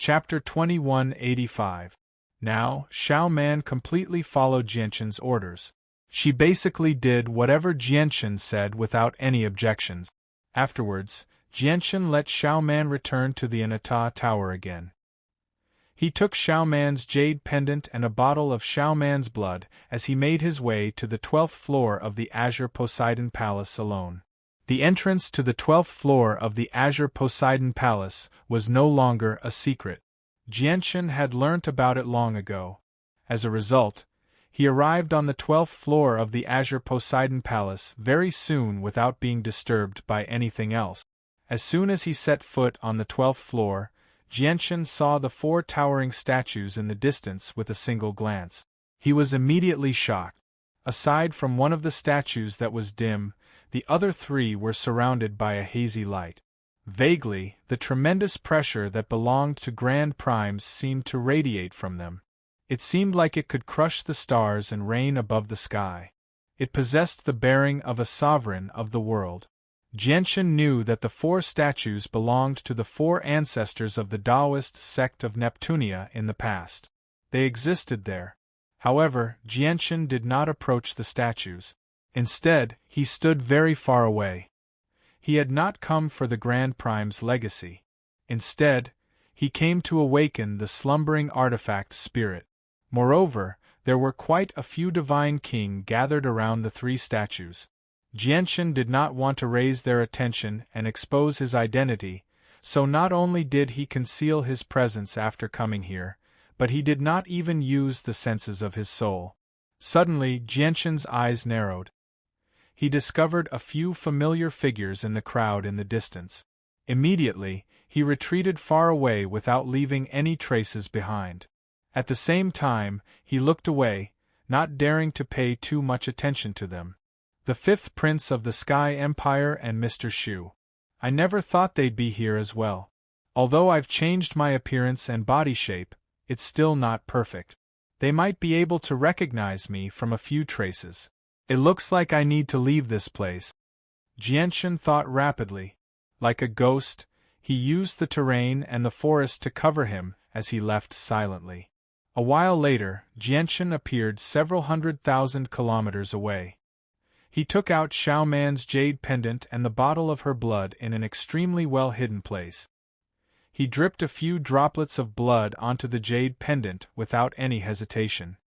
Chapter 2185. Now, Xiao Man completely followed Jianqin's orders. She basically did whatever Jianqin said without any objections. Afterwards, Jianqin let Xiao Man return to the Anata Tower again. He took Xiao Man's jade pendant and a bottle of Xiao Man's blood as he made his way to the 12th floor of the Azure Poseidon Palace alone. The entrance to the 12th floor of the Azure Poseidon Palace was no longer a secret. Jianqin had learnt about it long ago. As a result, he arrived on the 12th floor of the Azure Poseidon Palace very soon without being disturbed by anything else. As soon as he set foot on the 12th floor, Jianqin saw the 4 towering statues in the distance with a single glance. He was immediately shocked. Aside from one of the statues that was dim, the other 3 were surrounded by a hazy light. Vaguely, the tremendous pressure that belonged to grand primes seemed to radiate from them. It seemed like it could crush the stars and reign above the sky. It possessed the bearing of a sovereign of the world. Jianqin knew that the 4 statues belonged to the 4 ancestors of the Taoist sect of Neptunia in the past. They existed there. However, Jianqin did not approach the statues. Instead, he stood very far away. He had not come for the Grand Prime's legacy. Instead, he came to awaken the slumbering artifact spirit. Moreover, there were quite a few divine king gathered around the 3 statues. Jianqin did not want to raise their attention and expose his identity, so not only did he conceal his presence after coming here, but he did not even use the senses of his soul. Suddenly, Jianqin's eyes narrowed. He discovered a few familiar figures in the crowd in the distance. Immediately, he retreated far away without leaving any traces behind. At the same time, he looked away, not daring to pay too much attention to them. The 5th Prince of the Sky Empire and Mr. Shu. I never thought they'd be here as well. Although I've changed my appearance and body shape, it's still not perfect. They might be able to recognize me from a few traces. It looks like I need to leave this place. Jianqin thought rapidly. Like a ghost, he used the terrain and the forest to cover him as he left silently. A while later, Jianqin appeared several 100,000 kilometers away. He took out Xiao Man's jade pendant and the bottle of her blood in an extremely well-hidden place. He dripped a few droplets of blood onto the jade pendant without any hesitation.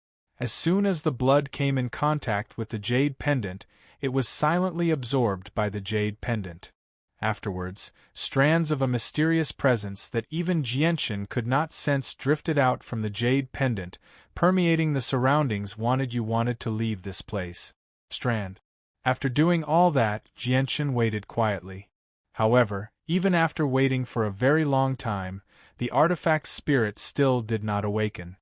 As soon as the blood came in contact with the jade pendant, it was silently absorbed by the jade pendant. Afterwards, strands of a mysterious presence that even Jianqin could not sense drifted out from the jade pendant, permeating the surroundings. Wanted to leave this place. Strand. After doing all that, Jianqin waited quietly. However, even after waiting for a very long time, the artifact spirit still did not awaken.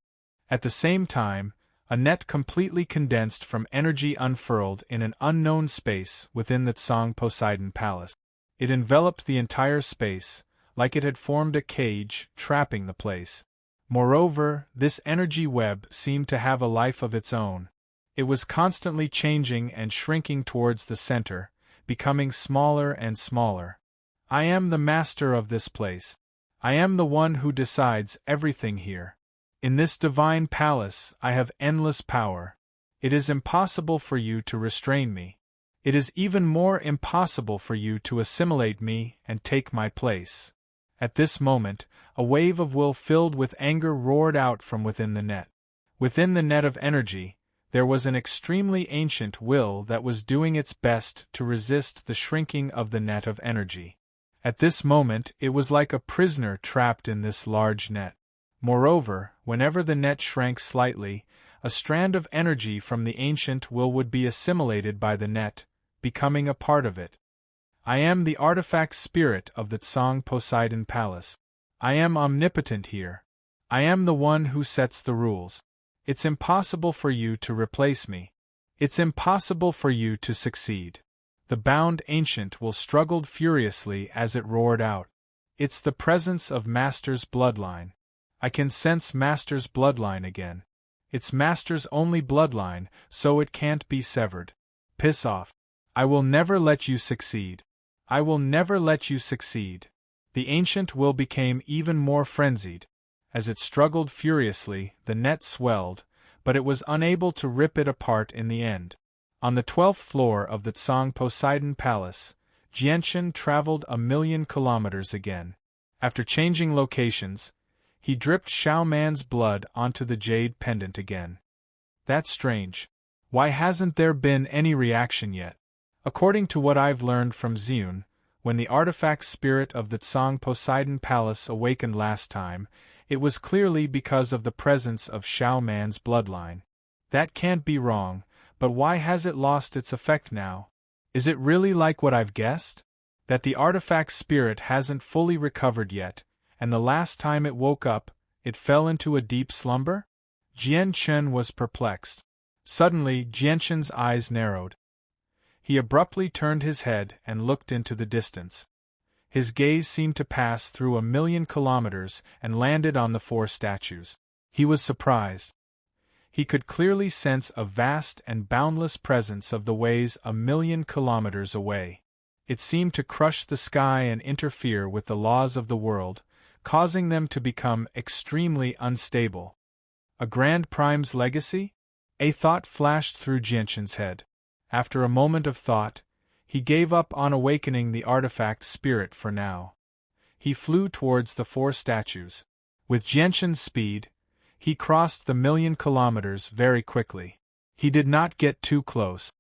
At the same time, a net completely condensed from energy unfurled in an unknown space within the Tsang Poseidon Palace. It enveloped the entire space, like it had formed a cage, trapping the place. Moreover, this energy web seemed to have a life of its own. It was constantly changing and shrinking towards the center, becoming smaller and smaller. I am the master of this place. I am the one who decides everything here. In this divine palace, I have endless power. It is impossible for you to restrain me. It is even more impossible for you to assimilate me and take my place. At this moment, a wave of will filled with anger roared out from within the net. Within the net of energy, there was an extremely ancient will that was doing its best to resist the shrinking of the net of energy. At this moment, it was like a prisoner trapped in this large net. Moreover, whenever the net shrank slightly, a strand of energy from the ancient will would be assimilated by the net, becoming a part of it. I am the artifact spirit of the Tsang Poseidon Palace. I am omnipotent here. I am the one who sets the rules. It's impossible for you to replace me. It's impossible for you to succeed. The bound ancient will struggled furiously as it roared out. It's the presence of Master's bloodline. I can sense Master's bloodline again. It's Master's only bloodline, so it can't be severed. Piss off. I will never let you succeed. I will never let you succeed. The ancient will became even more frenzied. As it struggled furiously, the net swelled, but it was unable to rip it apart in the end. On the 12th floor of the Tsang Poseidon Palace, Jianchen traveled 1,000,000 kilometers again. After changing locations, he dripped Xiao Man's blood onto the jade pendant again. That's strange. Why hasn't there been any reaction yet? According to what I've learned from Xiun, when the artifact spirit of the Tsang Poseidon Palace awakened last time, it was clearly because of the presence of Xiao Man's bloodline. That can't be wrong, but why has it lost its effect now? Is it really like what I've guessed? That the artifact spirit hasn't fully recovered yet, and the last time it woke up, it fell into a deep slumber? Jian Chen was perplexed. Suddenly, Jianchen's eyes narrowed. He abruptly turned his head and looked into the distance. His gaze seemed to pass through 1,000,000 kilometers and landed on the 4 statues. He was surprised. He could clearly sense a vast and boundless presence of the ways 1,000,000 kilometers away. It seemed to crush the sky and interfere with the laws of the world, causing them to become extremely unstable. A Grand Prime's legacy? A thought flashed through Jianchen's head. After a moment of thought, he gave up on awakening the artifact spirit for now. He flew towards the 4 statues. With Jianchen's speed, he crossed the 1,000,000 kilometers very quickly. He did not get too close.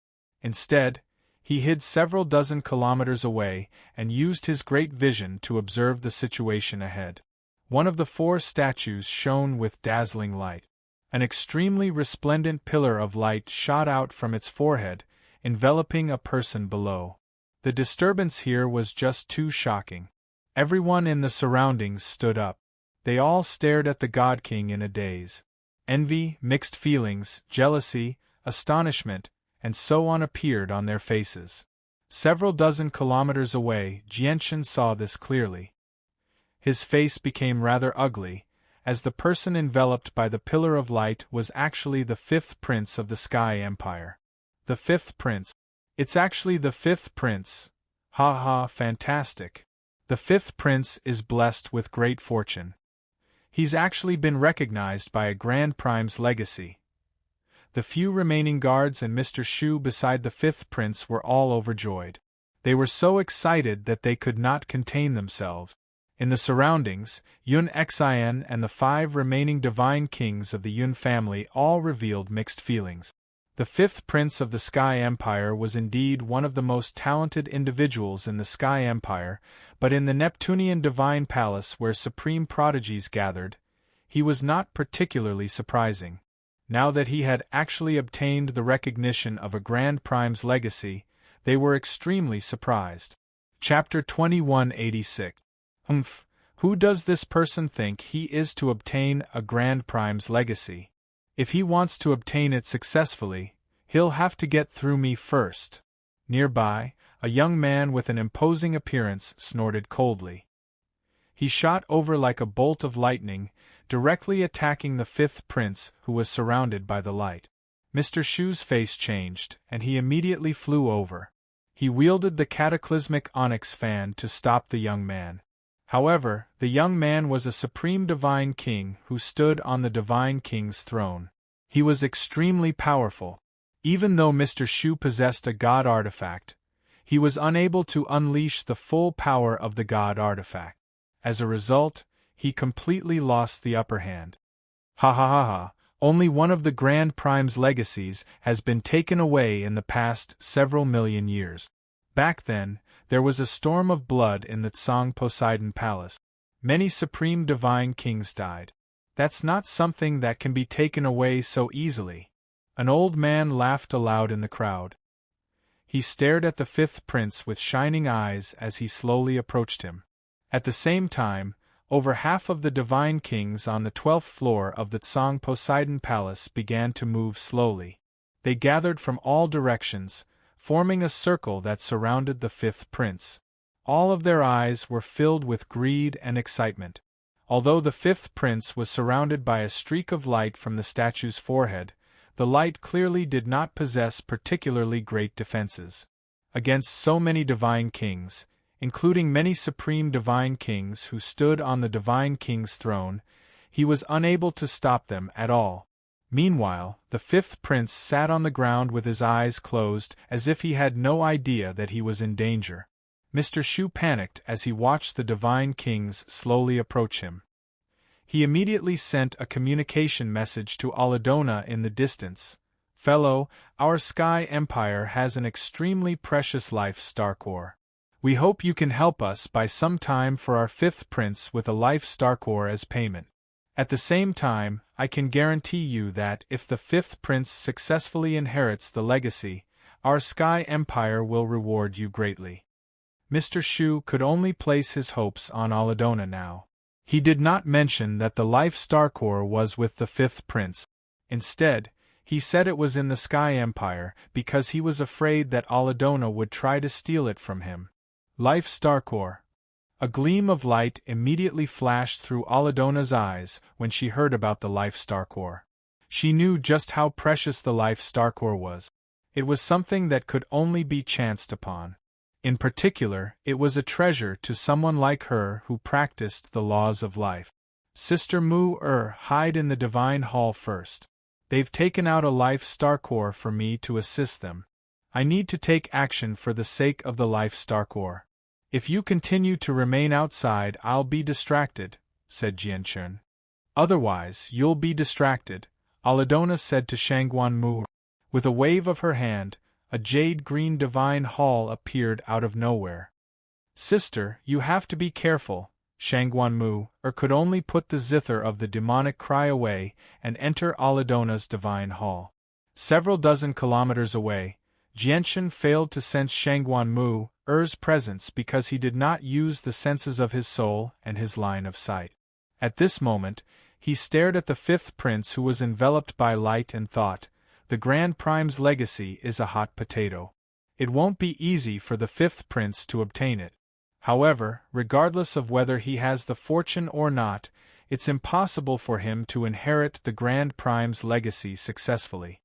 Instead, he hid several dozen kilometers away and used his great vision to observe the situation ahead. One of the 4 statues shone with dazzling light. An extremely resplendent pillar of light shot out from its forehead, enveloping a person below. The disturbance here was just too shocking. Everyone in the surroundings stood up. They all stared at the God King in a daze. Envy, mixed feelings, jealousy, astonishment, and so on appeared on their faces. Several dozen kilometers away, Jianchen saw this clearly. His face became rather ugly, as the person enveloped by the pillar of light was actually the 5th prince of the Sky Empire. The 5th prince. It's actually the 5th prince. Ha ha, fantastic. The 5th prince is blessed with great fortune. He's actually been recognized by a Grand Prime's legacy. The few remaining guards and Mr. Shu beside the 5th prince were all overjoyed. They were so excited that they could not contain themselves. In the surroundings, Yun Xian and the 5 remaining divine kings of the Yun family all revealed mixed feelings. The 5th prince of the Sky Empire was indeed one of the most talented individuals in the Sky Empire, but in the Neptunian Divine Palace where supreme prodigies gathered, he was not particularly surprising. Now that he had actually obtained the recognition of a Grand Prime's legacy, they were extremely surprised. Chapter 2186. Who does this person think he is to obtain a Grand Prime's legacy? If he wants to obtain it successfully, he'll have to get through me first. Nearby, a young man with an imposing appearance snorted coldly. He shot over like a bolt of lightning, directly attacking the 5th prince who was surrounded by the light. Mr. Shu's face changed, and he immediately flew over. He wielded the cataclysmic onyx fan to stop the young man. However, the young man was a supreme divine king who stood on the divine king's throne. He was extremely powerful. Even though Mr. Shu possessed a god artifact, he was unable to unleash the full power of the god artifact. As a result, he completely lost the upper hand. Ha ha ha ha, only one of the Grand Prime's legacies has been taken away in the past several million years. Back then, there was a storm of blood in the Tsang Poseidon Palace. Many supreme divine kings died. That's not something that can be taken away so easily. An old man laughed aloud in the crowd. He stared at the 5th prince with shining eyes as he slowly approached him. At the same time, over half of the divine kings on the 12th floor of the Tsang Poseidon Palace began to move slowly. They gathered from all directions, forming a circle that surrounded the 5th prince. All of their eyes were filled with greed and excitement. Although the 5th prince was surrounded by a streak of light from the statue's forehead, the light clearly did not possess particularly great defenses. Against so many divine kings, including many supreme divine kings who stood on the divine king's throne, He was unable to stop them at all. Meanwhile, the fifth prince sat on the ground with his eyes closed as if he had no idea that he was in danger. Mr. Shu panicked as he watched the divine kings slowly approach him. He immediately sent a communication message to Aladona in the distance. "Fellow, our Sky Empire has an extremely precious life star core. We hope you can help us buy some time for our fifth prince with a life star core as payment. At the same time, I can guarantee you that if the fifth prince successfully inherits the legacy, our Sky Empire will reward you greatly." Mr. Shu could only place his hopes on Aladona now. He did not mention that the life star core was with the fifth prince. Instead, he said it was in the Sky Empire because he was afraid that Aladona would try to steal it from him. Life star core. A gleam of light immediately flashed through Aladona's eyes when she heard about the life star core. She knew just how precious the life star core was. It was something that could only be chanced upon. In particular, it was a treasure to someone like her who practiced the laws of life. "Sister Mu-Er, hide in the Divine Hall first. They've taken out a life star core for me to assist them. I need to take action for the sake of the life star core. If you continue to remain outside, I'll be distracted," said Jianchun. "Otherwise, you'll be distracted," Aladona said to Shangguan Mu. With a wave of her hand, a jade-green divine hall appeared out of nowhere. "Sister, you have to be careful," Shangguan Mu could only put the zither of the demonic cry away and enter Aladona's divine hall. Several dozen kilometers away, Jianchun failed to sense Shangguan Mu's presence because he did not use the senses of his soul and his line of sight. At this moment, he stared at the fifth prince who was enveloped by light and thought, "The Grand Prime's legacy is a hot potato. It won't be easy for the fifth prince to obtain it. However, regardless of whether he has the fortune or not, it's impossible for him to inherit the Grand Prime's legacy successfully."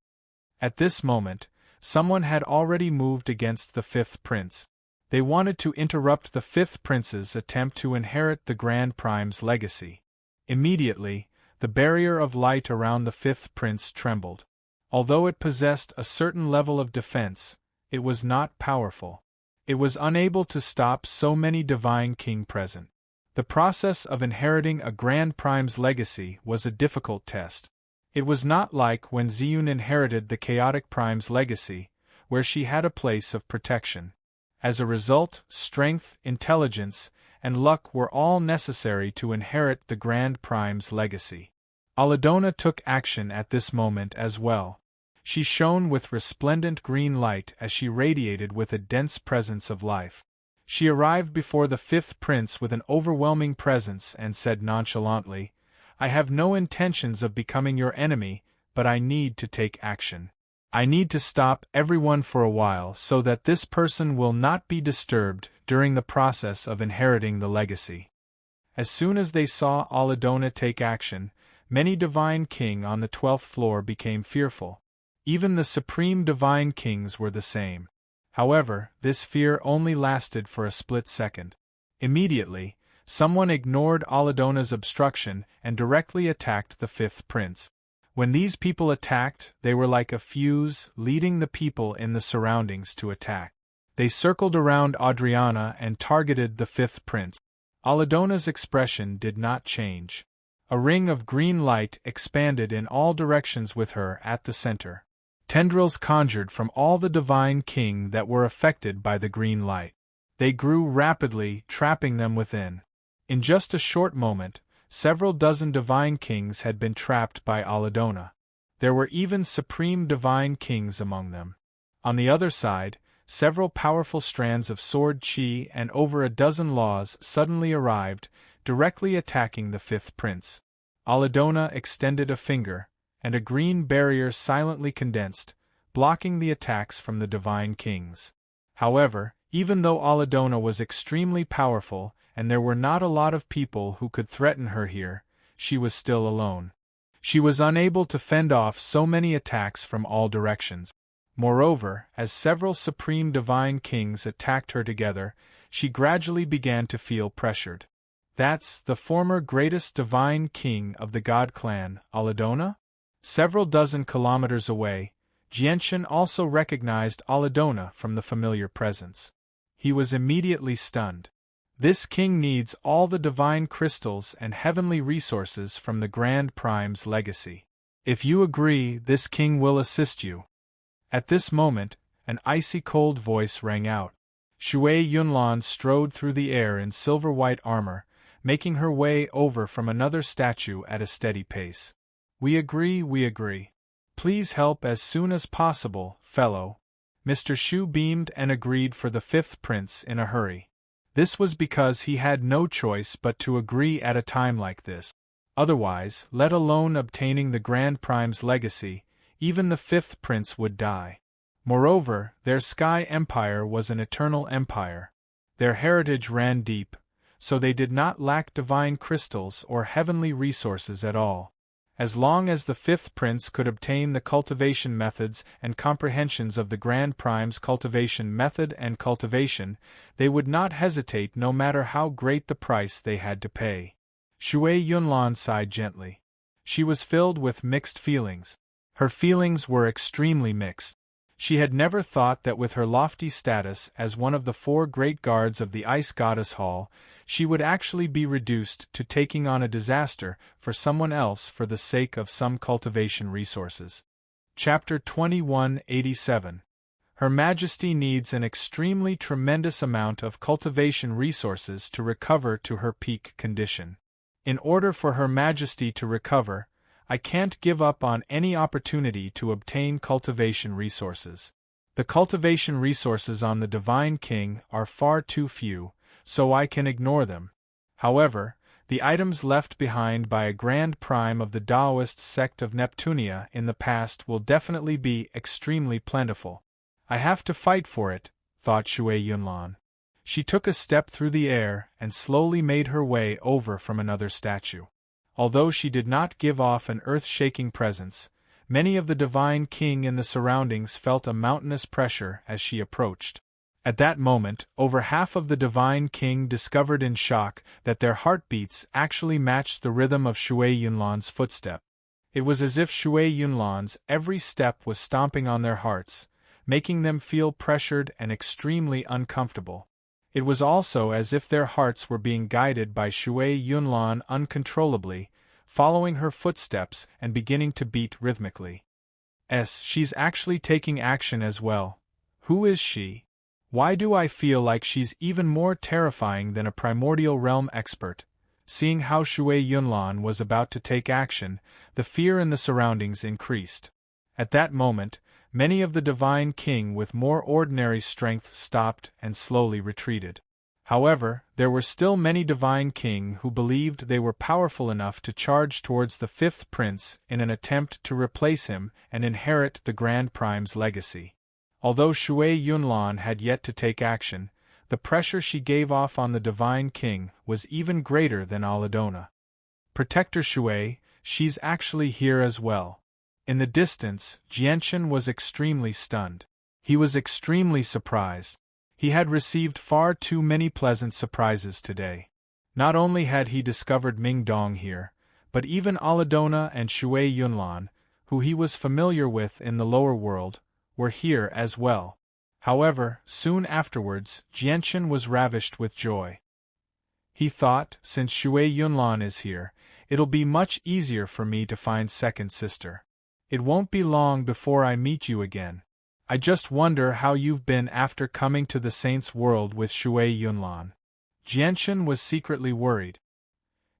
At this moment, someone had already moved against the fifth prince. They wanted to interrupt the fifth prince's attempt to inherit the Grand Prime's legacy. Immediately, the barrier of light around the fifth prince trembled. Although it possessed a certain level of defense, it was not powerful. It was unable to stop so many divine king present. The process of inheriting a Grand Prime's legacy was a difficult test. It was not like when Ziyun inherited the Chaotic Prime's legacy, where she had a place of protection. As a result, strength, intelligence, and luck were all necessary to inherit the Grand Prime's legacy. Aladona took action at this moment as well. She shone with resplendent green light as she radiated with a dense presence of life. She arrived before the fifth prince with an overwhelming presence and said nonchalantly, "I have no intentions of becoming your enemy, but I need to take action. I need to stop everyone for a while so that this person will not be disturbed during the process of inheriting the legacy." As soon as they saw Aladona take action, many divine king on the 12th floor became fearful. Even the supreme divine kings were the same. However, this fear only lasted for a split second. Immediately, someone ignored Aladona's obstruction and directly attacked the fifth prince. When these people attacked, they were like a fuse, leading the people in the surroundings to attack. They circled around Adriana and targeted the fifth prince. Aladona's expression did not change. A ring of green light expanded in all directions with her at the center. Tendrils conjured from all the divine king that were affected by the green light. They grew rapidly, trapping them within. In just a short moment, several dozen divine kings had been trapped by Aladona. There were even supreme divine kings among them. On the other side, several powerful strands of sword chi and over a dozen laws suddenly arrived, directly attacking the fifth prince. Aladona extended a finger, and a green barrier silently condensed, blocking the attacks from the divine kings. However, even though Aladona was extremely powerful and there were not a lot of people who could threaten her here, she was still alone. She was unable to fend off so many attacks from all directions. Moreover, as several supreme divine kings attacked her together, she gradually began to feel pressured. That's the former greatest divine king of the god clan, Aladona? Several dozen kilometers away, Jianchen also recognized Aladona from the familiar presence. He was immediately stunned. This king needs all the divine crystals and heavenly resources from the Grand Prime's legacy. If you agree, this king will assist you. At this moment, an icy cold voice rang out. Shui Yunlan strode through the air in silver-white armor, making her way over from another statue at a steady pace. We agree. Please help as soon as possible, fellow. Mr. Shu beamed and agreed for the fifth prince in a hurry. This was because he had no choice but to agree at a time like this. Otherwise, let alone obtaining the Grand Prime's legacy, even the fifth prince would die. Moreover, their Sky Empire was an eternal empire. Their heritage ran deep, so they did not lack divine crystals or heavenly resources at all. As long as the fifth prince could obtain the cultivation methods and comprehensions of the Grand Prime's cultivation method and cultivation, they would not hesitate no matter how great the price they had to pay. Shui Yunlan sighed gently. She was filled with mixed feelings. Her feelings were extremely mixed. She had never thought that with her lofty status as one of the four great guards of the Ice Goddess Hall, she would actually be reduced to taking on a disaster for someone else for the sake of some cultivation resources. Chapter 2187. Her Majesty needs an extremely tremendous amount of cultivation resources to recover to her peak condition. In order for Her Majesty to recover, I can't give up on any opportunity to obtain cultivation resources. The cultivation resources on the Divine King are far too few, so I can ignore them. However, the items left behind by a Grand Prime of the Taoist sect of Neptunia in the past will definitely be extremely plentiful. I have to fight for it, thought Shui Yunlan. She took a step through the air and slowly made her way over from another statue. Although she did not give off an earth-shaking presence, many of the Divine King in the surroundings felt a mountainous pressure as she approached. At that moment, over half of the Divine King discovered in shock that their heartbeats actually matched the rhythm of Shui Yunlan's footstep. It was as if Shui Yunlan's every step was stomping on their hearts, making them feel pressured and extremely uncomfortable. It was also as if their hearts were being guided by Shui Yunlan uncontrollably, following her footsteps and beginning to beat rhythmically. She's actually taking action as well. Who is she? Why do I feel like she's even more terrifying than a primordial realm expert? Seeing how Shui Yunlan was about to take action, the fear in the surroundings increased. At that moment, many of the Divine King with more ordinary strength stopped and slowly retreated. However, there were still many Divine King who believed they were powerful enough to charge towards the fifth prince in an attempt to replace him and inherit the Grand Prime's legacy. Although Shui Yunlan had yet to take action, the pressure she gave off on the Divine King was even greater than Aladona. Protector Shui, she's actually here as well. In the distance, Jianchen was extremely stunned. He was extremely surprised. He had received far too many pleasant surprises today. Not only had he discovered Ming Dong here, but even Aladona and Shui Yunlan, who he was familiar with in the lower world, were here as well. However, soon afterwards, Jianchen was ravished with joy. He thought, since Shui Yunlan is here, it'll be much easier for me to find second sister. It won't be long before I meet you again. I just wonder how you've been after coming to the Saints' World with Shui Yunlan. Jianchen was secretly worried.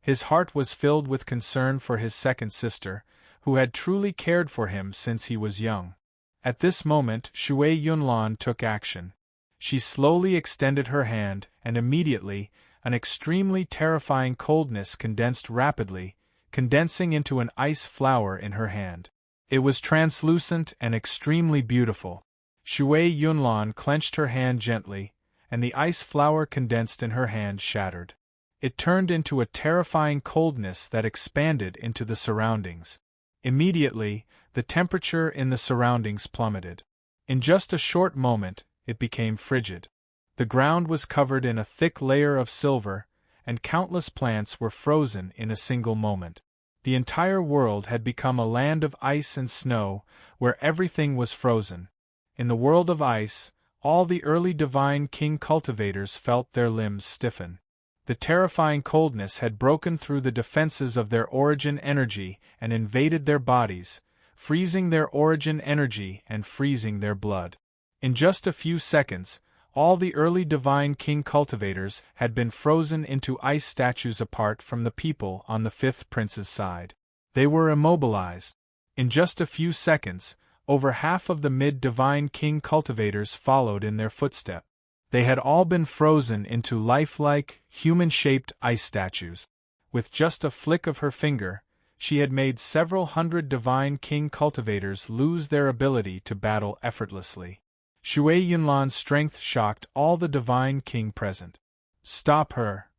His heart was filled with concern for his second sister, who had truly cared for him since he was young. At this moment, Shui Yunlan took action. She slowly extended her hand, and immediately, an extremely terrifying coldness condensed rapidly, condensing into an ice flower in her hand. It was translucent and extremely beautiful. Shui Yunlan clenched her hand gently, and the ice flower condensed in her hand shattered. It turned into a terrifying coldness that expanded into the surroundings. Immediately, the temperature in the surroundings plummeted. In just a short moment, it became frigid. The ground was covered in a thick layer of silver, and countless plants were frozen in a single moment. The entire world had become a land of ice and snow, where everything was frozen. In the world of ice, all the early divine king cultivators felt their limbs stiffen. The terrifying coldness had broken through the defenses of their origin energy and invaded their bodies, freezing their origin energy and freezing their blood. In just a few seconds, all the early divine king cultivators had been frozen into ice statues apart from the people on the fifth prince's side. They were immobilized. In just a few seconds, over half of the mid-divine king cultivators followed in their footsteps. They had all been frozen into lifelike, human-shaped ice statues. With just a flick of her finger, she had made several hundred divine king cultivators lose their ability to battle effortlessly. Shui Yunlan's strength shocked all the divine king present. "Stop her!"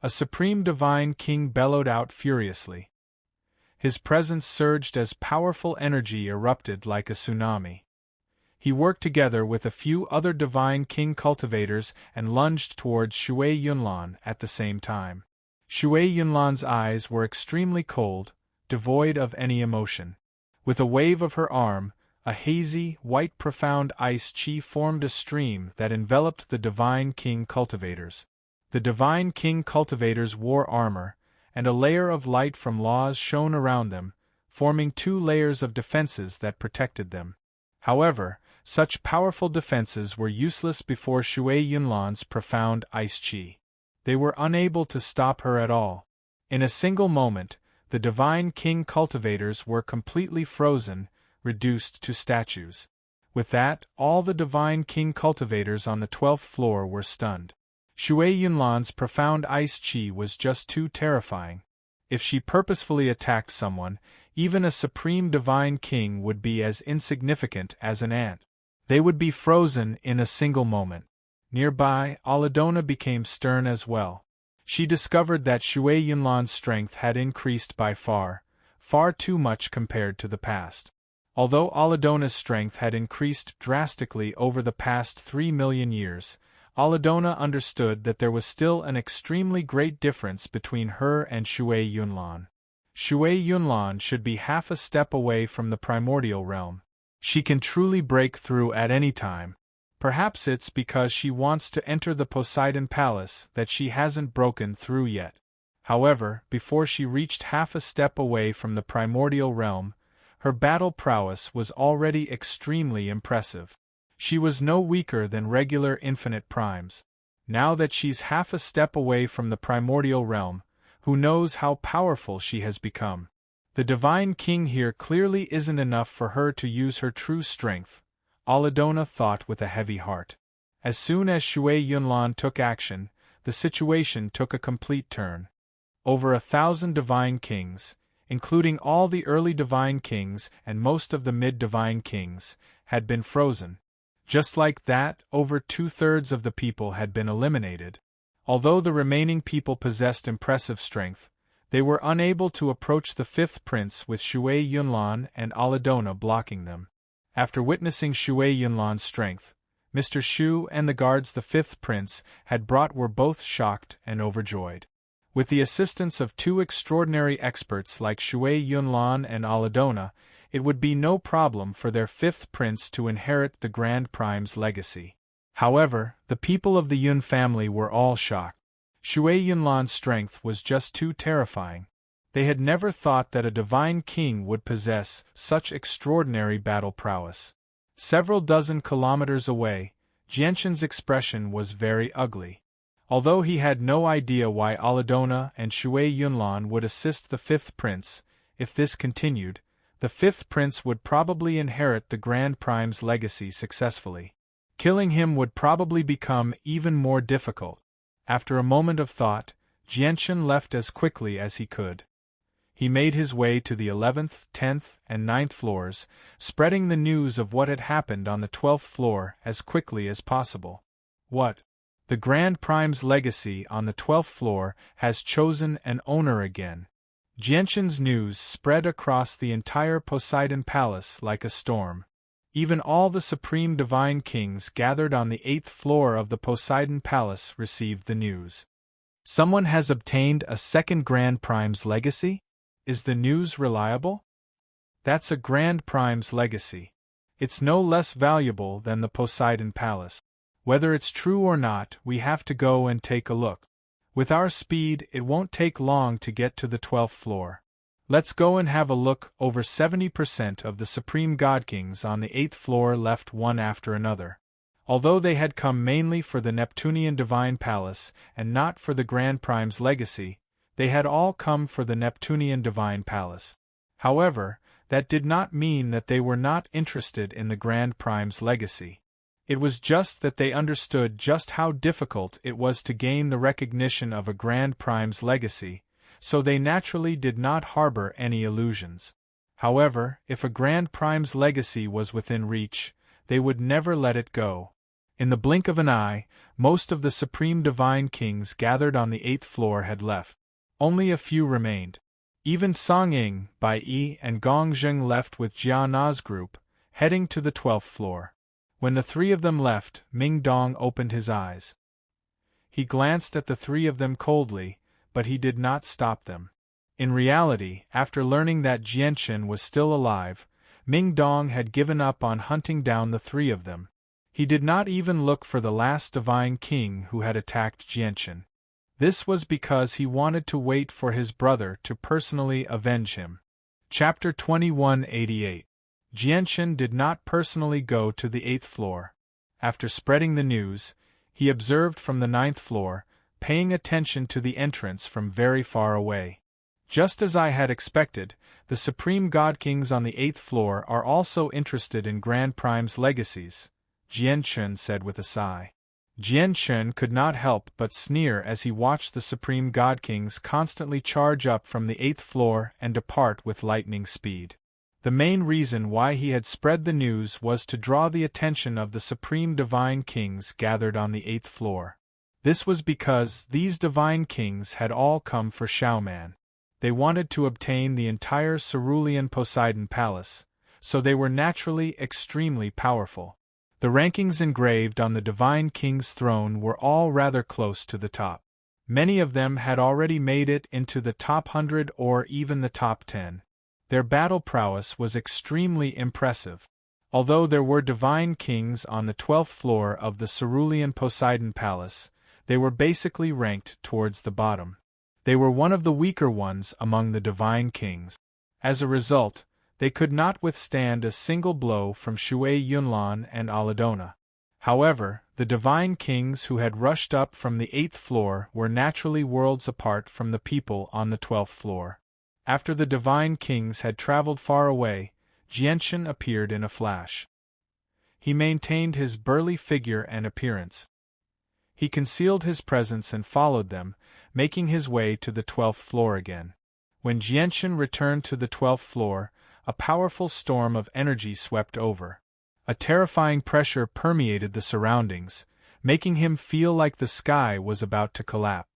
A supreme divine king bellowed out furiously. His presence surged as powerful energy erupted like a tsunami. He worked together with a few other divine king cultivators and lunged towards Shui Yunlan at the same time. Shui Yunlan's eyes were extremely cold, devoid of any emotion. With a wave of her arm, a hazy, white profound ice chi formed a stream that enveloped the divine king cultivators. The divine king cultivators wore armor, and a layer of light from laws shone around them, forming two layers of defenses that protected them. However, such powerful defenses were useless before Shui Yunlan's profound ice chi. They were unable to stop her at all. In a single moment, the divine king cultivators were completely frozen, reduced to statues. With that, all the divine king cultivators on the 12th floor were stunned. Shui Yunlan's profound ice chi was just too terrifying. If she purposefully attacked someone, even a supreme divine king would be as insignificant as an ant. They would be frozen in a single moment. Nearby, Aladona became stern as well. She discovered that Shui Yunlan's strength had increased by far too much compared to the past. Although Aladona's strength had increased drastically over the past 3 million years, Aladona understood that there was still an extremely great difference between her and Shui Yunlan. Shui Yunlan should be half a step away from the primordial realm. She can truly break through at any time. Perhaps it's because she wants to enter the Poseidon Palace that she hasn't broken through yet. However, before she reached half a step away from the primordial realm, her battle prowess was already extremely impressive. She was no weaker than regular infinite primes. Now that she's half a step away from the primordial realm, who knows how powerful she has become. The divine king here clearly isn't enough for her to use her true strength, Aladona thought with a heavy heart. As soon as Shui Yunlan took action, the situation took a complete turn. Over 1,000 divine kings, including all the early divine kings and most of the mid-divine kings, had been frozen. Just like that, over 2/3 of the people had been eliminated. Although the remaining people possessed impressive strength, they were unable to approach the fifth prince with Shui Yunlan and Aladona blocking them. After witnessing Shui Yunlan's strength, Mr. Shu and the guards the fifth prince had brought were both shocked and overjoyed. With the assistance of two extraordinary experts like Shui Yunlan and Aladona, it would be no problem for their fifth prince to inherit the Grand Prime's legacy. However, the people of the Yun family were all shocked. Shui Yunlan's strength was just too terrifying. They had never thought that a divine king would possess such extraordinary battle prowess. Several dozen kilometers away, Jianshan's expression was very ugly. Although he had no idea why Aladona and Shui Yunlan would assist the fifth prince, if this continued, the fifth prince would probably inherit the Grand Prime's legacy successfully. Killing him would probably become even more difficult. After a moment of thought, Jianshan left as quickly as he could. He made his way to the 11th, 10th, and 9th floors, spreading the news of what had happened on the 12th floor as quickly as possible. What? The Grand Prime's legacy on the 12th floor has chosen an owner again. Jianshan's news spread across the entire Poseidon Palace like a storm. Even all the supreme divine kings gathered on the 8th floor of the Poseidon Palace received the news. Someone has obtained a second Grand Prime's legacy? Is the news reliable? That's a Grand Prime's legacy. It's no less valuable than the Poseidon Palace. Whether it's true or not, we have to go and take a look. With our speed, it won't take long to get to the 12th floor. Let's go and have a look. Over 70% of the Supreme God Kings on the 8th floor left one after another. Although they had come mainly for the Neptunian Divine Palace and not for the Grand Prime's legacy, they had all come for the Neptunian Divine Palace. However, that did not mean that they were not interested in the Grand Prime's legacy. It was just that they understood just how difficult it was to gain the recognition of a Grand Prime's legacy, so they naturally did not harbor any illusions. However, if a Grand Prime's legacy was within reach, they would never let it go. In the blink of an eye, most of the Supreme Divine Kings gathered on the 8th floor had left. Only a few remained. Even Song Ying, Bai Yi, and Gong Zheng left with Jia Na's group, heading to the 12th floor. When the three of them left, Ming Dong opened his eyes. He glanced at the three of them coldly, but he did not stop them. In reality, after learning that Jianchen was still alive, Ming Dong had given up on hunting down the three of them. He did not even look for the last Divine King who had attacked Jianchen. This was because he wanted to wait for his brother to personally avenge him. Chapter 2188. Jianchen did not personally go to the 8th floor. After spreading the news, he observed from the 9th floor, paying attention to the entrance from very far away. Just as I had expected, the Supreme God Kings on the 8th floor are also interested in Grand Prime's legacies, Jianchen said with a sigh. Jianchen could not help but sneer as he watched the Supreme God Kings constantly charge up from the 8th floor and depart with lightning speed. The main reason why he had spread the news was to draw the attention of the Supreme Divine Kings gathered on the 8th floor. This was because these Divine Kings had all come for Xiaoman. They wanted to obtain the entire Cerulean Poseidon Palace, so they were naturally extremely powerful. The rankings engraved on the Divine King's throne were all rather close to the top. Many of them had already made it into the top 100 or even the top 10. Their battle prowess was extremely impressive. Although there were Divine Kings on the 12th floor of the Cerulean Poseidon Palace, they were basically ranked towards the bottom. They were one of the weaker ones among the Divine Kings. As a result, they could not withstand a single blow from Shui Yunlan and Aladona. However, the Divine Kings who had rushed up from the 8th floor were naturally worlds apart from the people on the 12th floor. After the Divine Kings had traveled far away, Jianchen appeared in a flash. He maintained his burly figure and appearance. He concealed his presence and followed them, making his way to the 12th floor again. When Jianchen returned to the 12th floor, a powerful storm of energy swept over. A terrifying pressure permeated the surroundings, making him feel like the sky was about to collapse.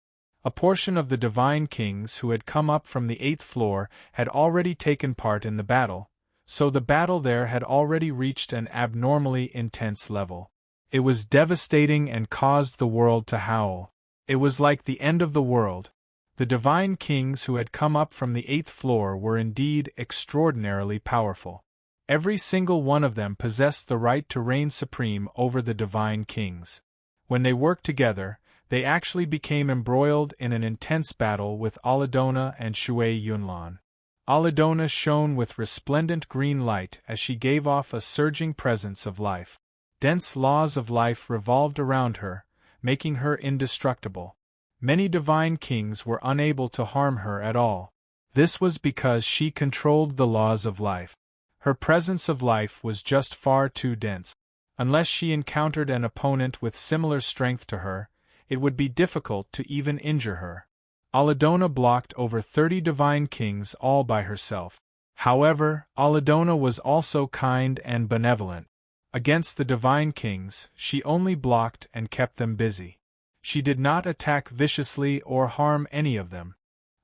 A portion of the Divine Kings who had come up from the 8th floor had already taken part in the battle, so the battle there had already reached an abnormally intense level. It was devastating and caused the world to howl. It was like the end of the world. The Divine Kings who had come up from the 8th floor were indeed extraordinarily powerful. Every single one of them possessed the right to reign supreme over the Divine Kings. When they worked together, they actually became embroiled in an intense battle with Aladona and Shui Yunlan. Aladona shone with resplendent green light as she gave off a surging presence of life. Dense laws of life revolved around her, making her indestructible. Many Divine Kings were unable to harm her at all. This was because she controlled the laws of life. Her presence of life was just far too dense. Unless she encountered an opponent with similar strength to her, it would be difficult to even injure her. Aladona blocked over 30 Divine Kings all by herself. However, Aladona was also kind and benevolent. Against the Divine Kings, she only blocked and kept them busy. She did not attack viciously or harm any of them.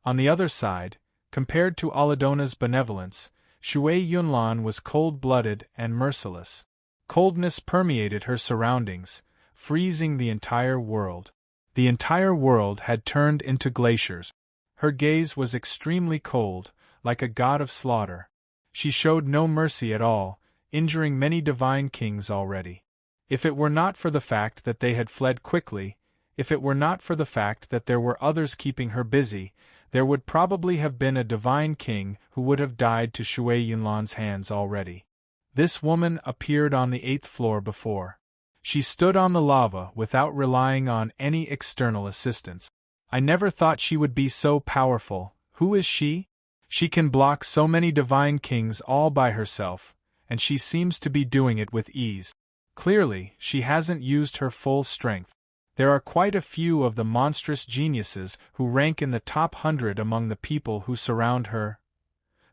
On the other side, compared to Aladona's benevolence, Shui Yunlan was cold-blooded and merciless. Coldness permeated her surroundings, freezing the entire world. The entire world had turned into glaciers. Her gaze was extremely cold, like a god of slaughter. She showed no mercy at all, injuring many divine kings already. If it were not for the fact that they had fled quickly, if it were not for the fact that there were others keeping her busy, there would probably have been a divine king who would have died to Shui Yunlan's hands already. This woman appeared on the 8th floor before. She stood on the lava without relying on any external assistance. I never thought she would be so powerful. Who is she? She can block so many divine kings all by herself, and she seems to be doing it with ease. Clearly, she hasn't used her full strength. There are quite a few of the monstrous geniuses who rank in the top 100 among the people who surround her.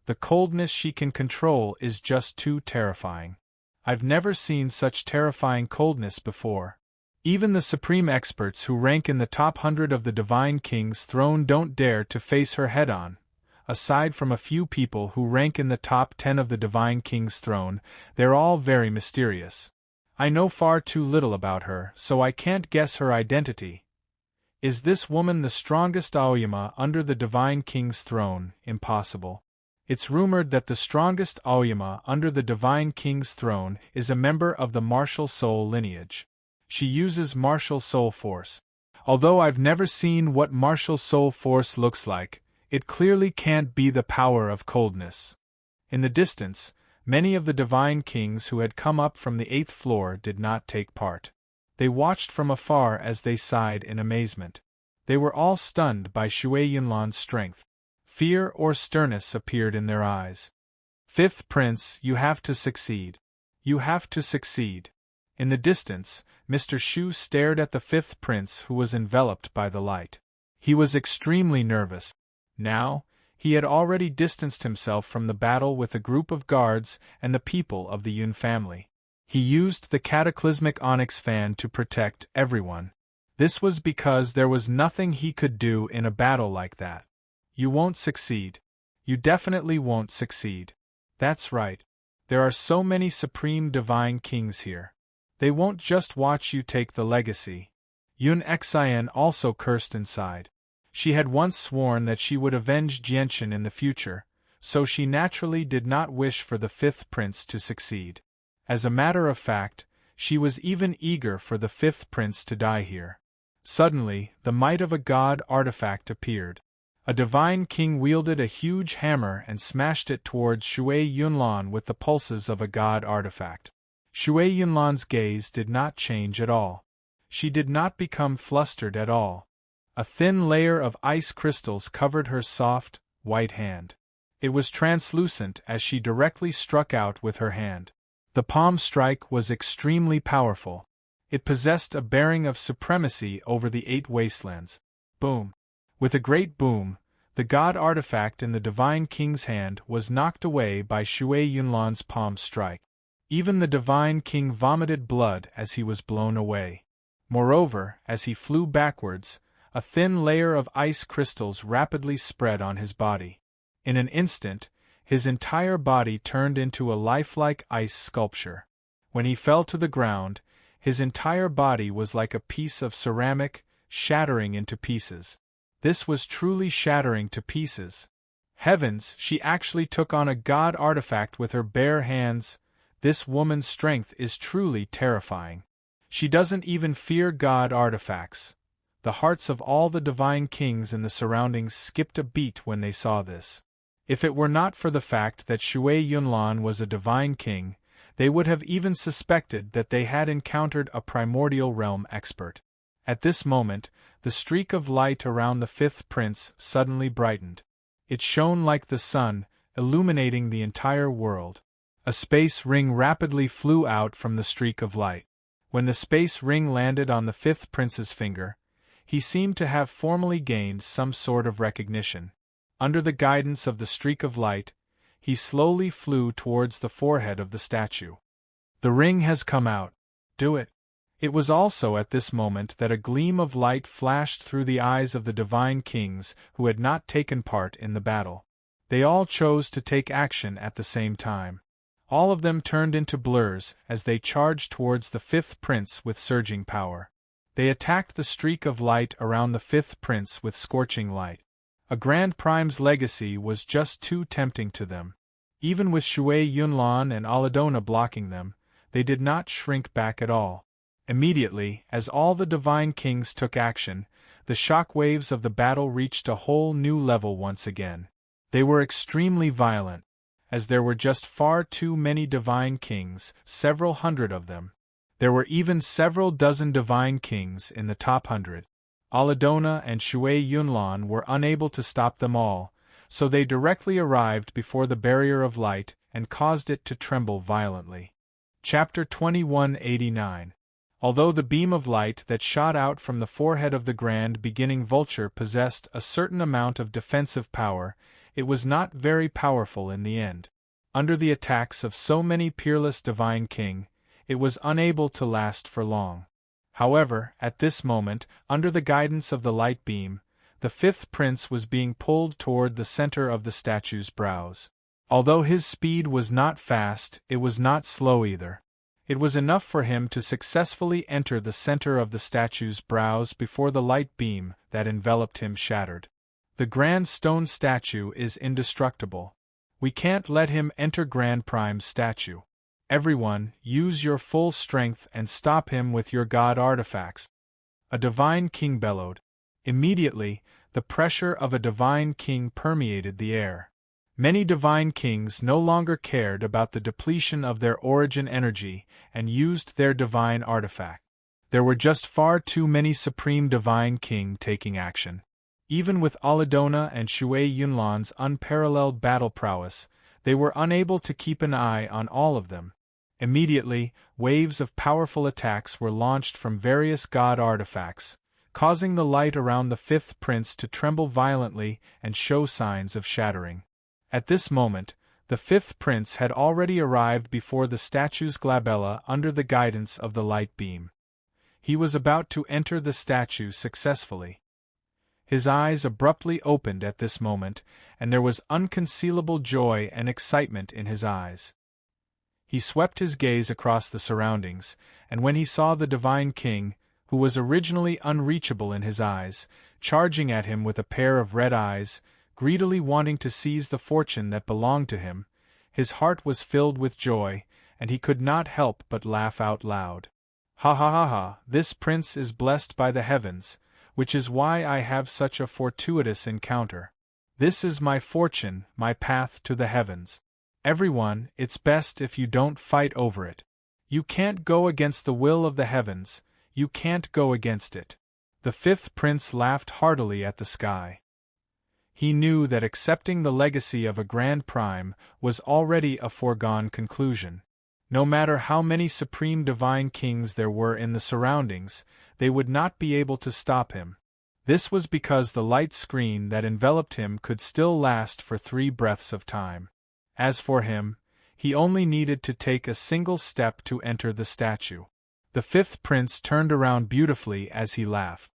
The coldness she can control is just too terrifying. I've never seen such terrifying coldness before. Even the supreme experts who rank in the top 100 of the Divine King's throne don't dare to face her head-on. Aside from a few people who rank in the top 10 of the Divine King's throne, they're all very mysterious. I know far too little about her, so I can't guess her identity. Is this woman the strongest Aoyama under the Divine King's throne? Impossible. It's rumored that the strongest Aoyama under the Divine King's throne is a member of the Martial Soul lineage. She uses Martial Soul Force. Although I've never seen what Martial Soul Force looks like, it clearly can't be the power of coldness. In the distance, many of the divine kings who had come up from the 8th floor did not take part. They watched from afar as they sighed in amazement. They were all stunned by Shui Yunlan's strength. Fear or sternness appeared in their eyes. "Fifth Prince, you have to succeed. You have to succeed." In the distance, Mr. Shu stared at the 5th Prince who was enveloped by the light. He was extremely nervous. Now, he had already distanced himself from the battle with a group of guards and the people of the Yun family. He used the cataclysmic onyx fan to protect everyone. This was because there was nothing he could do in a battle like that. You won't succeed. You definitely won't succeed. That's right. There are so many supreme divine kings here. They won't just watch you take the legacy. Yun Xian also cursed inside. She had once sworn that she would avenge Jianchen in the future, so she naturally did not wish for the 5th Prince to succeed. As a matter of fact, she was even eager for the 5th Prince to die here. Suddenly, the might of a god artifact appeared. A divine king wielded a huge hammer and smashed it towards Shui Yunlan with the pulses of a god artifact. Shui Yunlan's gaze did not change at all. She did not become flustered at all. A thin layer of ice crystals covered her soft, white hand. It was translucent as she directly struck out with her hand. The palm strike was extremely powerful. It possessed a bearing of supremacy over the 8 wastelands. Boom! With a great boom, the god artifact in the Divine King's hand was knocked away by Shui Yunlan's palm strike. Even the Divine King vomited blood as he was blown away. Moreover, as he flew backwards, a thin layer of ice crystals rapidly spread on his body. In an instant, his entire body turned into a lifelike ice sculpture. When he fell to the ground, his entire body was like a piece of ceramic, shattering into pieces. This was truly shattering to pieces. Heavens, she actually took on a god artifact with her bare hands. This woman's strength is truly terrifying. She doesn't even fear god artifacts. The hearts of all the divine kings in the surroundings skipped a beat when they saw this. If it were not for the fact that Shui Yunlan was a divine king, they would have even suspected that they had encountered a primordial realm expert. At this moment, the streak of light around the 5th Prince suddenly brightened. It shone like the sun, illuminating the entire world. A space ring rapidly flew out from the streak of light. When the space ring landed on the 5th Prince's finger, he seemed to have formally gained some sort of recognition. Under the guidance of the streak of light, he slowly flew towards the forehead of the statue. The ring has come out. Do it. It was also at this moment that a gleam of light flashed through the eyes of the divine kings who had not taken part in the battle. They all chose to take action at the same time. All of them turned into blurs as they charged towards the 5th Prince with surging power. They attacked the streak of light around the fifth prince with scorching light. A Grand Prime's legacy was just too tempting to them. Even with Shui Yunlan and Aladona blocking them, they did not shrink back at all. Immediately, as all the Divine Kings took action, the shock waves of the battle reached a whole new level once again. They were extremely violent, as there were just far too many Divine Kings, several hundred of them. There were even several dozen Divine Kings in the top 100. Aladona and Shui Yunlan were unable to stop them all, so they directly arrived before the barrier of light and caused it to tremble violently. Chapter 2189. Although the beam of light that shot out from the forehead of the Grand Beginning Vulture possessed a certain amount of defensive power, it was not very powerful in the end. Under the attacks of so many peerless Divine King, it was unable to last for long. However, at this moment, under the guidance of the light beam, the fifth prince was being pulled toward the center of the statue's brows. Although his speed was not fast, it was not slow either. It was enough for him to successfully enter the center of the statue's brows before the light beam that enveloped him shattered. The grand stone statue is indestructible. We can't let him enter Grand Prime's statue. Everyone, use your full strength and stop him with your god artifacts. A Divine King bellowed. Immediately, the pressure of a Divine King permeated the air. Many Divine Kings no longer cared about the depletion of their origin energy and used their divine artifact. There were just far too many Supreme Divine King taking action. Even with Aladona and Shui Yunlan's unparalleled battle prowess, they were unable to keep an eye on all of them. Immediately, waves of powerful attacks were launched from various god artifacts, causing the light around the fifth prince to tremble violently and show signs of shattering. At this moment, the fifth prince had already arrived before the statue's glabella under the guidance of the light beam. He was about to enter the statue successfully. His eyes abruptly opened at this moment, and there was unconcealable joy and excitement in his eyes. He swept his gaze across the surroundings, and when he saw the Divine King, who was originally unreachable in his eyes, charging at him with a pair of red eyes, greedily wanting to seize the fortune that belonged to him, his heart was filled with joy, and he could not help but laugh out loud. Ha ha ha ha, this prince is blessed by the heavens, which is why I have such a fortuitous encounter. This is my fortune, my path to the heavens. Everyone, it's best if you don't fight over it. You can't go against the will of the heavens, you can't go against it. The fifth prince laughed heartily at the sky. He knew that accepting the legacy of a Grand Prime was already a foregone conclusion. No matter how many Supreme Divine Kings there were in the surroundings, they would not be able to stop him. This was because the light screen that enveloped him could still last for 3 breaths of time. As for him, he only needed to take a single step to enter the statue. The fifth prince turned around beautifully as he laughed.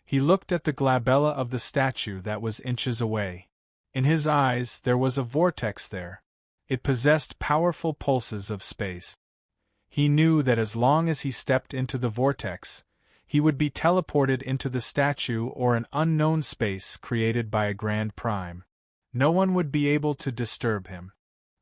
He looked at the glabella of the statue that was inches away. In his eyes there was a vortex there. It possessed powerful pulses of space. He knew that as long as he stepped into the vortex, he would be teleported into the statue or an unknown space created by a Grand Prime. No one would be able to disturb him.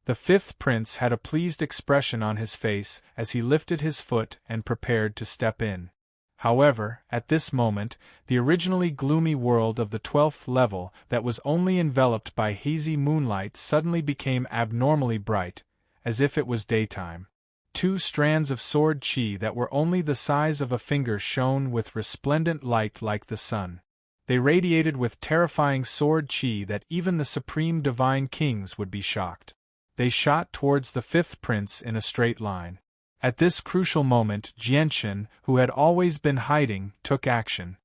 The fifth prince had a pleased expression on his face as he lifted his foot and prepared to step in. However, at this moment, the originally gloomy world of the 12th level that was only enveloped by hazy moonlight suddenly became abnormally bright, as if it was daytime. 2 strands of sword chi that were only the size of a finger shone with resplendent light like the sun. They radiated with terrifying sword chi that even the Supreme Divine Kings would be shocked. They shot towards the fifth prince in a straight line. At this crucial moment, Jianchen, who had always been hiding, took action.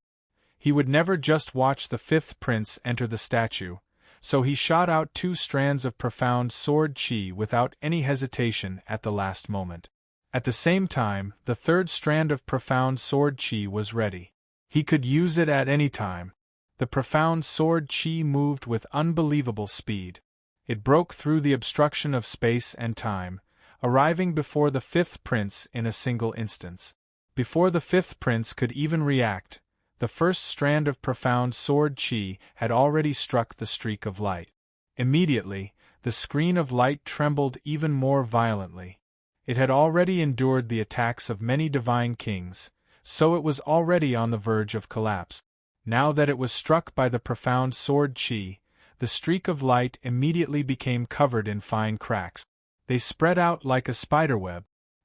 He would never just watch the fifth prince enter the statue, so he shot out 2 strands of profound sword chi without any hesitation at the last moment. At the same time, the 3rd strand of profound sword chi was ready. He could use it at any time. The profound sword chi moved with unbelievable speed. It broke through the obstruction of space and time, arriving before the fifth prince in a single instance. Before the fifth prince could even react, the first strand of profound sword chi had already struck the streak of light. Immediately, the screen of light trembled even more violently. It had already endured the attacks of many divine kings, so it was already on the verge of collapse. Now that it was struck by the profound sword chi, the streak of light immediately became covered in fine cracks. They spread out like a spiderweb.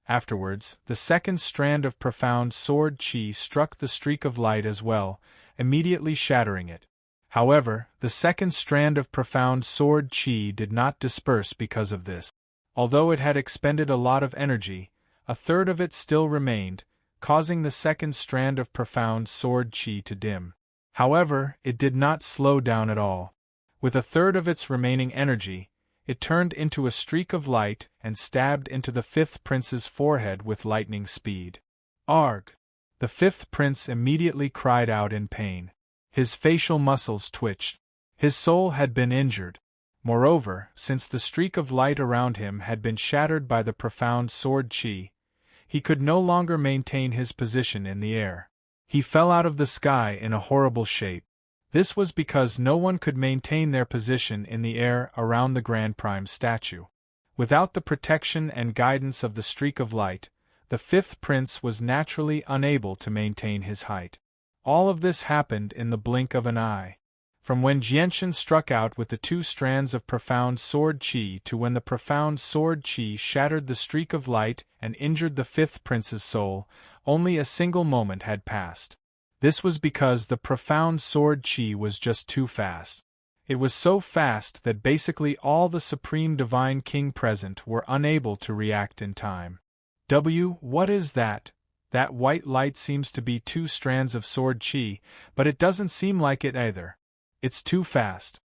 Afterwards, the second strand of profound sword chi struck the streak of light as well, immediately shattering it. However, the second strand of profound sword chi did not disperse because of this. Although it had expended a lot of energy, a third of it still remained, causing the second strand of profound sword chi to dim. However, it did not slow down at all. With a third of its remaining energy, it turned into a streak of light and stabbed into the fifth prince's forehead with lightning speed. Arg! The fifth prince immediately cried out in pain. His facial muscles twitched. His soul had been injured. Moreover, since the streak of light around him had been shattered by the profound sword chi, he could no longer maintain his position in the air. He fell out of the sky in a horrible shape. This was because no one could maintain their position in the air around the Grand Prime statue. Without the protection and guidance of the streak of light, the fifth prince was naturally unable to maintain his height. All of this happened in the blink of an eye. From when Jianshan struck out with the two strands of profound sword chi to when the profound sword chi shattered the streak of light and injured the fifth prince's soul, only a single moment had passed. This was because the profound sword chi was just too fast. It was so fast that basically all the Supreme Divine King present were unable to react in time. What is that? That white light seems to be two strands of sword chi, but it doesn't seem like it either. It's too fast.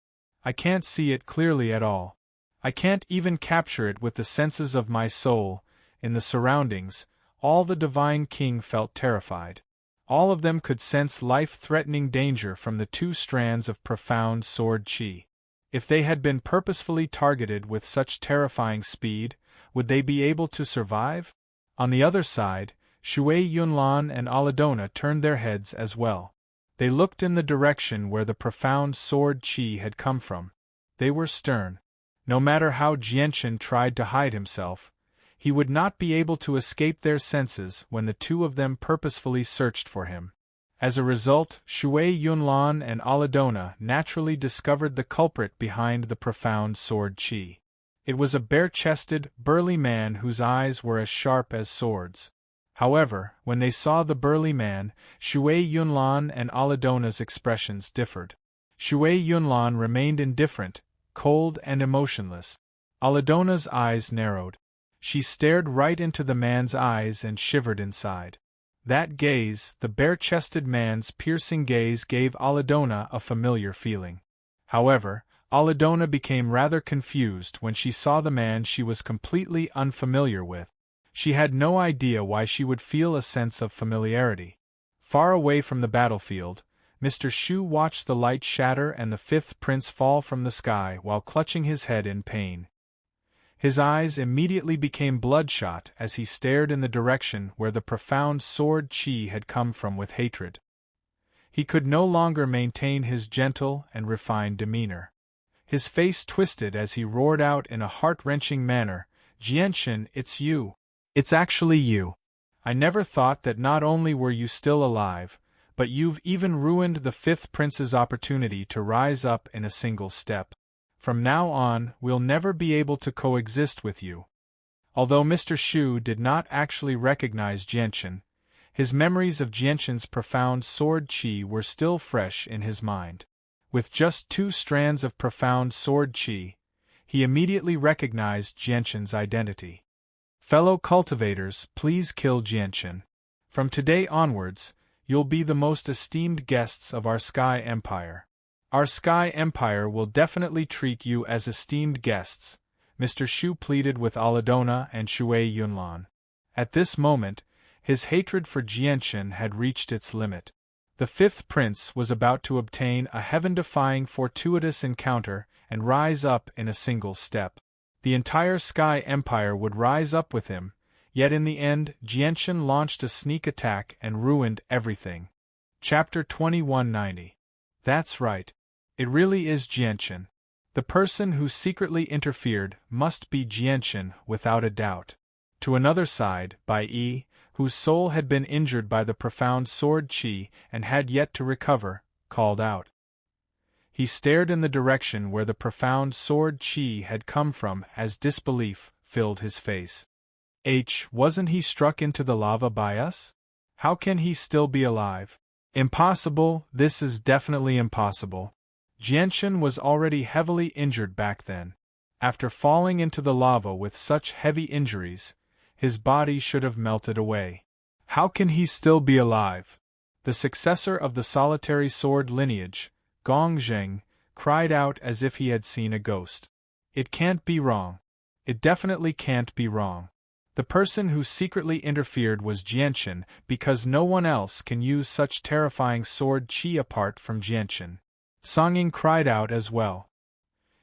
I can't see it clearly at all. I can't even capture it with the senses of my soul. In the surroundings, all the Divine King felt terrified. All of them could sense life-threatening danger from the two strands of profound sword chi. If they had been purposefully targeted with such terrifying speed, would they be able to survive? On the other side, Shui Yunlan and Aladona turned their heads as well. They looked in the direction where the profound sword chi had come from. They were stern. No matter how Jianshan tried to hide himself, he would not be able to escape their senses when the two of them purposefully searched for him. As a result, Shui Yunlan and Aladona naturally discovered the culprit behind the profound sword chi. It was a bare-chested, burly man whose eyes were as sharp as swords. However, when they saw the burly man, Shui Yunlan and Aladona's expressions differed. Shui Yunlan remained indifferent, cold and emotionless. Aladona's eyes narrowed. She stared right into the man's eyes and shivered inside. That gaze, the bare-chested man's piercing gaze, gave Aladona a familiar feeling. However, Aladona became rather confused when she saw the man she was completely unfamiliar with. She had no idea why she would feel a sense of familiarity. Far away from the battlefield, Mr. Shu watched the light shatter and the fifth prince fall from the sky while clutching his head in pain. His eyes immediately became bloodshot as he stared in the direction where the profound sword chi had come from with hatred. He could no longer maintain his gentle and refined demeanor. His face twisted as he roared out in a heart-wrenching manner, "Jianshan, it's you. It's actually you. I never thought that not only were you still alive, but you've even ruined the fifth prince's opportunity to rise up in a single step. From now on, we'll never be able to coexist with you." Although Mr. Shu did not actually recognize Jianshan, his memories of Jianshan's profound sword chi were still fresh in his mind. With just two strands of profound sword chi, he immediately recognized Jianshan's identity. "Fellow cultivators, please kill Jianshan. From today onwards, you'll be the most esteemed guests of our Sky Empire. Our Sky Empire will definitely treat you as esteemed guests," Mr. Shu pleaded with Aladona and Shui Yunlan. At this moment, his hatred for Jianshan had reached its limit. The fifth prince was about to obtain a heaven-defying fortuitous encounter and rise up in a single step. The entire Sky Empire would rise up with him, Yet in the end, Jianchen launched a sneak attack and ruined everything. Chapter 2190. That's right. It really is Jianchen. The person who secretly interfered must be Jianchen without a doubt. To another side, Bai Yi, whose soul had been injured by the profound sword qi and had yet to recover, called out. He stared in the direction where the profound sword qi had come from as disbelief filled his face. Wasn't he struck into the lava by us? How can he still be alive? Impossible, this is definitely impossible. Jianchen was already heavily injured back then. After falling into the lava with such heavy injuries, his body should have melted away. How can he still be alive? The successor of the solitary sword lineage, Gong Zheng, cried out as if he had seen a ghost. It can't be wrong. It definitely can't be wrong. The person who secretly interfered was Jianchen because no one else can use such terrifying sword qi apart from Jianchen. Song Ying cried out as well.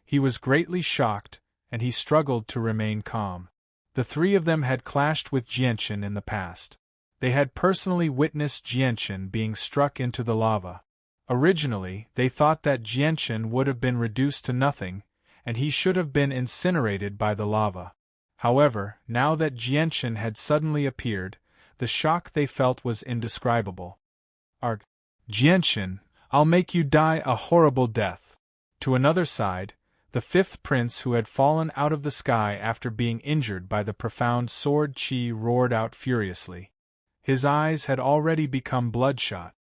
He was greatly shocked, and he struggled to remain calm. The three of them had clashed with Jianchen in the past. They had personally witnessed Jianchen being struck into the lava. Originally, they thought that Jianchen would have been reduced to nothing, and he should have been incinerated by the lava. However, now that Jianchen had suddenly appeared, the shock they felt was indescribable. Jianchen, I'll make you die a horrible death. To another side, the fifth prince who had fallen out of the sky after being injured by the profound sword qi roared out furiously. His eyes had already become bloodshot.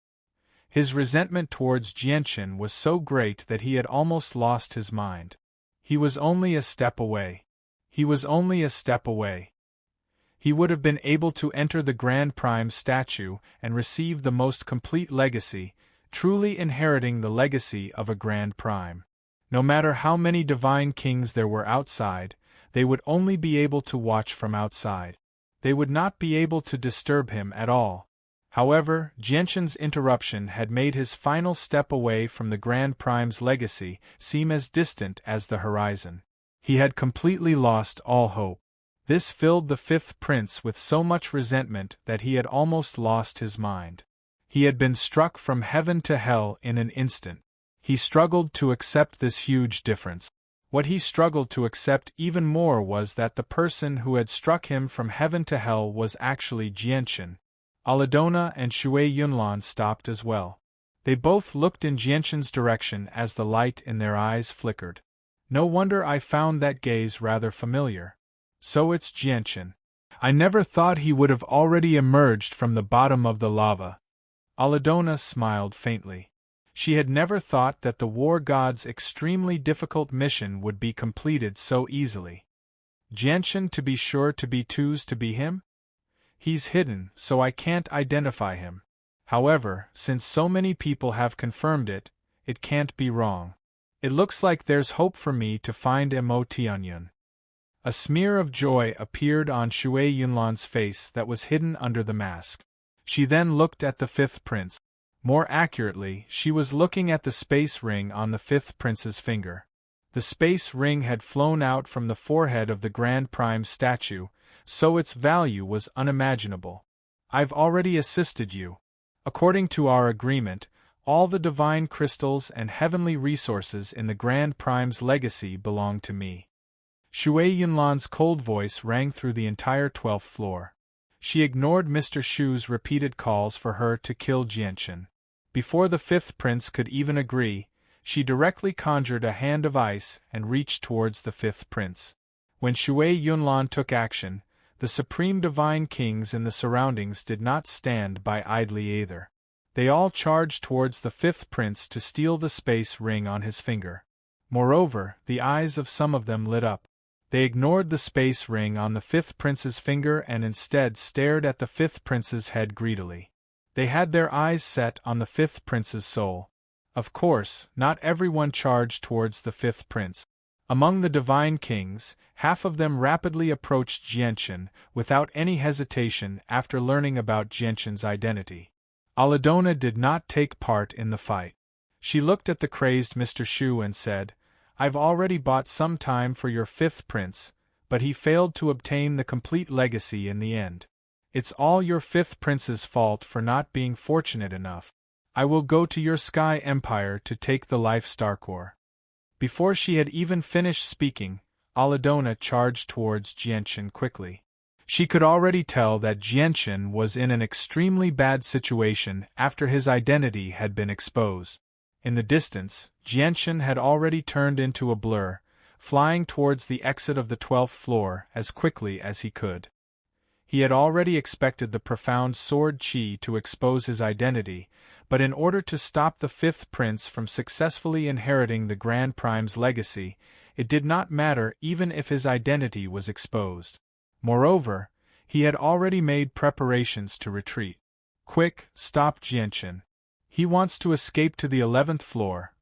His resentment towards Jianchen was so great that he had almost lost his mind. He was only a step away. He was only a step away. He would have been able to enter the Grand Prime statue and receive the most complete legacy, truly inheriting the legacy of a Grand Prime. No matter how many divine kings there were outside, they would only be able to watch from outside. They would not be able to disturb him at all. However, Jianchen's interruption had made his final step away from the Grand Prime's legacy seem as distant as the horizon. He had completely lost all hope. This filled the fifth prince with so much resentment that he had almost lost his mind. He had been struck from heaven to hell in an instant. He struggled to accept this huge difference. What he struggled to accept even more was that the person who had struck him from heaven to hell was actually Jianchen. Aladona and Shui Yunlan stopped as well. They both looked in Jianchen's direction as the light in their eyes flickered. No wonder I found that gaze rather familiar. So it's Jianchen. I never thought he would have already emerged from the bottom of the lava. Aladona smiled faintly. She had never thought that the war god's extremely difficult mission would be completed so easily. Jianchen to be sure to be twos to be him? He's hidden, so I can't identify him. However, since so many people have confirmed it, it can't be wrong. It looks like there's hope for me to find Mo Tianyun. A smear of joy appeared on Shui Yunlan's face that was hidden under the mask. She then looked at the fifth prince. More accurately, she was looking at the space ring on the fifth prince's finger. The space ring had flown out from the forehead of the Grand Prime statue, so its value was unimaginable. I've already assisted you. According to our agreement, all the divine crystals and heavenly resources in the Grand Prime's legacy belong to me. Shui Yunlan's cold voice rang through the entire 12th floor. She ignored Mr. Shu's repeated calls for her to kill Jianchen. Before the fifth prince could even agree, she directly conjured a hand of ice and reached towards the fifth prince. When Shui Yunlan took action, the supreme divine kings in the surroundings did not stand by idly either. They all charged towards the fifth prince to steal the space ring on his finger. Moreover, the eyes of some of them lit up. They ignored the space ring on the fifth prince's finger and instead stared at the fifth prince's head greedily. They had their eyes set on the fifth prince's soul. Of course, not everyone charged towards the fifth prince. Among the divine kings, half of them rapidly approached Jianchen without any hesitation after learning about Jianchen's identity. Aladona did not take part in the fight. She looked at the crazed Mr. Shu and said, "I've already bought some time for your fifth prince, but he failed to obtain the complete legacy in the end. It's all your fifth prince's fault for not being fortunate enough. I will go to your Sky Empire to take the Life Star Core. Before she had even finished speaking, Aladona charged towards Jianchen quickly. She could already tell that Jianchen was in an extremely bad situation after his identity had been exposed. In the distance, Jianchen had already turned into a blur, flying towards the exit of the 12th floor as quickly as he could. He had already expected the profound sword chi to expose his identity, but in order to stop the fifth prince from successfully inheriting the Grand Prime's legacy, it did not matter even if his identity was exposed. Moreover, he had already made preparations to retreat. Quick, stop Jianchen. He wants to escape to the 11th floor.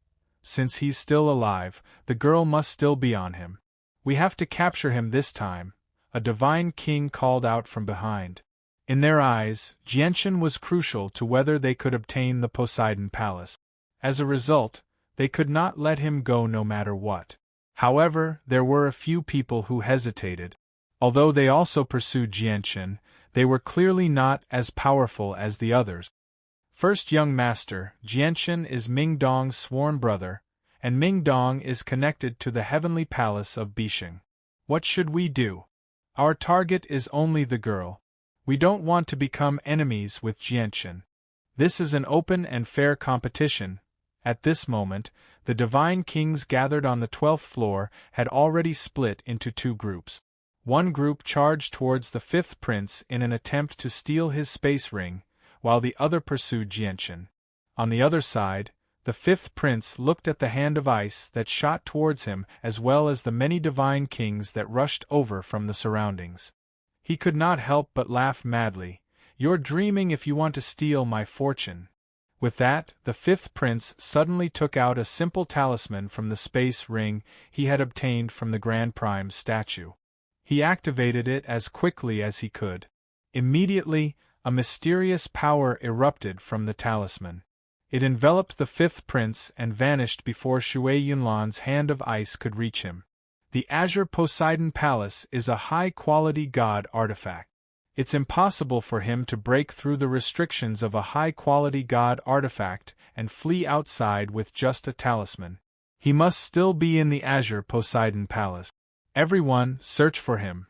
Since he's still alive, the girl must still be on him. We have to capture him this time, a divine king called out from behind. In their eyes, Jianchen was crucial to whether they could obtain the Poseidon Palace. As a result, they could not let him go no matter what. However, there were a few people who hesitated. Although they also pursued Jianchen, they were clearly not as powerful as the others. First young master, Jianchen is Mingdong's sworn brother, and Mingdong is connected to the heavenly palace of Bisheng. What should we do? Our target is only the girl. We don't want to become enemies with Jianchen. This is an open and fair competition. At this moment, the divine kings gathered on the 12th floor had already split into two groups. One group charged towards the fifth prince in an attempt to steal his space ring, while the other pursued Jianchen. On the other side, the fifth prince looked at the hand of ice that shot towards him as well as the many divine kings that rushed over from the surroundings. He could not help but laugh madly. You're dreaming if you want to steal my fortune. With that, the fifth prince suddenly took out a simple talisman from the space ring he had obtained from the Grand Prime's statue. He activated it as quickly as he could. Immediately, a mysterious power erupted from the talisman. It enveloped the fifth prince and vanished before Shui Yunlan's hand of ice could reach him. The Azure Poseidon Palace is a high-quality god artifact. It's impossible for him to break through the restrictions of a high-quality god artifact and flee outside with just a talisman. He must still be in the Azure Poseidon Palace. Everyone, search for him.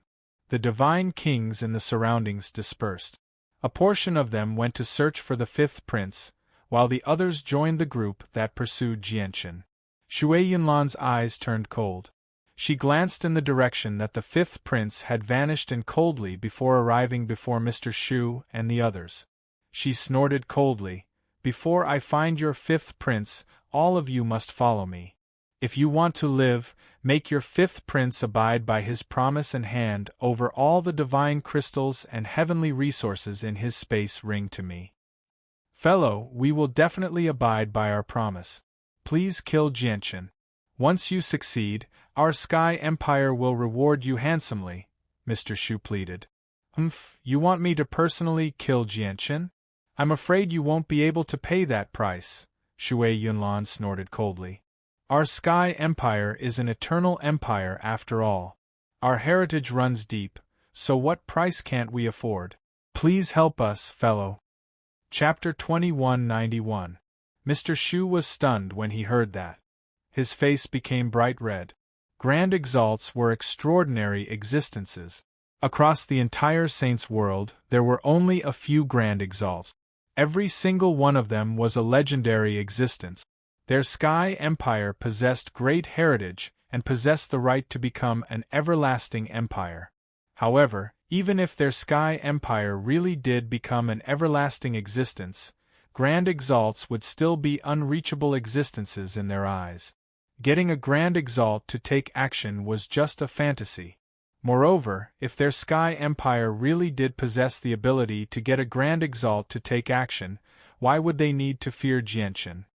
The divine kings in the surroundings dispersed. A portion of them went to search for the fifth prince, while the others joined the group that pursued Jianchen. Shui Yunlan's eyes turned cold. She glanced in the direction that the fifth prince had vanished in coldly before arriving before Mr. Shu and the others. She snorted coldly, "Before I find your fifth prince, all of you must follow me. If you want to live, make your fifth prince abide by his promise and hand over all the divine crystals and heavenly resources in his space ring to me. Fellow, we will definitely abide by our promise. Please kill Jianchen. Once you succeed, our Sky Empire will reward you handsomely," Mr. Shu pleaded. You want me to personally kill Jianchen? I'm afraid you won't be able to pay that price," Shui Yunlan snorted coldly. "Our Sky Empire is an eternal empire after all. Our heritage runs deep, so what price can't we afford? Please help us, fellow." Chapter 2191. Mr. Shu was stunned when he heard that. His face became bright red. Grand exalts were extraordinary existences. Across the entire Saints world, there were only a few grand exalts. Every single one of them was a legendary existence. Their Sky Empire possessed great heritage and possessed the right to become an everlasting empire. However, even if their Sky Empire really did become an everlasting existence, grand exalts would still be unreachable existences in their eyes. Getting a grand exalt to take action was just a fantasy. Moreover, if their Sky Empire really did possess the ability to get a grand exalt to take action, why would they need to fear Jianchen?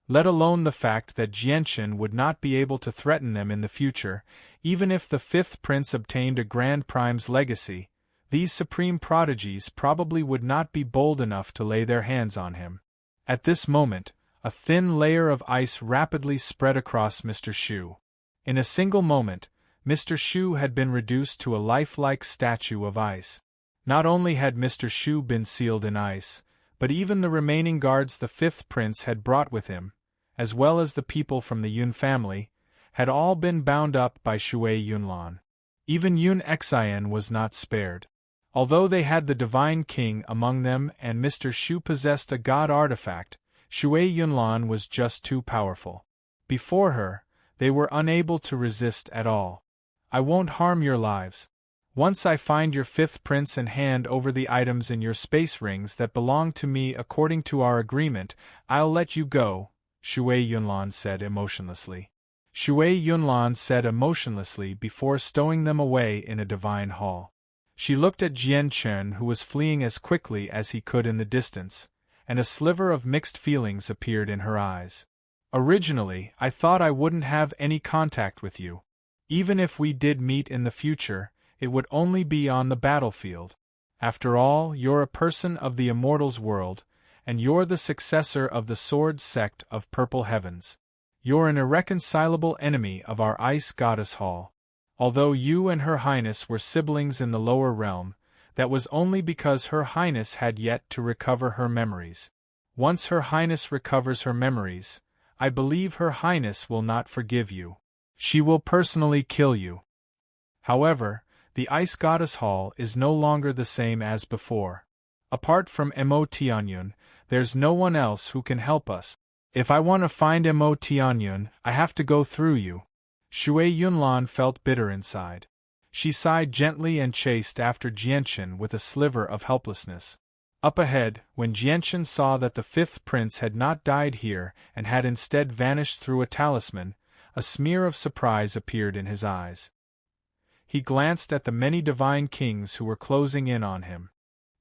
Let alone the fact that Jianchen would not be able to threaten them in the future, even if the fifth prince obtained a Grand Prime's legacy, these supreme prodigies probably would not be bold enough to lay their hands on him. At this moment, a thin layer of ice rapidly spread across Mr. Shu. In a single moment, Mr. Shu had been reduced to a lifelike statue of ice. Not only had Mr. Shu been sealed in ice, but even the remaining guards the fifth prince had brought with him, as well as the people from the Yun family, had all been bound up by Shui Yunlan. Even Yun Xian was not spared. Although they had the Divine King among them and Mr. Shu possessed a god artifact, Shui Yunlan was just too powerful. Before her, they were unable to resist at all. I won't harm your lives. Once I find your fifth prince and hand over the items in your space rings that belong to me according to our agreement, I'll let you go, Shui Yunlan said emotionlessly. Shui Yunlan said emotionlessly before stowing them away in a divine hall. She looked at Jian Chen, who was fleeing as quickly as he could in the distance, and a sliver of mixed feelings appeared in her eyes. Originally, I thought I wouldn't have any contact with you. Even if we did meet in the future, it would only be on the battlefield. After all, you're a person of the immortals world, and you're the successor of the sword sect of Purple Heavens. You're an irreconcilable enemy of our ice goddess Hall. Although you and Her Highness were siblings in the lower realm, that was only because Her Highness had yet to recover her memories. Once Her Highness recovers her memories, I believe Her Highness will not forgive you. She will personally kill you. However, the Ice Goddess Hall is no longer the same as before. Apart from Mo Tianyun, there's no one else who can help us. If I want to find Mo Tianyun, I have to go through you. Shui Yunlan felt bitter inside. She sighed gently and chased after Jianchen with a sliver of helplessness. Up ahead, when Jianchen saw that the fifth prince had not died here and had instead vanished through a talisman, a smear of surprise appeared in his eyes. He glanced at the many divine kings who were closing in on him.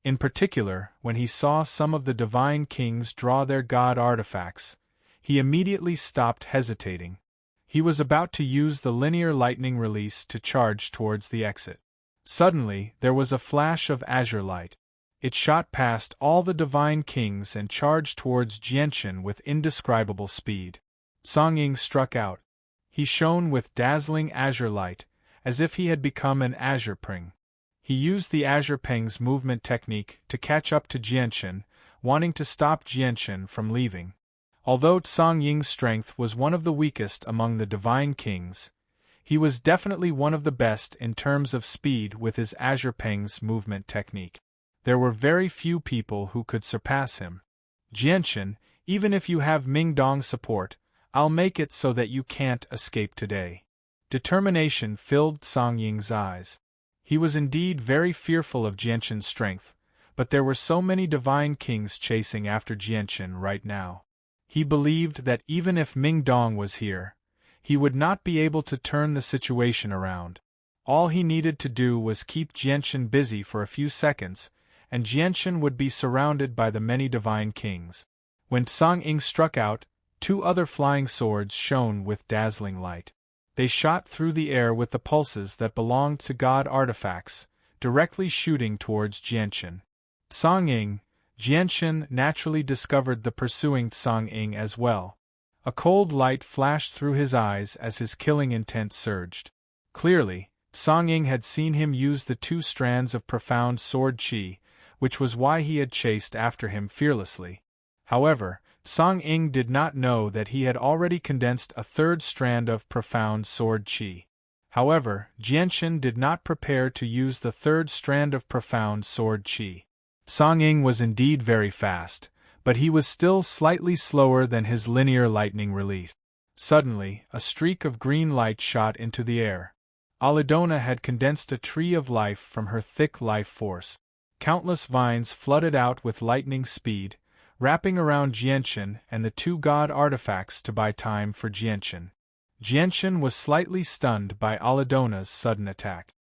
In particular, when he saw some of the divine kings draw their god artifacts, he immediately stopped hesitating. He was about to use the linear lightning release to charge towards the exit. Suddenly, there was a flash of azure light. It shot past all the divine kings and charged towards Jianchen with indescribable speed. Song Ying struck out. He shone with dazzling azure light, as if he had become an azure pring. He used the azure peng's movement technique to catch up to Jianchen, wanting to stop Jianchen from leaving. Although Song Ying's strength was one of the weakest among the divine kings, he was definitely one of the best in terms of speed with his azure peng's movement technique. There were very few people who could surpass him. Jianchen, even if you have Mingdong's support, I'll make it so that you can't escape today. Determination filled Song Ying's eyes. He was indeed very fearful of Jianchen's strength, but there were so many divine kings chasing after Jianchen right now. He believed that even if Mingdong was here, he would not be able to turn the situation around. All he needed to do was keep Jianchen busy for a few seconds, and Jianchen would be surrounded by the many divine kings. When Song Ying struck out, two other flying swords shone with dazzling light. They shot through the air with the pulses that belonged to god artifacts, directly shooting towards Jianchen. Song Ying, Jianchen naturally discovered the pursuing Song Ying as well. A cold light flashed through his eyes as his killing intent surged. Clearly, Song Ying had seen him use the two strands of profound sword qi, which was why he had chased after him fearlessly. However, Song Ying did not know that he had already condensed a third strand of profound sword qi. However, Jianchen did not prepare to use the third strand of profound sword qi. Song Ying was indeed very fast, but he was still slightly slower than his linear lightning release. Suddenly, a streak of green light shot into the air. Alidona had condensed a tree of life from her thick life force. Countless vines flooded out with lightning speed, wrapping around Jianchen and the two god artifacts to buy time for Jianchen. Jianchen was slightly stunned by Alidona's sudden attack.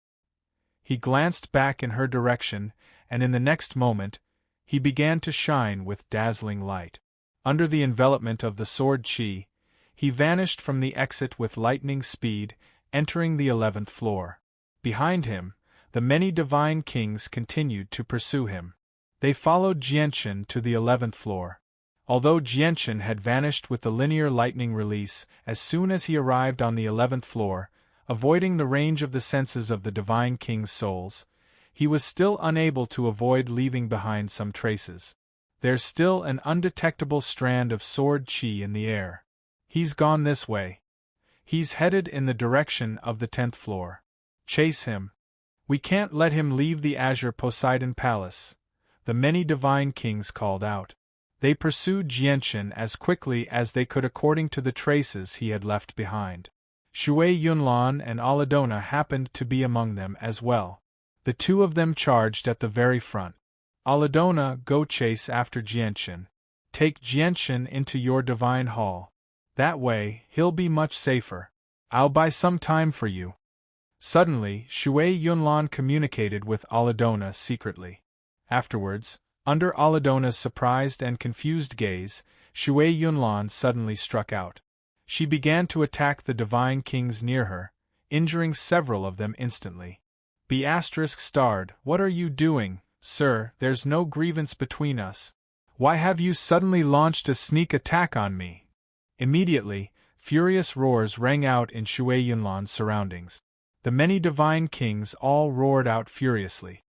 He glanced back in her direction, and in the next moment, he began to shine with dazzling light. Under the envelopment of the sword qi, he vanished from the exit with lightning speed, entering the 11th floor. Behind him, the many divine kings continued to pursue him. They followed Jianchen to the 11th floor. Although Jianchen had vanished with the linear lightning release, as soon as he arrived on the 11th floor, Avoiding the range of the senses of the Divine King's souls, he was still unable to avoid leaving behind some traces. There's still an undetectable strand of sword chi in the air. He's gone this way. He's headed in the direction of the 10th floor. Chase him. We can't let him leave the Azure Poseidon Palace, the many Divine Kings called out. They pursued Jianchen as quickly as they could according to the traces he had left behind. Shui Yunlan and Aladona happened to be among them as well. The two of them charged at the very front. Aladona, go chase after Jianchen. Take Jianchen into your divine hall. That way, he'll be much safer. I'll buy some time for you. Suddenly, Shui Yunlan communicated with Aladona secretly. Afterwards, under Aladona's surprised and confused gaze, Shui Yunlan suddenly struck out. She began to attack the Divine Kings near her, injuring several of them instantly. ****, what are you doing, sir? There's no grievance between us. Why have you suddenly launched a sneak attack on me? Immediately, furious roars rang out in Shui Yunlan's surroundings. The many Divine Kings all roared out furiously.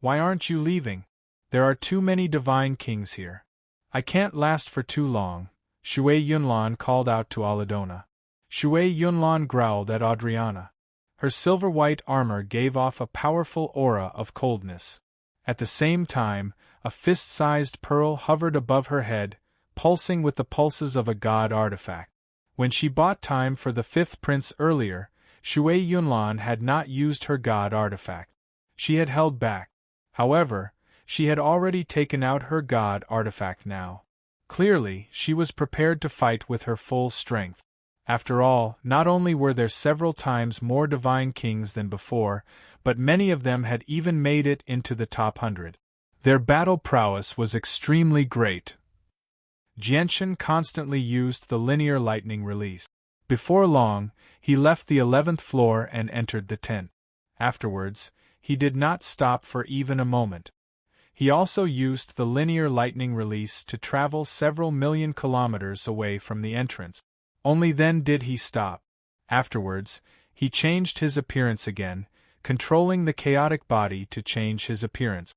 Why aren't you leaving? There are too many Divine Kings here. I can't last for too long, Shui Yunlan called out to Aladona. Shui Yunlan growled at Adriana. Her silver-white armor gave off a powerful aura of coldness. At the same time, a fist-sized pearl hovered above her head, pulsing with the pulses of a god artifact. When she bought time for the 5th prince earlier, Shui Yunlan had not used her god artifact. She had held back. However, she had already taken out her god artifact now. Clearly, she was prepared to fight with her full strength. After all, not only were there several times more Divine Kings than before, but many of them had even made it into the top 100. Their battle prowess was extremely great. Jianchen constantly used the linear lightning release. Before long, he left the 11th floor and entered the tent. Afterwards, he did not stop for even a moment. He also used the linear lightning release to travel several million kilometers away from the entrance. Only then did he stop. Afterwards, he changed his appearance again, controlling the chaotic body to change his appearance.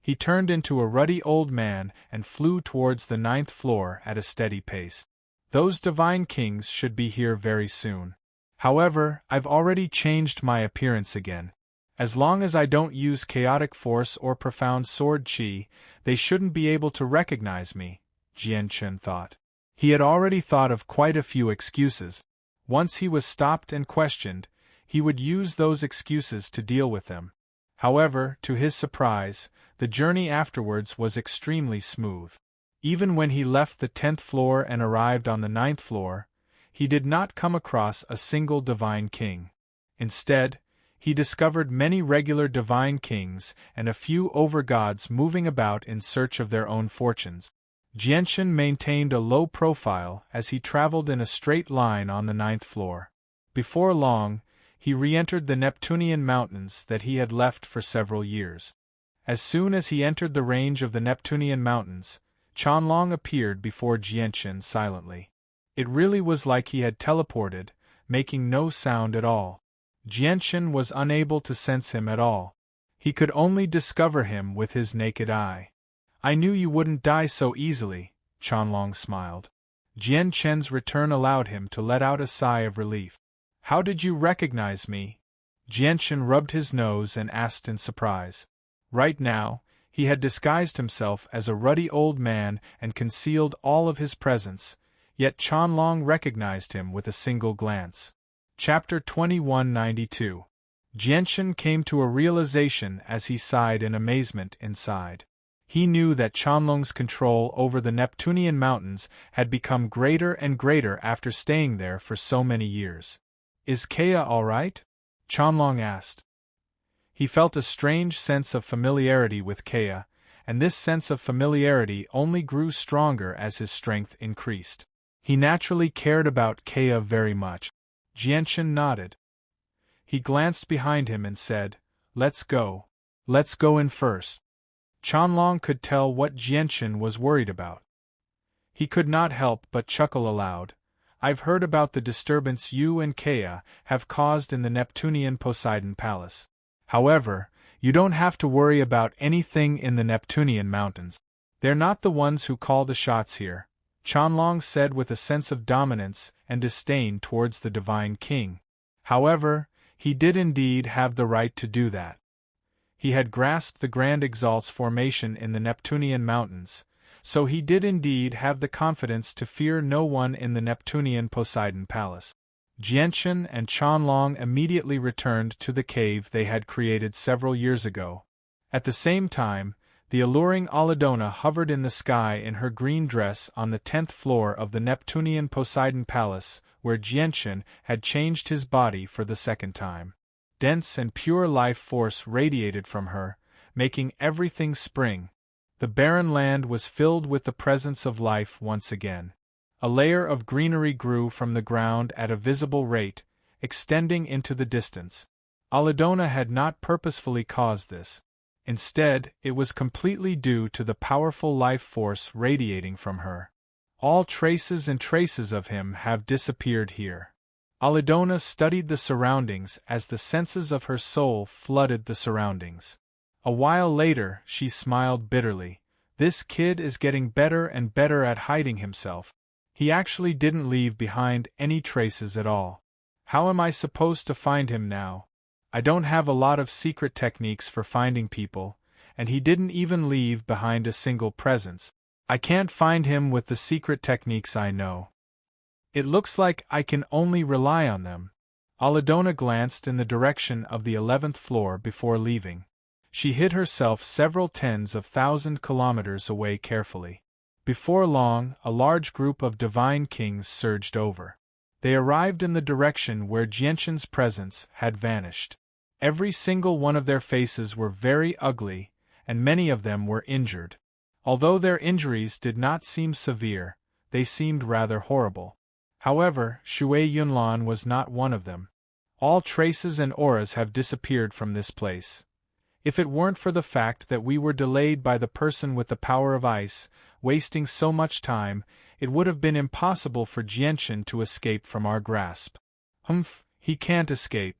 He turned into a ruddy old man and flew towards the 9th floor at a steady pace. Those Divine Kings should be here very soon. However, I've already changed my appearance again. As long as I don't use chaotic force or profound sword chi, they shouldn't be able to recognize me, Jianchen thought. He had already thought of quite a few excuses. Once he was stopped and questioned, he would use those excuses to deal with them. However, to his surprise, the journey afterwards was extremely smooth. Even when he left the 10th floor and arrived on the 9th floor, he did not come across a single Divine King. Instead, he discovered many regular Divine Kings and a few overgods moving about in search of their own fortunes. Jianchen maintained a low profile as he traveled in a straight line on the 9th floor. Before long, he re-entered the Neptunian mountains that he had left for several years. As soon as he entered the range of the Neptunian mountains, Chanlong appeared before Jianchen silently. It really was like he had teleported, making no sound at all. Jianchen was unable to sense him at all. He could only discover him with his naked eye. I knew you wouldn't die so easily, Chanlong smiled. Jianchen's return allowed him to let out a sigh of relief. How did you recognize me? Jianchen rubbed his nose and asked in surprise. Right now, he had disguised himself as a ruddy old man and concealed all of his presence, yet Chanlong recognized him with a single glance. Chapter 2192. Jianchen came to a realization as he sighed in amazement inside. He knew that Chanlong's control over the Neptunian mountains had become greater and greater after staying there for so many years. Is Kea all right? Chanlong asked. He felt a strange sense of familiarity with Kea, and this sense of familiarity only grew stronger as his strength increased. He naturally cared about Kea very much. Jianchen nodded. He glanced behind him and said, "Let's go. Let's go in first." Chanlong could tell what Jianchen was worried about. He could not help but chuckle aloud. I've heard about the disturbance you and Kea have caused in the Neptunian Poseidon Palace. However, you don't have to worry about anything in the Neptunian mountains. They're not the ones who call the shots here, Chanlong said with a sense of dominance and disdain towards the Divine King. However, he did indeed have the right to do that. He had grasped the Grand Exalt's formation in the Neptunian mountains, so he did indeed have the confidence to fear no one in the Neptunian Poseidon Palace. Jianchen and Chanlong immediately returned to the cave they had created several years ago. At the same time, the alluring Aladona hovered in the sky in her green dress on the 10th floor of the Neptunian Poseidon Palace, where Jianchen had changed his body for the second time. Dense and pure life force radiated from her, making everything spring. The barren land was filled with the presence of life once again. A layer of greenery grew from the ground at a visible rate, extending into the distance. Aladona had not purposefully caused this. Instead, it was completely due to the powerful life force radiating from her. All traces of him have disappeared here. Aladona studied the surroundings as the senses of her soul flooded the surroundings. A while later, she smiled bitterly. This kid is getting better and better at hiding himself. He actually didn't leave behind any traces at all. How am I supposed to find him now? I don't have a lot of secret techniques for finding people, and he didn't even leave behind a single presence. I can't find him with the secret techniques I know. It looks like I can only rely on them. Aladona glanced in the direction of the 11th floor before leaving. She hid herself several tens of thousand kilometers away carefully. Before long, a large group of divine kings surged over. They arrived in the direction where Jianchen's presence had vanished. Every single one of their faces were very ugly, and many of them were injured. Although their injuries did not seem severe, they seemed rather horrible. However, Shui Yunlan was not one of them. All traces and auras have disappeared from this place. If it weren't for the fact that we were delayed by the person with the power of ice, wasting so much time, it would have been impossible for Jianchen to escape from our grasp. Humph, he can't escape.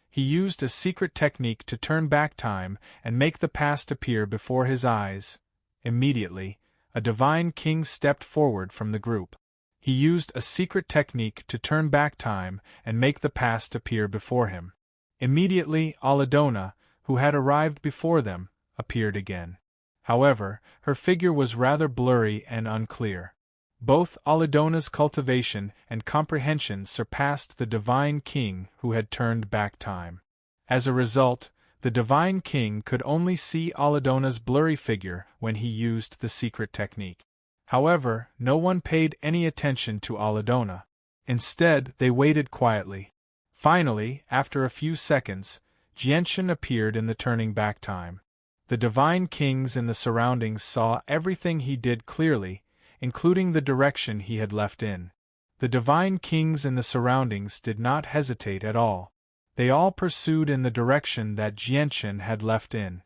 He used a secret technique to turn back time and make the past appear before his eyes. Immediately, a divine king stepped forward from the group. He used a secret technique to turn back time and make the past appear before him. Immediately, Aladona, who had arrived before them, appeared again. However, her figure was rather blurry and unclear. Both Aladona's cultivation and comprehension surpassed the Divine King who had turned back time. As a result, the Divine King could only see Aladona's blurry figure when he used the secret technique. However, no one paid any attention to Aladona. Instead, they waited quietly. Finally, after a few seconds, Jianchen appeared in the turning back time. The divine kings in the surroundings saw everything he did clearly, including the direction he had left in. The divine kings in the surroundings did not hesitate at all. They all pursued in the direction that Jianchen had left in.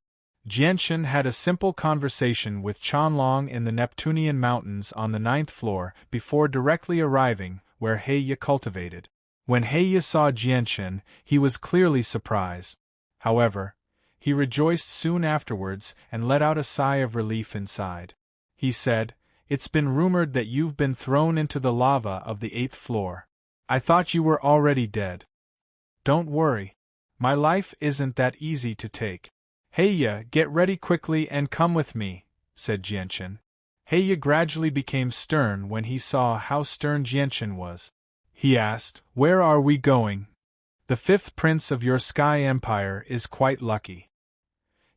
Jianchen had a simple conversation with Chanlong in the Neptunian mountains on the 9th floor before directly arriving where Heya cultivated. When Heya saw Jianchen, he was clearly surprised. However, he rejoiced soon afterwards and let out a sigh of relief inside. He said, "It's been rumored that you've been thrown into the lava of the 8th floor. I thought you were already dead. Don't worry. My life isn't that easy to take. Heya, get ready quickly and come with me," said Jianchen. Heya gradually became stern when he saw how stern Jianchen was. He asked, "Where are we going?" "The 5th prince of your Sky Empire is quite lucky.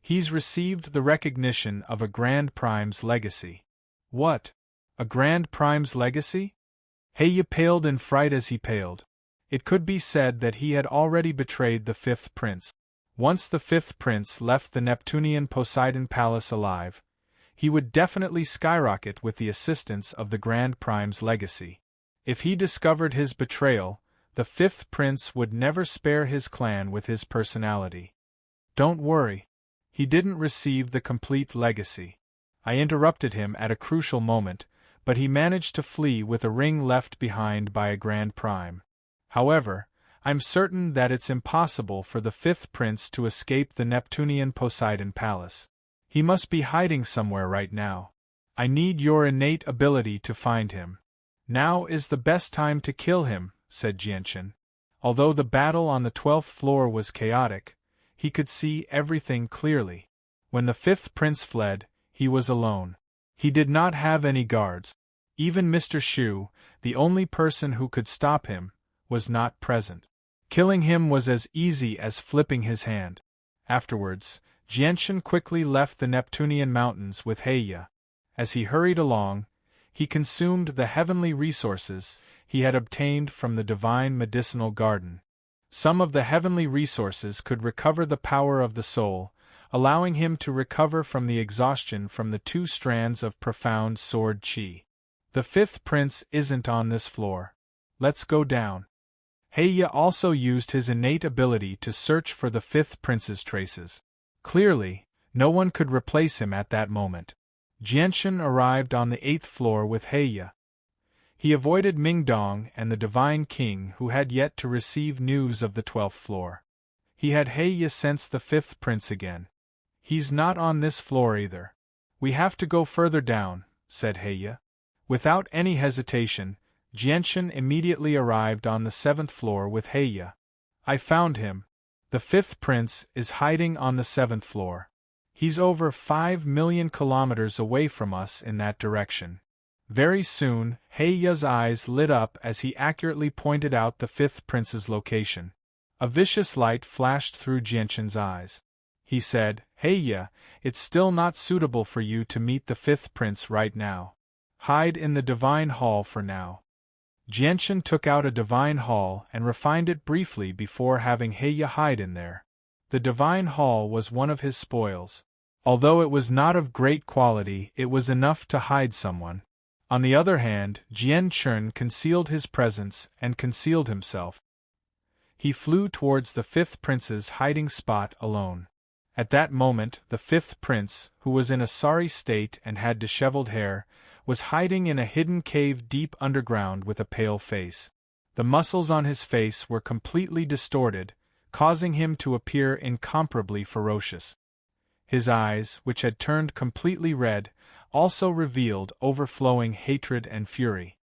He's received the recognition of a Grand Prime's legacy." "What? A Grand Prime's legacy?" Heya paled in fright as he paled. It could be said that he had already betrayed the 5th prince. Once the 5th prince left the Neptunian Poseidon Palace alive, he would definitely skyrocket with the assistance of the Grand Prime's legacy. If he discovered his betrayal, the 5th prince would never spare his clan with his personality. "Don't worry. He didn't receive the complete legacy. I interrupted him at a crucial moment, but he managed to flee with a ring left behind by a Grand Prime. However, I'm certain that it's impossible for the fifth prince to escape the Neptunian Poseidon Palace. He must be hiding somewhere right now. I need your innate ability to find him. Now is the best time to kill him, said Jianchen. Although the battle on the 12th floor was chaotic, he could see everything clearly. When the fifth prince fled, he was alone. He did not have any guards. Even Mr. Shu, the only person who could stop him, was not present. Killing him was as easy as flipping his hand. Afterwards, Jianchen quickly left the Neptunian mountains with Heya. As he hurried along, he consumed the heavenly resources he had obtained from the divine medicinal garden. Some of the heavenly resources could recover the power of the soul, allowing him to recover from the exhaustion from the 2 strands of profound sword qi. The fifth prince isn't on this floor. Let's go down. Heya also used his innate ability to search for the fifth prince's traces. Clearly, no one could replace him at that moment. Jianchen arrived on the 8th floor with Heya. He avoided Mingdong and the Divine King who had yet to receive news of the 12th floor. He had Heya sense the fifth prince again. He's not on this floor either. We have to go further down, said Heya. Without any hesitation, Jianchen immediately arrived on the 7th floor with Heya. I found him. The fifth prince is hiding on the 7th floor. He's over 5 million kilometers away from us in that direction. Very soon, Heya's eyes lit up as he accurately pointed out the fifth prince's location. A vicious light flashed through Jianchen's eyes. He said, Heya, it's still not suitable for you to meet the fifth prince right now. Hide in the divine hall for now. Jianchen took out a divine hall and refined it briefly before having Heya hide in there. The divine hall was one of his spoils. Although it was not of great quality, it was enough to hide someone. On the other hand, Jianchen concealed his presence and concealed himself. He flew towards the fifth prince's hiding spot alone. At that moment, the fifth prince, who was in a sorry state and had disheveled hair, was hiding in a hidden cave deep underground with a pale face. The muscles on his face were completely distorted, causing him to appear incomparably ferocious. His eyes, which had turned completely red, also revealed overflowing hatred and fury.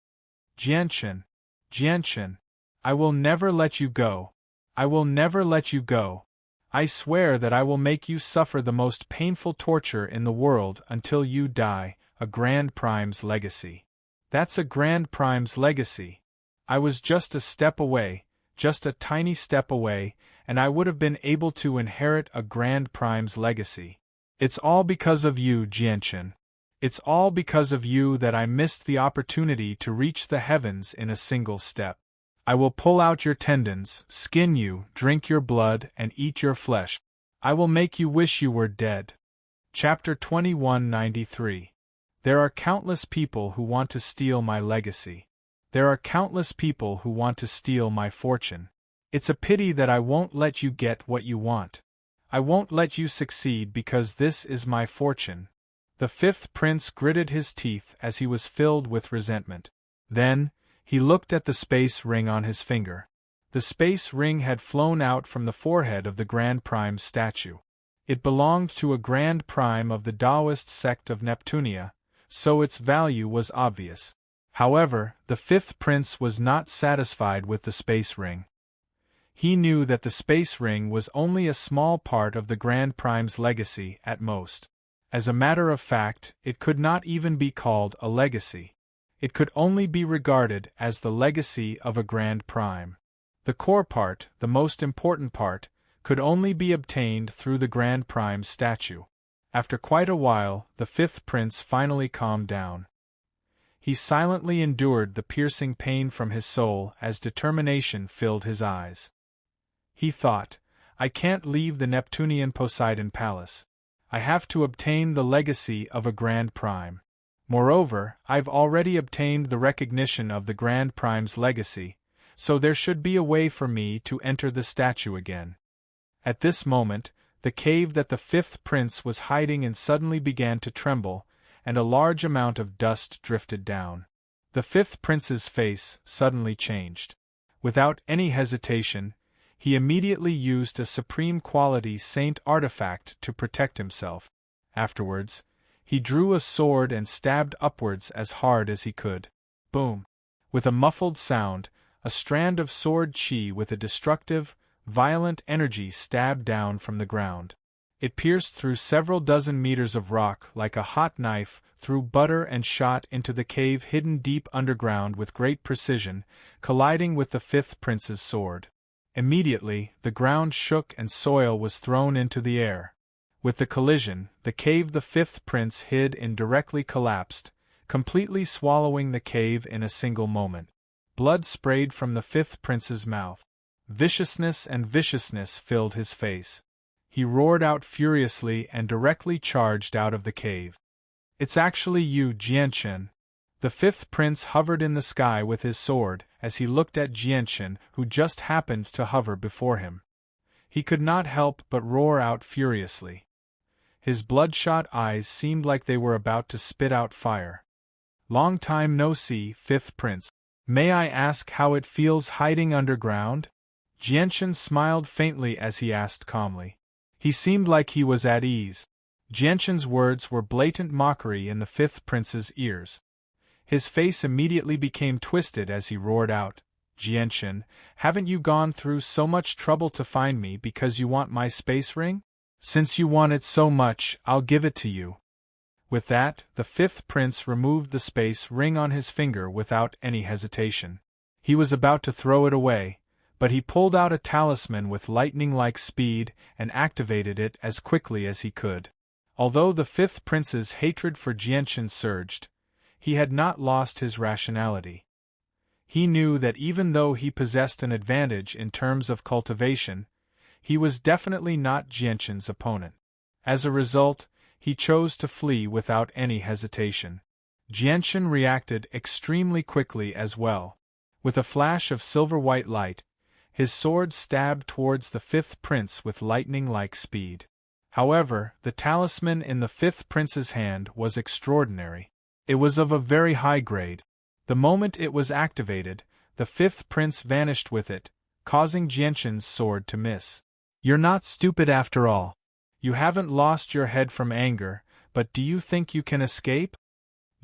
Jianchen, Jianchen, I will never let you go. I will never let you go. I swear that I will make you suffer the most painful torture in the world until you die, a Grand Prime's legacy. That's a Grand Prime's legacy. I was just a step away, just a tiny step away, and I would have been able to inherit a Grand Prime's legacy. It's all because of you, Jianchen. It's all because of you that I missed the opportunity to reach the heavens in a single step. I will pull out your tendons, skin you, drink your blood, and eat your flesh. I will make you wish you were dead. Chapter 2193. There are countless people who want to steal my legacy. There are countless people who want to steal my fortune. It's a pity that I won't let you get what you want. I won't let you succeed because this is my fortune. The fifth prince gritted his teeth as he was filled with resentment. Then, he looked at the space ring on his finger. The space ring had flown out from the forehead of the Grand Prime statue. It belonged to a Grand Prime of the Taoist sect of Neptunia, so its value was obvious. However, the fifth prince was not satisfied with the space ring. He knew that the space ring was only a small part of the Grand Prime's legacy at most. As a matter of fact, it could not even be called a legacy. It could only be regarded as the legacy of a Grand Prime. The core part, the most important part, could only be obtained through the Grand Prime statue. After quite a while, the fifth prince finally calmed down. He silently endured the piercing pain from his soul as determination filled his eyes. He thought, I can't leave the Neptunian Poseidon Palace. I have to obtain the legacy of a Grand Prime. Moreover, I've already obtained the recognition of the Grand Prime's legacy, so there should be a way for me to enter the statue again. At this moment, the cave that the fifth prince was hiding in suddenly began to tremble, and a large amount of dust drifted down. The fifth prince's face suddenly changed. Without any hesitation, he immediately used a supreme quality saint artifact to protect himself. Afterwards, he drew a sword and stabbed upwards as hard as he could. Boom! With a muffled sound, a strand of sword chi with a destructive, violent energy stabbed down from the ground. It pierced through several dozen meters of rock like a hot knife through butter and shot into the cave hidden deep underground with great precision, colliding with the fifth prince's sword. Immediately, the ground shook and soil was thrown into the air. With the collision, the cave the fifth prince hid in directly collapsed, completely swallowing the cave in a single moment. Blood sprayed from the fifth prince's mouth. Viciousness filled his face. He roared out furiously and directly charged out of the cave. "It's actually you, Jianchen." The fifth prince hovered in the sky with his sword as he looked at Jianchen, who just happened to hover before him. He could not help but roar out furiously. His bloodshot eyes seemed like they were about to spit out fire. "Long time no see, fifth prince. May I ask how it feels hiding underground?" Jianchen smiled faintly as he asked calmly. He seemed like he was at ease. Jianchen's words were blatant mockery in the fifth prince's ears. His face immediately became twisted as he roared out, "Jianchen, haven't you gone through so much trouble to find me because you want my space ring? Since you want it so much, I'll give it to you." With that, the fifth prince removed the space ring on his finger without any hesitation. He was about to throw it away, but he pulled out a talisman with lightning-like speed and activated it as quickly as he could. Although the fifth prince's hatred for Jianchen surged, he had not lost his rationality. He knew that even though he possessed an advantage in terms of cultivation, he was definitely not Jianchen's opponent. As a result, he chose to flee without any hesitation. Jianchen reacted extremely quickly as well. With a flash of silver-white light, his sword stabbed towards the fifth prince with lightning-like speed. However, the talisman in the fifth prince's hand was extraordinary. It was of a very high grade. The moment it was activated, the fifth prince vanished with it, causing Jianchen's sword to miss. "You're not stupid after all. You haven't lost your head from anger, but do you think you can escape?"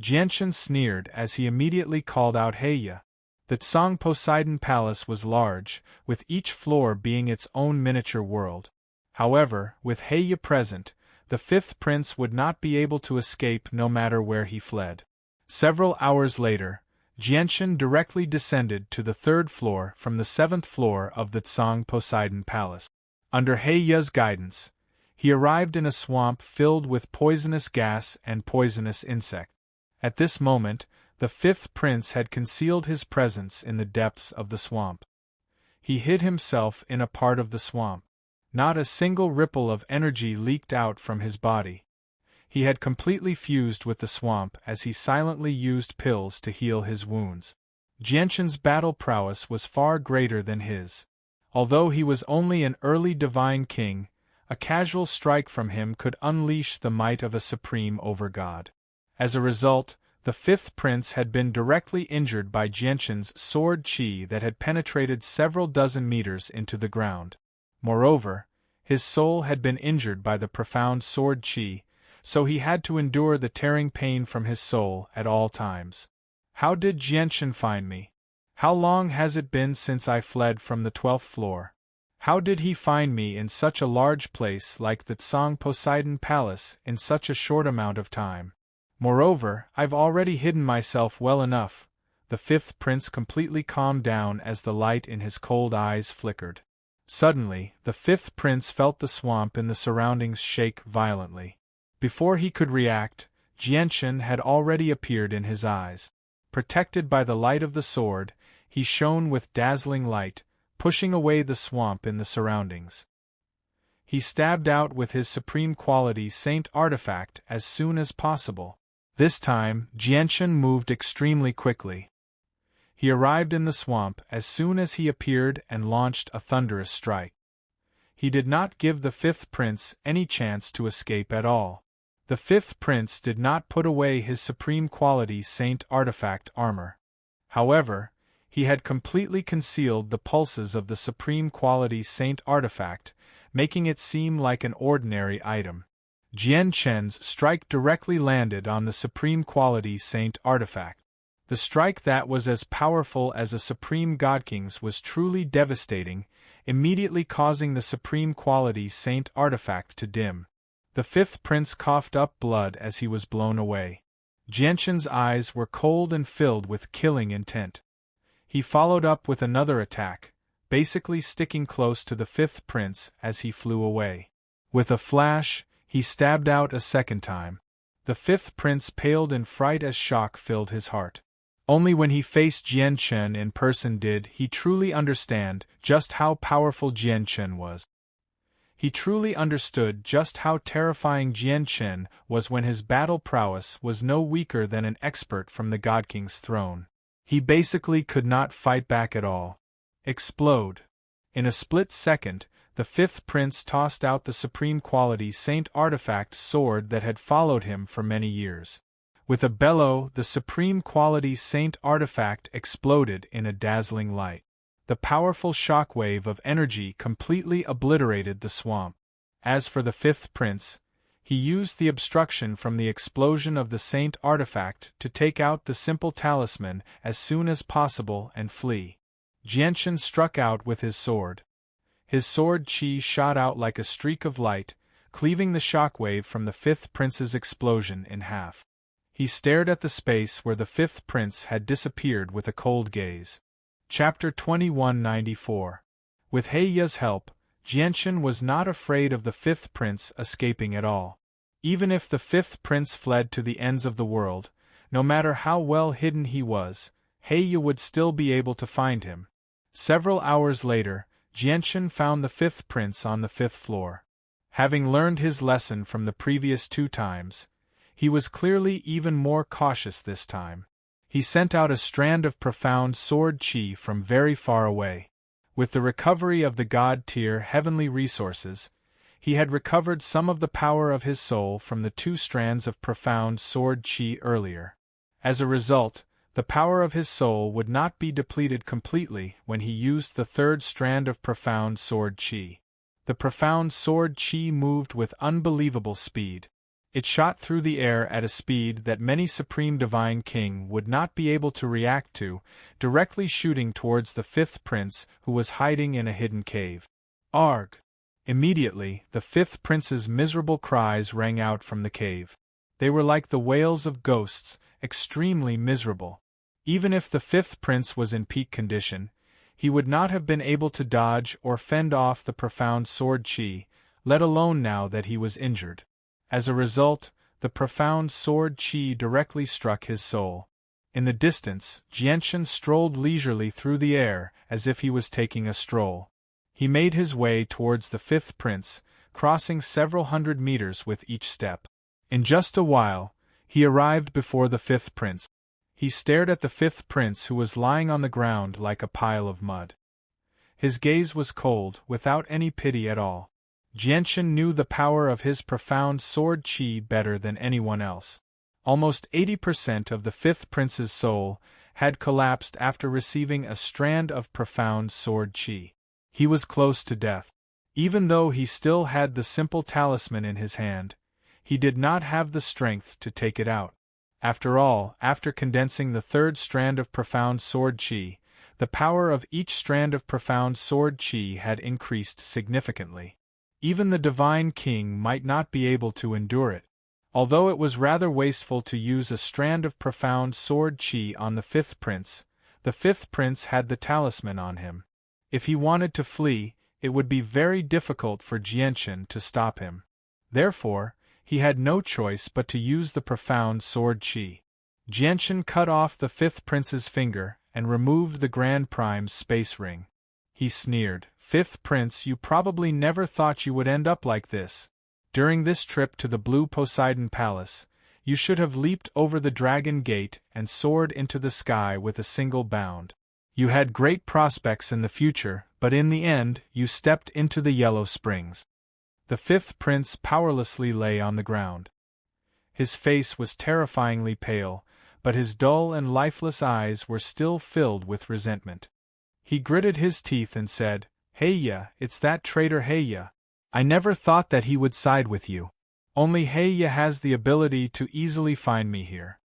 Jianchen sneered as he immediately called out Heya. The Tsang Poseidon Palace was large, with each floor being its own miniature world. However, with Heya present, the fifth prince would not be able to escape no matter where he fled. Several hours later, Jianchen directly descended to the third floor from the seventh floor of the Tsang Poseidon Palace. Under Heya's guidance, he arrived in a swamp filled with poisonous gas and poisonous insects. At this moment, the fifth prince had concealed his presence in the depths of the swamp. He hid himself in a part of the swamp. Not a single ripple of energy leaked out from his body. He had completely fused with the swamp as he silently used pills to heal his wounds. Jianchen's battle prowess was far greater than his. Although he was only an early divine king, a casual strike from him could unleash the might of a supreme overgod. As a result, the fifth prince had been directly injured by Jianchen's sword chi that had penetrated several dozen meters into the ground. Moreover, his soul had been injured by the profound sword chi, so he had to endure the tearing pain from his soul at all times. How did Jianchen find me? How long has it been since I fled from the 12th floor? How did he find me in such a large place like the Tsang Poseidon Palace in such a short amount of time? Moreover, I've already hidden myself well enough. The fifth prince completely calmed down as the light in his cold eyes flickered. Suddenly, the fifth prince felt the swamp in the surroundings shake violently. Before he could react, Jianchen had already appeared in his eyes. Protected by the light of the sword, he shone with dazzling light, pushing away the swamp in the surroundings. He stabbed out with his supreme quality saint artifact as soon as possible. This time, Jianchen moved extremely quickly. He arrived in the swamp as soon as he appeared and launched a thunderous strike. He did not give the fifth prince any chance to escape at all. The fifth prince did not put away his supreme quality saint artifact armor. However, he had completely concealed the pulses of the supreme quality saint artifact, making it seem like an ordinary item. Jian Chen's strike directly landed on the supreme quality saint artifact. The strike that was as powerful as a supreme god king's was truly devastating, immediately causing the supreme quality saint artifact to dim. The fifth prince coughed up blood as he was blown away. Jianshen's eyes were cold and filled with killing intent. He followed up with another attack, basically sticking close to the fifth prince as he flew away. With a flash, he stabbed out a second time. The fifth prince paled in fright as shock filled his heart. Only when he faced Jianshen in person did he truly understand just how powerful Jianshen was. He truly understood just how terrifying Jianshen was when his battle prowess was no weaker than an expert from the God King's throne. He basically could not fight back at all. Explode. In a split second, the fifth prince tossed out the supreme quality saint artifact sword that had followed him for many years. With a bellow, the supreme quality saint artifact exploded in a dazzling light. The powerful shockwave of energy completely obliterated the swamp. As for the fifth prince, he used the obstruction from the explosion of the saint artifact to take out the simple talisman as soon as possible and flee. Jianshen struck out with his sword. His sword chi shot out like a streak of light, cleaving the shockwave from the fifth prince's explosion in half. He stared at the space where the fifth prince had disappeared with a cold gaze. Chapter 2194. With Heiya's help, Jianshen was not afraid of the fifth prince escaping at all. Even if the fifth prince fled to the ends of the world, no matter how well hidden he was, Heiya would still be able to find him. Several hours later, Jianshen found the fifth prince on the fifth floor. Having learned his lesson from the previous 2 times, he was clearly even more cautious this time. He sent out a strand of profound sword chi from very far away. With the recovery of the god-tier heavenly resources, he had recovered some of the power of his soul from the 2 strands of profound sword chi earlier. As a result, the power of his soul would not be depleted completely when he used the 3rd strand of profound sword chi. The profound sword chi moved with unbelievable speed. It shot through the air at a speed that many Supreme Divine King would not be able to react to, directly shooting towards the fifth prince who was hiding in a hidden cave. Arg! Immediately, the fifth prince's miserable cries rang out from the cave. They were like the wails of ghosts, extremely miserable. Even if the fifth prince was in peak condition, he would not have been able to dodge or fend off the profound sword chi, let alone now that he was injured. As a result, the profound sword chi directly struck his soul. In the distance, Jianshen strolled leisurely through the air as if he was taking a stroll. He made his way towards the fifth prince, crossing several hundred meters with each step. In just a while, he arrived before the fifth prince. He stared at the fifth prince who was lying on the ground like a pile of mud. His gaze was cold, without any pity at all. Jianshen knew the power of his profound sword chi better than anyone else. Almost 80% of the fifth prince's soul had collapsed after receiving a strand of profound sword chi. He was close to death. Even though he still had the simple talisman in his hand, he did not have the strength to take it out. After all, after condensing the 3rd strand of profound sword chi, the power of each strand of profound sword chi had increased significantly. Even the Divine King might not be able to endure it. Although it was rather wasteful to use a strand of profound sword chi on the fifth prince, the fifth prince had the talisman on him. If he wanted to flee, it would be very difficult for Jianshen to stop him. Therefore, he had no choice but to use the profound sword chi. Jianshen cut off the fifth prince's finger and removed the Grand Prime's space ring. He sneered, "Fifth prince, you probably never thought you would end up like this. During this trip to the Blue Poseidon Palace, you should have leaped over the Dragon Gate and soared into the sky with a single bound. You had great prospects in the future, but in the end, you stepped into the Yellow Springs." The fifth prince powerlessly lay on the ground. His face was terrifyingly pale, but his dull and lifeless eyes were still filled with resentment. He gritted his teeth and said, "Heya, it's that traitor Heya. I never thought that he would side with you. Only Heya has the ability to easily find me here."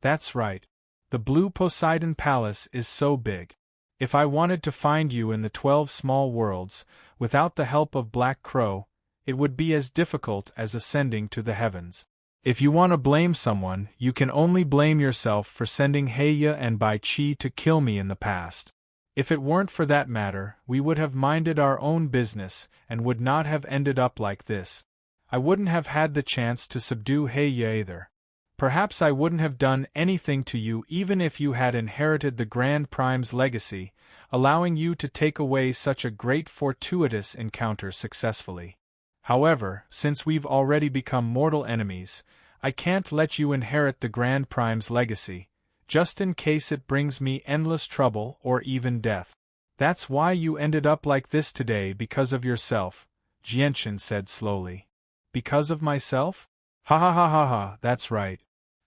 "That's right. The Blue Poseidon Palace is so big. If I wanted to find you in the 12 small worlds, without the help of Black Crow, it would be as difficult as ascending to the heavens. If you want to blame someone, you can only blame yourself for sending Heya and Bai Chi to kill me in the past. If it weren't for that matter, we would have minded our own business and would not have ended up like this. I wouldn't have had the chance to subdue Heya either. Perhaps I wouldn't have done anything to you even if you had inherited the Grand Prime's legacy, allowing you to take away such a great fortuitous encounter successfully. However, since we've already become mortal enemies, I can't let you inherit the Grand Prime's legacy, just in case it brings me endless trouble or even death. That's why you ended up like this today, because of yourself," Jianchen said slowly. "Because of myself? Ha ha ha ha ha, that's right.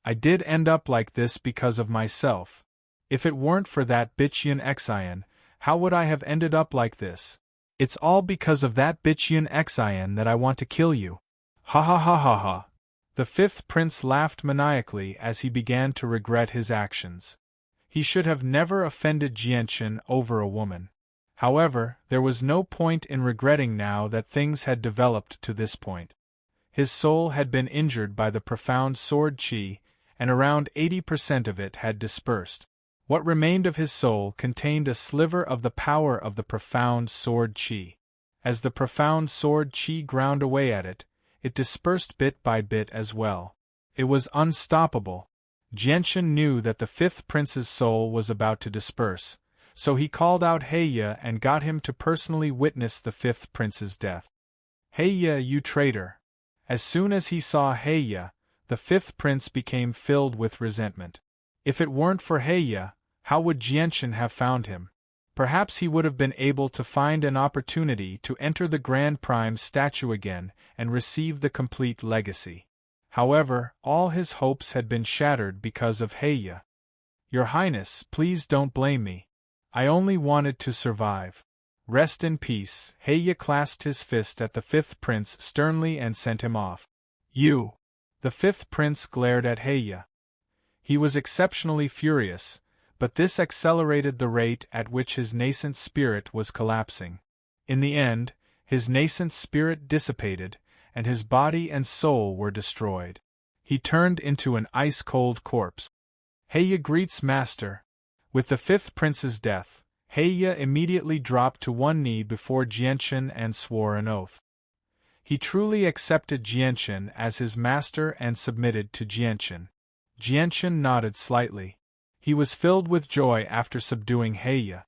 I did end up like this because of myself. If it weren't for that bitch Yun Xian, how would I have ended up like this? It's all because of that bitch Yun Xian that I want to kill you. Ha ha ha ha ha." The fifth prince laughed maniacally as he began to regret his actions. He should have never offended Jianchen over a woman. However, there was no point in regretting now that things had developed to this point. His soul had been injured by the profound sword qi, and around 80% of it had dispersed. What remained of his soul contained a sliver of the power of the profound sword qi. As the profound sword qi ground away at it, it dispersed bit by bit as well. It was unstoppable. Jianchen knew that the fifth prince's soul was about to disperse, so he called out Heya and got him to personally witness the fifth prince's death. "Heya, you traitor!" As soon as he saw Heya, the fifth prince became filled with resentment. If it weren't for Heya, how would Jianchen have found him? Perhaps he would have been able to find an opportunity to enter the Grand Prime's statue again and receive the complete legacy. However, all his hopes had been shattered because of Heya. "Your Highness, please don't blame me. I only wanted to survive. Rest in peace." Heya clasped his fist at the fifth prince sternly and sent him off. "You!" The fifth prince glared at Heya. He was exceptionally furious, but this accelerated the rate at which his nascent spirit was collapsing. In the end, his nascent spirit dissipated, and his body and soul were destroyed. He turned into an ice-cold corpse. Heya greets master. With the fifth prince's death, Heya immediately dropped to one knee before Jianchen and swore an oath. He truly accepted Jianchen as his master and submitted to Jianchen. Jianchen nodded slightly. He was filled with joy after subduing Heya.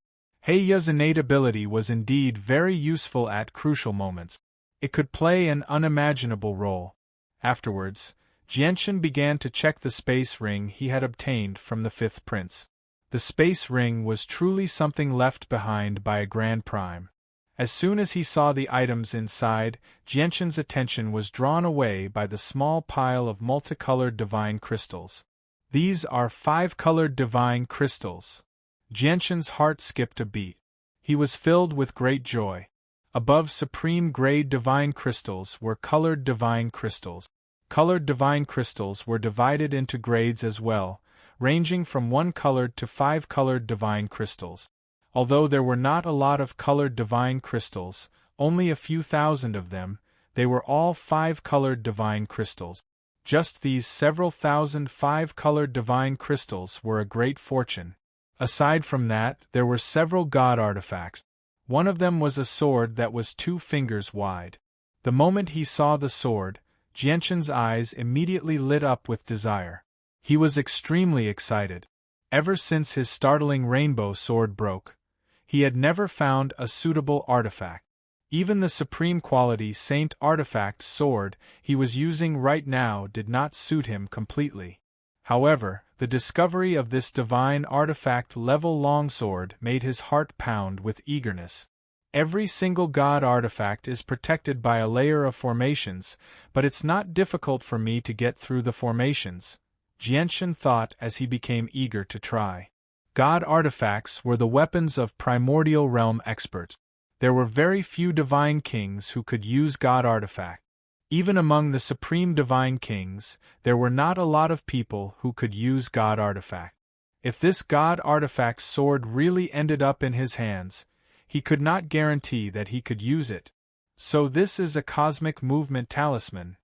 Heya's innate ability was indeed very useful at crucial moments. It could play an unimaginable role. Afterwards, Jianchen began to check the space ring he had obtained from the fifth prince. The space ring was truly something left behind by a Grand Prime. As soon as he saw the items inside, Jianchen's attention was drawn away by the small pile of multicolored divine crystals. "These are 5-colored divine crystals." Jianchen's heart skipped a beat. He was filled with great joy. Above supreme grade divine crystals were colored divine crystals. Colored divine crystals were divided into grades as well, ranging from 1-colored to 5-colored divine crystals. Although there were not a lot of colored divine crystals, only a few thousand of them, they were all 5-colored divine crystals. Just these several thousand 5-colored divine crystals were a great fortune. Aside from that, there were several god artifacts. One of them was a sword that was 2 fingers wide. The moment he saw the sword, Jianchen's eyes immediately lit up with desire. He was extremely excited. Ever since his startling rainbow sword broke, he had never found a suitable artifact. Even the supreme quality Saint artifact sword he was using right now did not suit him completely. However, the discovery of this divine artifact level longsword made his heart pound with eagerness. Every single god artifact is protected by a layer of formations, but it's not difficult for me to get through the formations, Jianshan thought as he became eager to try. God artifacts were the weapons of primordial realm experts. There were very few divine kings who could use god artifact. Even among the supreme divine kings, there were not a lot of people who could use god artifact. If this god artifact sword really ended up in his hands, he could not guarantee that he could use it. So this is a cosmic movement talisman.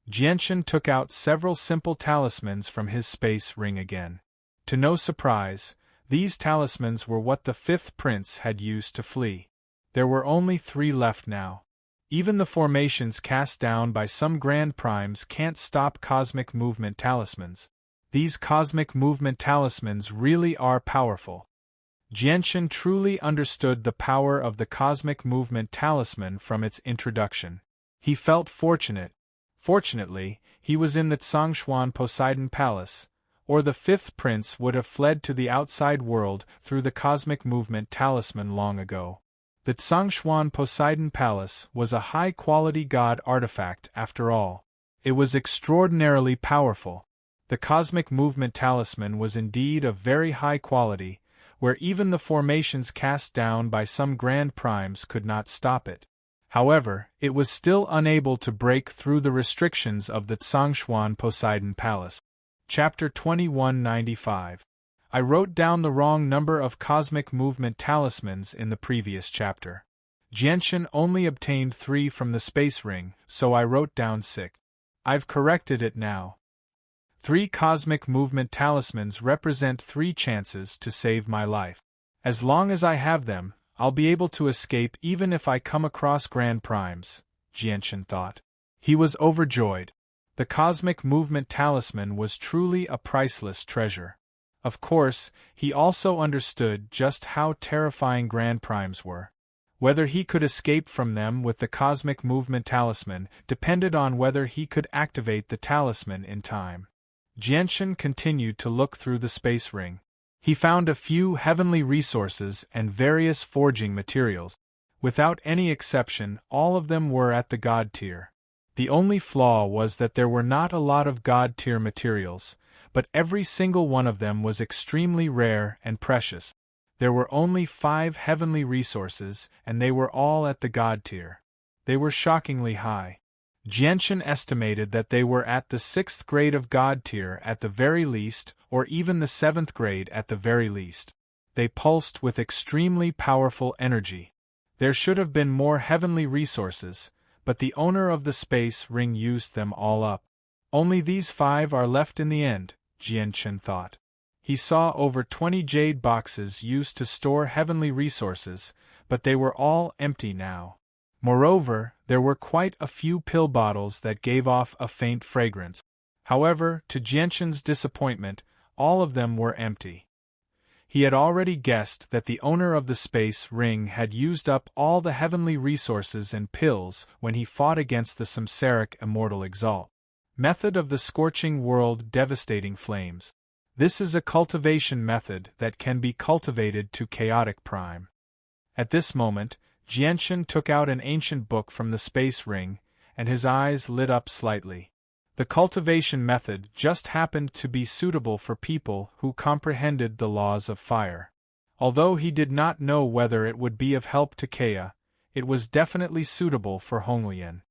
Jianshan took out several simple talismans from his space ring again. To no surprise, these talismans were what the fifth prince had used to flee. There were only 3 left now. Even the formations cast down by some grand primes can't stop cosmic movement talismans. These cosmic movement talismans really are powerful. Jianshan truly understood the power of the cosmic movement talisman from its introduction. He felt fortunate. Fortunately, he was in the Tsangshuan Poseidon Palace, or the fifth prince would have fled to the outside world through the cosmic movement talisman long ago. The Tsangshuan Poseidon Palace was a high-quality god artifact after all. It was extraordinarily powerful. The cosmic movement talisman was indeed of very high quality, where even the formations cast down by some grand primes could not stop it. However, it was still unable to break through the restrictions of the Tsangshuan Poseidon Palace. Chapter 2195. I wrote down the wrong number of cosmic movement talismans in the previous chapter. Jianshan only obtained 3 from the space ring, so I wrote down 6. I've corrected it now. 3 cosmic movement talismans represent 3 chances to save my life. As long as I have them, I'll be able to escape even if I come across grand primes, Jianshan thought. He was overjoyed. The cosmic movement talisman was truly a priceless treasure. Of course, he also understood just how terrifying grand primes were. Whether he could escape from them with the cosmic movement talisman depended on whether he could activate the talisman in time. Jianshan continued to look through the space ring. He found a few heavenly resources and various forging materials. Without any exception, all of them were at the god tier. The only flaw was that there were not a lot of god tier materials, but every single one of them was extremely rare and precious. There were only 5 heavenly resources, and they were all at the god tier. They were shockingly high. Jianshan estimated that they were at the 6th grade of God tier at the very least, or even the 7th grade at the very least. They pulsed with extremely powerful energy. There should have been more heavenly resources, but the owner of the space ring used them all up. Only these 5 are left in the end, Jianshan thought. He saw over 20 jade boxes used to store heavenly resources, but they were all empty now. Moreover, there were quite a few pill bottles that gave off a faint fragrance. However, to Jianshan's disappointment, all of them were empty. He had already guessed that the owner of the space ring had used up all the heavenly resources and pills when he fought against the samsaric immortal Exalt. Method of the scorching world devastating flames. This is a cultivation method that can be cultivated to chaotic prime. At this moment, Jianshan took out an ancient book from the space ring, and his eyes lit up slightly. The cultivation method just happened to be suitable for people who comprehended the laws of fire. Although he did not know whether it would be of help to Kea, it was definitely suitable for Honglian.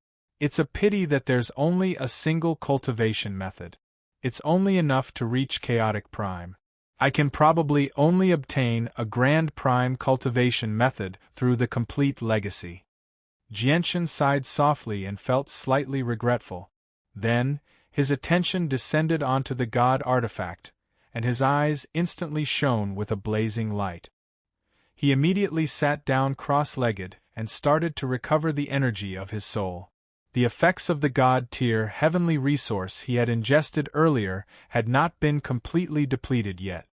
It's a pity that there's only a single cultivation method. It's only enough to reach chaotic prime. I can probably only obtain a grand prime cultivation method through the complete legacy. Jianshan sighed softly and felt slightly regretful. Then, his attention descended onto the god artifact, and his eyes instantly shone with a blazing light. He immediately sat down cross-legged and started to recover the energy of his soul. The effects of the god tier heavenly resource he had ingested earlier had not been completely depleted yet.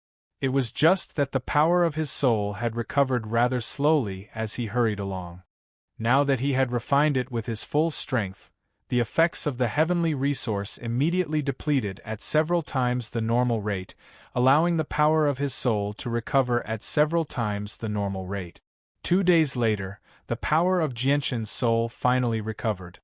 It was just that the power of his soul had recovered rather slowly as he hurried along. Now that he had refined it with his full strength, the effects of the heavenly resource immediately depleted at several times the normal rate, allowing the power of his soul to recover at several times the normal rate. 2 days later, the power of Jianqin's soul finally recovered.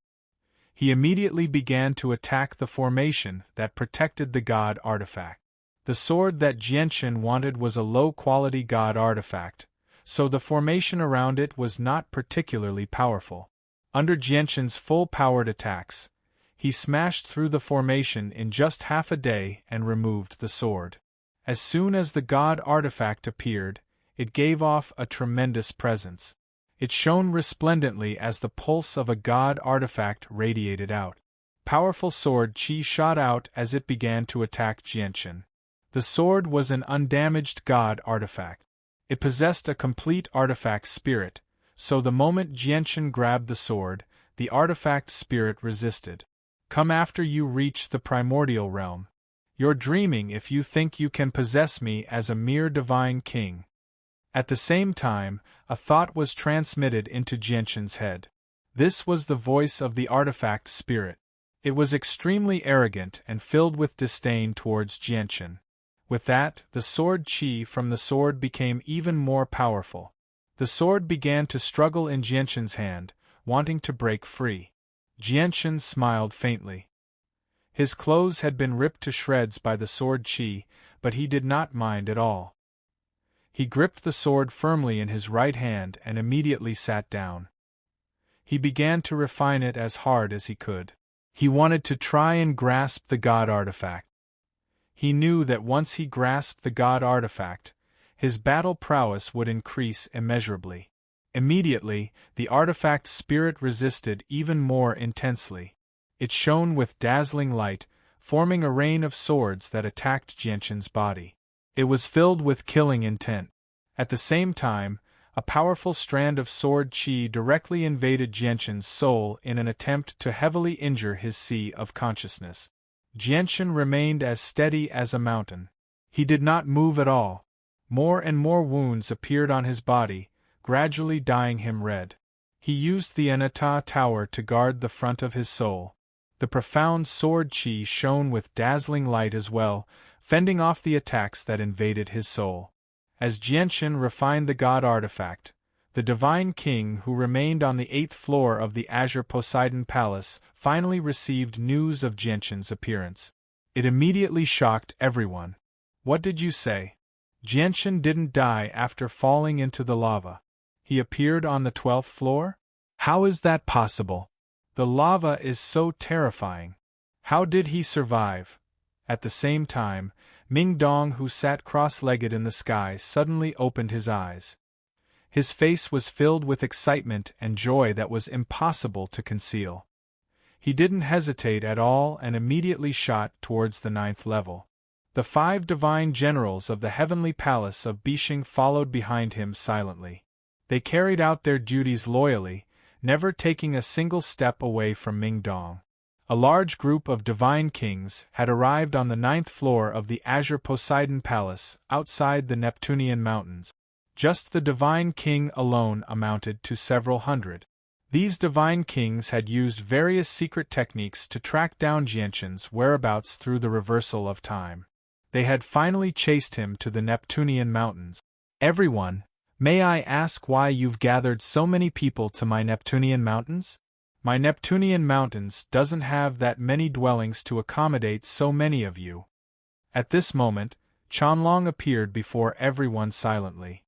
He immediately began to attack the formation that protected the god artifact. The sword that Jianqin wanted was a low-quality god artifact, so the formation around it was not particularly powerful. Under Jianqin's full-powered attacks, he smashed through the formation in just half a day and removed the sword. As soon as the god artifact appeared, it gave off a tremendous presence. It shone resplendently as the pulse of a god artifact radiated out. Powerful sword chi shot out as it began to attack Jianqin. The sword was an undamaged god artifact. It possessed a complete artifact spirit, so the moment Jianqin grabbed the sword, the artifact spirit resisted. Come after you reach the primordial realm. You're dreaming if you think you can possess me as a mere divine king. At the same time, a thought was transmitted into Jianqin's head. This was the voice of the artifact spirit. It was extremely arrogant and filled with disdain towards Jianqin. With that, the sword chi from the sword became even more powerful. The sword began to struggle in Jianqin's hand, wanting to break free. Jianqin smiled faintly. His clothes had been ripped to shreds by the sword chi, but he did not mind at all. He gripped the sword firmly in his right hand and immediately sat down. He began to refine it as hard as he could. He wanted to try and grasp the god artifact. He knew that once he grasped the god artifact, his battle prowess would increase immeasurably. Immediately, the artifact spirit resisted even more intensely. It shone with dazzling light, forming a rain of swords that attacked Jianqin's body. It was filled with killing intent. At the same time, a powerful strand of sword chi directly invaded Jianqin's soul in an attempt to heavily injure his sea of consciousness. Jianqin remained as steady as a mountain. He did not move at all. More and more wounds appeared on his body, gradually dyeing him red. He used the Anata tower to guard the front of his soul. The profound sword chi shone with dazzling light as well, fending off the attacks that invaded his soul. As Jianqin refined the god artifact, the divine king who remained on the 8th floor of the Azure Poseidon Palace finally received news of Jianqin's appearance. It immediately shocked everyone. What did you say? Jianqin didn't die after falling into the lava. He appeared on the 12th floor? How is that possible? The lava is so terrifying. How did he survive? At the same time, Ming Dong, who sat cross-legged in the sky, suddenly opened his eyes. His face was filled with excitement and joy that was impossible to conceal. He didn't hesitate at all and immediately shot towards the 9th level. The 5 divine generals of the heavenly palace of Bishing followed behind him silently. They carried out their duties loyally, never taking a single step away from Ming Dong. A large group of divine kings had arrived on the 9th floor of the Azure Poseidon Palace outside the Neptunian Mountains. Just the divine king alone amounted to several hundred. These divine kings had used various secret techniques to track down Jianqin's whereabouts through the reversal of time. They had finally chased him to the Neptunian Mountains. Everyone, may I ask why you've gathered so many people to my Neptunian Mountains? My Neptunian Mountains doesn't have that many dwellings to accommodate so many of you. At this moment, Qianlong appeared before everyone silently.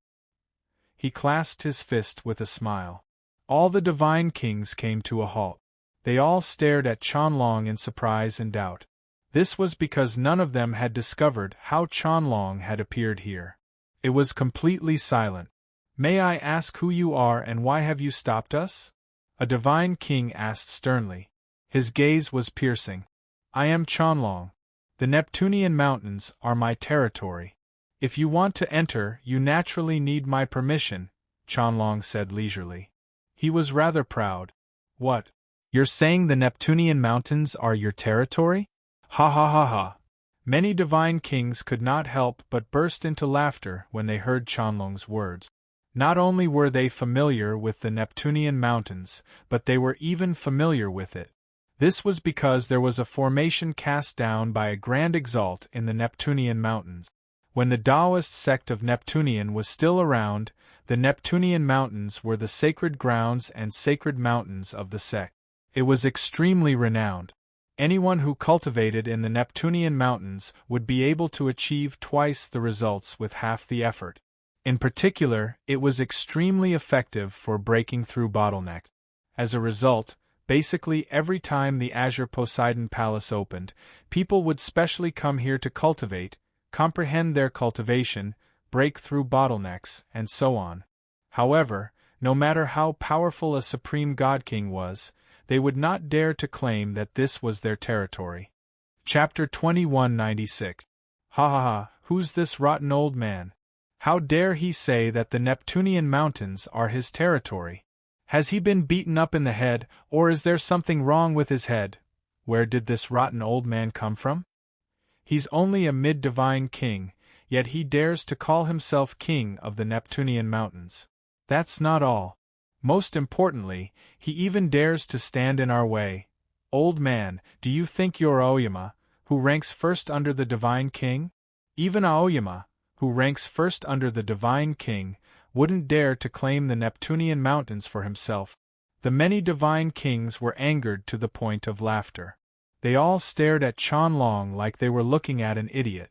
He clasped his fist with a smile. All the divine kings came to a halt. They all stared at Qianlong in surprise and doubt. This was because none of them had discovered how Qianlong had appeared here. It was completely silent. May I ask who you are and why have you stopped us? A divine king asked sternly. His gaze was piercing. I am Qianlong. The Neptunian Mountains are my territory. If you want to enter, you naturally need my permission, Qianlong said leisurely. He was rather proud. What? You're saying the Neptunian Mountains are your territory? Ha ha ha ha. Many divine kings could not help but burst into laughter when they heard Qianlong's words. Not only were they familiar with the Neptunian Mountains, but they were even familiar with it. This was because there was a formation cast down by a grand exalt in the Neptunian Mountains. When the Taoist sect of Neptunian was still around, The Neptunian mountains were the sacred grounds and sacred mountains of the sect. It was extremely renowned. Anyone who cultivated in the Neptunian mountains would be able to achieve twice the results with half the effort. In particular, it was extremely effective for breaking through bottlenecks. As a result, basically every time the Azure Poseidon Palace opened, people would specially come here to cultivate, comprehend their cultivation, break through bottlenecks, and so on. However, no matter how powerful a supreme god king was, they would not dare to claim that this was their territory. Chapter 2196. Ha ha ha, who's this rotten old man? How dare he say that the Neptunian mountains are his territory? Has he been beaten up in the head, or is there something wrong with his head? Where did this rotten old man come from? He's only a mid-divine king, yet he dares to call himself king of the Neptunian mountains. That's not all. Most importantly, he even dares to stand in our way. Old man, do you think you're Aoyama, who ranks first under the divine king? Even Aoyama, who ranks first under the divine king, wouldn't dare to claim the Neptunian mountains for himself. The many divine kings were angered to the point of laughter. They all stared at Qianlong like they were looking at an idiot.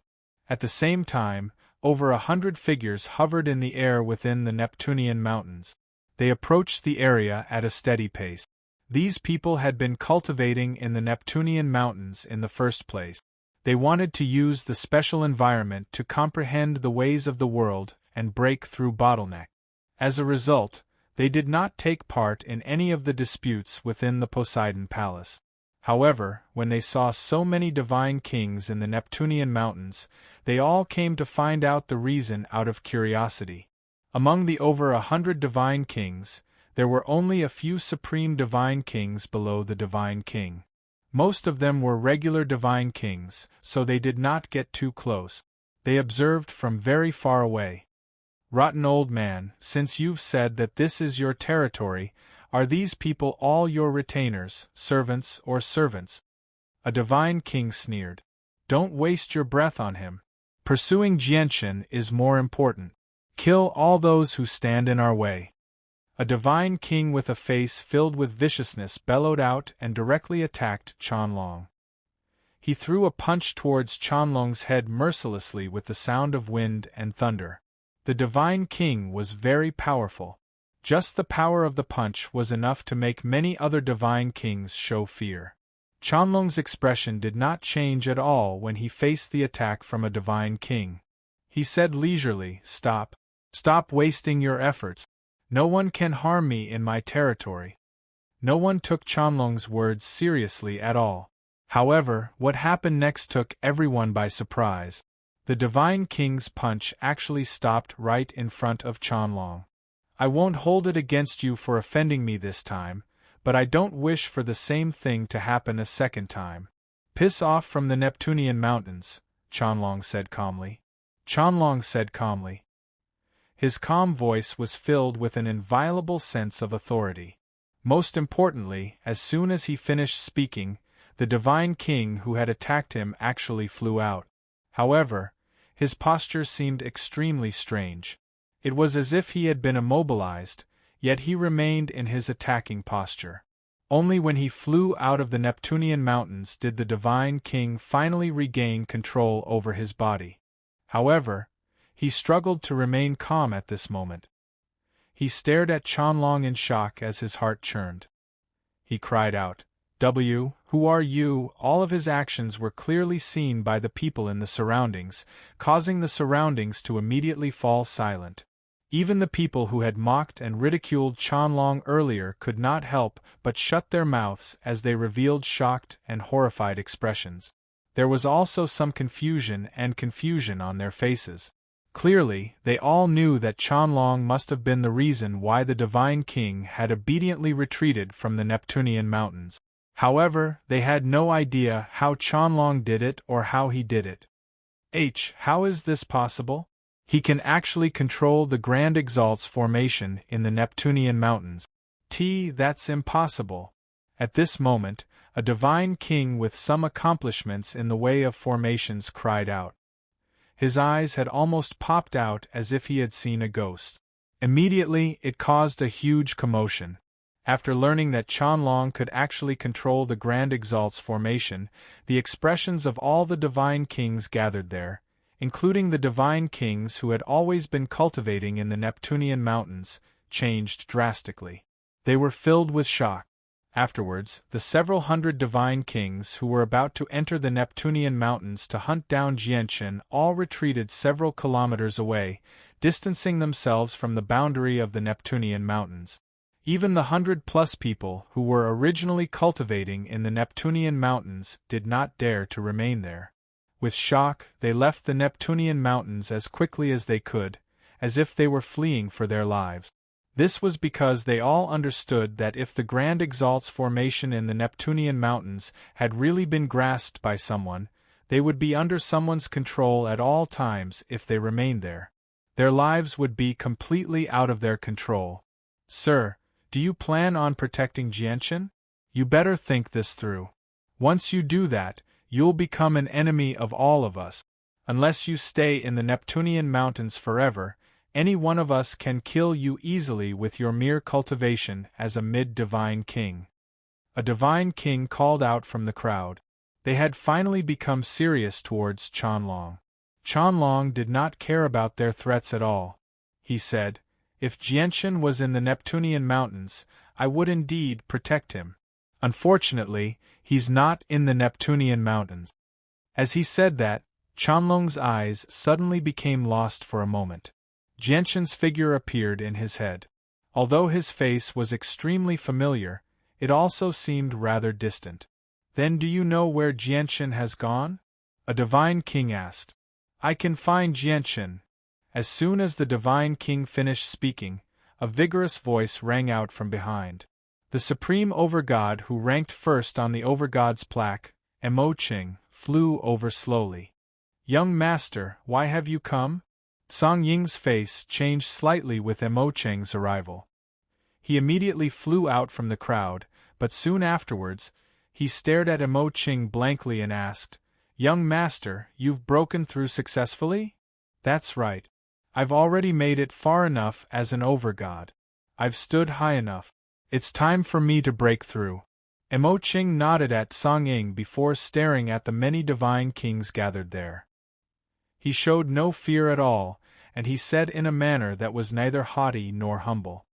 At the same time, over 100 figures hovered in the air within the Neptunian mountains. They approached the area at a steady pace. These people had been cultivating in the Neptunian mountains in the first place. They wanted to use the special environment to comprehend the ways of the world and break through bottleneck. As a result, they did not take part in any of the disputes within the Poseidon Palace. However, when they saw so many divine kings in the Neptunian mountains, they all came to find out the reason out of curiosity. Among the over 100 divine kings, there were only a few supreme divine kings below the divine king. Most of them were regular divine kings, so they did not get too close. They observed from very far away. Rotten old man, since you've said that this is your territory, are these people all your retainers, servants, or servants? A divine king sneered. Don't waste your breath on him. Pursuing Jianchen is more important. Kill all those who stand in our way. A divine king with a face filled with viciousness bellowed out and directly attacked Qianlong. He threw a punch towards Qianlong's head mercilessly with the sound of wind and thunder. The divine king was very powerful. Just the power of the punch was enough to make many other divine kings show fear. Qianlong's expression did not change at all when he faced the attack from a divine king. He said leisurely, "Stop. Stop wasting your efforts. No one can harm me in my territory." No one took Qianlong's words seriously at all. However, what happened next took everyone by surprise. The divine king's punch actually stopped right in front of Qianlong. I won't hold it against you for offending me this time, but I don't wish for the same thing to happen a second time. Piss off from the Neptunian mountains, Qianlong said calmly. Qianlong said calmly. His calm voice was filled with an inviolable sense of authority. Most importantly, as soon as he finished speaking, the divine king who had attacked him actually flew out. However, his posture seemed extremely strange. It was as if he had been immobilized, yet he remained in his attacking posture. Only when he flew out of the Neptunian mountains did the divine king finally regain control over his body. However, he struggled to remain calm at this moment. He stared at Qianlong in shock as his heart churned. He cried out, who are you?" All of his actions were clearly seen by the people in the surroundings, causing the surroundings to immediately fall silent. Even the people who had mocked and ridiculed Qianlong earlier could not help but shut their mouths as they revealed shocked and horrified expressions. There was also some confusion on their faces. Clearly, they all knew that Qianlong must have been the reason why the divine king had obediently retreated from the Neptunian mountains. However, they had no idea how Qianlong did it or how he did it. How is this possible? He can actually control the Grand Exalts formation in the Neptunian mountains. That's impossible. At this moment, a divine king with some accomplishments in the way of formations cried out. His eyes had almost popped out as if he had seen a ghost. Immediately, it caused a huge commotion. After learning that Qianlong could actually control the Grand Exalt's formation, the expressions of all the divine kings gathered there, including the divine kings who had always been cultivating in the Neptunian mountains, changed drastically. They were filled with shock. Afterwards, the several hundred divine kings who were about to enter the Neptunian mountains to hunt down Jianchen all retreated several kilometers away, distancing themselves from the boundary of the Neptunian mountains. Even the 100+ people who were originally cultivating in the Neptunian mountains did not dare to remain there. With shock, they left the Neptunian mountains as quickly as they could, as if they were fleeing for their lives. This was because they all understood that if the Grand Exalt's formation in the Neptunian mountains had really been grasped by someone, they would be under someone's control at all times if they remained there. Their lives would be completely out of their control. Sir, do you plan on protecting Jianchen? You better think this through. Once you do that, you'll become an enemy of all of us. Unless you stay in the Neptunian mountains forever, any one of us can kill you easily with your mere cultivation as a mid-divine king. A divine king called out from the crowd. They had finally become serious towards Qianlong. Qianlong did not care about their threats at all. He said, "If Jianchen was in the Neptunian mountains, I would indeed protect him. Unfortunately, he's not in the Neptunian mountains." As he said that, Qianlong's eyes suddenly became lost for a moment. Jianchen's figure appeared in his head. Although his face was extremely familiar, it also seemed rather distant. "Then do you know where Jianchen has gone?" a divine king asked. "I can find Jianchen." As soon as the divine king finished speaking, a vigorous voice rang out from behind. The supreme overgod who ranked first on the overgod's plaque, Emoqing, flew over slowly. "Young master, why have you come?" Song Ying's face changed slightly with Emoqing's arrival. He immediately flew out from the crowd, but soon afterwards, he stared at Emoqing blankly and asked, "Young master, you've broken through successfully?" "That's right. I've already made it far enough as an overgod. I've stood high enough. It's time for me to break through." Emoqing nodded at Song Ying before staring at the many divine kings gathered there. He showed no fear at all, and he said in a manner that was neither haughty nor humble,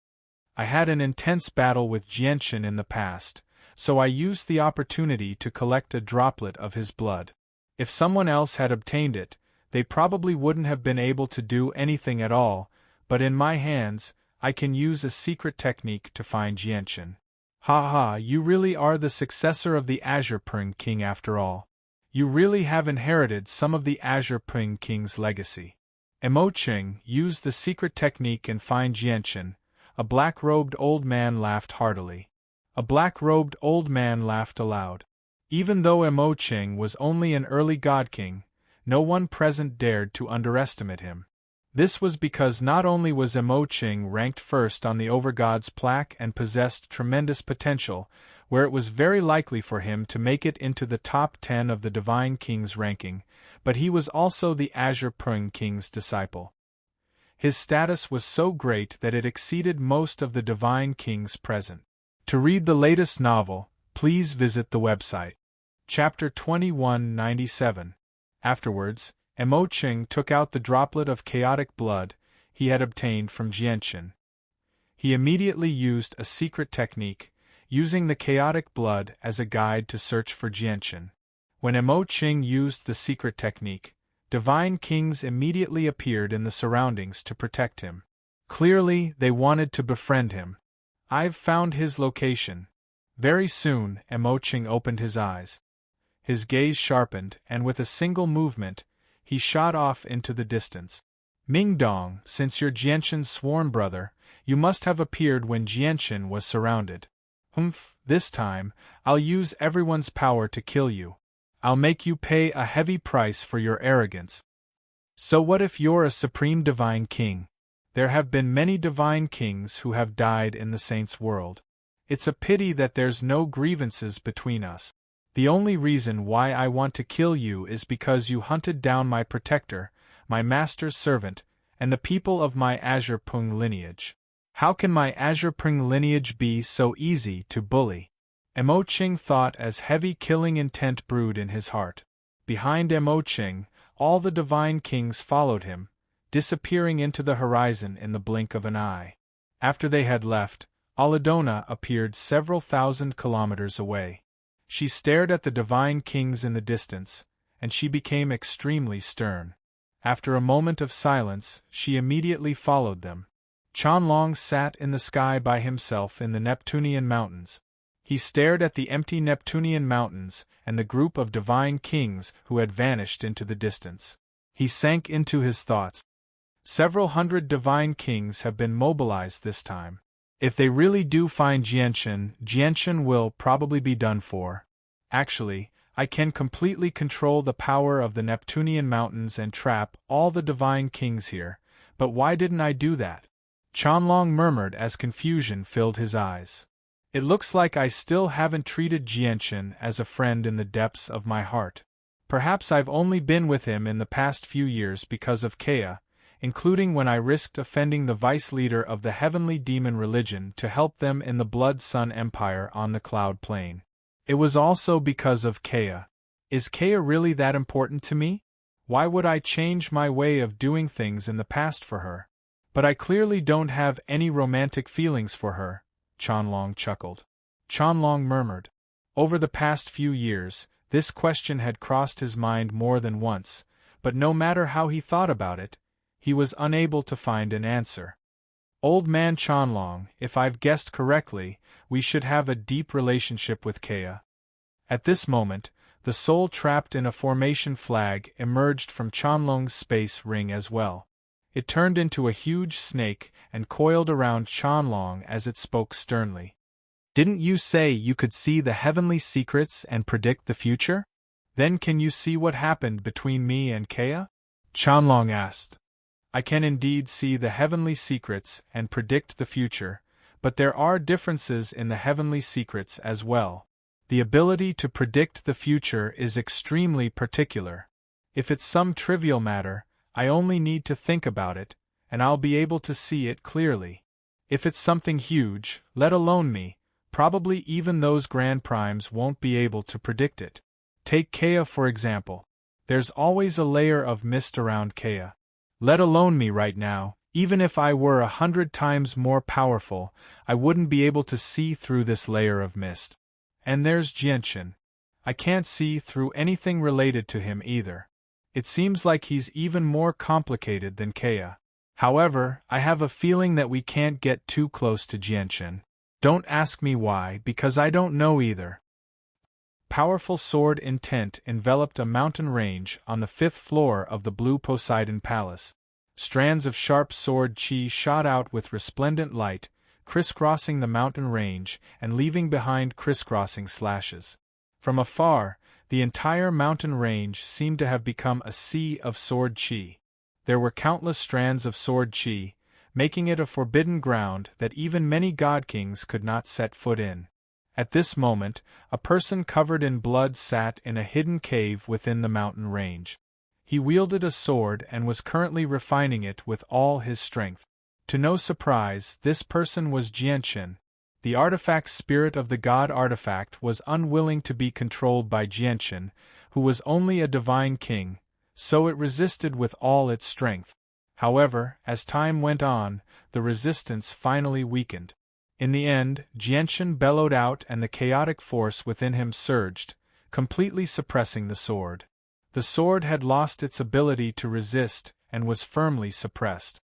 "I had an intense battle with Jianchen in the past, so I used the opportunity to collect a droplet of his blood. If someone else had obtained it, they probably wouldn't have been able to do anything at all, but in my hands, I can use a secret technique to find Jianchen." "Ha ha, you really are the successor of the Azure Pring King after all. You really have inherited some of the Azure Pring King's legacy." Emoqing used the secret technique and find Jianchen. A black-robed old man laughed heartily. A black-robed old man laughed aloud. Even though Emoqing was only an early god king, no one present dared to underestimate him. This was because not only was Emoqing ranked first on the Overgod's plaque and possessed tremendous potential, where it was very likely for him to make it into the top 10 of the Divine King's ranking, but he was also the Azure Pring King's disciple. His status was so great that it exceeded most of the Divine Kings present. To read the latest novel, please visit the website. Chapter 2197. Afterwards, Emoqing took out the droplet of chaotic blood he had obtained from Jianchen. He immediately used a secret technique, using the chaotic blood as a guide to search for Jianchen. When Emoqing used the secret technique, divine kings immediately appeared in the surroundings to protect him. Clearly, they wanted to befriend him. "I've found his location." Very soon, Emoqing opened his eyes. His gaze sharpened, and with a single movement, he shot off into the distance. "Mingdong, since you're Jianchen's sworn brother, you must have appeared when Jianchen was surrounded. Humph, this time, I'll use everyone's power to kill you. I'll make you pay a heavy price for your arrogance." So what if you're a supreme divine king? There have been many divine kings who have died in the saints' world. It's a pity that there's no grievances between us. The only reason why I want to kill you is because you hunted down my protector, my master's servant, and the people of my Azure Pung lineage. How can my Azure Pung lineage be so easy to bully? Mo Qing thought as heavy killing intent brewed in his heart. Behind Mo Qing, all the divine kings followed him, disappearing into the horizon in the blink of an eye. After they had left, Aladona appeared several thousand kilometers away. She stared at the divine kings in the distance, and she became extremely stern. After a moment of silence, she immediately followed them. Qianlong sat in the sky by himself in the Neptunian mountains. He stared at the empty Neptunian mountains and the group of divine kings who had vanished into the distance. He sank into his thoughts. Several hundred divine kings have been mobilized this time. If they really do find Jianshan will probably be done for. Actually, I can completely control the power of the Neptunian mountains and trap all the divine kings here, but why didn't I do that? Qianlong murmured as confusion filled his eyes. It looks like I still haven't treated Jianshan as a friend in the depths of my heart. Perhaps I've only been with him in the past few years because of Kea, including when I risked offending the vice leader of the heavenly demon religion to help them in the Blood Sun Empire on the Cloud Plain. It was also because of Kea. Is Kea really that important to me? Why would I change my way of doing things in the past for her? But I clearly don't have any romantic feelings for her, Qianlong chuckled. Qianlong murmured. Over the past few years, this question had crossed his mind more than once, but no matter how he thought about it, he was unable to find an answer. Old man Qianlong, if I've guessed correctly, we should have a deep relationship with Kea. At this moment, the soul trapped in a formation flag emerged from Qianlong's space ring as well. It turned into a huge snake and coiled around Qianlong as it spoke sternly. Didn't you say you could see the heavenly secrets and predict the future? Then can you see what happened between me and Kea? Qianlong asked. I can indeed see the heavenly secrets and predict the future, but there are differences in the heavenly secrets as well. The ability to predict the future is extremely particular. If it's some trivial matter, I only need to think about it, and I'll be able to see it clearly. If it's something huge, let alone me, probably even those grand primes won't be able to predict it. Take Kea for example. There's always a layer of mist around Kea. Let alone me right now, even if I were 100 times more powerful, I wouldn't be able to see through this layer of mist. And there's Jianshan. I can't see through anything related to him either. It seems like he's even more complicated than Kea. However, I have a feeling that we can't get too close to Jianshan. Don't ask me why, because I don't know either. Powerful sword intent enveloped a mountain range on the 5th floor of the Blue Poseidon Palace. Strands of sharp sword chi shot out with resplendent light, crisscrossing the mountain range and leaving behind crisscrossing slashes. From afar, the entire mountain range seemed to have become a sea of sword chi. There were countless strands of sword chi, making it a forbidden ground that even many god kings could not set foot in. At this moment, a person covered in blood sat in a hidden cave within the mountain range. He wielded a sword and was currently refining it with all his strength. To no surprise, this person was Jianshan. The artifact spirit of the god artifact was unwilling to be controlled by Jianshan, who was only a divine king, so it resisted with all its strength. However, as time went on, the resistance finally weakened. In the end, Jianshan bellowed out and the chaotic force within him surged, completely suppressing the sword. The sword had lost its ability to resist and was firmly suppressed.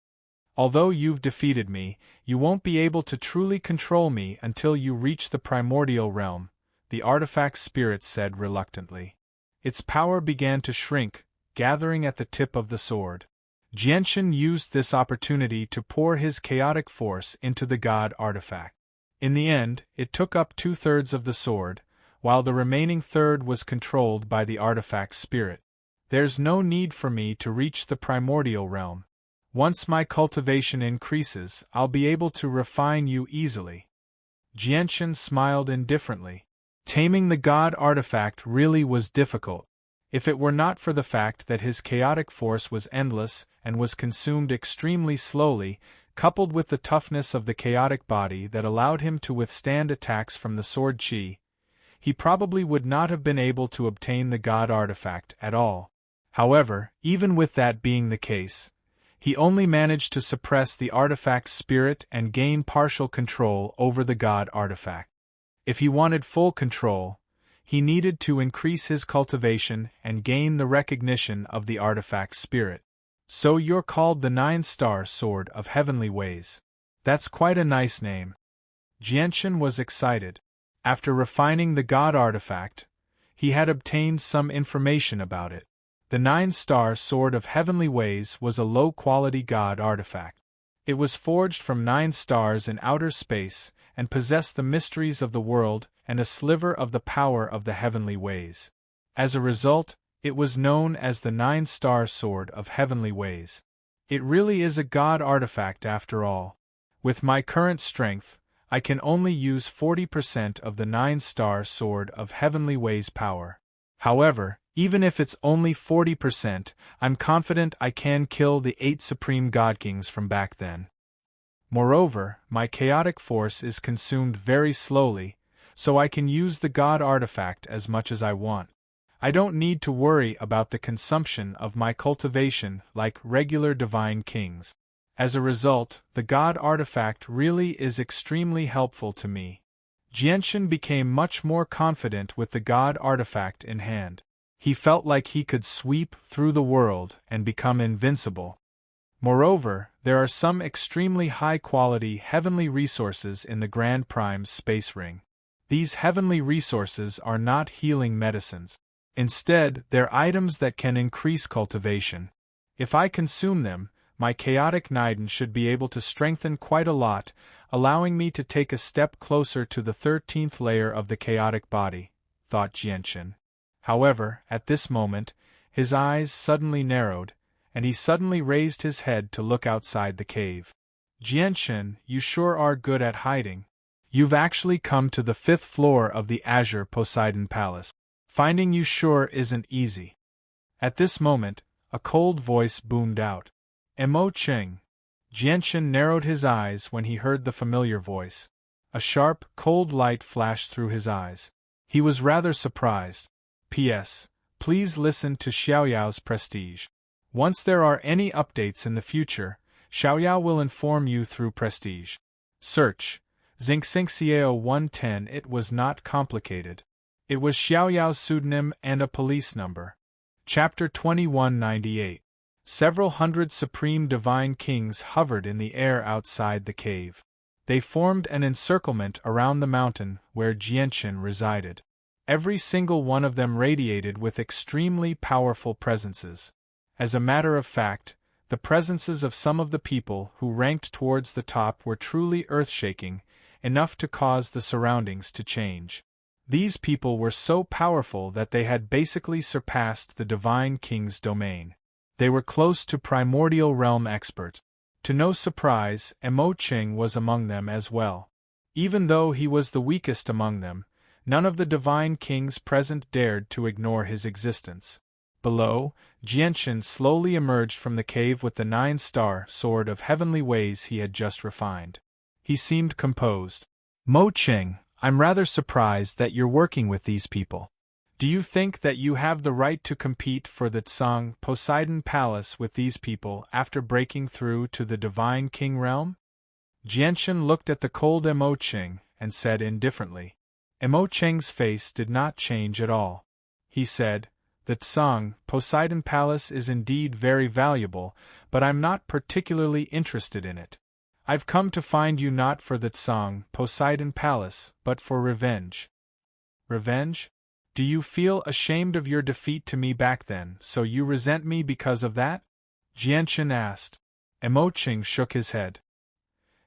Although you've defeated me, you won't be able to truly control me until you reach the primordial realm, the artifact spirit said reluctantly. Its power began to shrink, gathering at the tip of the sword. Jianshan used this opportunity to pour his chaotic force into the god artifact. In the end, it took up 2/3 of the sword, while the remaining third was controlled by the artifact spirit. There's no need for me to reach the primordial realm. Once my cultivation increases, I'll be able to refine you easily. Jianshan smiled indifferently. Taming the god artifact really was difficult. If it were not for the fact that his chaotic force was endless and was consumed extremely slowly, coupled with the toughness of the chaotic body that allowed him to withstand attacks from the sword chi, he probably would not have been able to obtain the god artifact at all. However, even with that being the case, he only managed to suppress the artifact's spirit and gain partial control over the god artifact. If he wanted full control, he needed to increase his cultivation and gain the recognition of the artifact's spirit. So you're called the 9-star Sword of Heavenly Ways. That's quite a nice name. Jianchen was excited. After refining the god artifact, he had obtained some information about it. The 9-star Sword of Heavenly Ways was a low-quality god artifact. It was forged from 9 stars in outer space and possessed the mysteries of the world and a sliver of the power of the heavenly ways. As a result, it was known as the 9-star Sword of Heavenly Ways. It really is a god artifact after all. With my current strength, I can only use 40% of the 9-star Sword of Heavenly Ways power. However, even if it's only 40%, I'm confident I can kill the 8 Supreme God Kings from back then. Moreover, my chaotic force is consumed very slowly, so I can use the god artifact as much as I want. I don't need to worry about the consumption of my cultivation like regular divine kings. As a result, the god artifact really is extremely helpful to me. Jianchen became much more confident with the god artifact in hand. He felt like he could sweep through the world and become invincible. Moreover, there are some extremely high-quality heavenly resources in the Grand Prime's space ring. These heavenly resources are not healing medicines. Instead, they're items that can increase cultivation. If I consume them, my chaotic Naiden should be able to strengthen quite a lot, allowing me to take a step closer to the 13th layer of the chaotic body, thought Jianchen. However, at this moment, his eyes suddenly narrowed, and he suddenly raised his head to look outside the cave. Jianchen, you sure are good at hiding. You've actually come to the 5th floor of the Azure Poseidon Palace. Finding you sure isn't easy. At this moment, a cold voice boomed out. Mo Cheng. Jianchen narrowed his eyes when he heard the familiar voice. A sharp, cold light flashed through his eyes. He was rather surprised. P.S. Please listen to Xiaoyao's prestige. Once there are any updates in the future, Xiaoyao will inform you through prestige. Search. Xingxingxiao 110. It was not complicated. It was Xiaoyao's pseudonym and a police number. Chapter 2198. Several hundred supreme divine kings hovered in the air outside the cave. They formed an encirclement around the mountain where Jianchen resided. Every single one of them radiated with extremely powerful presences. As a matter of fact, the presences of some of the people who ranked towards the top were truly earth-shaking, enough to cause the surroundings to change. These people were so powerful that they had basically surpassed the Divine King's domain. They were close to primordial realm experts. To no surprise, Mo Cheng was among them as well. Even though he was the weakest among them, none of the Divine Kings present dared to ignore his existence. Below, Jianchen slowly emerged from the cave with the 9-star Sword of Heavenly Ways he had just refined. He seemed composed. Mo Cheng, I'm rather surprised that you're working with these people. Do you think that you have the right to compete for the Tsang Poseidon Palace with these people after breaking through to the Divine King realm? Jianchen looked at the cold Mo Cheng and said indifferently. Mo Cheng's face did not change at all. He said, The Tsang Poseidon Palace is indeed very valuable, but I'm not particularly interested in it. I've come to find you not for the Tsang Poseidon Palace, but for revenge. Revenge? Do you feel ashamed of your defeat to me back then, so you resent me because of that? Jianchen asked. Mo Cheng shook his head.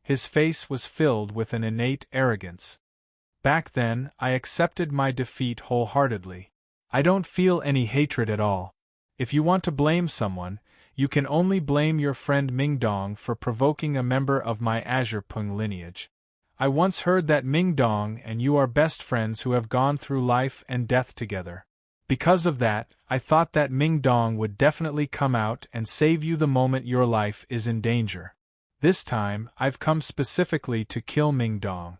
His face was filled with an innate arrogance. Back then, I accepted my defeat wholeheartedly. I don't feel any hatred at all. If you want to blame someone, you can only blame your friend Mingdong for provoking a member of my Azure Pung lineage. I once heard that Mingdong and you are best friends who have gone through life and death together. Because of that, I thought that Ming Dong would definitely come out and save you the moment your life is in danger. This time, I've come specifically to kill Ming Dong."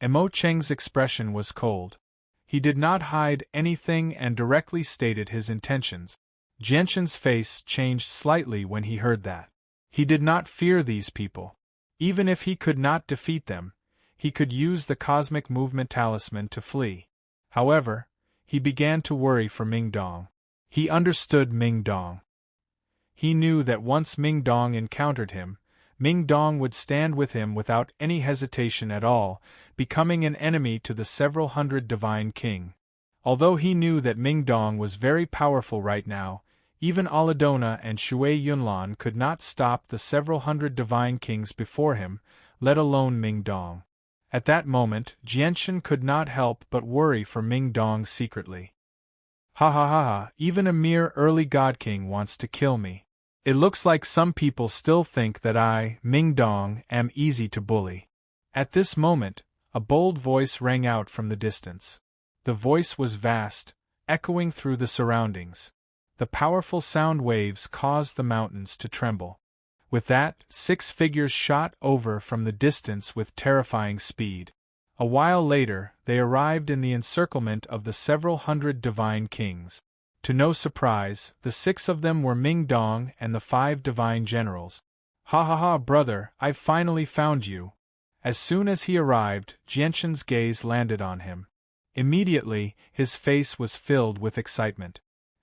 Mo Cheng's expression was cold. He did not hide anything and directly stated his intentions. Jianshan's face changed slightly when he heard that. He did not fear these people. Even if he could not defeat them, he could use the Cosmic Movement Talisman to flee. However, he began to worry for Ming Dong. He understood Ming Dong. He knew that once Ming Dong encountered him, Ming Dong would stand with him without any hesitation at all, becoming an enemy to the several hundred Divine King. Although he knew that Ming Dong was very powerful right now, even Aladona and Shui Yunlan could not stop the several hundred Divine Kings before him, let alone Ming Dong. At that moment, Jianshan could not help but worry for Ming Dong secretly. Ha ha ha ha, even a mere early God King wants to kill me. It looks like some people still think that I, Ming Dong, am easy to bully. At this moment, a bold voice rang out from the distance. The voice was vast, echoing through the surroundings. The powerful sound waves caused the mountains to tremble. With that, 6 figures shot over from the distance with terrifying speed. A while later, they arrived in the encirclement of the several hundred Divine Kings. To no surprise, the 6 of them were Ming Dong and the 5 Divine Generals. Ha ha ha, brother, I've finally found you. As soon as he arrived, Jianshan's gaze landed on him. Immediately, his face was filled with excitement.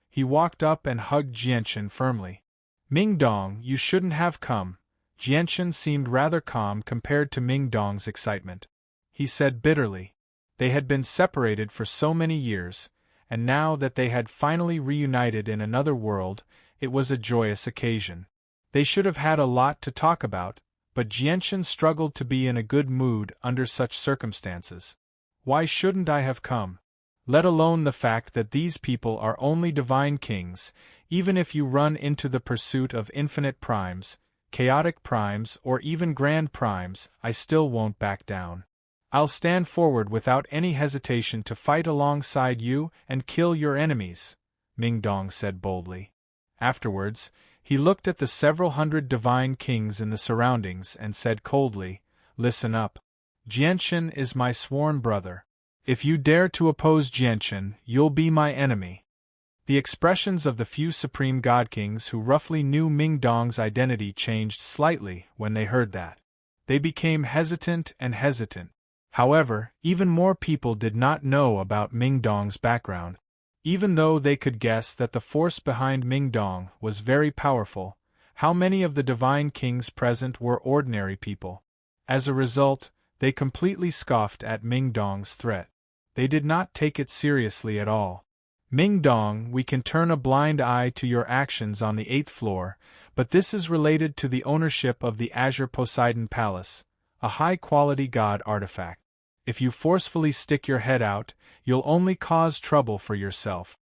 He walked up and hugged Jianshan firmly. Ming Dong, you shouldn't have come. Jianshan seemed rather calm compared to Ming Dong's excitement. He said bitterly. They had been separated for so many years, and now that they had finally reunited in another world, it was a joyous occasion. They should have had a lot to talk about, but Jianshan struggled to be in a good mood under such circumstances. Why shouldn't I have come? Let alone the fact that these people are only Divine Kings, even if you run into the pursuit of infinite primes, chaotic primes or even grand primes, I still won't back down. I'll stand forward without any hesitation to fight alongside you and kill your enemies, Ming Dong said boldly. Afterwards, he looked at the several hundred Divine Kings in the surroundings and said coldly, "Listen up. Jianshan is my sworn brother. If you dare to oppose Jianshan, you'll be my enemy." The expressions of the few Supreme God Kings who roughly knew Ming Dong's identity changed slightly when they heard that. They became hesitant and hesitant. However, even more people did not know about Ming Dong's background. Even though they could guess that the force behind Ming Dong was very powerful, how many of the Divine Kings present were ordinary people? As a result, they completely scoffed at Ming Dong's threat. They did not take it seriously at all. Ming Dong, we can turn a blind eye to your actions on the 8th floor, but this is related to the ownership of the Azure Poseidon Palace, a high-quality god artifact. If you forcefully stick your head out, you'll only cause trouble for yourself.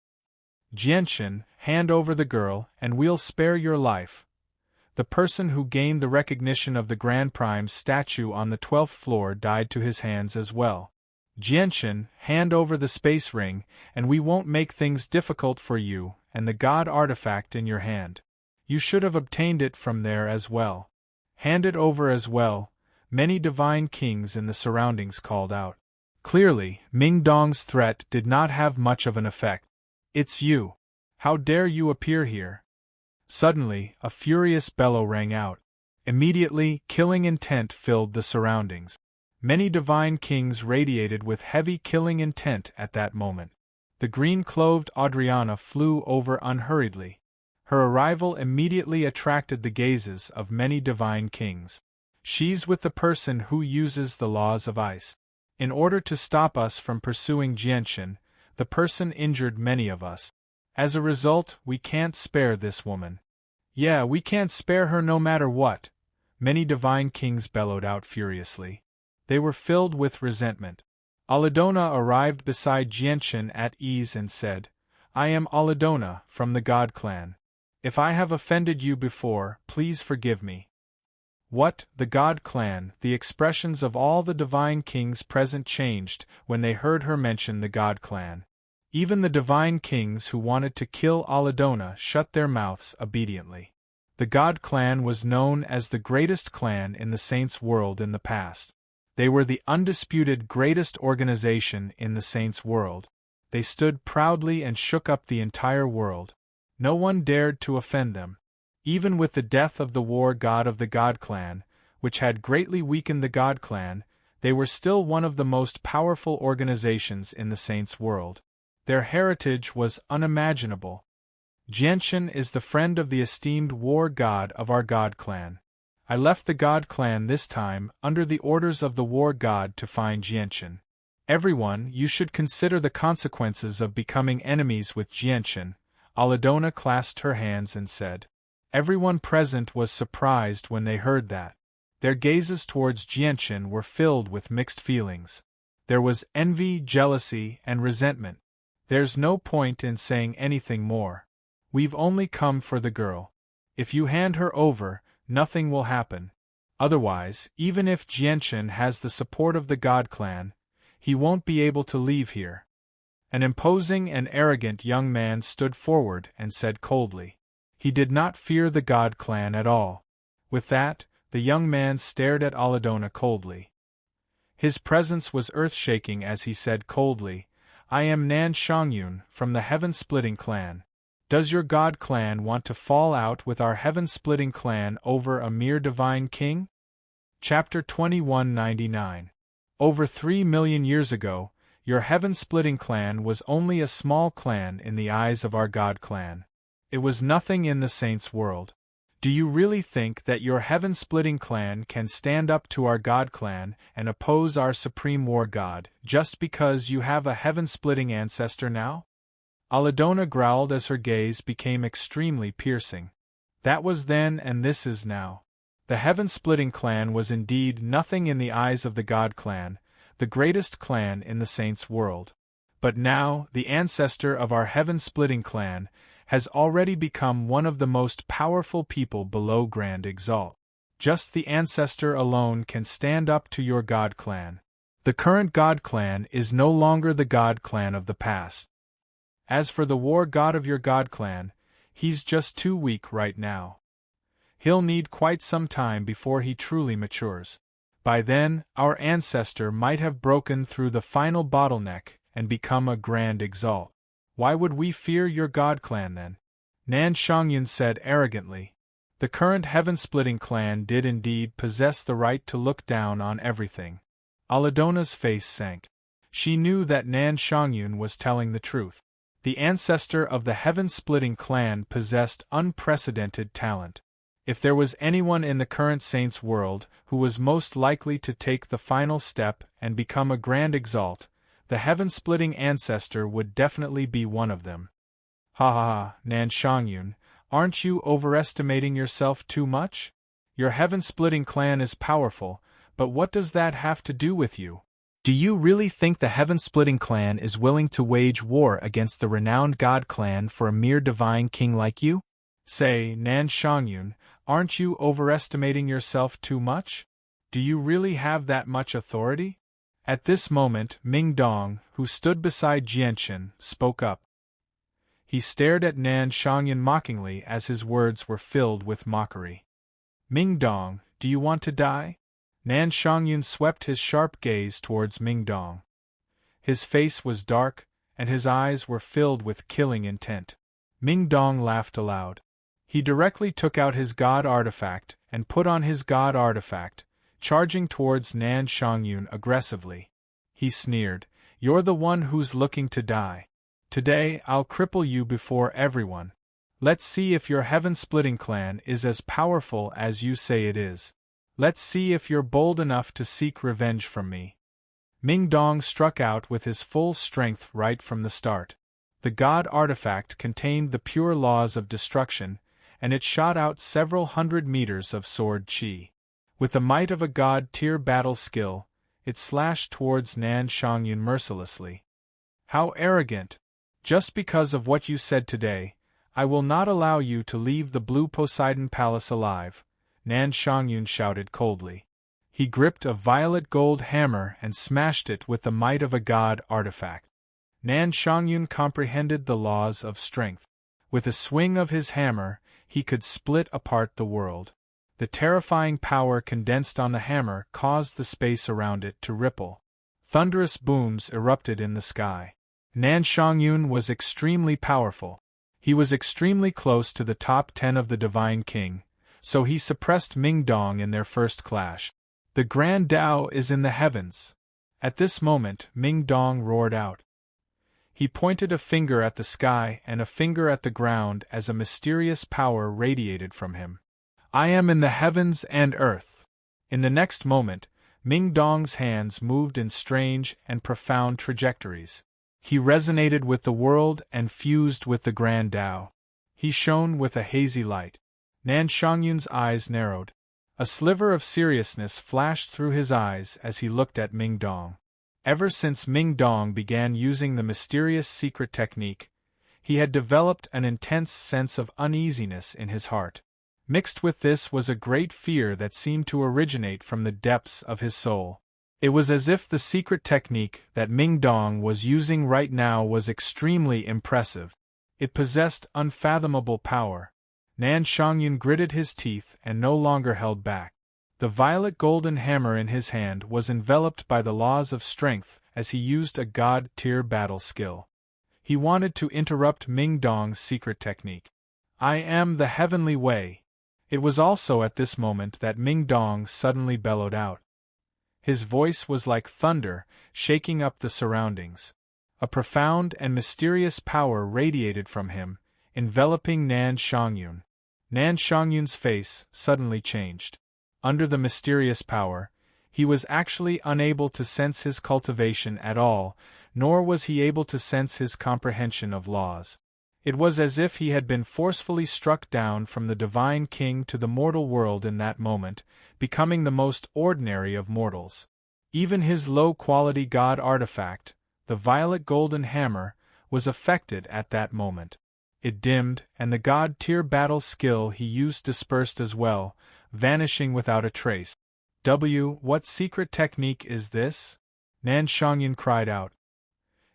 Jianshan, hand over the girl, and we'll spare your life. The person who gained the recognition of the Grand Prime's statue on the 12th floor died to his hands as well. Jianshan, hand over the space ring, and we won't make things difficult for you, and the god artifact in your hand. You should have obtained it from there as well. Hand it over as well, many Divine Kings in the surroundings called out. Clearly, Ming Dong's threat did not have much of an effect. It's you. How dare you appear here? Suddenly, a furious bellow rang out. Immediately, killing intent filled the surroundings. Many Divine Kings radiated with heavy killing intent at that moment. The green-clothed Adriana flew over unhurriedly. Her arrival immediately attracted the gazes of many Divine Kings. She's with the person who uses the laws of ice. In order to stop us from pursuing Jianshan, the person injured many of us. As a result, we can't spare this woman. Yeah, we can't spare her no matter what, many Divine Kings bellowed out furiously. They were filled with resentment. Aladona arrived beside Jianshan at ease and said, "I am Aladona, from the God Clan. If I have offended you before, please forgive me." What, the God Clan? The expressions of all the Divine Kings present changed when they heard her mention the God Clan. Even the divine kings who wanted to kill Aladona shut their mouths obediently. The God clan was known as the greatest clan in the Saints' world in the past. They were the undisputed greatest organization in the Saints' world. They stood proudly and shook up the entire world. No one dared to offend them. Even with the death of the war god of the God clan, which had greatly weakened the God clan, they were still one of the most powerful organizations in the Saints' world. Their heritage was unimaginable. Jianchen is the friend of the esteemed war god of our God clan. I left the God clan this time under the orders of the war god to find Jianchen. Everyone, you should consider the consequences of becoming enemies with Jianchen. Aladona clasped her hands and said. Everyone present was surprised when they heard that. Their gazes towards Jianchen were filled with mixed feelings. There was envy, jealousy, and resentment. There's no point in saying anything more. We've only come for the girl. If you hand her over, nothing will happen. Otherwise, even if Jianchen has the support of the God clan, he won't be able to leave here. An imposing and arrogant young man stood forward and said coldly. He did not fear the God clan at all. With that, the young man stared at Aladona coldly. His presence was earth-shaking as he said coldly, I am Nan Shangyun from the Heaven-Splitting clan. Does your God clan want to fall out with our Heaven-Splitting clan over a mere divine king? Chapter 2199. Over 3 million years ago, your Heaven-Splitting clan was only a small clan in the eyes of our God clan. It was nothing in the Saints' world. Do you really think that your Heaven-Splitting clan can stand up to our God clan and oppose our Supreme War God, just because you have a Heaven-Splitting ancestor now? Aladona growled as her gaze became extremely piercing. That was then and this is now. The Heaven-Splitting clan was indeed nothing in the eyes of the God clan, the greatest clan in the Saints' world. But now, the ancestor of our Heaven-Splitting clan has already become one of the most powerful people below Grand Exalt. Just the ancestor alone can stand up to your God clan. The current God clan is no longer the God clan of the past. As for the war god of your God clan, he's just too weak right now. He'll need quite some time before he truly matures. By then, our ancestor might have broken through the final bottleneck and become a Grand Exalt. Why would we fear your God clan then? Nan Shangyun said arrogantly. The current Heaven-Splitting clan did indeed possess the right to look down on everything. Aladona's face sank. She knew that Nan Shangyun was telling the truth. The ancestor of the Heaven-Splitting clan possessed unprecedented talent. If there was anyone in the current Saints' world who was most likely to take the final step and become a Grand Exalt, the Heaven-Splitting ancestor would definitely be one of them. Ha ha ha, Nan Shangyun, aren't you overestimating yourself too much? Your Heaven-Splitting clan is powerful, but what does that have to do with you? Do you really think the Heaven-Splitting clan is willing to wage war against the renowned God clan for a mere divine king like you? Say, Nan Shangyun, aren't you overestimating yourself too much? Do you really have that much authority? At this moment, Ming Dong, who stood beside Jianchen, spoke up. He stared at Nan Shangyun mockingly as his words were filled with mockery. Ming Dong, do you want to die? Nan Shangyun swept his sharp gaze towards Ming Dong. His face was dark, and his eyes were filled with killing intent. Ming Dong laughed aloud. He directly took out his God artifact and put on his God artifact, charging towards Nan Shangyun aggressively. He sneered, "You're the one who's looking to die. Today I'll cripple you before everyone. Let's see if your Heaven-Splitting clan is as powerful as you say it is. Let's see if you're bold enough to seek revenge from me." Ming Dong struck out with his full strength right from the start. The God artifact contained the pure laws of destruction, and it shot out several hundred meters of sword chi. With the might of a God-tier battle skill, it slashed towards Nan Shangyun mercilessly. How arrogant! Just because of what you said today, I will not allow you to leave the Blue Poseidon Palace alive, Nan Shangyun shouted coldly. He gripped a violet gold hammer and smashed it with the might of a God artifact. Nan Xiangyun comprehended the laws of strength. With a swing of his hammer, he could split apart the world. The terrifying power condensed on the hammer caused the space around it to ripple. Thunderous booms erupted in the sky. Nan Xiangyun was extremely powerful. He was extremely close to the top 10 of the Divine King, so he suppressed Ming Dong in their first clash. The Grand Tao is in the heavens. At this moment, Ming Dong roared out. He pointed a finger at the sky and a finger at the ground as a mysterious power radiated from him. I am in the heavens and earth. In the next moment, Ming Dong's hands moved in strange and profound trajectories. He resonated with the world and fused with the Grand Tao. He shone with a hazy light. Nan Xiangyun's eyes narrowed. A sliver of seriousness flashed through his eyes as he looked at Ming Dong. Ever since Ming Dong began using the mysterious secret technique, he had developed an intense sense of uneasiness in his heart. Mixed with this was a great fear that seemed to originate from the depths of his soul. It was as if the secret technique that Ming Dong was using right now was extremely impressive. It possessed unfathomable power. Nan Xiangyun gritted his teeth and no longer held back. The violet golden hammer in his hand was enveloped by the laws of strength as he used a god-tier battle skill. He wanted to interrupt Ming Dong's secret technique. I am the heavenly way. It was also at this moment that Ming Dong suddenly bellowed out. His voice was like thunder, shaking up the surroundings. A profound and mysterious power radiated from him, enveloping Nan Xiangyun. Nan Xiangyun's face suddenly changed. Under the mysterious power, he was actually unable to sense his cultivation at all, nor was he able to sense his comprehension of laws. It was as if he had been forcefully struck down from the Divine King to the mortal world in that moment, becoming the most ordinary of mortals. Even his low-quality god artifact, the violet golden hammer, was affected at that moment. It dimmed, and the god-tier battle skill he used dispersed as well, vanishing without a trace. What secret technique is this? Nan Xiangyun cried out.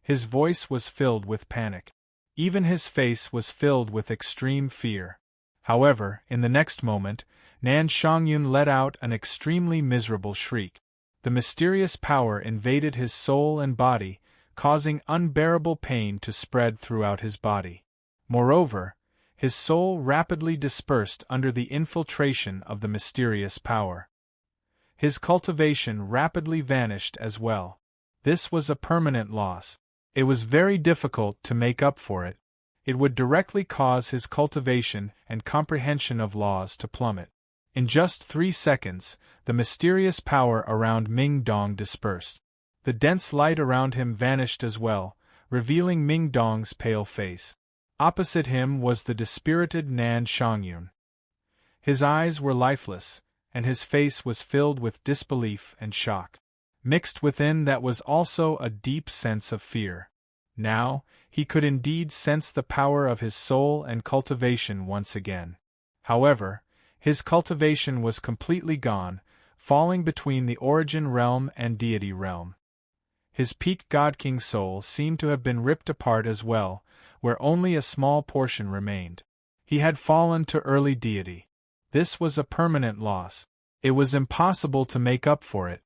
His voice was filled with panic. Even his face was filled with extreme fear. However, in the next moment, Nan Xiangyun let out an extremely miserable shriek. The mysterious power invaded his soul and body, causing unbearable pain to spread throughout his body. Moreover, his soul rapidly dispersed under the infiltration of the mysterious power. His cultivation rapidly vanished as well. This was a permanent loss. It was very difficult to make up for it. It would directly cause his cultivation and comprehension of laws to plummet. In just 3 seconds, the mysterious power around Ming Dong dispersed. The dense light around him vanished as well, revealing Ming Dong's pale face. Opposite him was the dispirited Nan Xiangyun. His eyes were lifeless, and his face was filled with disbelief and shock. Mixed within that was also a deep sense of fear. Now, he could indeed sense the power of his soul and cultivation once again. However, his cultivation was completely gone, falling between the origin realm and deity realm. His peak god-king soul seemed to have been ripped apart as well, where only a small portion remained. He had fallen to early deity. This was a permanent loss. It was impossible to make up for it.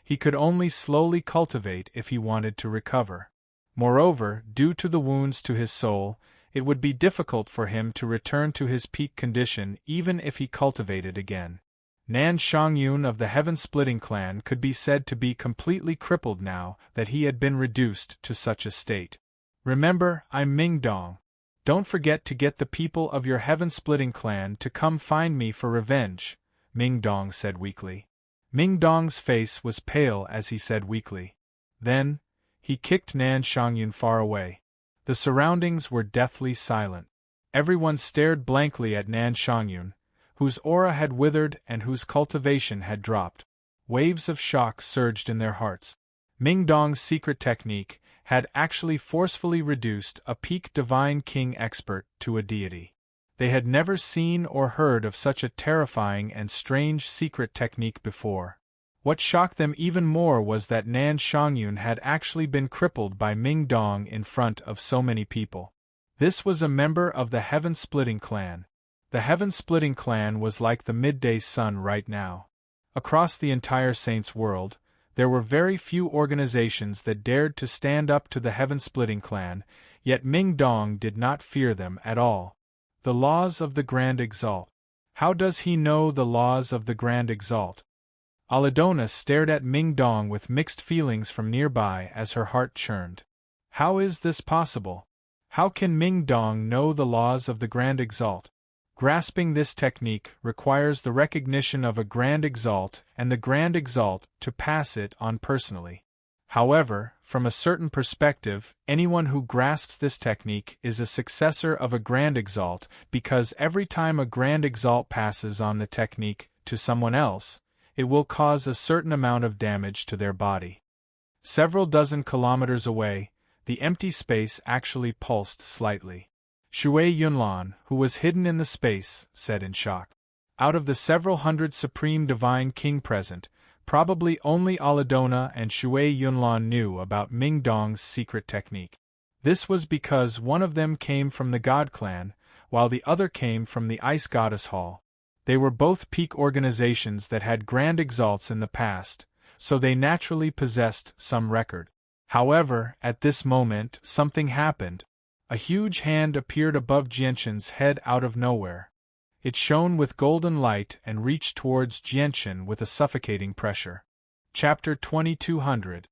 He could only slowly cultivate if he wanted to recover. Moreover, due to the wounds to his soul, it would be difficult for him to return to his peak condition even if he cultivated again. Nan Xiangyun of the Heaven-Splitting clan could be said to be completely crippled now that he had been reduced to such a state. Remember, I'm Ming Dong. Don't forget to get the people of your Heaven-Splitting clan to come find me for revenge, Ming Dong said weakly. Ming Dong's face was pale as he said weakly. Then, he kicked Nan Xiangyun far away. The surroundings were deathly silent. Everyone stared blankly at Nan Xiangyun, whose aura had withered and whose cultivation had dropped. Waves of shock surged in their hearts. Ming Dong's secret technique had actually forcefully reduced a peak Divine King expert to a deity. They had never seen or heard of such a terrifying and strange secret technique before. What shocked them even more was that Nan Xiangyun had actually been crippled by Ming Dong in front of so many people. This was a member of the Heaven-Splitting Clan. The Heaven-Splitting Clan was like the midday sun right now. Across the entire Saints world, there were very few organizations that dared to stand up to the Heaven-Splitting Clan, yet Ming Dong did not fear them at all. The laws of the Grand Exalt. How does he know the laws of the Grand Exalt? Aladona stared at Ming Dong with mixed feelings from nearby as her heart churned. How is this possible? How can Ming Dong know the laws of the Grand Exalt? Grasping this technique requires the recognition of a Grand Exalt and the Grand Exalt to pass it on personally. However, from a certain perspective, anyone who grasps this technique is a successor of a Grand Exalt because every time a Grand Exalt passes on the technique to someone else, it will cause a certain amount of damage to their body. Several dozen kilometers away, the empty space actually pulsed slightly. Shui Yunlan, who was hidden in the space, said in shock. Out of the several hundred Supreme Divine King present, probably only Aladona and Shui Yunlan knew about Ming Dong's secret technique. This was because one of them came from the God Clan, while the other came from the Ice Goddess Hall. They were both peak organizations that had Grand Exalts in the past, so they naturally possessed some record. However, at this moment, something happened. A huge hand appeared above Jianshan's head out of nowhere. It shone with golden light and reached towards Jianshan with a suffocating pressure. Chapter 2200.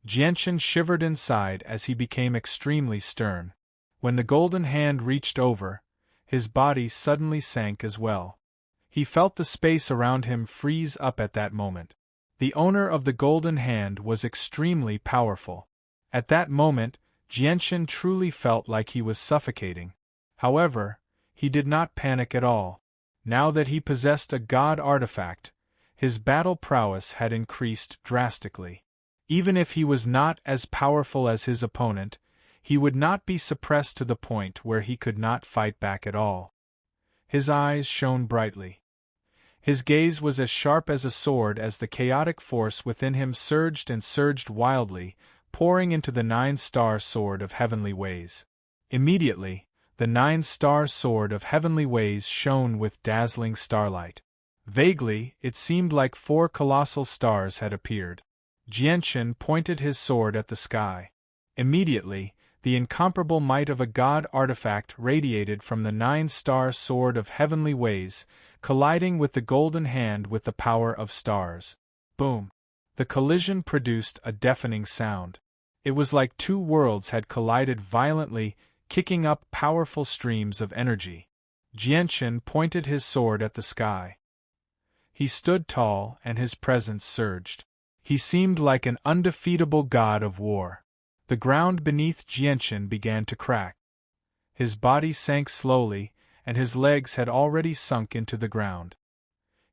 Jianshan shivered inside as he became extremely stern. When the golden hand reached over, his body suddenly sank as well. He felt the space around him freeze up at that moment. The owner of the golden hand was extremely powerful. At that moment, Jianshan truly felt like he was suffocating. However, he did not panic at all. Now that he possessed a god artifact, his battle prowess had increased drastically. Even if he was not as powerful as his opponent, he would not be suppressed to the point where he could not fight back at all. His eyes shone brightly. His gaze was as sharp as a sword as the chaotic force within him surged and surged wildly, pouring into the 9-star sword of heavenly ways. Immediately, the 9-star sword of heavenly ways shone with dazzling starlight. Vaguely, it seemed like 4 colossal stars had appeared. Jianshan pointed his sword at the sky. Immediately, the incomparable might of a god artifact radiated from the 9-star sword of heavenly ways, colliding with the golden hand with the power of stars. Boom! The collision produced a deafening sound. It was like 2 worlds had collided violently, kicking up powerful streams of energy. Jianshan pointed his sword at the sky. He stood tall and his presence surged. He seemed like an undefeatable god of war. The ground beneath Jianshan began to crack. His body sank slowly, and his legs had already sunk into the ground.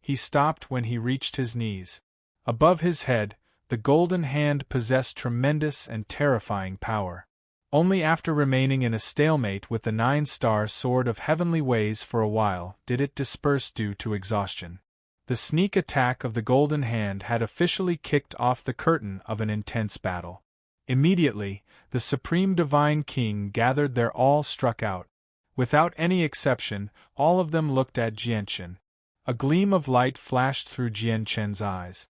He stopped when he reached his knees. Above his head, the golden hand possessed tremendous and terrifying power. Only after remaining in a stalemate with the 9-star sword of heavenly ways for a while did it disperse due to exhaustion. The sneak attack of the golden hand had officially kicked off the curtain of an intense battle. Immediately, the Supreme Divine King gathered their all struck out. Without any exception, all of them looked at Jianshan. A gleam of light flashed through Jianshan's eyes.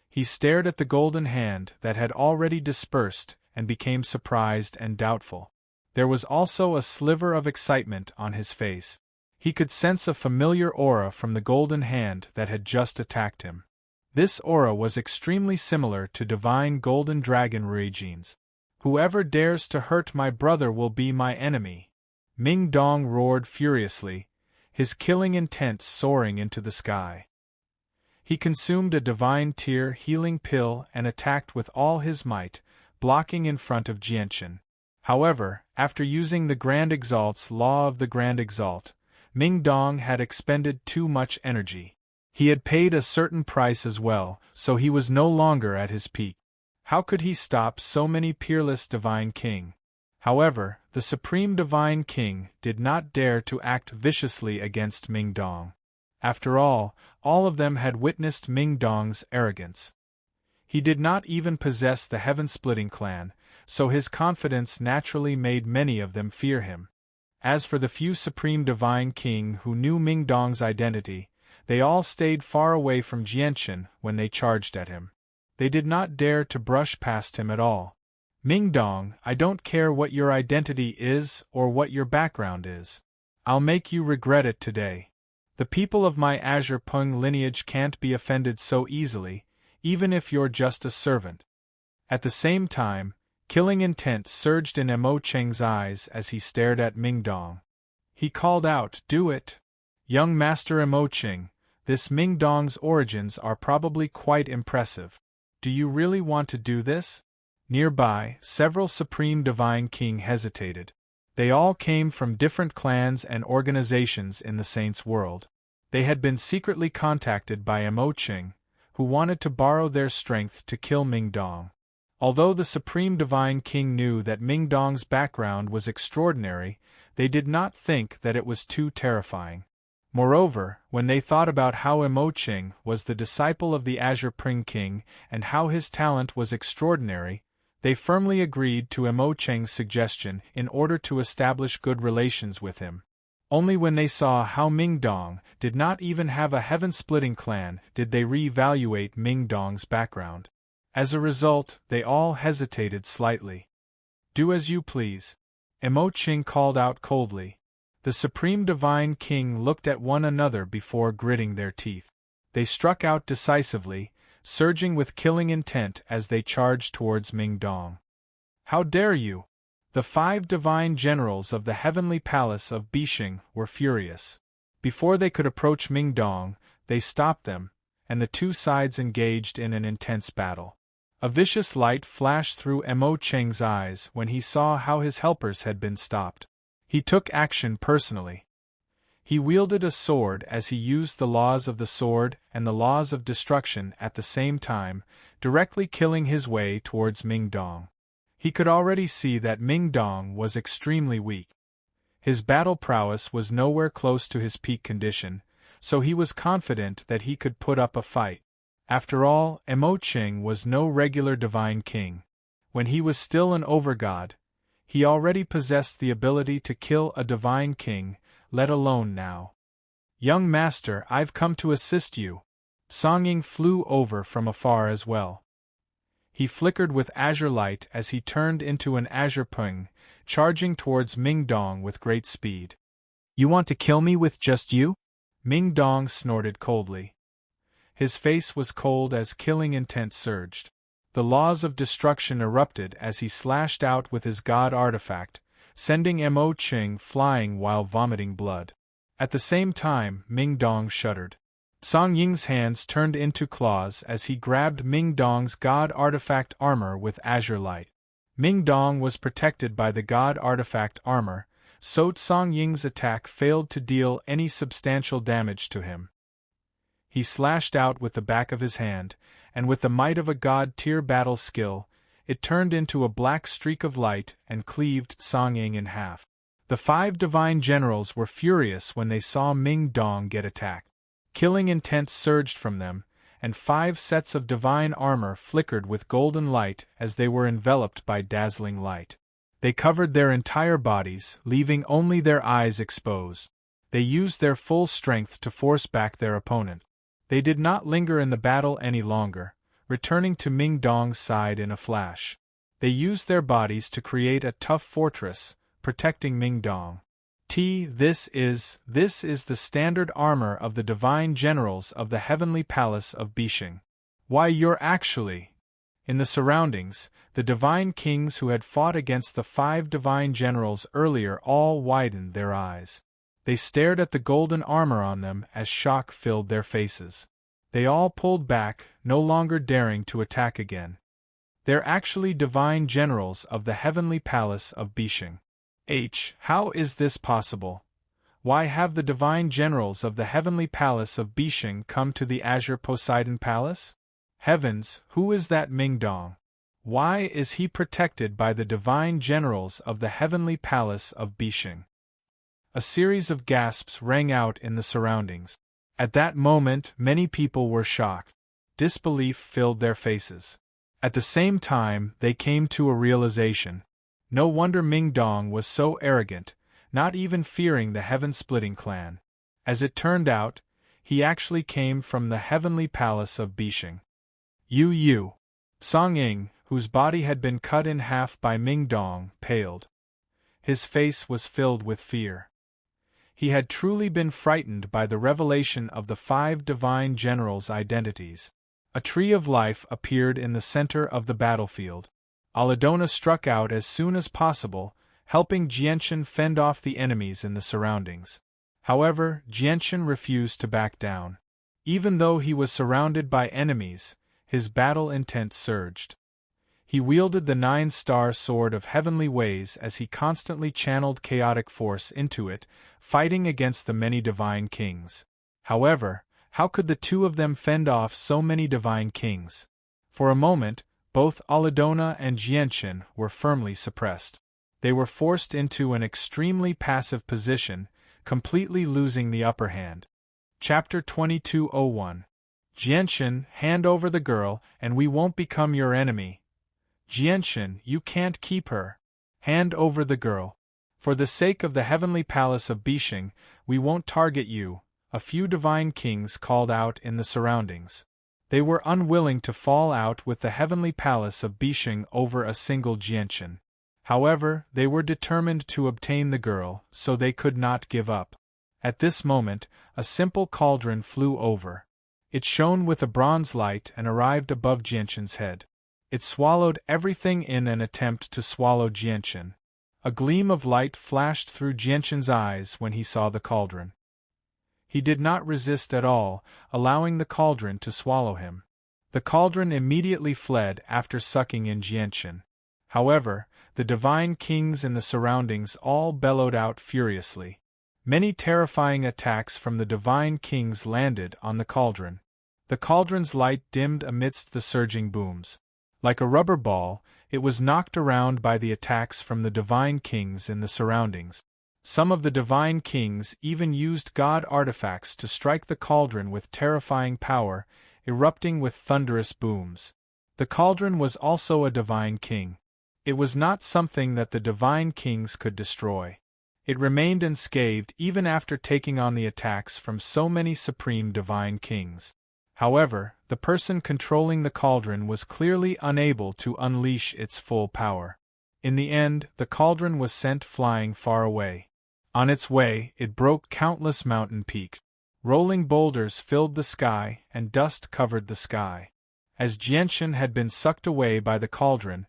He stared at the golden hand that had already dispersed and became surprised and doubtful. There was also a sliver of excitement on his face. He could sense a familiar aura from the golden hand that had just attacked him. This aura was extremely similar to divine golden dragon Ruijin's. "Whoever dares to hurt my brother will be my enemy," Ming Dong roared furiously, his killing intent soaring into the sky. He consumed a divine tear healing pill and attacked with all his might, blocking in front of Jianshan. However, after using the Grand Exalt's law of the Grand Exalt, Ming Dong had expended too much energy. He had paid a certain price as well, so he was no longer at his peak. How could he stop so many peerless Divine King? However, the Supreme Divine King did not dare to act viciously against Ming Dong. After all of them had witnessed Ming Dong's arrogance. He did not even possess the heaven-splitting clan, so his confidence naturally made many of them fear him. As for the few Supreme Divine King who knew Ming Dong's identity, they all stayed far away from Jianchen when they charged at him. They did not dare to brush past him at all. Ming Dong, I don't care what your identity is or what your background is. I'll make you regret it today. The people of my Azure Peng lineage can't be offended so easily, even if you're just a servant. At the same time, killing intent surged in Mo Cheng's eyes as he stared at Ming Dong. He called out, "Do it! Young Master Mo Cheng, this Ming Dong's origins are probably quite impressive. Do you really want to do this?" Nearby, several Supreme Divine King hesitated. They all came from different clans and organizations in the Saints' world. They had been secretly contacted by Mo Cheng, who wanted to borrow their strength to kill Ming Dong. Although the Supreme Divine King knew that Ming Dong's background was extraordinary, they did not think that it was too terrifying. Moreover, when they thought about how Mo Cheng was the disciple of the Azure Pring King and how his talent was extraordinary, they firmly agreed to Mo Cheng's suggestion in order to establish good relations with him. Only when they saw how Ming Dong did not even have a heaven-splitting clan did they re-evaluate Ming Dong's background. As a result, they all hesitated slightly. "Do as you please," Mo Cheng called out coldly. The Supreme Divine King looked at one another before gritting their teeth. They struck out decisively, surging with killing intent as they charged towards Ming Dong. "How dare you!" The 5 divine generals of the heavenly palace of Bishing were furious. Before they could approach Ming Dong, they stopped them, and the two sides engaged in an intense battle. A vicious light flashed through Mo Cheng's eyes when he saw how his helpers had been stopped. He took action personally. He wielded a sword as he used the laws of the sword and the laws of destruction at the same time, directly killing his way towards Ming Dong. He could already see that Ming Dong was extremely weak. His battle prowess was nowhere close to his peak condition, so he was confident that he could put up a fight. After all, Mo Cheng was no regular divine king. When he was still an overgod, he already possessed the ability to kill a divine king, let alone now. "Young master, I've come to assist you." Song Ying flew over from afar as well. He flickered with azure light as he turned into an azure peng, charging towards Ming Dong with great speed. "You want to kill me with just you?" Ming Dong snorted coldly. His face was cold as killing intent surged. The laws of destruction erupted as he slashed out with his god artifact, sending Mo Cheng flying while vomiting blood. At the same time, Ming Dong shuddered. Song Ying's hands turned into claws as he grabbed Ming Dong's god artifact armor with azure light. Ming Dong was protected by the god artifact armor, so Song Ying's attack failed to deal any substantial damage to him. He slashed out with the back of his hand, and with the might of a god-tier battle skill, it turned into a black streak of light and cleaved Song Ying in half. The 5 divine generals were furious when they saw Ming Dong get attacked. Killing intent surged from them, and 5 sets of divine armor flickered with golden light as they were enveloped by dazzling light. They covered their entire bodies, leaving only their eyes exposed. They used their full strength to force back their opponent. They did not linger in the battle any longer, returning to Ming Dong's side in a flash. They used their bodies to create a tough fortress, protecting Ming Dong. This is the standard armor of the divine generals of the heavenly palace of Bishing. Why, you're actually... In the surroundings, the divine kings who had fought against the 5 divine generals earlier all widened their eyes. They stared at the golden armor on them as shock filled their faces. They all pulled back, no longer daring to attack again. They're actually divine generals of the heavenly palace of Bishing. How is this possible? Why have the divine generals of the heavenly palace of Bishing come to the Azure Poseidon Palace? Heavens, who is that Ming Dong? Why is he protected by the divine generals of the heavenly palace of Bishing? A series of gasps rang out in the surroundings. At that moment, many people were shocked. Disbelief filled their faces. At the same time, they came to a realization. No wonder Ming Dong was so arrogant, not even fearing the heaven-splitting clan. As it turned out, he actually came from the heavenly palace of Bishing. Yu Song Ying, whose body had been cut in half by Ming Dong, paled. His face was filled with fear. He had truly been frightened by the revelation of the 5 divine generals' identities. A tree of life appeared in the center of the battlefield. Aladona struck out as soon as possible, helping Jianchen fend off the enemies in the surroundings. However, Jianchen refused to back down. Even though he was surrounded by enemies, his battle intent surged. He wielded the 9-star sword of heavenly ways as he constantly channeled chaotic force into it, fighting against the many divine kings. However, how could the two of them fend off so many divine kings? For a moment, both Aladona and Jianchen were firmly suppressed. They were forced into an extremely passive position, completely losing the upper hand. Chapter 2201. Jianchen, hand over the girl, and we won't become your enemy. Jianchen, you can't keep her. Hand over the girl. For the sake of the heavenly palace of Bishing, we won't target you, a few divine kings called out in the surroundings. They were unwilling to fall out with the heavenly palace of Bishing over a single Jianchen. However, they were determined to obtain the girl, so they could not give up. At this moment, a simple cauldron flew over. It shone with a bronze light and arrived above Jianchen's head. It swallowed everything in an attempt to swallow Jianchen. A gleam of light flashed through Jianchen's eyes when he saw the cauldron. He did not resist at all, allowing the cauldron to swallow him. The cauldron immediately fled after sucking in Jianchen. However, the divine kings in the surroundings all bellowed out furiously. Many terrifying attacks from the divine kings landed on the cauldron. The cauldron's light dimmed amidst the surging booms. Like a rubber ball, it was knocked around by the attacks from the divine kings in the surroundings. Some of the divine kings even used god artifacts to strike the cauldron with terrifying power, erupting with thunderous booms. The cauldron was also a divine king. It was not something that the divine kings could destroy. It remained unscathed even after taking on the attacks from so many supreme divine kings. However, the person controlling the cauldron was clearly unable to unleash its full power. In the end, the cauldron was sent flying far away. On its way, it broke countless mountain peaks. Rolling boulders filled the sky, and dust covered the sky. As Jianchen had been sucked away by the cauldron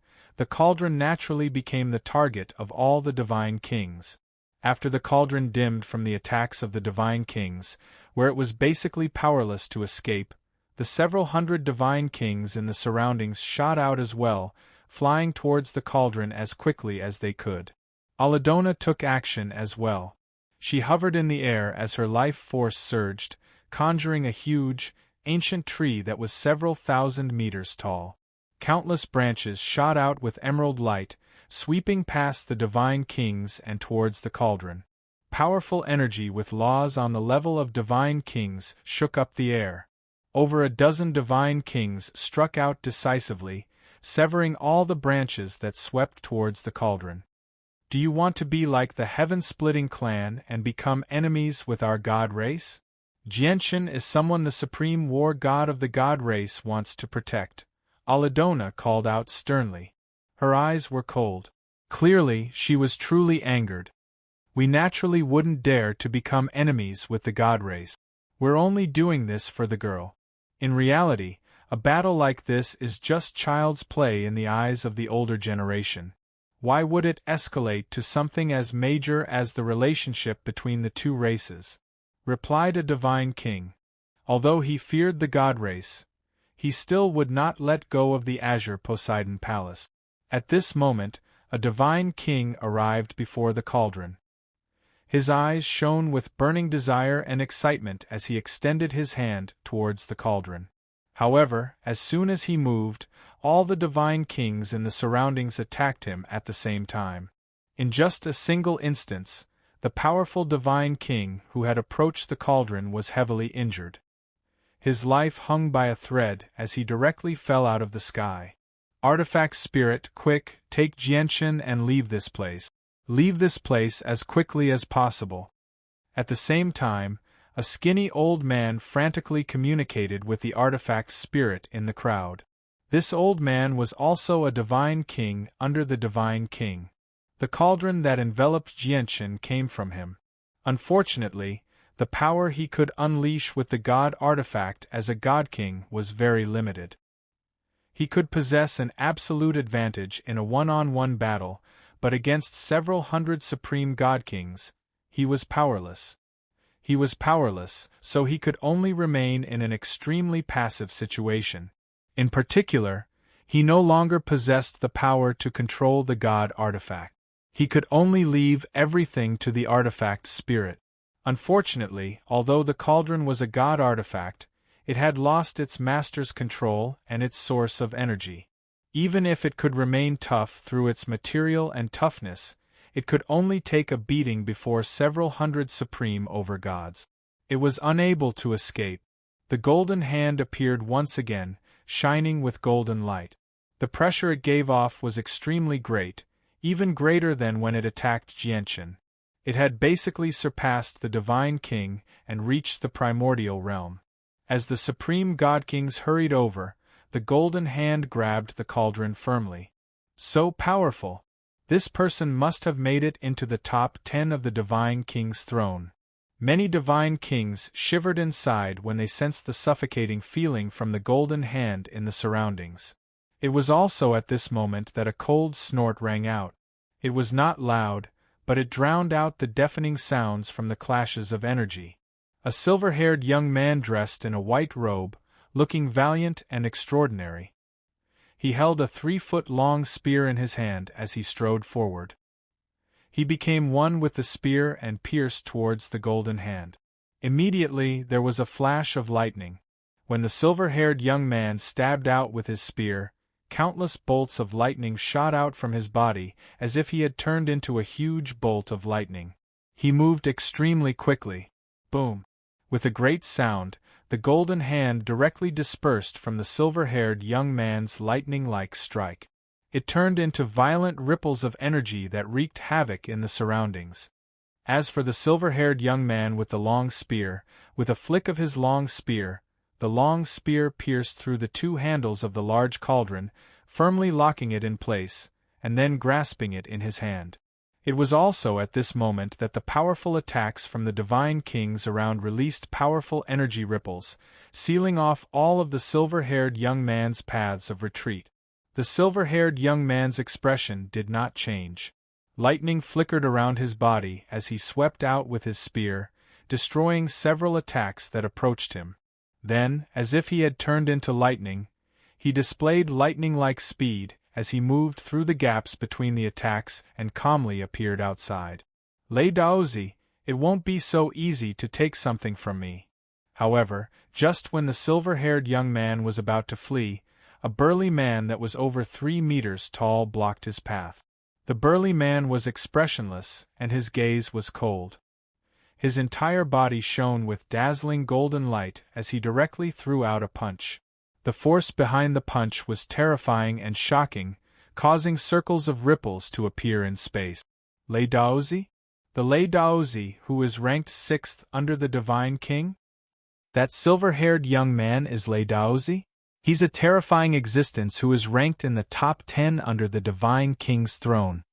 naturally became the target of all the divine kings. After the cauldron dimmed from the attacks of the divine kings, where it was basically powerless to escape, the several hundred divine kings in the surroundings shot out as well, flying towards the cauldron as quickly as they could. Aladona took action as well. She hovered in the air as her life force surged, conjuring a huge, ancient tree that was several thousand meters tall. Countless branches shot out with emerald light, sweeping past the divine kings and towards the cauldron. Powerful energy with laws on the level of divine kings shook up the air. Over a dozen divine kings struck out decisively, severing all the branches that swept towards the cauldron. Do you want to be like the heaven-splitting clan and become enemies with our god race? Jianchen is someone the supreme war god of the god race wants to protect, Aladona called out sternly. Her eyes were cold. Clearly, she was truly angered. We naturally wouldn't dare to become enemies with the god race. We're only doing this for the girl. In reality, a battle like this is just child's play in the eyes of the older generation. Why would it escalate to something as major as the relationship between the two races? Replied a divine king. Although he feared the god race, he still would not let go of the Azure Poseidon Palace. At this moment, a divine king arrived before the cauldron. His eyes shone with burning desire and excitement as he extended his hand towards the cauldron. However, as soon as he moved, all the divine kings in the surroundings attacked him at the same time. In just a single instance, The powerful divine king who had approached the cauldron was heavily injured. His life hung by a thread as he directly fell out of the sky. Artifact spirit, quick, take Jianshan and leave this place. Leave this place as quickly as possible. At the same time, a skinny old man frantically communicated with the artifact spirit in the crowd. This old man was also a divine king under the divine king. The cauldron that enveloped Jianshan came from him. Unfortunately, the power he could unleash with the god artifact as a god king was very limited. He could possess an absolute advantage in a one-on-one battle, but against several hundred supreme god kings, he was powerless. He was powerless, so he could only remain in an extremely passive situation. In particular, he no longer possessed the power to control the god artifact. He could only leave everything to the artifact spirit. Unfortunately, although the cauldron was a god artifact, it had lost its master's control and its source of energy. Even if it could remain tough through its material and toughness, it could only take a beating before several hundred supreme overgods. It was unable to escape. The golden hand appeared once again, shining with golden light. The pressure it gave off was extremely great, even greater than when it attacked Jianshan. It had basically surpassed the divine king and reached the primordial realm. As the supreme god kings hurried over, the golden hand grabbed the cauldron firmly. So powerful! This person must have made it into the top 10 of the divine king's throne. Many divine kings shivered inside when they sensed the suffocating feeling from the golden hand in the surroundings. It was also at this moment that a cold snort rang out. It was not loud, but it drowned out the deafening sounds from the clashes of energy. A silver-haired young man dressed in a white robe, looking valiant and extraordinary. He held a 3-foot-long spear in his hand as he strode forward. He became one with the spear and pierced towards the golden hand. Immediately there was a flash of lightning. When the silver-haired young man stabbed out with his spear, countless bolts of lightning shot out from his body as if he had turned into a huge bolt of lightning. He moved extremely quickly. Boom! With a great sound, the golden hand directly dispersed from the silver-haired young man's lightning-like strike. It turned into violent ripples of energy that wreaked havoc in the surroundings. As for the silver-haired young man with the long spear, with a flick of his long spear, the long spear pierced through the two handles of the large cauldron, firmly locking it in place, and then grasping it in his hand. It was also at this moment that the powerful attacks from the divine kings around released powerful energy ripples, sealing off all of the silver-haired young man's paths of retreat. The silver-haired young man's expression did not change. Lightning flickered around his body as he swept out with his spear, destroying several attacks that approached him. Then, as if he had turned into lightning, he displayed lightning-like speed as he moved through the gaps between the attacks and calmly appeared outside. Lei Daozi, it won't be so easy to take something from me. However, just when the silver-haired young man was about to flee, a burly man that was over 3 meters tall blocked his path. The burly man was expressionless, and his gaze was cold. His entire body shone with dazzling golden light as he directly threw out a punch. The force behind the punch was terrifying and shocking, causing circles of ripples to appear in space. Lei Daozi? The Lei Daozi who is ranked 6th under the Divine King? That silver-haired young man is Lei Daozi? He's a terrifying existence who is ranked in the top 10 under the Divine King's throne.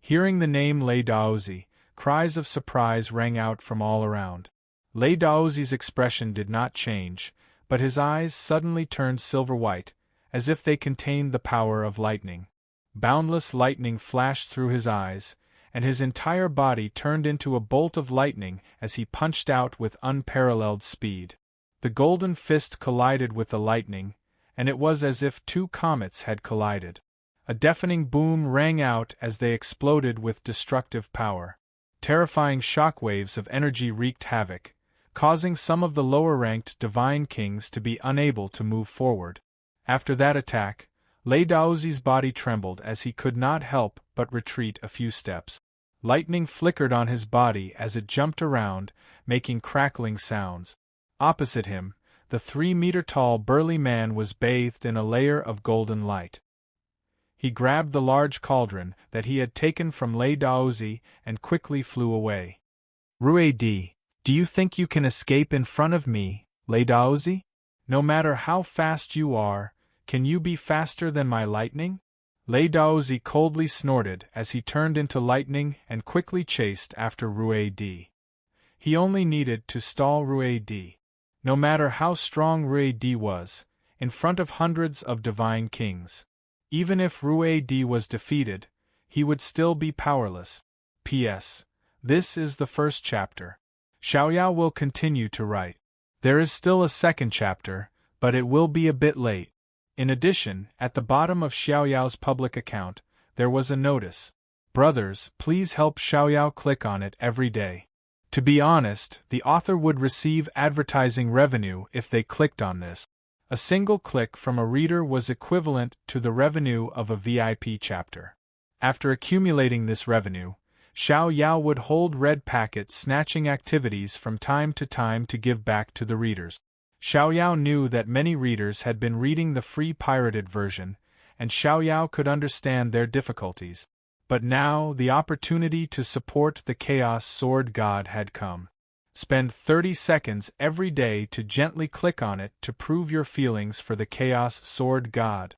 Hearing the name Lei Daozi, cries of surprise rang out from all around. Lei Daozi's expression did not change, but his eyes suddenly turned silver-white, as if they contained the power of lightning. Boundless lightning flashed through his eyes, and his entire body turned into a bolt of lightning as he punched out with unparalleled speed. The golden fist collided with the lightning, and it was as if two comets had collided. A deafening boom rang out as they exploded with destructive power. Terrifying shockwaves of energy wreaked havoc, causing some of the lower-ranked divine kings to be unable to move forward. After that attack, Lei Daozi's body trembled as he could not help but retreat a few steps. Lightning flickered on his body as it jumped around, making crackling sounds. Opposite him, the 3-meter-tall burly man was bathed in a layer of golden light. He grabbed the large cauldron that he had taken from Lei Daozi and quickly flew away. Ruedi, do you think you can escape in front of me, Lei Daozi? No matter how fast you are, can you be faster than my lightning? Lei Daozi coldly snorted as he turned into lightning and quickly chased after Ruedi. He only needed to stall Ruedi. No matter how strong Ruedi was, in front of hundreds of divine kings. Even if Ruedi was defeated, he would still be powerless. P.S. This is the first chapter. Xiaoyao will continue to write. There is still a second chapter, but it will be a bit late. In addition, at the bottom of Xiaoyao's public account, there was a notice. Brothers, please help Xiaoyao. Click on it every day. To be honest, the author would receive advertising revenue if they clicked on this. A single click from a reader was equivalent to the revenue of a VIP chapter. After accumulating this revenue, Xiaoyao would hold red packet snatching activities from time to give back to the readers. Xiaoyao knew that many readers had been reading the free pirated version, and Xiaoyao could understand their difficulties. But now the opportunity to support the Chaos Sword God had come. Spend 30 seconds every day to gently click on it to prove your feelings for the Chaos Sword God.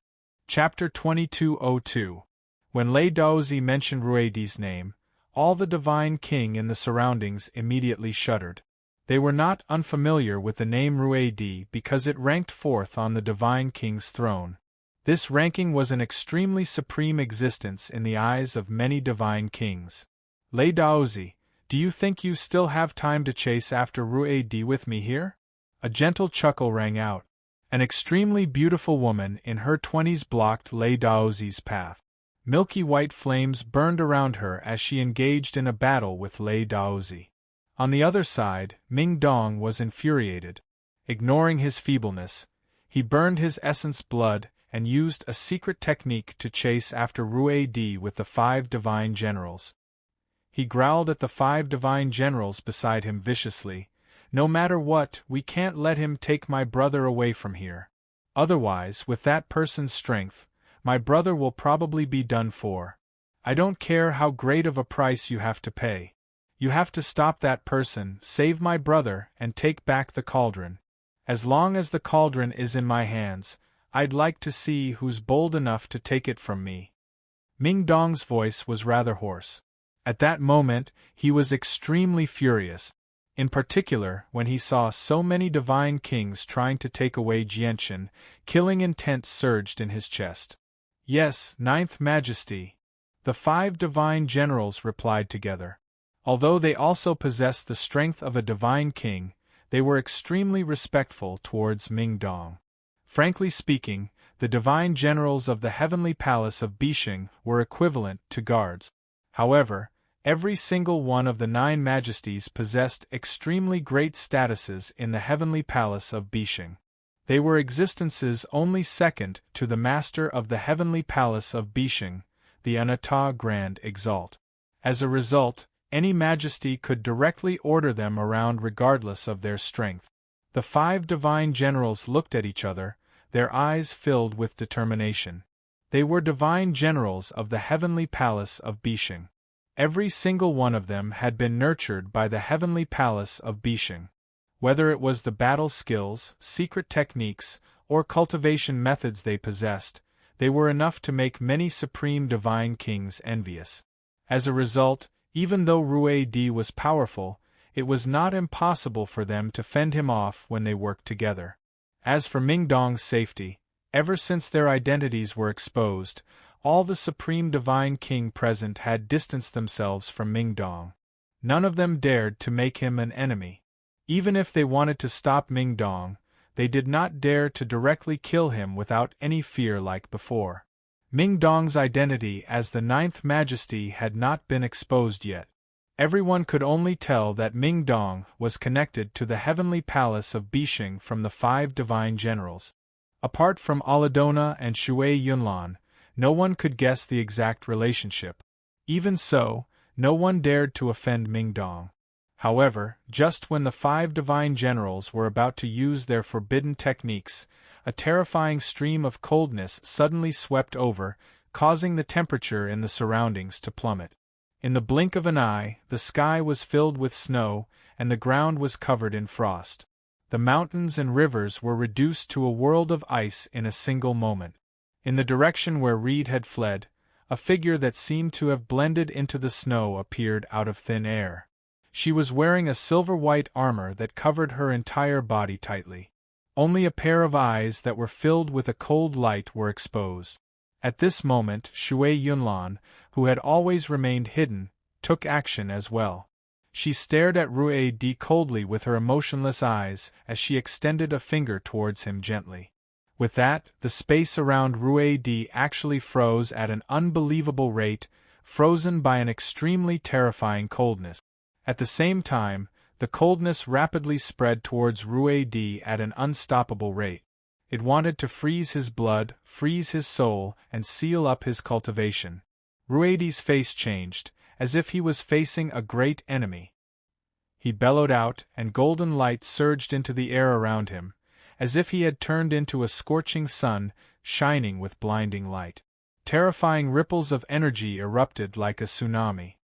Chapter 2202. When Lei Daozi mentioned Ruedi's name, all the divine king in the surroundings immediately shuddered. They were not unfamiliar with the name Ruedi because it ranked fourth on the divine king's throne. This ranking was an extremely supreme existence in the eyes of many divine kings. Lei Daozi, do you think you still have time to chase after Ruedi with me here? A gentle chuckle rang out. An extremely beautiful woman in her 20s blocked Lei Daozi's path. Milky white flames burned around her as she engaged in a battle with Lei Daozi. On the other side, Ming Dong was infuriated. Ignoring his feebleness, he burned his essence blood and used a secret technique to chase after Ruedi with the 5 divine generals. He growled at the 5 divine generals beside him viciously, "No matter what, we can't let him take my brother away from here. Otherwise, with that person's strength, my brother will probably be done for. I don't care how great of a price you have to pay. You have to stop that person, save my brother, and take back the cauldron. As long as the cauldron is in my hands, I'd like to see who's bold enough to take it from me." Ming Dong's voice was rather hoarse. At that moment, he was extremely furious, in particular when he saw so many divine kings trying to take away Jianchen. Killing intent surged in his chest. "Yes, Ninth Majesty." The 5 divine generals replied together. Although they also possessed the strength of a divine king, they were extremely respectful towards Ming Dong. Frankly speaking, the divine generals of the heavenly palace of Bishing were equivalent to guards. However, every single one of the 9 majesties possessed extremely great statuses in the heavenly palace of Bishing. They were existences only second to the master of the heavenly palace of Bishing, the Anata Grand Exalt. As a result, any majesty could directly order them around regardless of their strength. The 5 divine generals looked at each other, their eyes filled with determination. They were divine generals of the heavenly palace of Bishing. Every single one of them had been nurtured by the heavenly palace of Bishing. Whether it was the battle skills, secret techniques, or cultivation methods they possessed, they were enough to make many supreme divine kings envious. As a result, even though Ruedi was powerful, it was not impossible for them to fend him off when they worked together. As for Ming Dong's safety, ever since their identities were exposed, all the supreme divine king present had distanced themselves from Ming Dong. None of them dared to make him an enemy. Even if they wanted to stop Ming Dong, they did not dare to directly kill him without any fear like before. Ming Dong's identity as the 9th Majesty had not been exposed yet. Everyone could only tell that Ming Dong was connected to the heavenly palace of Bishing from the 5 divine generals. Apart from Aladona and Shui Yunlan, no one could guess the exact relationship. Even so, No one dared to offend Mingdong. However, just when the 5 divine generals were about to use their forbidden techniques, a terrifying stream of coldness suddenly swept over, causing the temperature in the surroundings to plummet. In the blink of an eye, the sky was filled with snow, and the ground was covered in frost. The mountains and rivers were reduced to a world of ice in a single moment. In the direction where Reed had fled, a figure that seemed to have blended into the snow appeared out of thin air. She was wearing a silver-white armor that covered her entire body tightly. Only a pair of eyes that were filled with a cold light were exposed. At this moment, Shui Yunlan, who had always remained hidden, took action as well. She stared at Rue Di coldly with her emotionless eyes as she extended a finger towards him gently. With that, the space around Rue Di actually froze at an unbelievable rate, frozen by an extremely terrifying coldness. At the same time, the coldness rapidly spread towards Rue Di at an unstoppable rate. It wanted to freeze his blood, freeze his soul, and seal up his cultivation. Rue Di's face changed, as if he was facing a great enemy. He bellowed out, and golden light surged into the air around him, as if he had turned into a scorching sun, shining with blinding light. Terrifying ripples of energy erupted like a tsunami.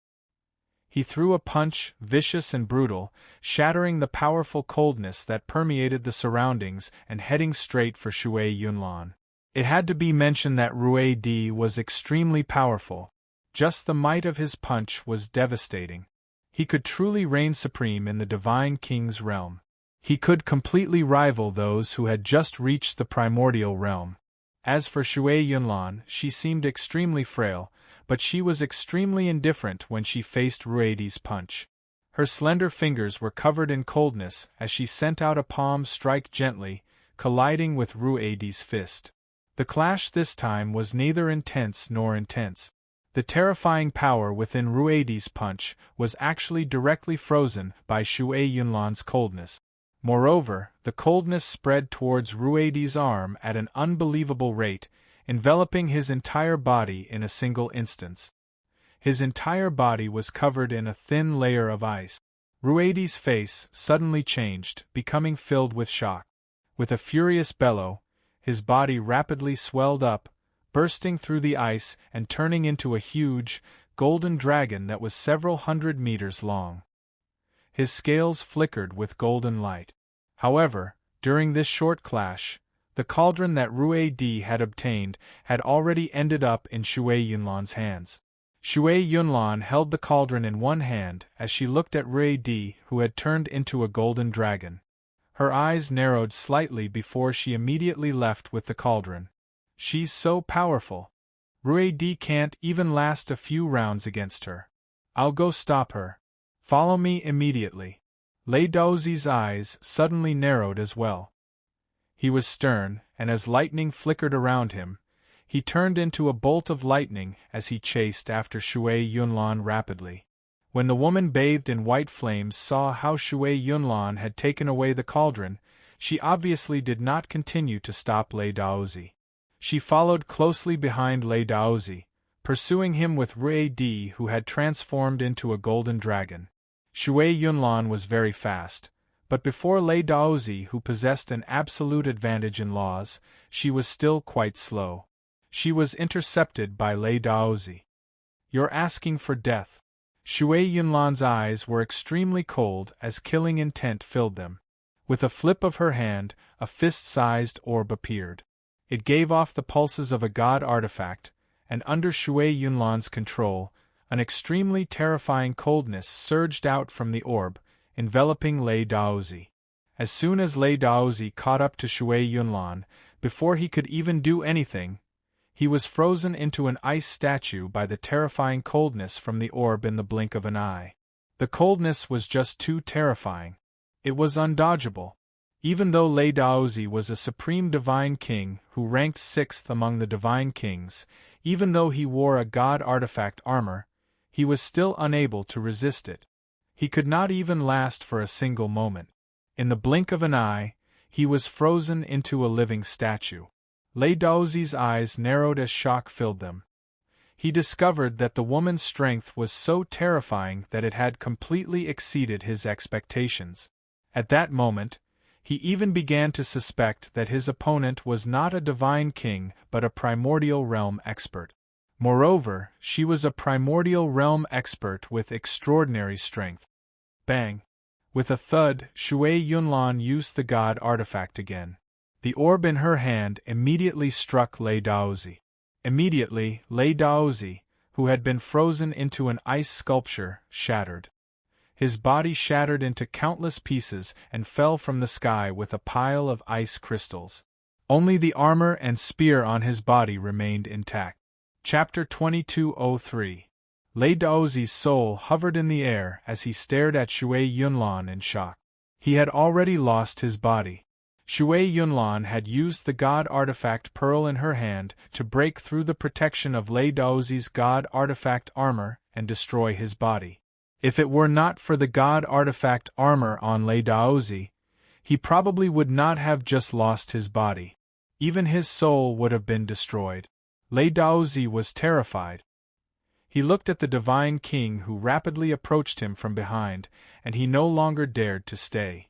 He threw a punch, vicious and brutal, shattering the powerful coldness that permeated the surroundings and heading straight for Shui Yunlan. It had to be mentioned that Rue Di was extremely powerful. Just the might of his punch was devastating. He could truly reign supreme in the Divine King's realm. He could completely rival those who had just reached the primordial realm. As for Shui Yunlan, she seemed extremely frail, but she was extremely indifferent when she faced Rue Di's punch. Her slender fingers were covered in coldness as she sent out a palm strike gently, colliding with Rue Di's fist. The clash this time was neither intense nor intense. The terrifying power within Rue Di's punch was actually directly frozen by Shui Yunlan's coldness. Moreover, the coldness spread towards Rue Di's arm at an unbelievable rate, enveloping his entire body in a single instance. His entire body was covered in a thin layer of ice. Rue Di's face suddenly changed, becoming filled with shock. With a furious bellow, his body rapidly swelled up, bursting through the ice and turning into a huge, golden dragon that was several hundred meters long. His scales flickered with golden light. However, during this short clash, the cauldron that Rue Di had obtained had already ended up in Shui Yunlan's hands. Shui Yunlan held the cauldron in one hand as she looked at Rue Di, who had turned into a golden dragon. Her eyes narrowed slightly before she immediately left with the cauldron. She's so powerful. Rue Di can't even last a few rounds against her. I'll go stop her. Follow me immediately. Lei Daozi's eyes suddenly narrowed as well. He was stern, and as lightning flickered around him, he turned into a bolt of lightning as he chased after Shui Yunlan rapidly. When the woman bathed in white flames saw how Shui Yunlan had taken away the cauldron, she obviously did not continue to stop Lei Daozi. She followed closely behind Lei Daozi, pursuing him with Rue Di, who had transformed into a golden dragon. Shui Yunlan was very fast, but before Lei Daozi, who possessed an absolute advantage in laws, she was still quite slow. She was intercepted by Lei Daozi. You're asking for death. Shui Yunlan's eyes were extremely cold as killing intent filled them. With a flip of her hand, a fist-sized orb appeared. It gave off the pulses of a god artifact, and under Shui Yunlan's control, an extremely terrifying coldness surged out from the orb, enveloping Lei Daozi. As soon as Lei Daozi caught up to Shui Yunlan, before he could even do anything, he was frozen into an ice statue by the terrifying coldness from the orb in the blink of an eye. The coldness was just too terrifying. It was undodgeable. Even though Lei Daozi was a supreme divine king who ranked 6th among the divine kings, even though he wore a god artifact armor, he was still unable to resist it. He could not even last for a single moment. In the blink of an eye, he was frozen into a living statue. Lei Daozi's eyes narrowed as shock filled them. he discovered that the woman's strength was so terrifying that it had completely exceeded his expectations. At that moment, he even began to suspect that his opponent was not a divine king but a primordial realm expert. Moreover, she was a primordial realm expert with extraordinary strength. Bang! With a thud, Shui Yunlan used the god artifact again. The orb in her hand immediately struck Lei Daozi. Immediately, Lei Daozi, who had been frozen into an ice sculpture, shattered. His body shattered into countless pieces and fell from the sky with a pile of ice crystals. Only the armor and spear on his body remained intact. Chapter 2203. Lei Daozi's soul hovered in the air as he stared at Shui Yunlan in shock. He had already lost his body. Shui Yunlan had used the god artifact pearl in her hand to break through the protection of Lei Daozi's god artifact armor and destroy his body. If it were not for the god artifact armor on Lei Daozi, he probably would not have just lost his body. Even his soul would have been destroyed. Lei Daozi was terrified. He looked at the divine king who rapidly approached him from behind, and he no longer dared to stay.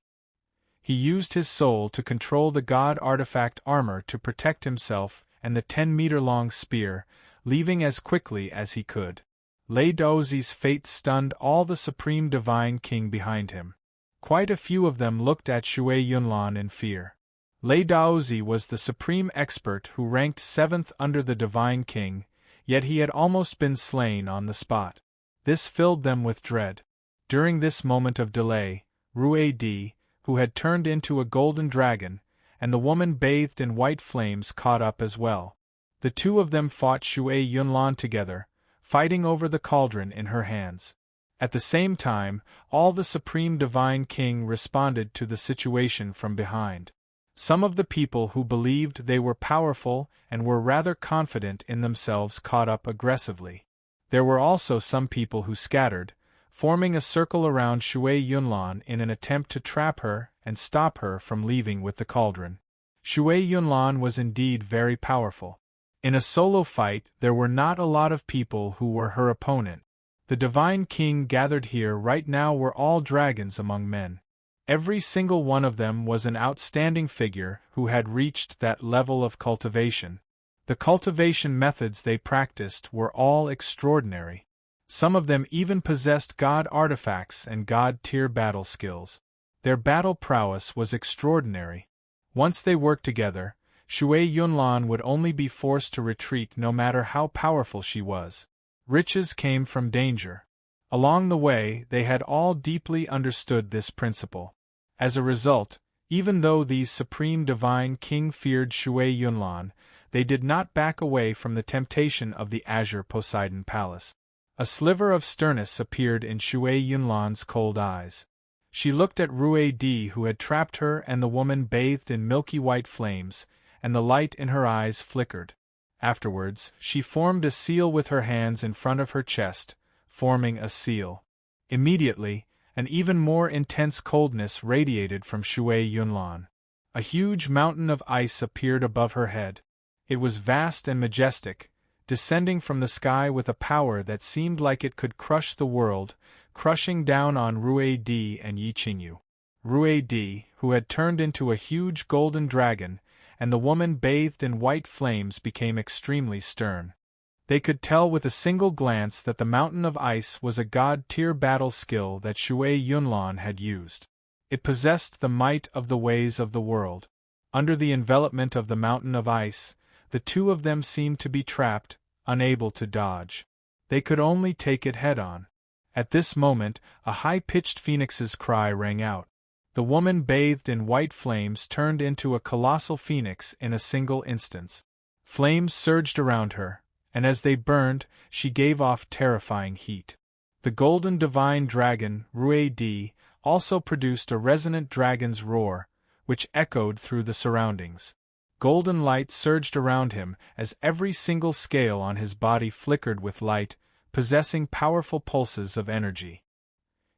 He used his soul to control the god artifact armor to protect himself and the 10-meter-long spear, leaving as quickly as he could. Lei Daozi's fate stunned all the supreme divine king behind him. Quite a few of them looked at Shui Yunlan in fear. Lei Daozi was the supreme expert who ranked 7th under the divine king, yet he had almost been slain on the spot. This filled them with dread. During this moment of delay, Rui Di, who had turned into a golden dragon, and the woman bathed in white flames caught up as well. The two of them fought Shui Yunlan together, fighting over the cauldron in her hands. At the same time, all the supreme divine king responded to the situation from behind. Some of the people who believed they were powerful and were rather confident in themselves caught up aggressively. There were also some people who scattered, forming a circle around Shui Yunlan in an attempt to trap her and stop her from leaving with the cauldron. Shui Yunlan was indeed very powerful. In a solo fight, there were not a lot of people who were her opponent. The divine king gathered here right now were all dragons among men. Every single one of them was an outstanding figure who had reached that level of cultivation. The cultivation methods they practiced were all extraordinary. Some of them even possessed god artifacts and god-tier battle skills. Their battle prowess was extraordinary. Once they worked together, Shui Yunlan would only be forced to retreat no matter how powerful she was. Riches came from danger. Along the way, they had all deeply understood this principle. As a result, even though these supreme divine king feared Shui Yunlan, they did not back away from the temptation of the Azure Poseidon Palace. A sliver of sternness appeared in Shui Yunlan's cold eyes. She looked at Rui Di, who had trapped her, and the woman bathed in milky white flames, and the light in her eyes flickered. Afterwards, she formed a seal with her hands in front of her chest, forming a seal. Immediately, an even more intense coldness radiated from Shui Yunlan. A huge mountain of ice appeared above her head. It was vast and majestic, descending from the sky with a power that seemed like it could crush the world, crushing down on Rui Di and Yi Qingyu. Rui Di, who had turned into a huge golden dragon, and the woman bathed in white flames became extremely stern. They could tell with a single glance that the mountain of ice was a god-tier battle skill that Shui Yunlan had used. It possessed the might of the ways of the world. Under the envelopment of the mountain of ice, the two of them seemed to be trapped, unable to dodge. They could only take it head-on. At this moment, a high-pitched phoenix's cry rang out. The woman bathed in white flames turned into a colossal phoenix in a single instance. Flames surged around her, and as they burned, she gave off terrifying heat. The golden divine dragon, Rui Di, also produced a resonant dragon's roar, which echoed through the surroundings. Golden light surged around him as every single scale on his body flickered with light, possessing powerful pulses of energy.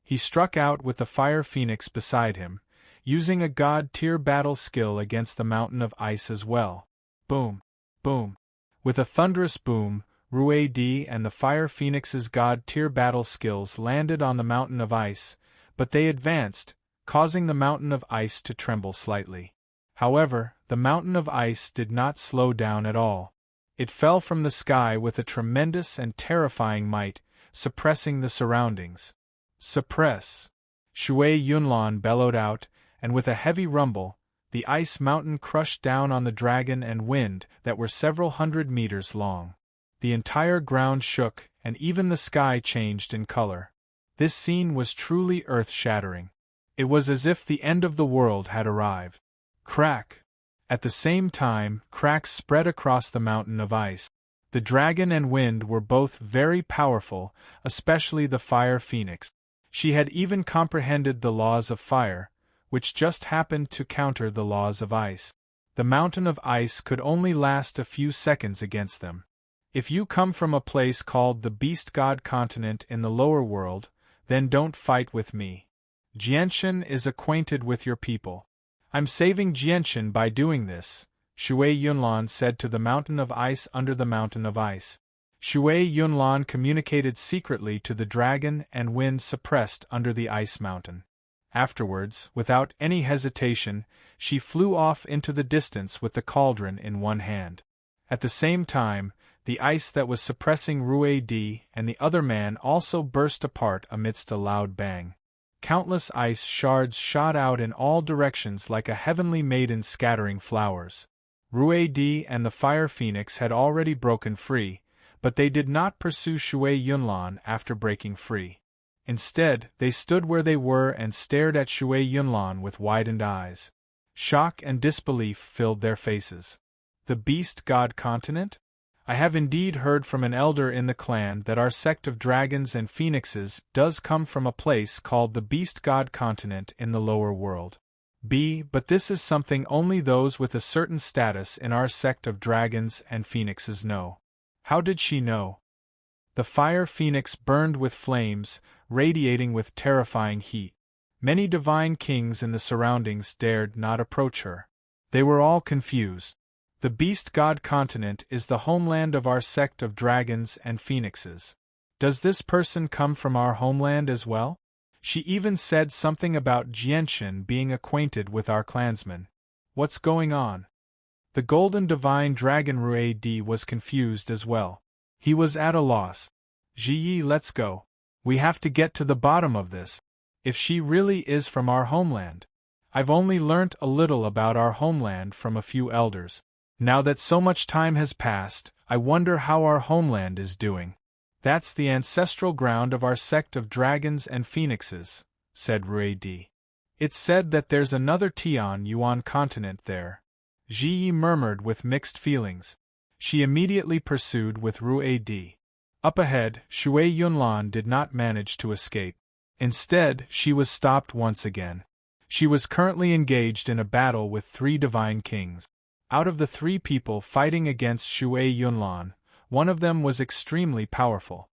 He struck out with the fire phoenix beside him, using a god-tier battle skill against the mountain of ice as well. Boom! Boom! With a thunderous boom, Ruedi and the Fire Phoenix's god-tier battle skills landed on the mountain of ice, but they advanced, causing the mountain of ice to tremble slightly. However, the mountain of ice did not slow down at all. It fell from the sky with a tremendous and terrifying might, suppressing the surroundings. Suppress! Shui Yunlan bellowed out, and with a heavy rumble, the ice mountain crushed down on the dragon and wind that were several hundred meters long. The entire ground shook, and even the sky changed in color. This scene was truly earth-shattering. It was as if the end of the world had arrived. Crack! At the same time, cracks spread across the mountain of ice. The dragon and wind were both very powerful, especially the Fire Phoenix. She had even comprehended the laws of fire, which just happened to counter the laws of ice. The mountain of ice could only last a few seconds against them. If you come from a place called the Beast God Continent in the lower world, then don't fight with me. Jianshan is acquainted with your people. I'm saving Jianshan by doing this, Shui Yunlan said to the mountain of ice under the mountain of ice. Shui Yunlan communicated secretly to the dragon and wind suppressed under the ice mountain. Afterwards, without any hesitation, she flew off into the distance with the cauldron in one hand. At the same time, the ice that was suppressing Ruedi and the other man also burst apart amidst a loud bang. Countless ice shards shot out in all directions like a heavenly maiden scattering flowers. Ruedi and the Fire Phoenix had already broken free, but they did not pursue Shui Yunlan after breaking free. Instead, they stood where they were and stared at Shui Yunlan with widened eyes. Shock and disbelief filled their faces. The Beast God Continent? I have indeed heard from an elder in the clan that our sect of dragons and phoenixes does come from a place called the Beast God Continent in the lower world. But this is something only those with a certain status in our sect of dragons and phoenixes know. How did she know? The Fire Phoenix burned with flames, radiating with terrifying heat. Many divine kings in the surroundings dared not approach her. They were all confused. The Beast God Continent is the homeland of our sect of dragons and phoenixes. Does this person come from our homeland as well? She even said something about Jianshan being acquainted with our clansmen. What's going on? The golden divine dragon Ruedi was confused as well. He was at a loss. Ji, let's go. We have to get to the bottom of this. If she really is from our homeland. I've only learnt a little about our homeland from a few elders. Now that so much time has passed, I wonder how our homeland is doing. That's the ancestral ground of our sect of dragons and phoenixes, said Ruedi. It's said that there's another Tian Yuan continent there. Ji murmured with mixed feelings. She immediately pursued with Ruedi. Up ahead, Shui Yunlan did not manage to escape. Instead, she was stopped once again. She was currently engaged in a battle with 3 divine kings. Out of the 3 people fighting against Shui Yunlan, one of them was extremely powerful.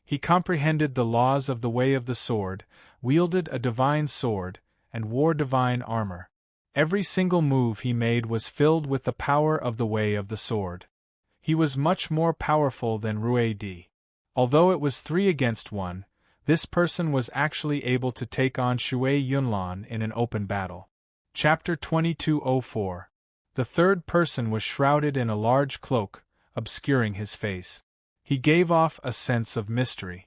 He comprehended the laws of the way of the sword, wielded a divine sword, and wore divine armor. Every single move he made was filled with the power of the way of the sword. He was much more powerful than Ruedi. Although it was 3 against 1, this person was actually able to take on Shui Yunlan in an open battle. Chapter 2204. The third person was shrouded in a large cloak, obscuring his face. He gave off a sense of mystery.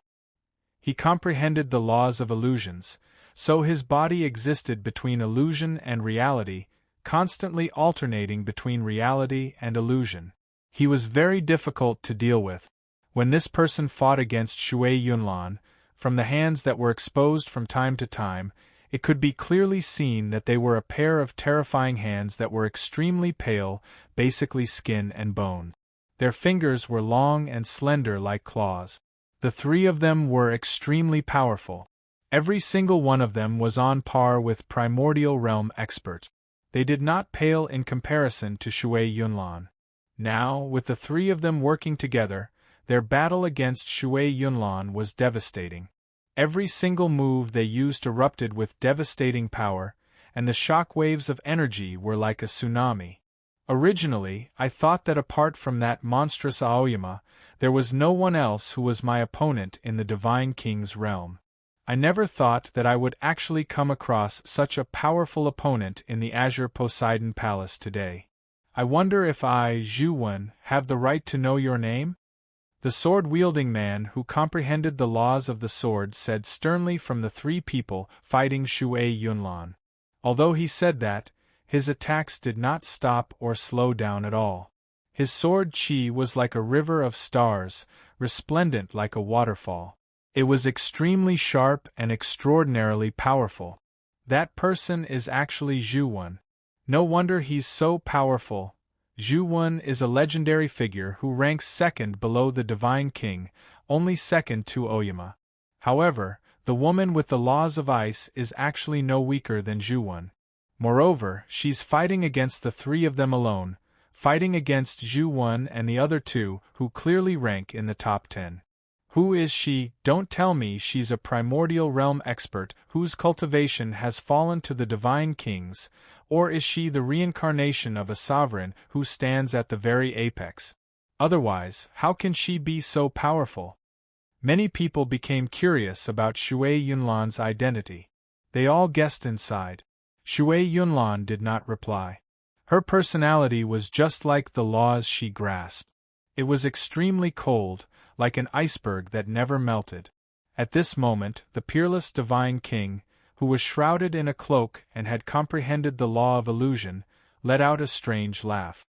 He comprehended the laws of illusions, so his body existed between illusion and reality, constantly alternating between reality and illusion. He was very difficult to deal with. When this person fought against Shui Yunlan, from the hands that were exposed from time to time, it could be clearly seen that they were a pair of terrifying hands that were extremely pale, basically skin and bone. Their fingers were long and slender like claws. The 3 of them were extremely powerful. Every single one of them was on par with primordial realm experts. They did not pale in comparison to Shui Yunlan. Now, with the 3 of them working together, their battle against Shui Yunlan was devastating. Every single move they used erupted with devastating power, and the shock waves of energy were like a tsunami. Originally, I thought that apart from that monstrous Aoyama, there was no one else who was my opponent in the Divine King's realm. I never thought that I would actually come across such a powerful opponent in the Azure Poseidon Palace today. I wonder if I, Zhu, have the right to know your name? The sword-wielding man who comprehended the laws of the sword said sternly from the three people fighting Shui Yunlan. Although he said that, his attacks did not stop or slow down at all. His sword chi was like a river of stars, resplendent like a waterfall. It was extremely sharp and extraordinarily powerful. That person is actually Zhu. No wonder he's so powerful. Zhu is a legendary figure who ranks second below the Divine King, only second to Aoyama. However, the woman with the laws of ice is actually no weaker than Zhu. Moreover, she's fighting against the three of them alone, fighting against Zhu and the other two, who clearly rank in the top 10. Who is she? Don't tell me she's a primordial realm expert whose cultivation has fallen to the Divine Kings, or is she the reincarnation of a sovereign who stands at the very apex? Otherwise, how can she be so powerful? Many people became curious about Shui Yunlan's identity. They all guessed inside. Shui Yunlan did not reply. Her personality was just like the laws she grasped. It was extremely cold, like an iceberg that never melted. At this moment, the peerless Divine King, who was shrouded in a cloak and had comprehended the law of illusion, let out a strange laugh.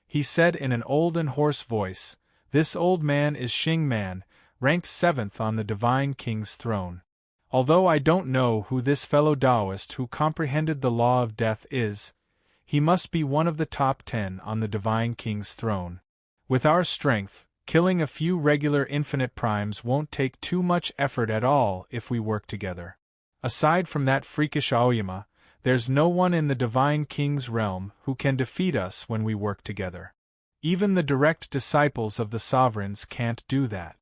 He said in an old and hoarse voice, "This old man is Xing Man, ranked 7th on the Divine King's throne. Although I don't know who this fellow Taoist who comprehended the law of death is, he must be one of the top 10 on the Divine King's throne. With our strength, killing a few regular infinite primes won't take too much effort at all if we work together. Aside from that freakish Aoyama, there's no one in the Divine King's realm who can defeat us when we work together. Even the direct disciples of the sovereigns can't do that.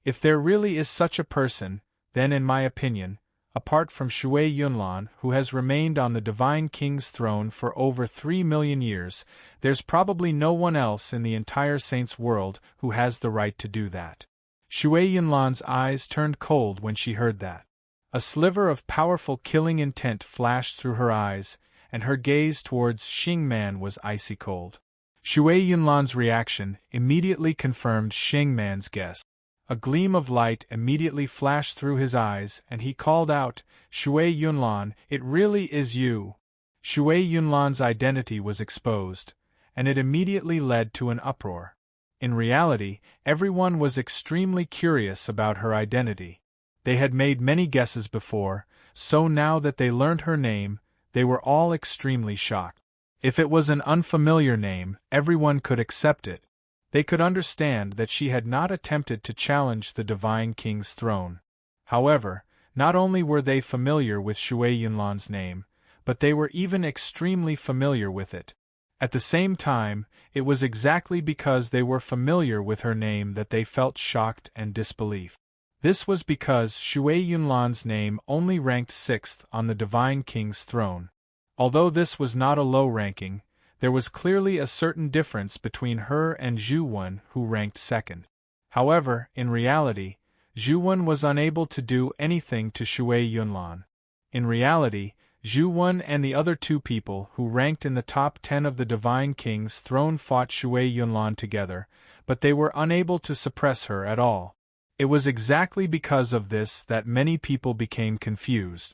If there really is such a person, then in my opinion, apart from Shui Yunlan, who has remained on the Divine King's throne for over 3 million years, there's probably no one else in the entire Saints world who has the right to do that." Shui Yunlan's eyes turned cold when she heard that. A sliver of powerful killing intent flashed through her eyes, and her gaze towards Xing Man was icy cold. Shui Yunlan's reaction immediately confirmed Xing Man's guess. A gleam of light immediately flashed through his eyes, and he called out, "Shui Yunlan, it really is you." Shui Yunlan's identity was exposed, and it immediately led to an uproar. In reality, everyone was extremely curious about her identity. They had made many guesses before, so now that they learned her name, they were all extremely shocked. If it was an unfamiliar name, everyone could accept it. They could understand that she had not attempted to challenge the Divine King's throne. However, not only were they familiar with Shui Yunlan's name, but they were even extremely familiar with it. At the same time, it was exactly because they were familiar with her name that they felt shocked and disbelief. This was because Shui Yunlan's name only ranked 6th on the Divine King's throne. Although this was not a low ranking, there was clearly a certain difference between her and Zhu, who ranked 2nd. However, in reality, Zhu was unable to do anything to Shui Yunlan. In reality, Zhu and the other two people who ranked in the top 10 of the Divine King's throne fought Shui Yunlan together, but they were unable to suppress her at all. It was exactly because of this that many people became confused.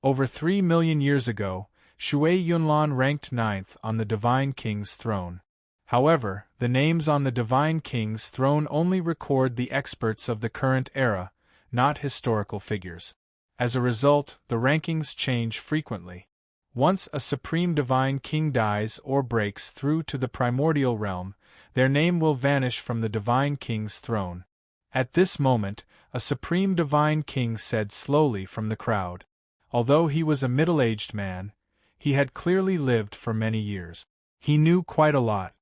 Over 3 million years ago, Shui Yunlan ranked 9th on the Divine King's throne. However, the names on the Divine King's throne only record the experts of the current era, not historical figures. As a result, the rankings change frequently. Once a supreme Divine King dies or breaks through to the primordial realm, their name will vanish from the Divine King's throne. At this moment, a supreme Divine King said slowly from the crowd. Although he was a middle-aged man, he had clearly lived for many years. He knew quite a lot.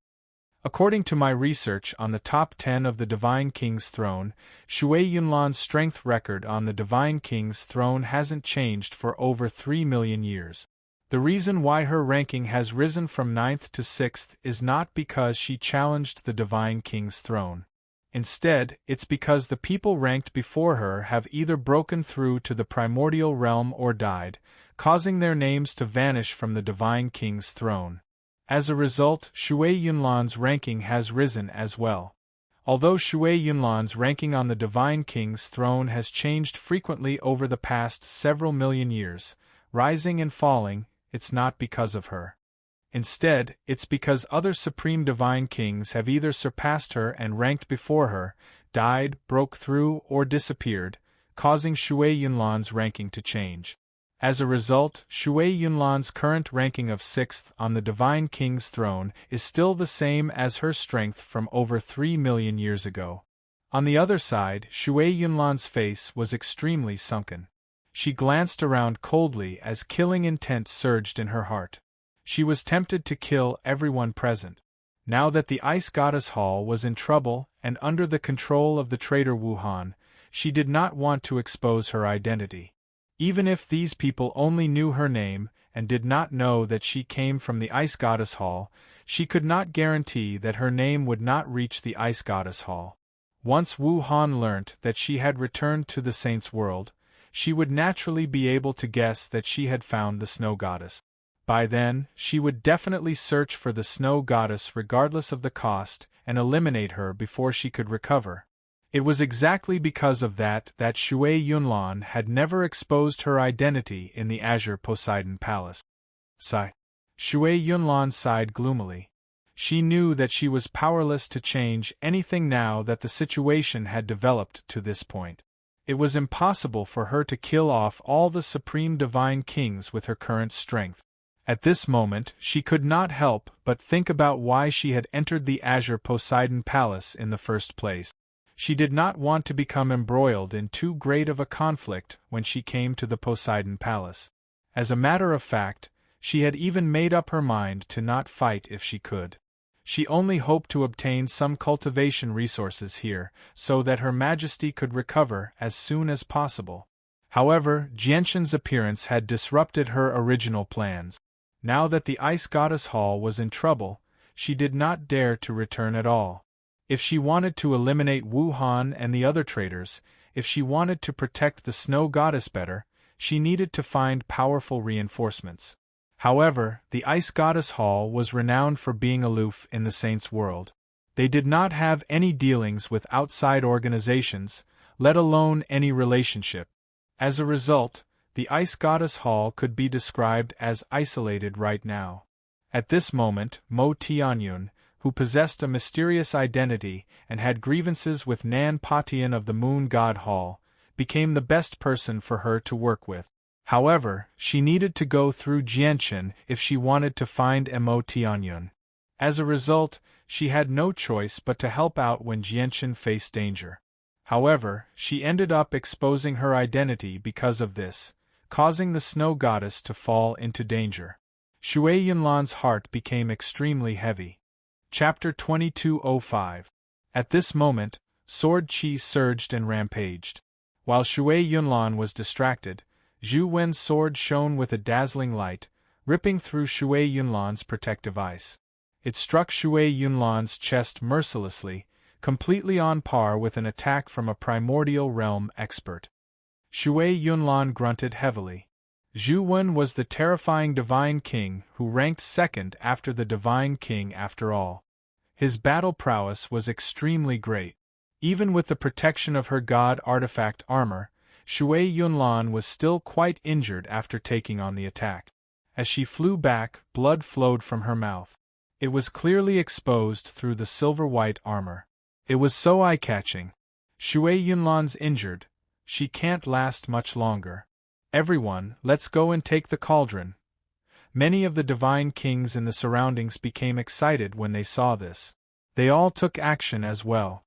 According to my research on the top 10 of the Divine King's throne, Shui Yunlan's strength record on the Divine King's throne hasn't changed for over 3 million years. The reason why her ranking has risen from 9th to 6th is not because she challenged the Divine King's throne. Instead, it's because the people ranked before her have either broken through to the primordial realm or died, causing their names to vanish from the Divine King's throne. As a result, Shui Yunlan's ranking has risen as well. Although Shui Yunlan's ranking on the Divine King's throne has changed frequently over the past several million years, rising and falling, it's not because of her. Instead, it's because other Supreme Divine Kings have either surpassed her and ranked before her, died, broke through, or disappeared, causing Shui Yunlan's ranking to change. As a result, Shui Yunlan's current ranking of 6th on the Divine King's throne is still the same as her strength from over 3 million years ago. On the other side, Shui Yunlan's face was extremely sunken. She glanced around coldly as killing intent surged in her heart. She was tempted to kill everyone present. Now that the Ice Goddess Hall was in trouble and under the control of the traitor Wuhan, she did not want to expose her identity. Even if these people only knew her name and did not know that she came from the Ice Goddess Hall, she could not guarantee that her name would not reach the Ice Goddess Hall. Once Wuhan learnt that she had returned to the Saint's world, she would naturally be able to guess that she had found the Snow Goddess. By then, she would definitely search for the Snow Goddess regardless of the cost and eliminate her before she could recover. It was exactly because of that Shui Yunlan had never exposed her identity in the Azure Poseidon Palace. Sigh. Shui Yunlan sighed gloomily. She knew that she was powerless to change anything now that the situation had developed to this point. It was impossible for her to kill off all the Supreme Divine Kings with her current strength. At this moment, she could not help but think about why she had entered the Azure Poseidon Palace in the first place. She did not want to become embroiled in too great of a conflict when she came to the Poseidon Palace. As a matter of fact, she had even made up her mind to not fight if she could. She only hoped to obtain some cultivation resources here, so that Her Majesty could recover as soon as possible. However, Jianshan's appearance had disrupted her original plans. Now that the Ice Goddess Hall was in trouble, she did not dare to return at all. If she wanted to eliminate Wuhan and the other traitors, if she wanted to protect the Snow Goddess better, she needed to find powerful reinforcements. However, the Ice Goddess Hall was renowned for being aloof in the Saints' world. They did not have any dealings with outside organizations, let alone any relationship. As a result, the Ice Goddess Hall could be described as isolated right now. At this moment, Mo Tianyun, who possessed a mysterious identity and had grievances with Nan Patian of the Moon God Hall, became the best person for her to work with. However, she needed to go through Jianshan if she wanted to find Mo Tianyun. As a result, she had no choice but to help out when Jianshan faced danger. However, she ended up exposing her identity because of this, causing the Snow Goddess to fall into danger. Shui Yunlan's heart became extremely heavy. Chapter 2205. At this moment, Sword Qi surged and rampaged. While Shui Yunlan was distracted, Zhu Wen's sword shone with a dazzling light, ripping through Shui Yunlan's protective ice. It struck Shui Yunlan's chest mercilessly, completely on par with an attack from a primordial realm expert. Shui Yunlan grunted heavily. Zhu Wen was the terrifying Divine King who ranked second after the Divine King after all. His battle prowess was extremely great. Even with the protection of her god artifact armor, Shui Yunlan was still quite injured after taking on the attack. As she flew back, blood flowed from her mouth. It was clearly exposed through the silver-white armor. It was so eye-catching. Shui Yunlan's injured. She can't last much longer. Everyone, let's go and take the cauldron. Many of the Divine Kings in the surroundings became excited when they saw this. They all took action as well.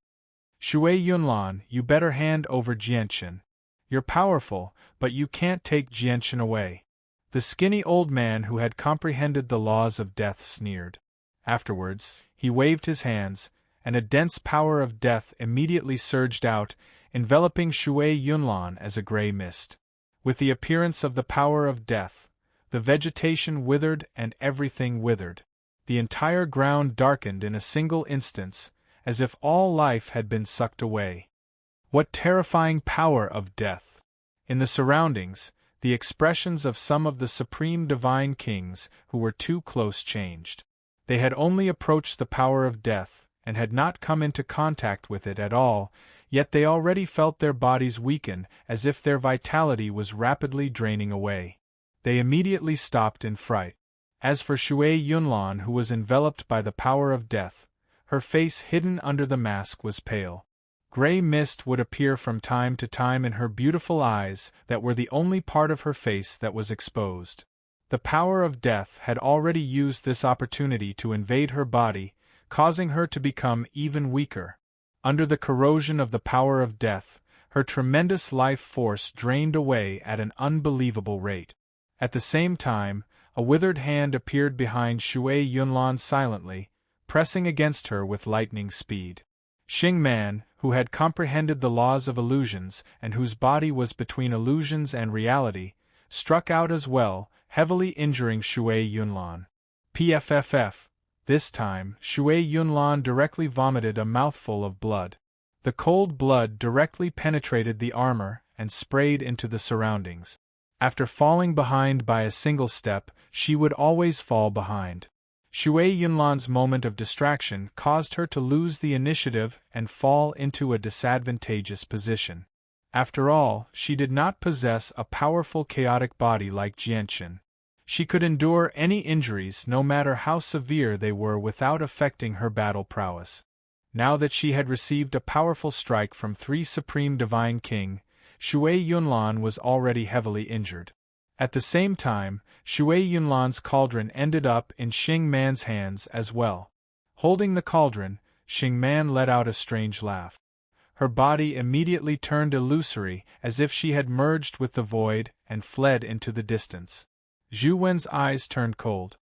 Shui Yunlan, you better hand over Jianshan. You're powerful, but you can't take Jianshan away. The skinny old man who had comprehended the laws of death sneered. Afterwards, he waved his hands, and a dense power of death immediately surged out, enveloping Shui Yunlan as a gray mist. With the appearance of the power of death, The vegetation withered and everything withered. The entire ground darkened in a single instance, as if all life had been sucked away. What terrifying power of death! In the surroundings, the expressions of some of the supreme divine kings who were too close changed. They had only approached the power of death, and had not come into contact with it at all, yet they already felt their bodies weaken as if their vitality was rapidly draining away. They immediately stopped in fright. As for Shui Yunlan, who was enveloped by the power of death, her face hidden under the mask was pale. Gray mist would appear from time to time in her beautiful eyes that were the only part of her face that was exposed. The power of death had already used this opportunity to invade her body, causing her to become even weaker. Under the corrosion of the power of death, her tremendous life force drained away at an unbelievable rate. At the same time, a withered hand appeared behind Shui Yunlan silently, pressing against her with lightning speed. Xing Man, who had comprehended the laws of illusions and whose body was between illusions and reality, struck out as well, heavily injuring Shui Yunlan. Pfff. This time, Shui Yunlan directly vomited a mouthful of blood. The cold blood directly penetrated the armor and sprayed into the surroundings. After falling behind by a single step, she would always fall behind. Shui Yunlan's moment of distraction caused her to lose the initiative and fall into a disadvantageous position. After all, she did not possess a powerful chaotic body like Jianqin. She could endure any injuries no matter how severe they were without affecting her battle prowess. Now that she had received a powerful strike from 3 Supreme Divine King, Shui Yunlan was already heavily injured. At the same time, Shui Yunlan's cauldron ended up in Xing Man's hands as well. Holding the cauldron, Xing Man let out a strange laugh. Her body immediately turned illusory as if she had merged with the void and fled into the distance. Zhu Wen's eyes turned cold.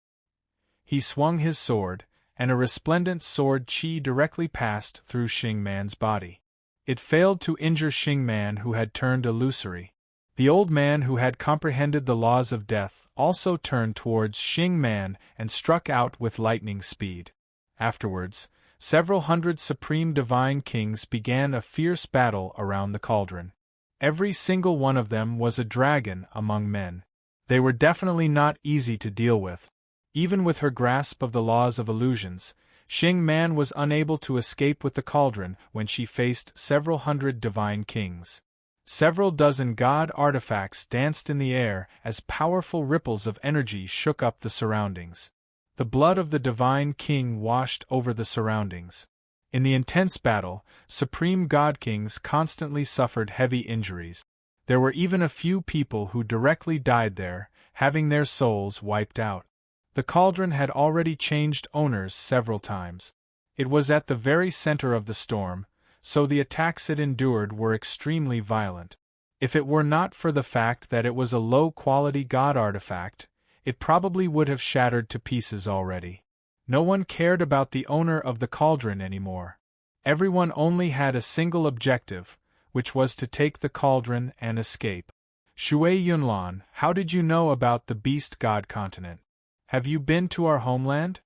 He swung his sword, and a resplendent sword qi directly passed through Xing Man's body. It failed to injure Xing Man, who had turned illusory. The old man who had comprehended the laws of death also turned towards Xing Man and struck out with lightning speed. Afterwards, several hundred supreme divine kings began a fierce battle around the cauldron. Every single one of them was a dragon among men. They were definitely not easy to deal with. Even with her grasp of the laws of illusions, Xing Man was unable to escape with the cauldron when she faced several hundred divine kings. Several dozen god artifacts danced in the air as powerful ripples of energy shook up the surroundings. The blood of the divine king washed over the surroundings. In the intense battle, supreme god kings constantly suffered heavy injuries. There were even a few people who directly died there, having their souls wiped out. The cauldron had already changed owners several times. It was at the very center of the storm, so the attacks it endured were extremely violent. If it were not for the fact that it was a low-quality god artifact, it probably would have shattered to pieces already. No one cared about the owner of the cauldron anymore. Everyone only had a single objective, which was to take the cauldron and escape. Shui Yunlan, how did you know about the Beast God continent? Have you been to our homeland?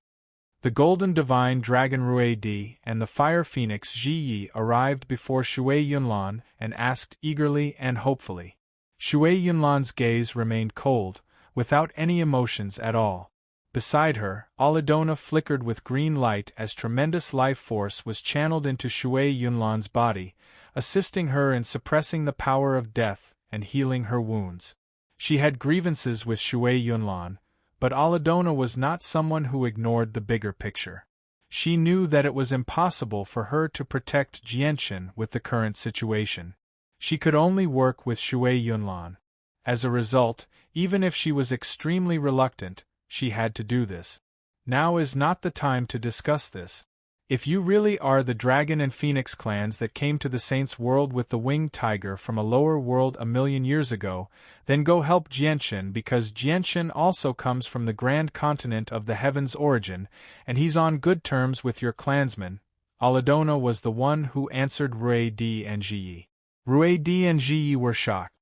The golden divine dragon Ruidi and the fire phoenix Ji Yi arrived before Shui Yunlan and asked eagerly and hopefully. Shui Yunlan's gaze remained cold, without any emotions at all. Beside her, Aladona flickered with green light as tremendous life force was channeled into Shui Yunlan's body, assisting her in suppressing the power of death and healing her wounds. She had grievances with Shui Yunlan, but Aladona was not someone who ignored the bigger picture. She knew that it was impossible for her to protect Jianqin with the current situation. She could only work with Shui Yunlan. As a result, even if she was extremely reluctant, she had to do this. Now is not the time to discuss this. If you really are the Dragon and Phoenix clans that came to the Saints' world with the winged tiger from a lower world 1,000,000 years ago, then go help Jianqin, because Jianqin also comes from the grand continent of the heavens origin, and he's on good terms with your clansmen. Aladona was the one who answered Ruidi and Ji Yi. Ruidi and Ji Yi were shocked.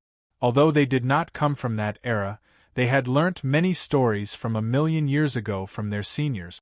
Although they did not come from that era, They had learnt many stories from 1,000,000 years ago from their seniors.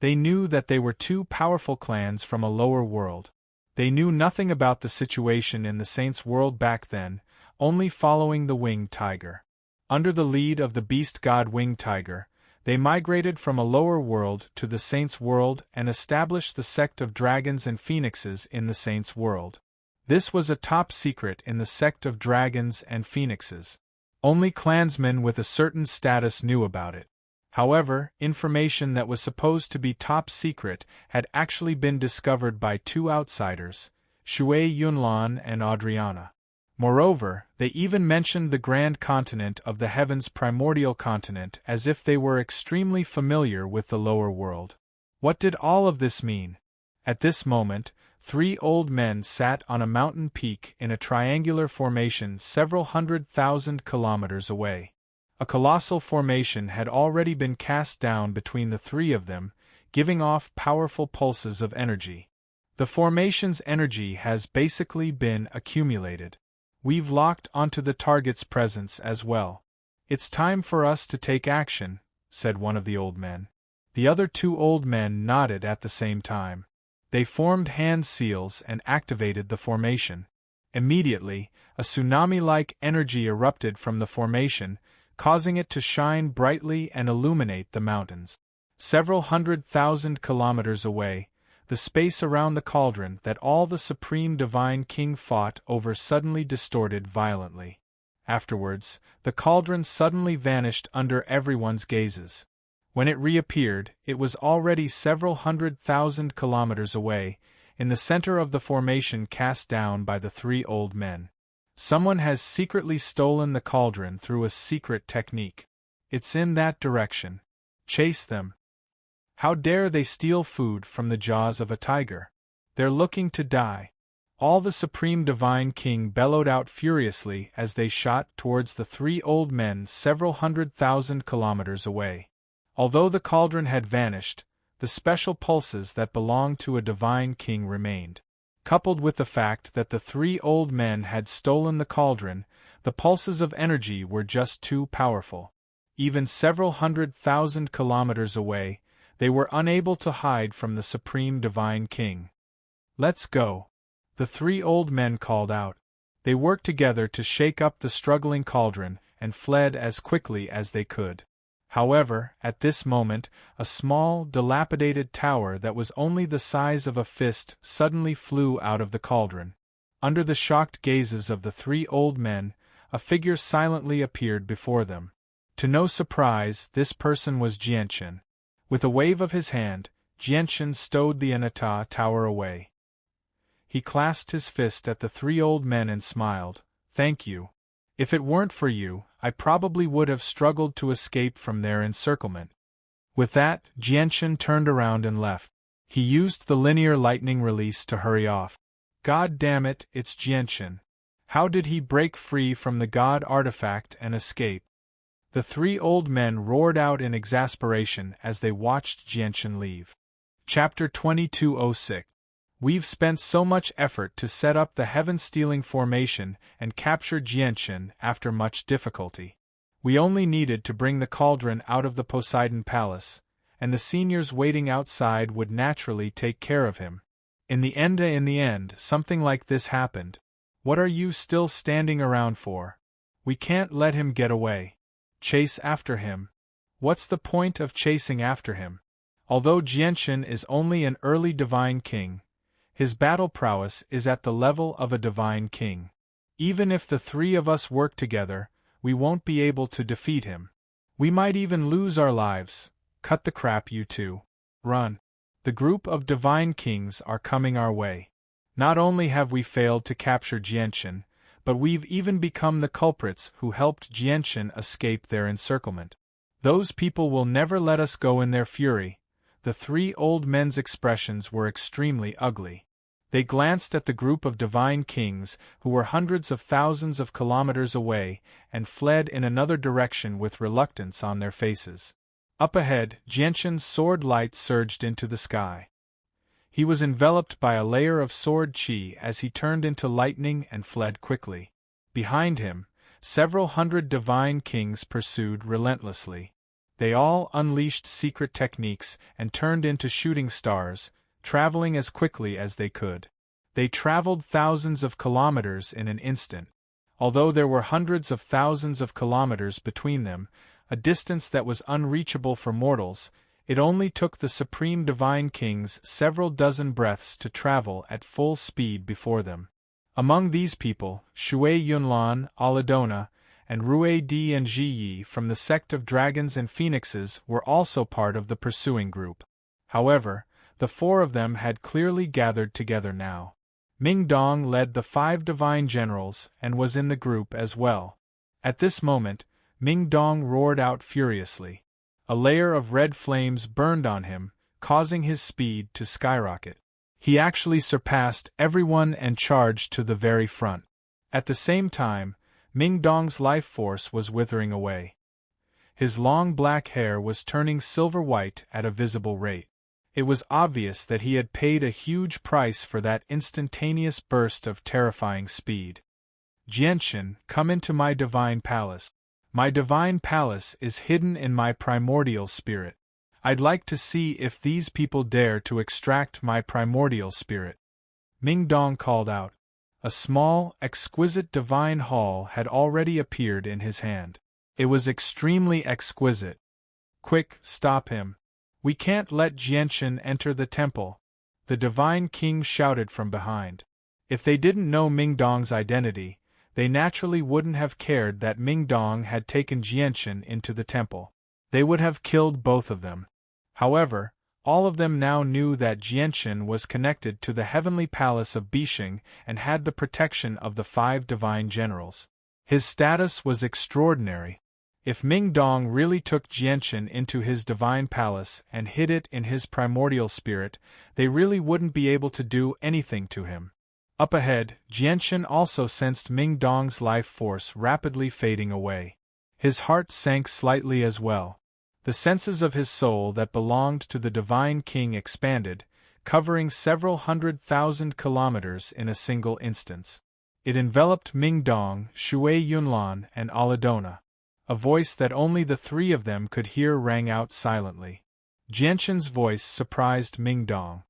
They knew that they were two powerful clans from a lower world. They knew nothing about the situation in the Saints' world back then, only following the Winged Tiger. Under the lead of the beast god Winged Tiger, they migrated from a lower world to the Saints' world and established the sect of dragons and phoenixes in the Saints' world. This was a top secret in the sect of dragons and phoenixes. Only clansmen with a certain status knew about it. However, information that was supposed to be top secret had actually been discovered by two outsiders, Shui Yunlan and Adriana. Moreover, they even mentioned the grand continent of the heavens, primordial continent, as if they were extremely familiar with the lower world. What did all of this mean? At this moment, 3 old men sat on a mountain peak in a triangular formation several 100,000 kilometers away. A colossal formation had already been cast down between the 3 of them, giving off powerful pulses of energy. The formation's energy has basically been accumulated. We've locked onto the target's presence as well. It's time for us to take action, said one of the old men. The other 2 old men nodded at the same time. They formed hand seals and activated the formation. Immediately, a tsunami-like energy erupted from the formation, causing it to shine brightly and illuminate the mountains. Several 100,000 kilometers away, the space around the cauldron that all the Supreme Divine King fought over suddenly distorted violently. Afterwards, the cauldron suddenly vanished under everyone's gazes. When it reappeared, it was already several 100,000 kilometers away, in the center of the formation cast down by the 3 old men. Someone has secretly stolen the cauldron through a secret technique. It's in that direction. Chase them. How dare they steal food from the jaws of a tiger? They're looking to die. All the Supreme Divine King bellowed out furiously as they shot towards the 3 old men several 100,000 kilometers away. Although the cauldron had vanished, the special pulses that belonged to a divine king remained. Coupled with the fact that the 3 old men had stolen the cauldron, the pulses of energy were just too powerful. Even several 100,000 kilometers away, they were unable to hide from the Supreme Divine King. Let's go. The 3 old men called out. They worked together to shake up the struggling cauldron and fled as quickly as they could. However, at this moment, a small, dilapidated tower that was only the size of a fist suddenly flew out of the cauldron. Under the shocked gazes of the 3 old men, a figure silently appeared before them. To no surprise, this person was Jianchen. With a wave of his hand, Jianchen stowed the Anata tower away. He clasped his fist at the 3 old men and smiled. "Thank you. If it weren't for you, I probably would have struggled to escape from their encirclement." With that, Jianchen turned around and left. He used the linear lightning release to hurry off. God damn it, it's Jianchen. How did he break free from the god artifact and escape? The 3 old men roared out in exasperation as they watched Jianchen leave. Chapter 2206. We've spent so much effort to set up the heaven-stealing formation and capture Jianchen after much difficulty. We only needed to bring the cauldron out of the Poseidon Palace, and the seniors waiting outside would naturally take care of him. In the end, something like this happened. What are you still standing around for? We can't let him get away. Chase after him. What's the point of chasing after him? Although Jianchen is only an early divine king, his battle prowess is at the level of a divine king. Even if the 3 of us work together, we won't be able to defeat him. We might even lose our lives. Cut the crap, you two. Run. The group of divine kings are coming our way. Not only have we failed to capture Jianchen, but we've even become the culprits who helped Jianchen escape their encirclement. Those people will never let us go in their fury. The 3 old men's expressions were extremely ugly. They glanced at the group of divine kings who were hundreds of thousands of kilometers away and fled in another direction with reluctance on their faces. Up ahead, Jianchen's sword light surged into the sky. He was enveloped by a layer of sword chi as he turned into lightning and fled quickly. Behind him, several hundred divine kings pursued relentlessly. They all unleashed secret techniques and turned into shooting stars, traveling as quickly as they could. They traveled thousands of kilometers in an instant. Although there were hundreds of thousands of kilometers between them, a distance that was unreachable for mortals, it only took the supreme divine kings several dozen breaths to travel at full speed before them. Among these people, Shui Yunlan, Aladona, and Rui Di and Ji Yi from the sect of dragons and phoenixes were also part of the pursuing group. However, the four of them had clearly gathered together now. Ming Dong led the 5 divine generals and was in the group as well. At this moment, Ming Dong roared out furiously. A layer of red flames burned on him, causing his speed to skyrocket. He actually surpassed everyone and charged to the very front. At the same time, Ming Dong's life force was withering away. His long black hair was turning silver-white at a visible rate. It was obvious that he had paid a huge price for that instantaneous burst of terrifying speed. Jianshan, come into my divine palace. My divine palace is hidden in my primordial spirit. I'd like to see if these people dare to extract my primordial spirit. Ming Dong called out. A small, exquisite divine hall had already appeared in his hand. It was extremely exquisite. Quick, stop him. We can't let Jianshan enter the temple, the divine king shouted from behind. If they didn't know Ming Dong's identity, they naturally wouldn't have cared that Ming Dong had taken Jianshan into the temple. They would have killed both of them. However, all of them now knew that Jianshan was connected to the heavenly palace of Bishing and had the protection of the 5 divine generals. His status was extraordinary. If Ming Dong really took Jianshan into his divine palace and hid it in his primordial spirit, they really wouldn't be able to do anything to him. Up ahead, Jianshan also sensed Ming Dong's life force rapidly fading away. His heart sank slightly as well. The senses of his soul that belonged to the divine king expanded, covering several 100,000 kilometers in a single instance. It enveloped Ming Dong, Shui Yunlan, and Aladona. A voice that only the 3 of them could hear rang out silently. Jianshan's voice surprised Ming Dong.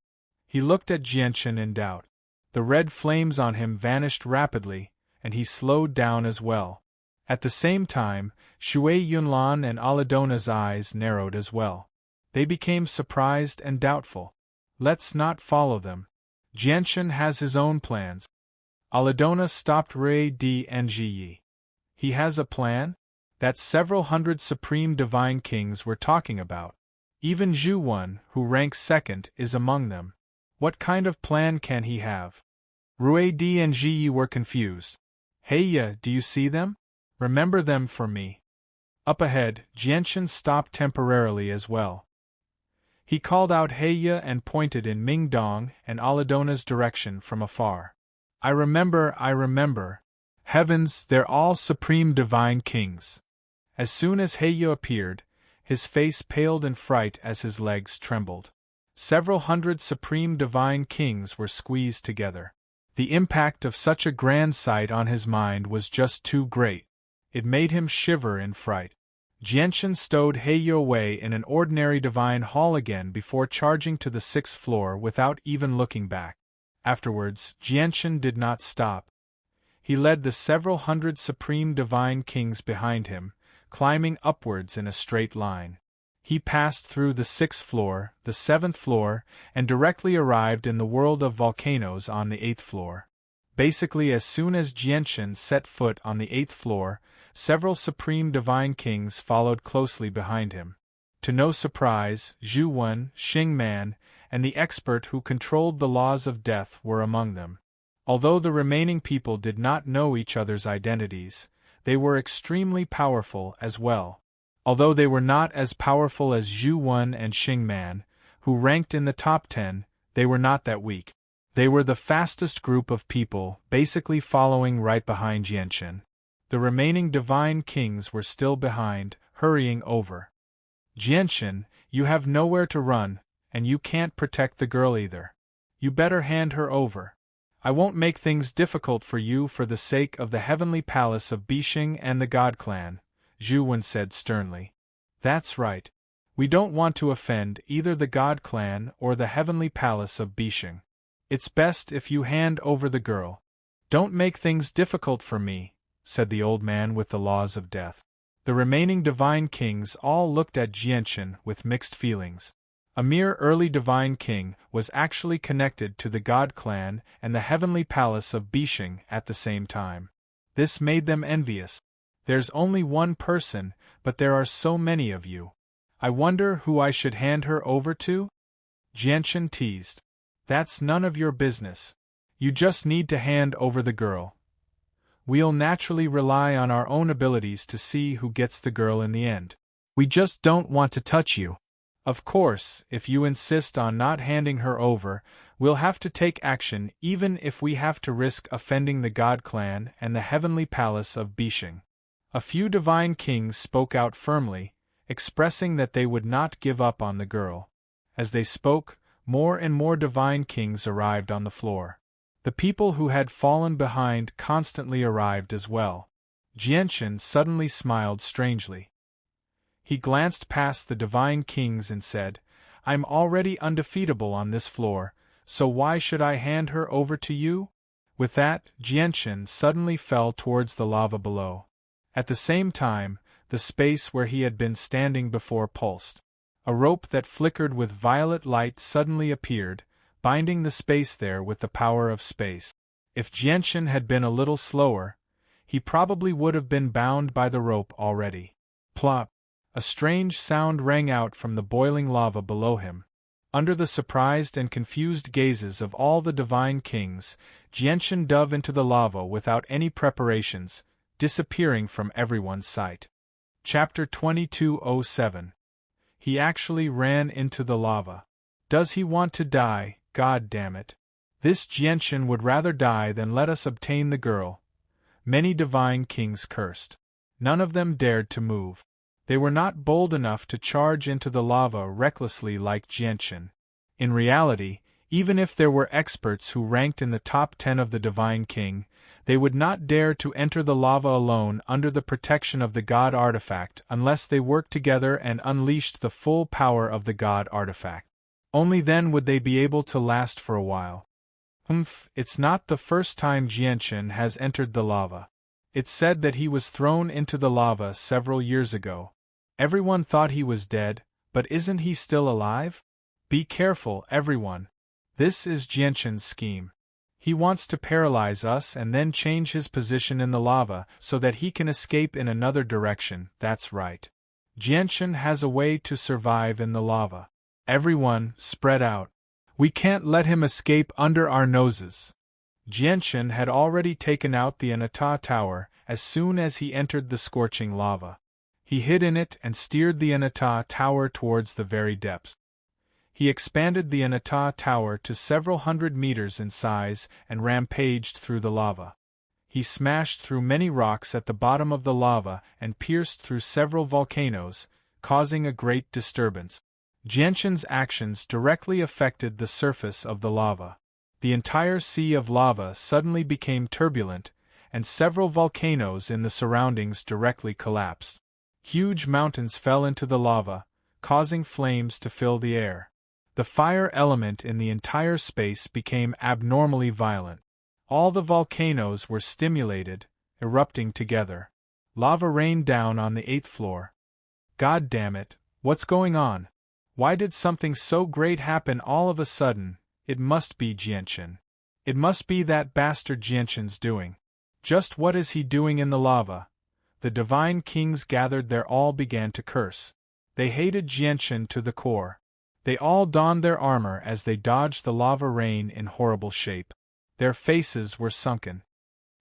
He looked at Jianshan in doubt. The red flames on him vanished rapidly, and he slowed down as well. At the same time, Shui Yunlan and Aladona's eyes narrowed as well. They became surprised and doubtful. Let's not follow them. Jianshan has his own plans. Aladona stopped Rui Di and Ji Yi. He has a plan? That several hundred supreme divine kings were talking about. Even Zhu Wan, who ranks second, is among them. What kind of plan can he have? Rui Di and Ji Yi were confused. Heya, do you see them? Remember them for me. Up ahead, Jianshan stopped temporarily as well. He called out Heya and pointed in Ming Dong and Aladona's direction from afar. I remember. Heavens, they're all supreme divine kings. As soon as Heya appeared, his face paled in fright as his legs trembled. Several hundred supreme divine kings were squeezed together. The impact of such a grand sight on his mind was just too great. It made him shiver in fright. Jianshan stowed Heya away in an ordinary divine hall again before charging to the 6th floor without even looking back. Afterwards, Jianshan did not stop. He led the several hundred supreme divine kings behind him, climbing upwards in a straight line. He passed through the 6th floor, the 7th floor, and directly arrived in the world of volcanoes on the 8th floor. Basically, as soon as Jianshan set foot on the 8th floor, several supreme divine kings followed closely behind him. To no surprise, Zhu Wan, Xing Man, and the expert who controlled the laws of death were among them. Although the remaining people did not know each other's identities, they were extremely powerful as well. Although they were not as powerful as Zhu Wan and Xing Man, who ranked in the top 10, they were not that weak. They were the fastest group of people, basically following right behind Jianshan. The remaining divine kings were still behind, hurrying over. Jianshan, you have nowhere to run, and you can't protect the girl either. You better hand her over. I won't make things difficult for you for the sake of the heavenly palace of Bishing and the God clan, Zhu Wen said sternly. That's right. We don't want to offend either the God clan or the heavenly palace of Bishing. It's best if you hand over the girl. Don't make things difficult for me, said the old man with the laws of death. The remaining divine kings all looked at Jianchen with mixed feelings. A mere early divine king was actually connected to the God clan and the heavenly palace of Bishing at the same time. This made them envious. There's only one person, but there are so many of you. I wonder who I should hand her over to? Jianchen teased. That's none of your business. You just need to hand over the girl. We'll naturally rely on our own abilities to see who gets the girl in the end. We just don't want to touch you. Of course, if you insist on not handing her over, we'll have to take action even if we have to risk offending the God clan and the heavenly palace of Bishing. A few divine kings spoke out firmly, expressing that they would not give up on the girl. As they spoke, more and more divine kings arrived on the floor. The people who had fallen behind constantly arrived as well. Jianchen suddenly smiled strangely. He glanced past the divine kings and said, I'm already undefeatable on this floor, so why should I hand her over to you? With that, Jianchen suddenly fell towards the lava below. At the same time, the space where he had been standing before pulsed. A rope that flickered with violet light suddenly appeared, binding the space there with the power of space. If Jianchen had been a little slower, he probably would have been bound by the rope already. Plop! A strange sound rang out from the boiling lava below him. Under the surprised and confused gazes of all the divine kings, Jianchen dove into the lava without any preparations, disappearing from everyone's sight. Chapter 2207. He actually ran into the lava. Does he want to die? God damn it. This Jianchen would rather die than let us obtain the girl. Many divine kings cursed. None of them dared to move. They were not bold enough to charge into the lava recklessly like Jianchen. In reality, even if there were experts who ranked in the top 10 of the divine king, they would not dare to enter the lava alone under the protection of the god artifact unless they worked together and unleashed the full power of the god artifact. Only then would they be able to last for a while. It's not the first time Jianchen has entered the lava. It's said that he was thrown into the lava several years ago. Everyone thought he was dead, but isn't he still alive? Be careful, everyone. This is Jianchen's scheme. He wants to paralyze us and then change his position in the lava so that he can escape in another direction. That's right. Jianchen has a way to survive in the lava. Everyone, spread out. We can't let him escape under our noses. Jianchen had already taken out the Anata Tower as soon as he entered the scorching lava. He hid in it and steered the Anata Tower towards the very depths. He expanded the Anata Tower to several hundred meters in size and rampaged through the lava. He smashed through many rocks at the bottom of the lava and pierced through several volcanoes, causing a great disturbance. Jianchen's actions directly affected the surface of the lava. The entire sea of lava suddenly became turbulent, and several volcanoes in the surroundings directly collapsed. Huge mountains fell into the lava, causing flames to fill the air. The fire element in the entire space became abnormally violent. All the volcanoes were stimulated, erupting together. Lava rained down on the 8th floor. God damn it, what's going on? Why did something so great happen all of a sudden? It must be Jianchen. It must be that bastard Jianchen's doing. Just what is he doing in the lava? The divine kings gathered there all began to curse. They hated Jianchen to the core. They all donned their armor as they dodged the lava rain in horrible shape. Their faces were sunken.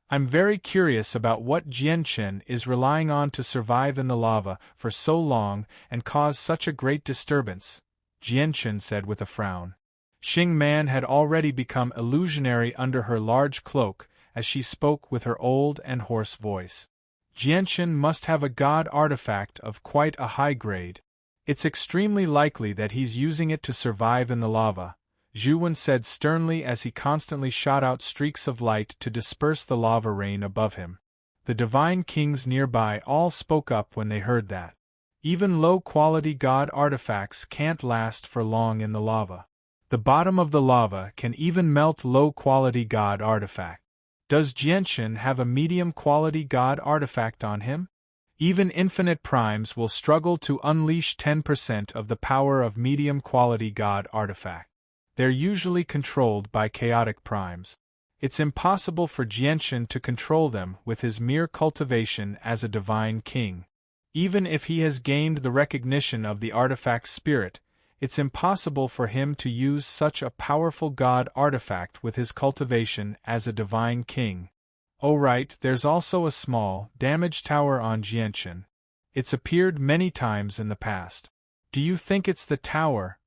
I'm very curious about what Jianchen is relying on to survive in the lava for so long and cause such a great disturbance, Jianchen said with a frown. Xing Man had already become illusionary under her large cloak as she spoke with her old and hoarse voice. Jianchen must have a god artifact of quite a high grade. It's extremely likely that he's using it to survive in the lava. Zhuwen said sternly as he constantly shot out streaks of light to disperse the lava rain above him. The divine kings nearby all spoke up when they heard that. Even low-quality god artifacts can't last for long in the lava. The bottom of the lava can even melt low-quality god artifact. Does Jianshan have a medium-quality god artifact on him? Even infinite primes will struggle to unleash 10% of the power of medium-quality god artifact. They're usually controlled by chaotic primes. It's impossible for Jianshan to control them with his mere cultivation as a divine king. Even if he has gained the recognition of the artifact spirit, it's impossible for him to use such a powerful god artifact with his cultivation as a divine king. Oh right, there's also a small, damaged tower on Jianshan. It's appeared many times in the past. Do you think it's the tower?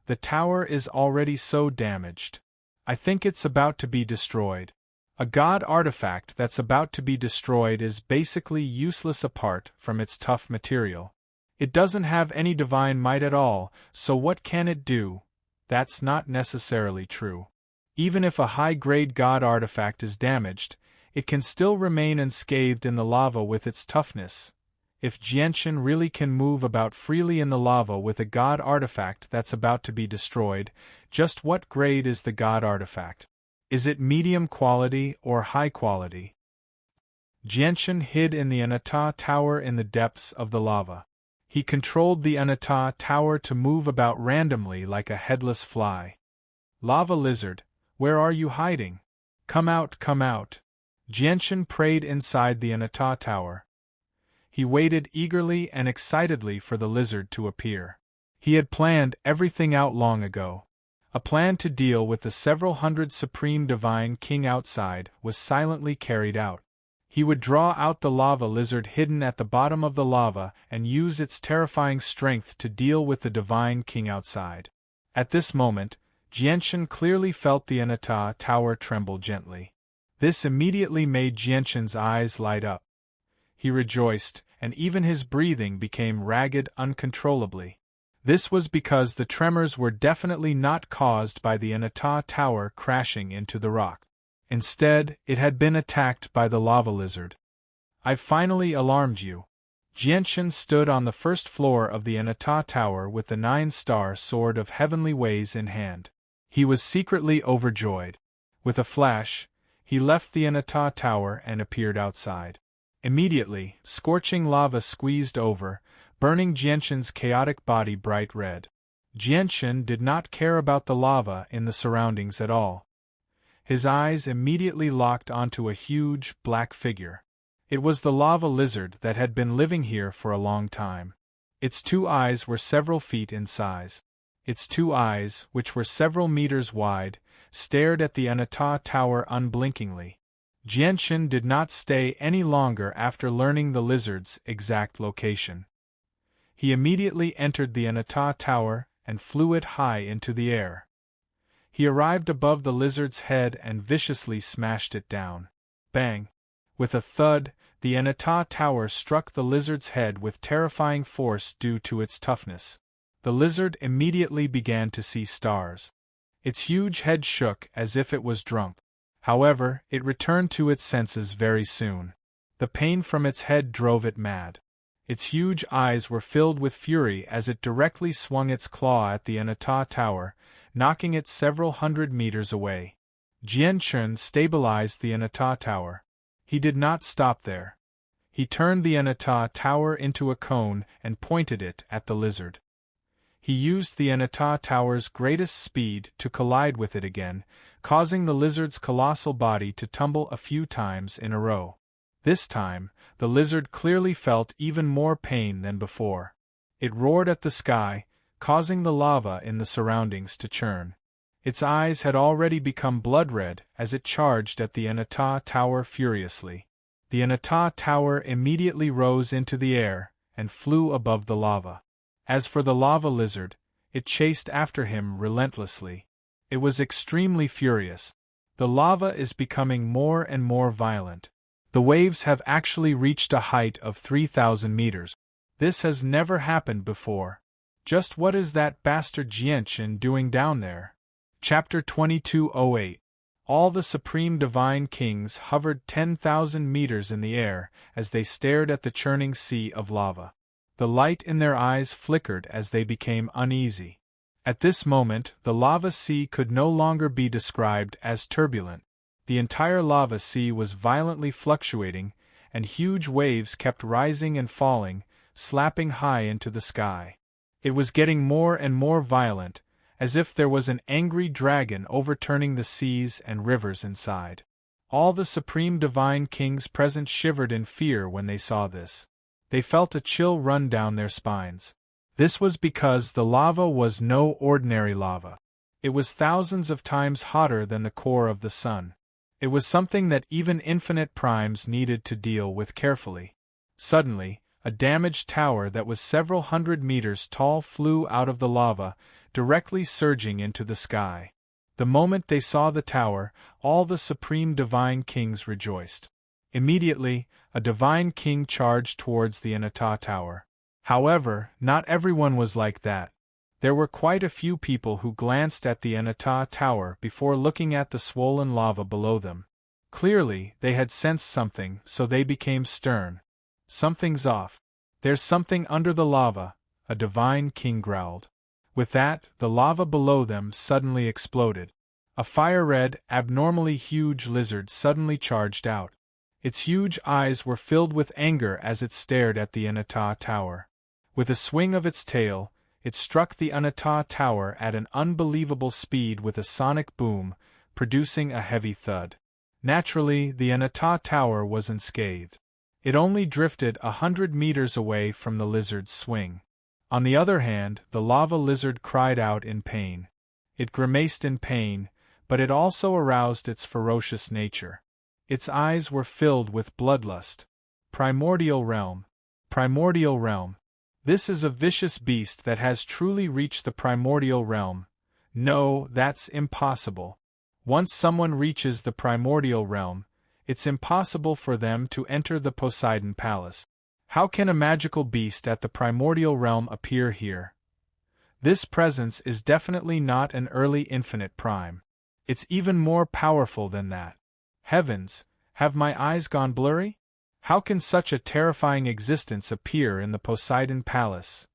The tower is already so damaged. I think it's about to be destroyed. A god artifact that's about to be destroyed is basically useless apart from its tough material. It doesn't have any divine might at all, so what can it do? That's not necessarily true. Even if a high-grade god artifact is damaged, it can still remain unscathed in the lava with its toughness. If Jianshan really can move about freely in the lava with a god artifact that's about to be destroyed, just what grade is the god artifact? Is it medium quality or high quality? Jianshan hid in the Anata Tower in the depths of the lava. He controlled the Anata Tower to move about randomly like a headless fly. Lava lizard, where are you hiding? Come out, come out. Jianshan prayed inside the Anata Tower. He waited eagerly and excitedly for the lizard to appear. He had planned everything out long ago. A plan to deal with the several hundred Supreme Divine King outside was silently carried out. He would draw out the lava lizard hidden at the bottom of the lava and use its terrifying strength to deal with the Divine King outside. At this moment, Jianshan clearly felt the Anata Tower tremble gently. This immediately made Jianshan's eyes light up. He rejoiced, and even his breathing became ragged uncontrollably. This was because the tremors were definitely not caused by the Anata Tower crashing into the rock. Instead, it had been attacked by the lava lizard. I've finally alarmed you. Jianshan stood on the first floor of the Anata Tower with the 9-star sword of heavenly ways in hand. He was secretly overjoyed. With a flash, he left the Anata Tower and appeared outside. Immediately, scorching lava squeezed over, burning Jianshan's chaotic body bright red. Jianshan did not care about the lava in the surroundings at all. His eyes immediately locked onto a huge, black figure. It was the lava lizard that had been living here for a long time. Its 2 eyes were several feet in size. Its 2 eyes, which were several meters wide, stared at the Anata Tower unblinkingly. Jianshan did not stay any longer after learning the lizard's exact location. He immediately entered the Anata Tower and flew it high into the air. He arrived above the lizard's head and viciously smashed it down. Bang! With a thud, the Anata Tower struck the lizard's head with terrifying force due to its toughness. The lizard immediately began to see stars. Its huge head shook as if it was drunk. However, it returned to its senses very soon. The pain from its head drove it mad. Its huge eyes were filled with fury as it directly swung its claw at the Anata Tower, knocking it several hundred meters away. Jianshan stabilized the Anata Tower. He did not stop there. He turned the Anata Tower into a cone and pointed it at the lizard. He used the Anata Tower's greatest speed to collide with it again, causing the lizard's colossal body to tumble a few times in a row. This time, the lizard clearly felt even more pain than before. It roared at the sky, causing the lava in the surroundings to churn. Its eyes had already become blood-red as it charged at the Anata Tower furiously. The Anata Tower immediately rose into the air and flew above the lava. As for the lava lizard, it chased after him relentlessly. It was extremely furious. The lava is becoming more and more violent. The waves have actually reached a height of 3,000 meters. This has never happened before. Just what is that bastard Jianshan doing down there? Chapter 2208. All the Supreme Divine Kings hovered 10,000 meters in the air as they stared at the churning sea of lava. The light in their eyes flickered as they became uneasy. At this moment, the lava sea could no longer be described as turbulent. The entire lava sea was violently fluctuating, and huge waves kept rising and falling, slapping high into the sky. It was getting more and more violent, as if there was an angry dragon overturning the seas and rivers inside. All the Supreme Divine Kings present shivered in fear when they saw this. They felt a chill run down their spines. This was because the lava was no ordinary lava. It was thousands of times hotter than the core of the sun. It was something that even infinite primes needed to deal with carefully. Suddenly, a damaged tower that was several hundred meters tall flew out of the lava, directly surging into the sky. The moment they saw the tower, all the Supreme Divine Kings rejoiced. Immediately, a Divine King charged towards the Anata Tower. However, not everyone was like that. There were quite a few people who glanced at the Anata Tower before looking at the swollen lava below them. Clearly, they had sensed something, so they became stern. "Something's off. There's something under the lava," a Divine King growled. With that, the lava below them suddenly exploded. A fire-red, abnormally huge lizard suddenly charged out. Its huge eyes were filled with anger as it stared at the Anata Tower. With a swing of its tail, it struck the Anata Tower at an unbelievable speed with a sonic boom, producing a heavy thud. Naturally, the Anata Tower was unscathed. It only drifted 100 meters away from the lizard's swing. On the other hand, the lava lizard cried out in pain. It grimaced in pain, but it also aroused its ferocious nature. Its eyes were filled with bloodlust. Primordial realm. Primordial realm. This is a vicious beast that has truly reached the primordial realm. No, that's impossible. Once someone reaches the primordial realm, it's impossible for them to enter the Poseidon Palace. How can a magical beast at the primordial realm appear here? This presence is definitely not an early infinite prime. It's even more powerful than that. Heavens, have my eyes gone blurry? How can such a terrifying existence appear in the Poseidon Palace?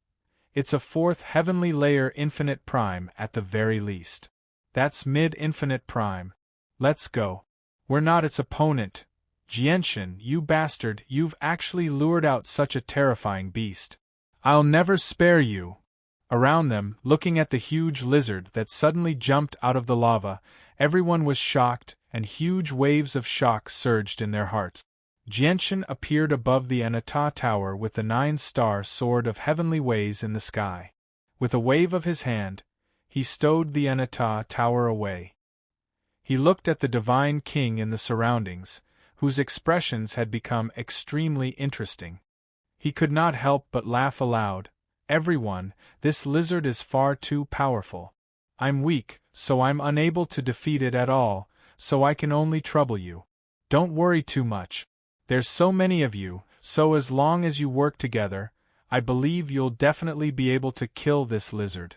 It's a fourth heavenly layer infinite prime at the very least. That's mid-infinite prime. Let's go. We're not its opponent. Jienshin, you bastard, you've actually lured out such a terrifying beast. I'll never spare you. Around them, looking at the huge lizard that suddenly jumped out of the lava, everyone was shocked, and huge waves of shock surged in their hearts. Jienshin appeared above the Anata Tower with the 9-star sword of heavenly ways in the sky. With a wave of his hand, he stowed the Anata Tower away. He looked at the Divine King in the surroundings, whose expressions had become extremely interesting. He could not help but laugh aloud. "Everyone, this lizard is far too powerful. I'm weak, so I'm unable to defeat it at all, so I can only trouble you. Don't worry too much. There's so many of you, so as long as you work together, I believe you'll definitely be able to kill this lizard.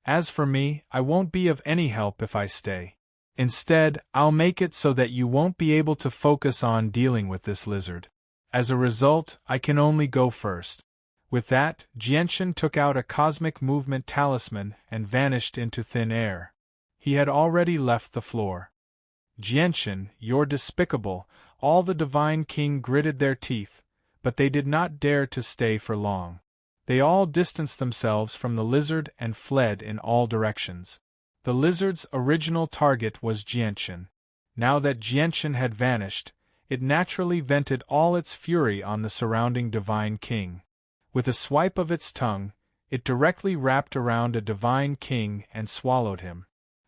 As for me, I won't be of any help if I stay. Instead, I'll make it so that you won't be able to focus on dealing with this lizard. As a result, I can only go first." With that, Jienshin took out a cosmic movement talisman and vanished into thin air. He had already left the floor. "Jienshin, you're despicable," all the Divine King gritted their teeth, but they did not dare to stay for long. They all distanced themselves from the lizard and fled in all directions. The lizard's original target was Jienshin. Now that Jienshin had vanished, it naturally vented all its fury on the surrounding Divine King. With a swipe of its tongue, it directly wrapped around a Divine King and swallowed him.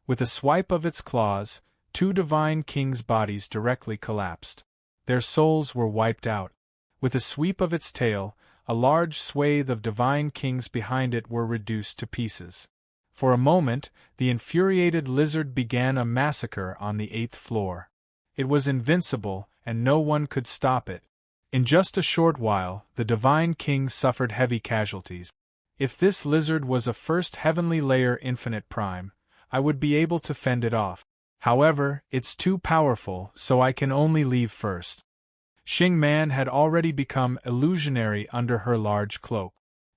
With a swipe of its claws, 2 Divine Kings' bodies directly collapsed. Their souls were wiped out. With a sweep of its tail, a large swathe of Divine Kings behind it were reduced to pieces. For a moment, the infuriated lizard began a massacre on the 8th floor. It was invincible, and no one could stop it. In just a short while, the Divine King suffered heavy casualties. If this lizard was a first heavenly layer infinite prime, I would be able to fend it off. However, it's too powerful, so I can only leave first. Xing Man had already become illusionary under her large cloak.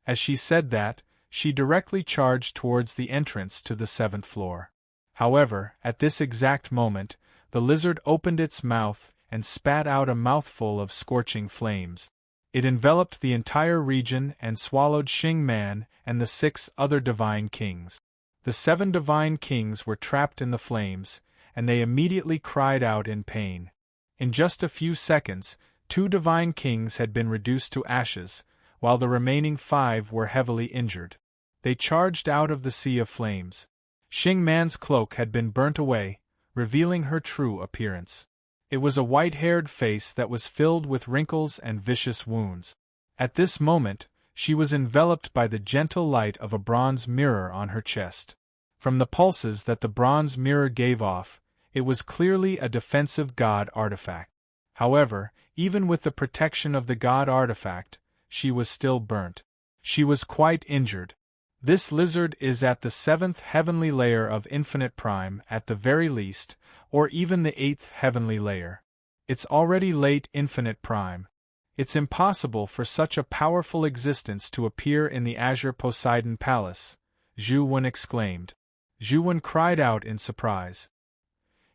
As she said that, she directly charged towards the entrance to the 7th floor. However, at this exact moment, the lizard opened its mouth and spat out a mouthful of scorching flames. It enveloped the entire region and swallowed Xing Man and the 6 other divine kings. The 7 divine kings were trapped in the flames, and they immediately cried out in pain. In just a few seconds, 2 divine kings had been reduced to ashes, while the remaining 5 were heavily injured. They charged out of the sea of flames. Xing Man's cloak had been burnt away, revealing her true appearance. It was a white-haired face that was filled with wrinkles and vicious wounds. At this moment, she was enveloped by the gentle light of a bronze mirror on her chest. From the pulses that the bronze mirror gave off, it was clearly a defensive god artifact. However, even with the protection of the god artifact, she was still burnt. She was quite injured. This lizard is at the 7th heavenly layer of infinite prime at the very least, or even the 8th heavenly layer. It's already late infinite prime. It's impossible for such a powerful existence to appear in the Azure Poseidon Palace, Zhu Wen exclaimed. Zhu Wen cried out in surprise.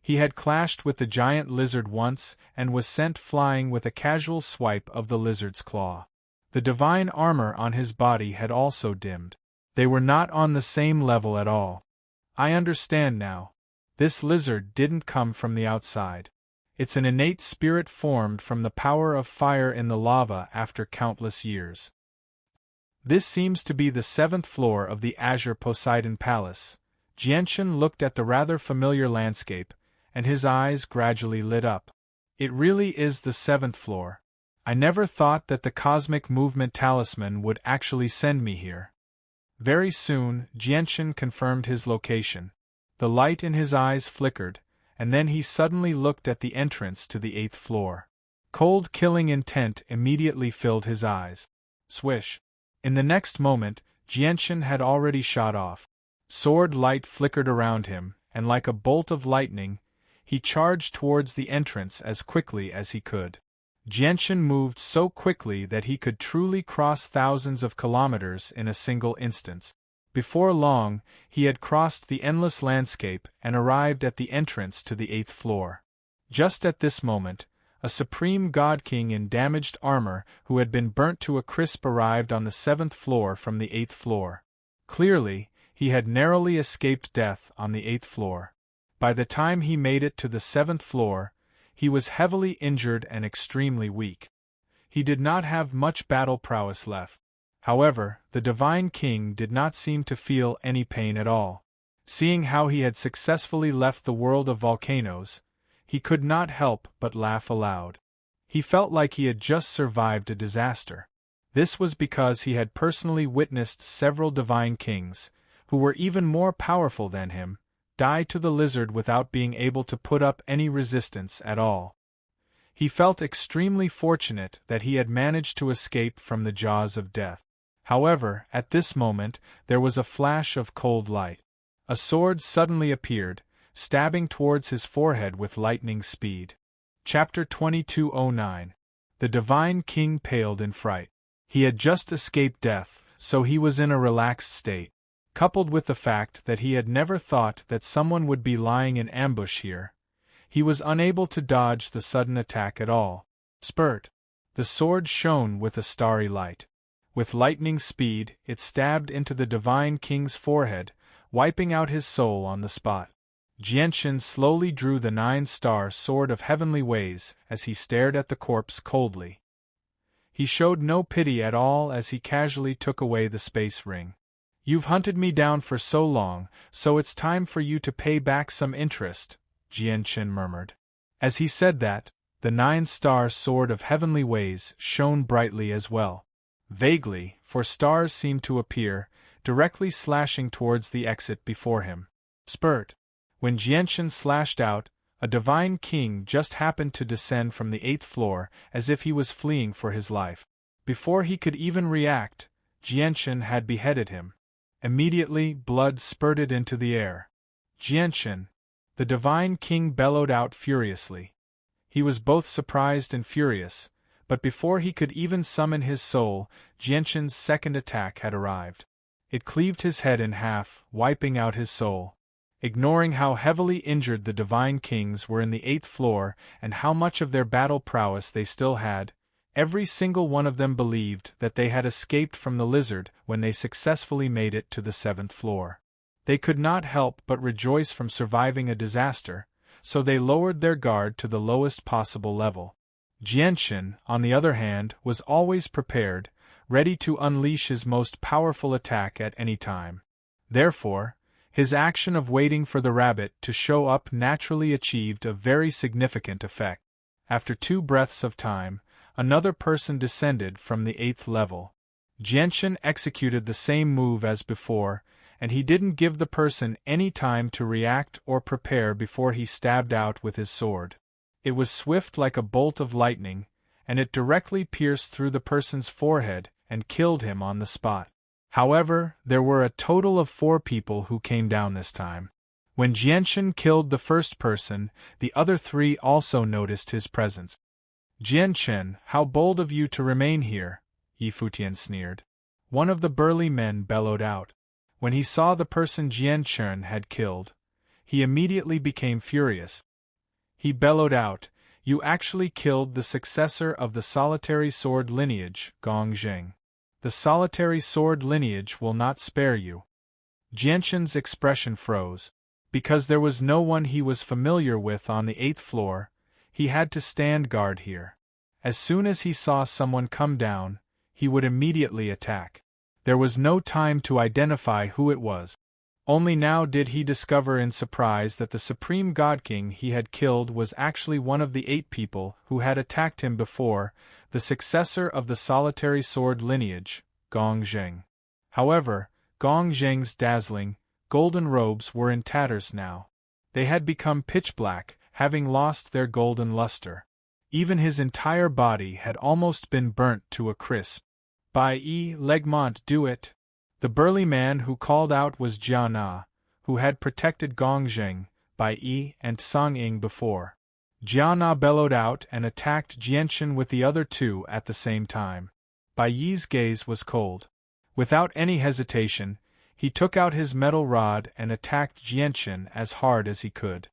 He had clashed with the giant lizard once and was sent flying with a casual swipe of the lizard's claw. The divine armor on his body had also dimmed. They were not on the same level at all. I understand now. This lizard didn't come from the outside. It's an innate spirit formed from the power of fire in the lava after countless years. This seems to be the 7th floor of the Azure Poseidon Palace. Jianchen looked at the rather familiar landscape, and his eyes gradually lit up. It really is the 7th floor. I never thought that the Cosmic Movement Talisman would actually send me here. Very soon, Jianchen confirmed his location. The light in his eyes flickered, and then he suddenly looked at the entrance to the 8th floor. Cold killing intent immediately filled his eyes. Swish! In the next moment, Jianchen had already shot off. Sword light flickered around him, and like a bolt of lightning, he charged towards the entrance as quickly as he could. Jianchen moved so quickly that he could truly cross thousands of kilometers in a single instance. Before long, he had crossed the endless landscape and arrived at the entrance to the 8th floor. Just at this moment, a supreme god king in damaged armor who had been burnt to a crisp arrived on the 7th floor from the 8th floor. Clearly, he had narrowly escaped death on the 8th floor. By the time he made it to the 7th floor, he was heavily injured and extremely weak. He did not have much battle prowess left. However, the Divine King did not seem to feel any pain at all. Seeing how he had successfully left the world of volcanoes, he could not help but laugh aloud. He felt like he had just survived a disaster. This was because he had personally witnessed several Divine Kings, who were even more powerful than him, die to the lizard without being able to put up any resistance at all. He felt extremely fortunate that he had managed to escape from the jaws of death. However, at this moment, there was a flash of cold light. A sword suddenly appeared, stabbing towards his forehead with lightning speed. Chapter 2209. The Divine King paled in fright. He had just escaped death, so he was in a relaxed state. Coupled with the fact that he had never thought that someone would be lying in ambush here, he was unable to dodge the sudden attack at all. Spurt! The sword shone with a starry light. With lightning speed, it stabbed into the Divine King's forehead, wiping out his soul on the spot. Jianchen slowly drew the 9-star sword of heavenly ways as he stared at the corpse coldly. He showed no pity at all as he casually took away the space ring. "You've hunted me down for so long, so it's time for you to pay back some interest," Jianchen murmured. As he said that, the 9-star sword of heavenly ways shone brightly as well. Vaguely, for stars seemed to appear, directly slashing towards the exit before him. Spurt! When Jianchen slashed out, a Divine King just happened to descend from the 8th floor as if he was fleeing for his life. Before he could even react, Jianchen had beheaded him. Immediately, blood spurted into the air. Jianchen! The Divine King bellowed out furiously. He was both surprised and furious, but before he could even summon his soul, Jianchen's second attack had arrived. It cleaved his head in half, wiping out his soul. Ignoring how heavily injured the Divine Kings were in the 8th floor and how much of their battle prowess they still had, every single one of them believed that they had escaped from the lizard when they successfully made it to the 7th floor. They could not help but rejoice from surviving a disaster, so they lowered their guard to the lowest possible level. Jianchen, on the other hand, was always prepared, ready to unleash his most powerful attack at any time. Therefore, his action of waiting for the rabbit to show up naturally achieved a very significant effect. After 2 breaths of time, another person descended from the 8th level. Jianchen executed the same move as before, and he didn't give the person any time to react or prepare before he stabbed out with his sword. It was swift like a bolt of lightning, and it directly pierced through the person's forehead and killed him on the spot. However, there were a total of 4 people who came down this time. When Jianchen killed the first person, the other 3 also noticed his presence. "Jianchen, how bold of you to remain here," Yi Futian sneered. One of the burly men bellowed out. When he saw the person Jianchen had killed, he immediately became furious. He bellowed out, "You actually killed the successor of the solitary sword lineage, Gong Zheng. The solitary sword lineage will not spare you." Jianchen's expression froze. Because there was no one he was familiar with on the 8th floor, he had to stand guard here. As soon as he saw someone come down, he would immediately attack. There was no time to identify who it was. Only now did he discover in surprise that the Supreme God King he had killed was actually one of the 8 people who had attacked him before, the successor of the solitary sword lineage, Gong Zheng. However, Gong Zheng's dazzling, golden robes were in tatters now. They had become pitch black, having lost their golden luster. Even his entire body had almost been burnt to a crisp. "By Legmont, do it!" The burly man who called out was Jia Na, who had protected Gong Zheng, Bai Yi and Song Ying before. Jia Na bellowed out and attacked Jianchen with the other 2 at the same time. Bai Yi's gaze was cold. Without any hesitation, he took out his metal rod and attacked Jianchen as hard as he could.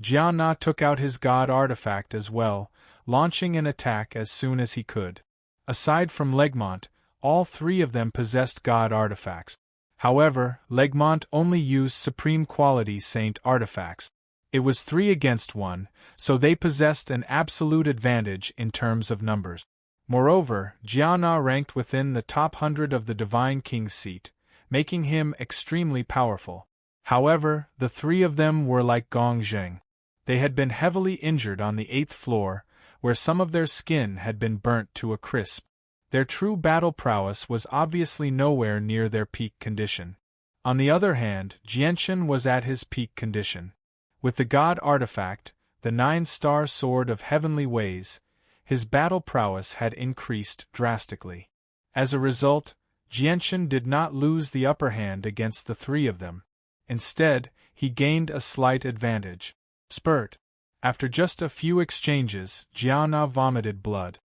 Jia Na took out his god artifact as well, launching an attack as soon as he could. Aside from Legmont, all 3 of them possessed god artifacts. However, Legmont only used supreme quality saint artifacts. It was 3 against 1, so they possessed an absolute advantage in terms of numbers. Moreover, Jia Na ranked within the top 100 of the Divine King's seat, making him extremely powerful. However, the 3 of them were like Gong Zheng. They had been heavily injured on the 8th floor, where some of their skin had been burnt to a crisp. Their true battle prowess was obviously nowhere near their peak condition. On the other hand, Jianchen was at his peak condition. With the god artifact, the 9-star sword of heavenly ways, his battle prowess had increased drastically. As a result, Jianchen did not lose the upper hand against the 3 of them. Instead, he gained a slight advantage. Spurt. After just a few exchanges, Jia Na vomited blood.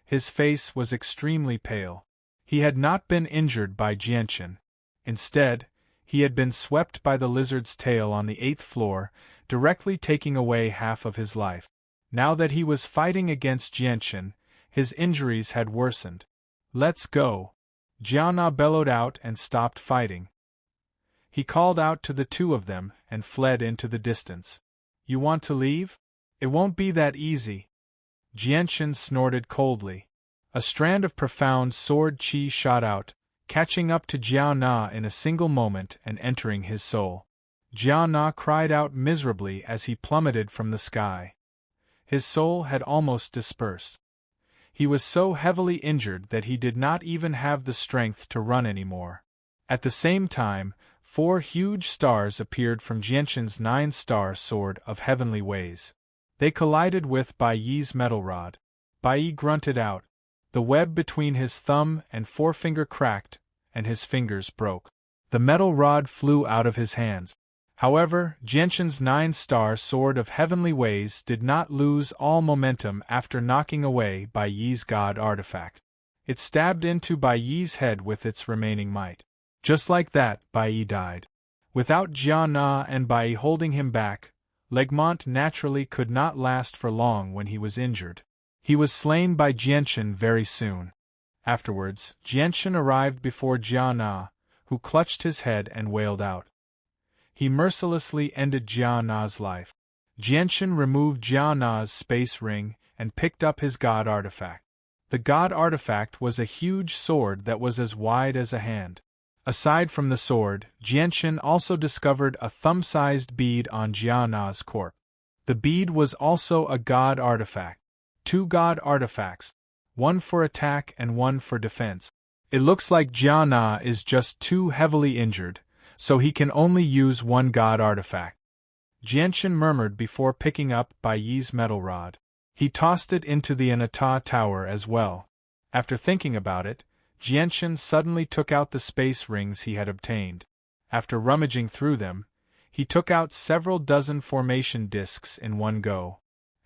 His face was extremely pale. He had not been injured by Jianchen. Instead, he had been swept by the lizard's tail on the 8th floor, directly taking away half of his life. Now that he was fighting against Jianchen, his injuries had worsened. "Let's go!" Jia Na bellowed out and stopped fighting. He called out to the 2 of them and fled into the distance. "You want to leave? It won't be that easy." Jianchen snorted coldly. A strand of profound sword chi shot out, catching up to Jia Na in a single moment and entering his soul. Jia Na cried out miserably as he plummeted from the sky. His soul had almost dispersed. He was so heavily injured that he did not even have the strength to run anymore. At the same time, 4 huge stars appeared from Jianchen's 9-star sword of heavenly ways. They collided with Bai Yi's metal rod. Bai Yi grunted out. The web between his thumb and forefinger cracked, and his fingers broke. The metal rod flew out of his hands. However, Genshin's 9-star Sword of Heavenly Ways did not lose all momentum after knocking away Bai Yi's god artifact. It stabbed into Bai Yi's head with its remaining might. Just like that, Bai Yi died. Without Jia Na and Bai Yi holding him back, Legmont naturally could not last for long when he was injured. He was slain by Genshin very soon. Afterwards, Genshin arrived before Jia Na, who clutched his head and wailed out. He mercilessly ended Jia Na's life. Genshin removed Jia Na's space ring and picked up his god artifact. The god artifact was a huge sword that was as wide as a hand. Aside from the sword, Genshin also discovered a thumb-sized bead on Jia Na's corpse. The bead was also a god artifact. 2 god artifacts, one for attack and one for defense. It looks like Jia Na is just too heavily injured, so he can only use one god artifact. Genshin murmured before picking up Bai Yi's metal rod. He tossed it into the Anata Tower as well. After thinking about it, Genshin suddenly took out the space rings he had obtained. After rummaging through them, he took out several dozen formation discs in one go.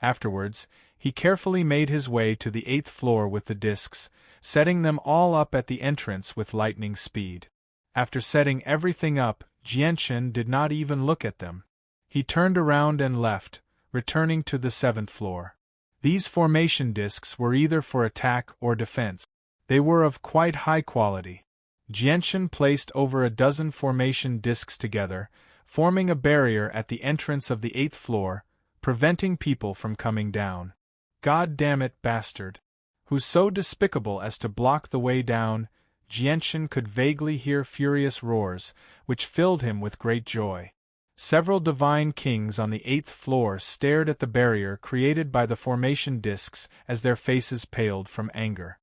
Afterwards, he carefully made his way to the 8th floor with the discs, setting them all up at the entrance with lightning speed. After setting everything up, Genshin did not even look at them. He turned around and left, returning to the 7th floor. These formation discs were either for attack or defense. They were of quite high quality. Genshin placed over a dozen formation discs together, forming a barrier at the entrance of the 8th floor, preventing people from coming down. God damn it, bastard! Who's so despicable as to block the way down? Genshin could vaguely hear furious roars, which filled him with great joy. Several divine kings on the 8th floor stared at the barrier created by the formation discs as their faces paled from anger.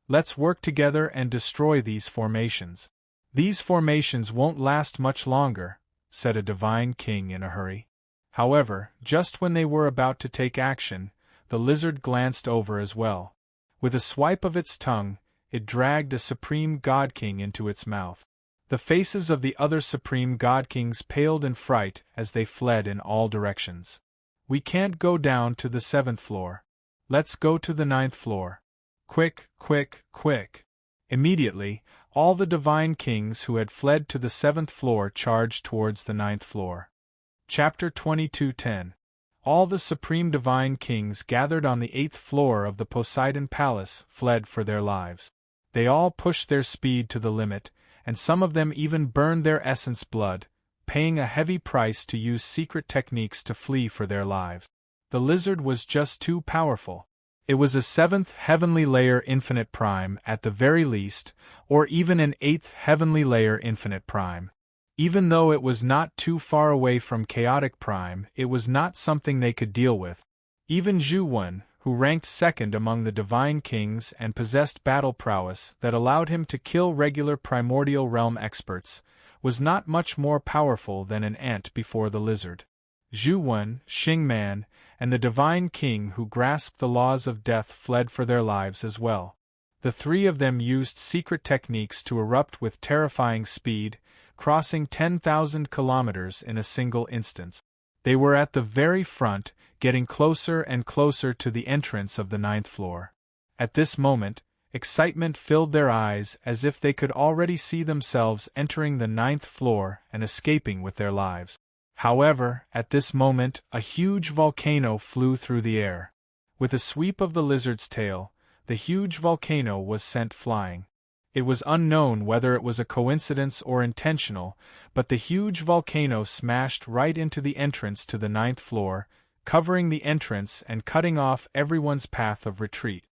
Let's work together and destroy these formations. These formations won't last much longer, said a divine king in a hurry. However, just when they were about to take action, the lizard glanced over as well. With a swipe of its tongue, it dragged a supreme god king into its mouth. The faces of the other supreme god kings paled in fright as they fled in all directions. We can't go down to the 7th floor. Let's go to the 9th floor. Quick, quick, quick. Immediately, all the divine kings who had fled to the 7th floor charged towards the 9th floor. Chapter 22:10. All the supreme divine kings gathered on the 8th floor of the Poseidon Palace fled for their lives. They all pushed their speed to the limit, and some of them even burned their essence blood, paying a heavy price to use secret techniques to flee for their lives. The lizard was just too powerful. It was a 7th heavenly layer infinite prime at the very least, or even an 8th heavenly layer infinite prime. Even though it was not too far away from chaotic prime, it was not something they could deal with. Even Zhu Wen, who ranked 2nd among the divine kings and possessed battle prowess that allowed him to kill regular primordial realm experts, was not much more powerful than an ant before the lizard. Zhu Wen, Xing Man, and the divine king who grasped the laws of death fled for their lives as well. The 3 of them used secret techniques to erupt with terrifying speed, crossing 10,000 kilometers in a single instance. They were at the very front, getting closer and closer to the entrance of the 9th floor. At this moment, excitement filled their eyes as if they could already see themselves entering the 9th floor and escaping with their lives. However, at this moment, a huge volcano flew through the air. With a sweep of the lizard's tail, the huge volcano was sent flying. It was unknown whether it was a coincidence or intentional, but the huge volcano smashed right into the entrance to the 9th floor, covering the entrance and cutting off everyone's path of retreat.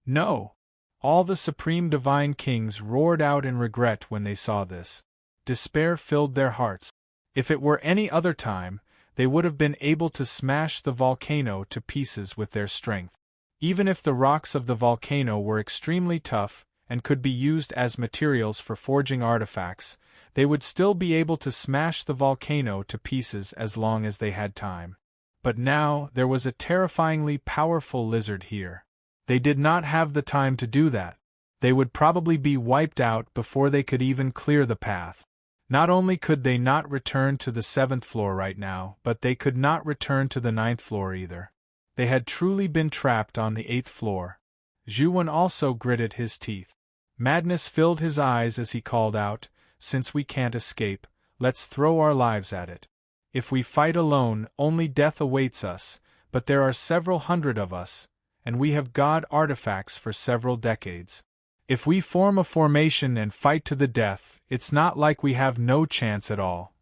No! All the supreme divine kings roared out in regret when they saw this. Despair filled their hearts. If it were any other time, they would have been able to smash the volcano to pieces with their strength. Even if the rocks of the volcano were extremely tough and could be used as materials for forging artifacts, they would still be able to smash the volcano to pieces as long as they had time. But now there was a terrifyingly powerful lizard here. They did not have the time to do that. They would probably be wiped out before they could even clear the path. Not only could they not return to the 7th floor right now, but they could not return to the 9th floor either. They had truly been trapped on the 8th floor. Zhuan also gritted his teeth. Madness filled his eyes as he called out, "Since we can't escape, let's throw our lives at it. If we fight alone, only death awaits us, but there are several hundred of us, and we have god artifacts for several decades. If we form a formation and fight to the death, it's not like we have no chance at all."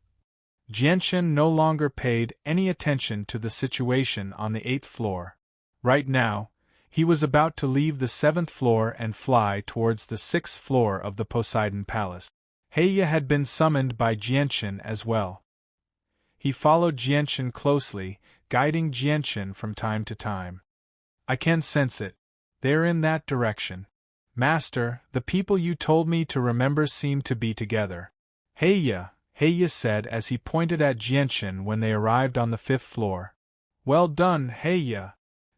Jianchen no longer paid any attention to the situation on the 8th floor. Right now, he was about to leave the 7th floor and fly towards the 6th floor of the Poseidon Palace. Heya had been summoned by Jianchen as well. He followed Jianchen closely, guiding Jianchen from time to time. "I can sense it. They're in that direction. Master, the people you told me to remember seem to be together." Heya said as he pointed at Jianchen when they arrived on the 5th floor. "Well done, Heya."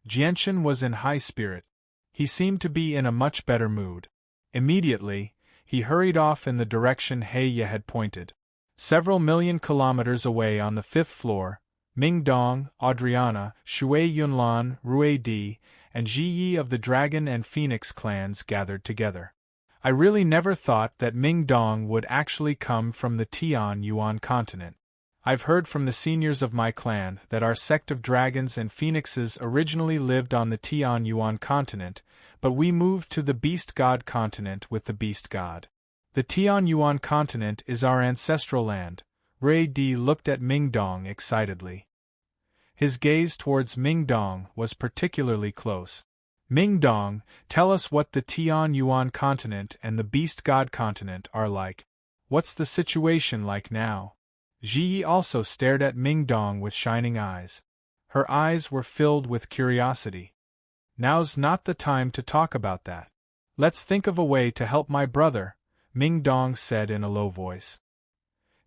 Jianchen was in high spirit. He seemed to be in a much better mood. Immediately, he hurried off in the direction Heya had pointed. Several million kilometers away on the 5th floor, Mingdong, Adriana, Shui Yunlan, Rui Di, and Ji Yi of the Dragon and Phoenix clans gathered together. I really never thought that Mingdong would actually come from the Tian Yuan continent. I've heard from the seniors of my clan that our sect of dragons and phoenixes originally lived on the Tian Yuan continent, but we moved to the Beast God continent with the Beast God. The Tian Yuan continent is our ancestral land. Rui Di looked at Mingdong excitedly. His gaze towards Mingdong was particularly close. "Mingdong, tell us what the Tian Yuan continent and the Beast God continent are like. What's the situation like now?" Ji Yi also stared at Mingdong with shining eyes. Her eyes were filled with curiosity. "Now's not the time to talk about that. Let's think of a way to help my brother," Mingdong said in a low voice.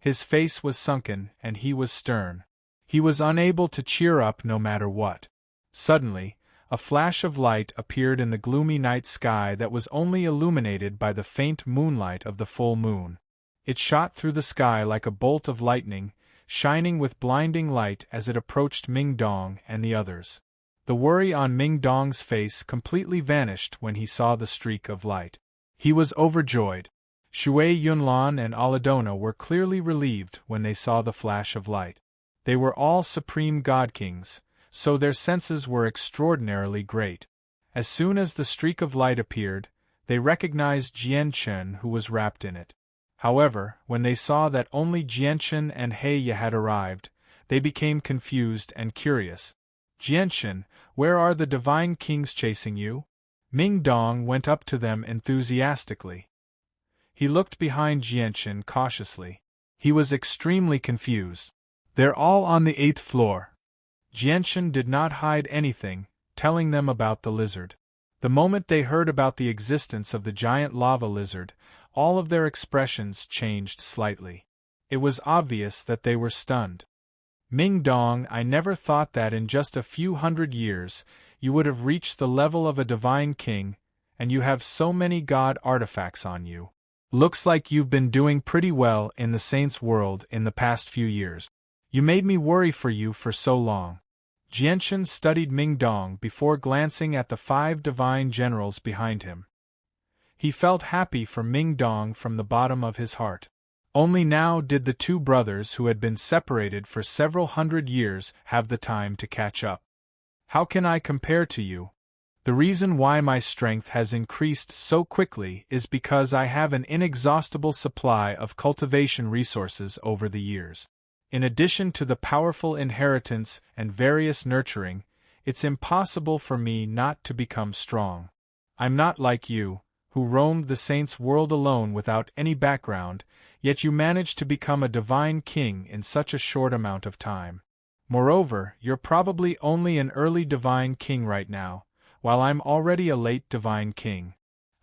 His face was sunken and he was stern. He was unable to cheer up no matter what. Suddenly, a flash of light appeared in the gloomy night sky that was only illuminated by the faint moonlight of the full moon. It shot through the sky like a bolt of lightning, shining with blinding light as it approached Mingdong and the others. The worry on Mingdong's face completely vanished when he saw the streak of light. He was overjoyed. Shui Yunlan and Aladona were clearly relieved when they saw the flash of light. They were all supreme god kings, so their senses were extraordinarily great. As soon as the streak of light appeared, they recognized Jianchen who was wrapped in it. However, when they saw that only Jianchen and Heya had arrived, they became confused and curious. "Jianchen, where are the divine kings chasing you?" Mingdong went up to them enthusiastically. He looked behind Jianchen cautiously. He was extremely confused. "They're all on the 8th floor." Jianchen did not hide anything, telling them about the lizard. The moment they heard about the existence of the giant lava lizard, all of their expressions changed slightly. It was obvious that they were stunned. "Mingdong, I never thought that in just a few hundred years, you would have reached the level of a divine king, and you have so many god artifacts on you. Looks like you've been doing pretty well in the saints' world in the past few years. You made me worry for you for so long." Jianchen studied Mingdong before glancing at the 5 divine generals behind him. He felt happy for Mingdong from the bottom of his heart. Only now did the 2 brothers who had been separated for several hundred years have the time to catch up. "How can I compare to you? The reason why my strength has increased so quickly is because I have an inexhaustible supply of cultivation resources over the years. In addition to the powerful inheritance and various nurturing, it's impossible for me not to become strong. I'm not like you, who roamed the saints' world alone without any background, yet you managed to become a divine king in such a short amount of time. Moreover, you're probably only an early divine king right now, while I'm already a late divine king.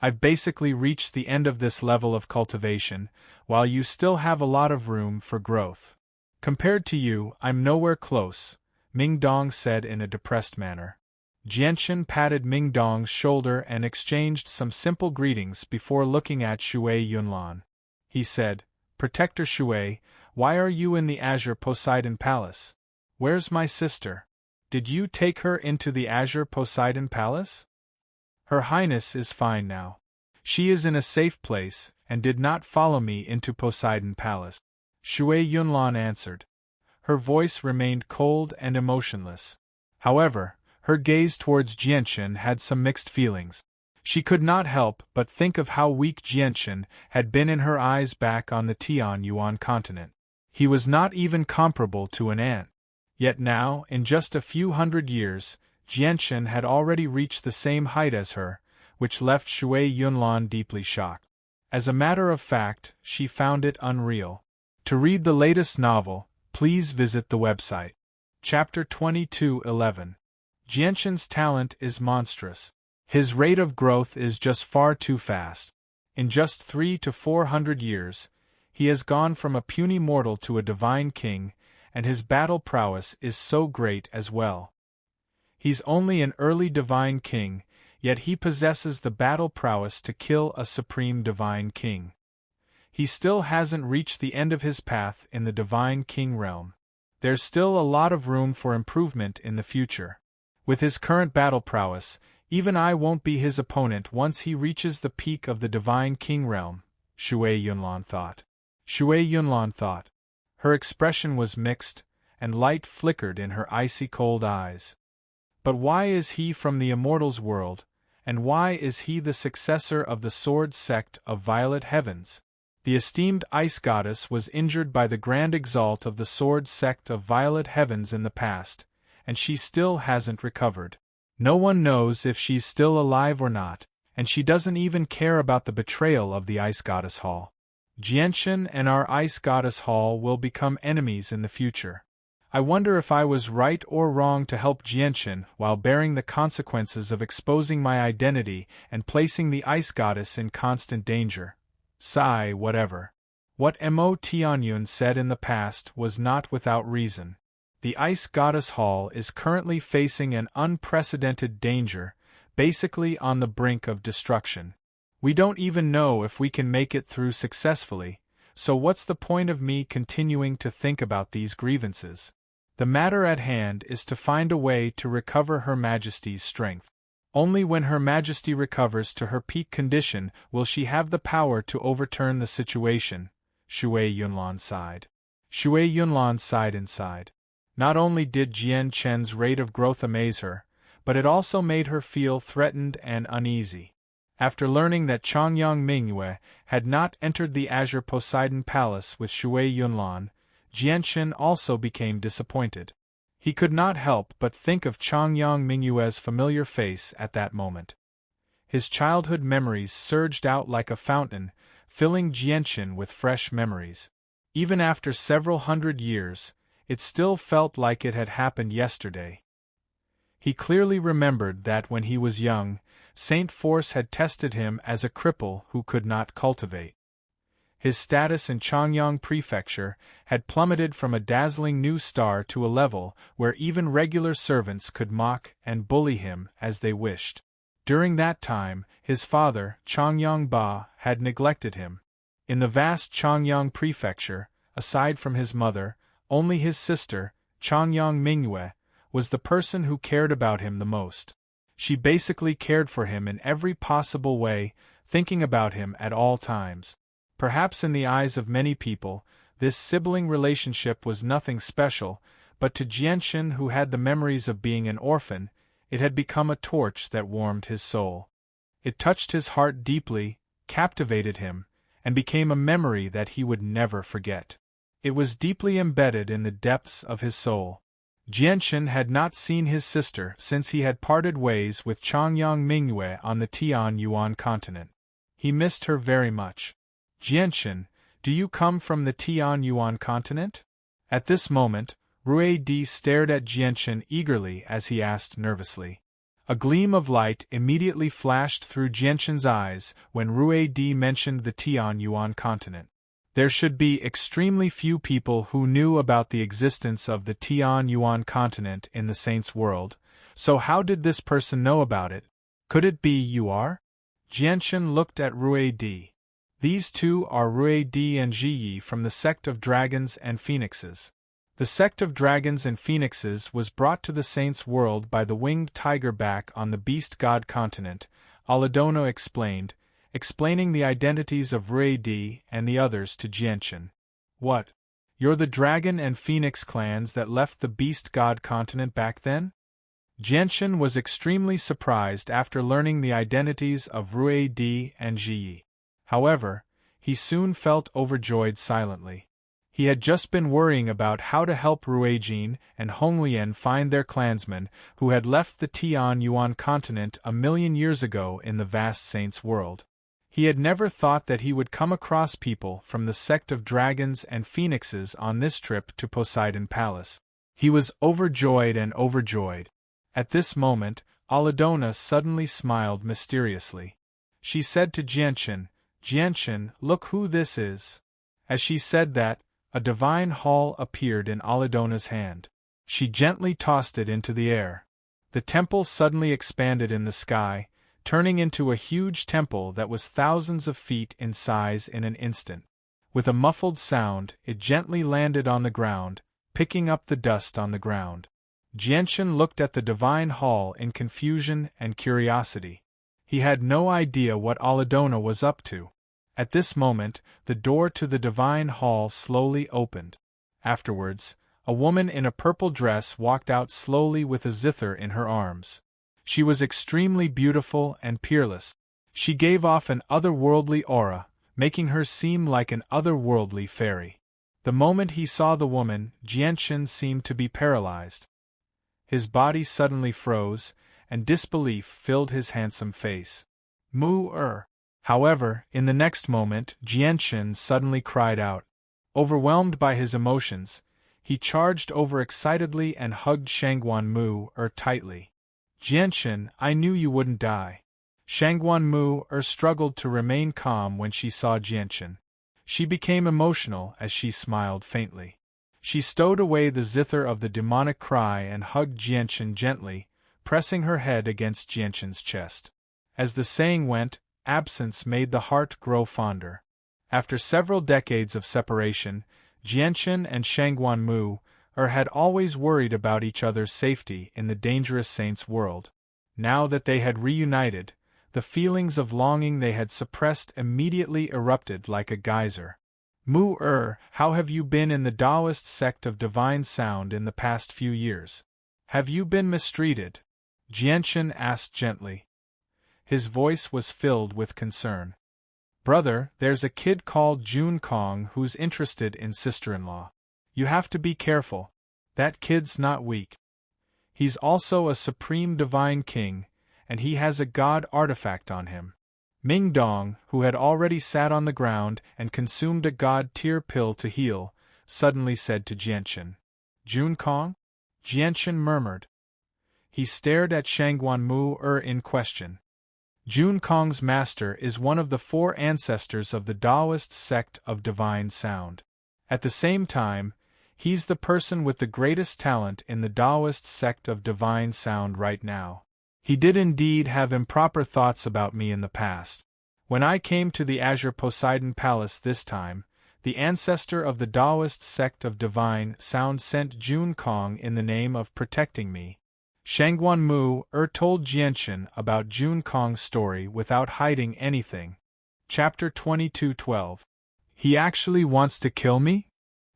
I've basically reached the end of this level of cultivation, while you still have a lot of room for growth. Compared to you, I'm nowhere close," Mingdong said in a depressed manner. Jianchen patted Mingdong's shoulder and exchanged some simple greetings before looking at Shui Yunlan. He said, Protector Shui, why are you in the Azure Poseidon Palace? Where's my sister? Did you take her into the Azure Poseidon Palace? Her Highness is fine now. She is in a safe place, and did not follow me into Poseidon Palace. Shui Yunlan answered. Her voice remained cold and emotionless. However, her gaze towards Jianchen had some mixed feelings. She could not help but think of how weak Jianchen had been in her eyes back on the Tianyuan continent. He was not even comparable to an ant. Yet now, in just a few hundred years, Jianchen had already reached the same height as her, which left Shui Yunlan deeply shocked. As a matter of fact, she found it unreal. To read the latest novel, please visit the website. Chapter 22:11. Jianchen's talent is monstrous. His rate of growth is just far too fast. In just 300 to 400 years, he has gone from a puny mortal to a divine king, and his battle prowess is so great as well. He's only an early divine king, yet he possesses the battle prowess to kill a supreme divine king. He still hasn't reached the end of his path in the divine king realm. There's still a lot of room for improvement in the future. With his current battle prowess, even I won't be his opponent once he reaches the peak of the divine king realm, Shui Yunlan thought. Her expression was mixed, and light flickered in her icy cold eyes. But why is he from the immortals' world, and why is he the successor of the sword sect of Violet Heavens? The esteemed ice goddess was injured by the grand exalt of the sword sect of Violet Heavens in the past, and she still hasn't recovered. No one knows if she's still alive or not, and she doesn't even care about the betrayal of the Ice Goddess Hall. Jianchen and our Ice Goddess Hall will become enemies in the future. I wonder if I was right or wrong to help Jianchen while bearing the consequences of exposing my identity and placing the Ice Goddess in constant danger. Sigh, whatever. What Mo Tianyun said in the past was not without reason. The Ice Goddess Hall is currently facing an unprecedented danger, basically on the brink of destruction. We don't even know if we can make it through successfully, so what's the point of me continuing to think about these grievances? The matter at hand is to find a way to recover Her Majesty's strength. Only when Her Majesty recovers to her peak condition will she have the power to overturn the situation, Shui Yunlan sighed. Shui Yunlan sighed inside. Not only did Jianchen's rate of growth amaze her, but it also made her feel threatened and uneasy. After learning that Changyang Mingyue had not entered the Azure Poseidon Palace with Shui Yunlan, Jianchen also became disappointed. He could not help but think of Changyang Mingyue's familiar face at that moment. His childhood memories surged out like a fountain, filling Jianchen with fresh memories. Even after several hundred years, it still felt like it had happened yesterday. He clearly remembered that when he was young, Saint Force had tested him as a cripple who could not cultivate. His status in Changyang Prefecture had plummeted from a dazzling new star to a level where even regular servants could mock and bully him as they wished. During that time, his father, Changyang Ba, had neglected him. In the vast Changyang Prefecture, aside from his mother, only his sister, Changyang Mingyue, was the person who cared about him the most. She basically cared for him in every possible way, thinking about him at all times. Perhaps in the eyes of many people, this sibling relationship was nothing special, but to Jianchen, who had the memories of being an orphan, it had become a torch that warmed his soul. It touched his heart deeply, captivated him, and became a memory that he would never forget. It was deeply embedded in the depths of his soul. Jianchen had not seen his sister since he had parted ways with Changyang Mingyue on the Tianyuan continent. He missed her very much. Jianchen, do you come from the Tianyuan continent? At this moment, Rui Di stared at Jianchen eagerly as he asked nervously. A gleam of light immediately flashed through Jianchen's eyes when Rui Di mentioned the Tianyuan continent. There should be extremely few people who knew about the existence of the Tianyuan continent in the Saints' world, so how did this person know about it? Could it be you are? Jianchen looked at Rui Di. These two are Rui Di and Ji from the sect of Dragons and Phoenixes. The sect of Dragons and Phoenixes was brought to the Saints' world by the winged tiger back on the beast god continent, Aladono explained, explaining the identities of Rui Di and the others to Jianchen. What? You're the Dragon and Phoenix clans that left the beast god continent back then? Jianchen was extremely surprised after learning the identities of Rui Di and Ji. However, he soon felt overjoyed silently. He had just been worrying about how to help Ruijin and Honglian find their clansmen who had left the Tian Yuan continent 1,000,000 years ago in the vast Saints' world. He had never thought that he would come across people from the sect of Dragons and Phoenixes on this trip to Poseidon Palace. He was overjoyed and overjoyed. At this moment, Aladona suddenly smiled mysteriously. She said to Jianchen, "Jianchen, look who this is." As she said that, a divine hall appeared in Aladona's hand. She gently tossed it into the air. The temple suddenly expanded in the sky, turning into a huge temple that was thousands of feet in size in an instant. With a muffled sound, it gently landed on the ground, picking up the dust on the ground. Jianchen looked at the divine hall in confusion and curiosity. He had no idea what Aladona was up to. At this moment, the door to the divine hall slowly opened. Afterwards, a woman in a purple dress walked out slowly with a zither in her arms. She was extremely beautiful and peerless. She gave off an otherworldly aura, making her seem like an otherworldly fairy. The moment he saw the woman, Jianchen seemed to be paralyzed. His body suddenly froze, and disbelief filled his handsome face. Mu-er. However, in the next moment, Jianchen suddenly cried out. Overwhelmed by his emotions, he charged over excitedly and hugged Shangguan Mu-er tightly. Jianchen, I knew you wouldn't die. Shangguan Mu-er struggled to remain calm when she saw Jianchen. She became emotional as she smiled faintly. She stowed away the zither of the demonic cry and hugged Jianchen gently, pressing her head against Jianchen's chest. As the saying went, absence made the heart grow fonder. After several decades of separation, Jianchen and Shangguan Mu-er had always worried about each other's safety in the dangerous Saints' world. Now that they had reunited, the feelings of longing they had suppressed immediately erupted like a geyser. Mu-er, how have you been in the Taoist sect of divine sound in the past few years? Have you been mistreated? Jianchen asked gently. His voice was filled with concern. Brother, there's a kid called Jun Kong who's interested in sister-in-law. You have to be careful. That kid's not weak. He's also a supreme divine king, and he has a god artifact on him. Ming Dong, who had already sat on the ground and consumed a god-tier pill to heal, suddenly said to Jianchen. Jun Kong? Jianchen murmured. He stared at Shangguan Mu-er in question. Jun Kong's master is one of the 4 ancestors of the Taoist sect of divine sound. At the same time, he's the person with the greatest talent in the Taoist sect of divine sound right now. He did indeed have improper thoughts about me in the past. When I came to the Azure Poseidon Palace this time, the ancestor of the Taoist sect of divine sound sent Jun Kong in the name of protecting me. Shangguan Mu-er told Jianchen about Jun Kong's story without hiding anything. Chapter 22:12. He actually wants to kill me?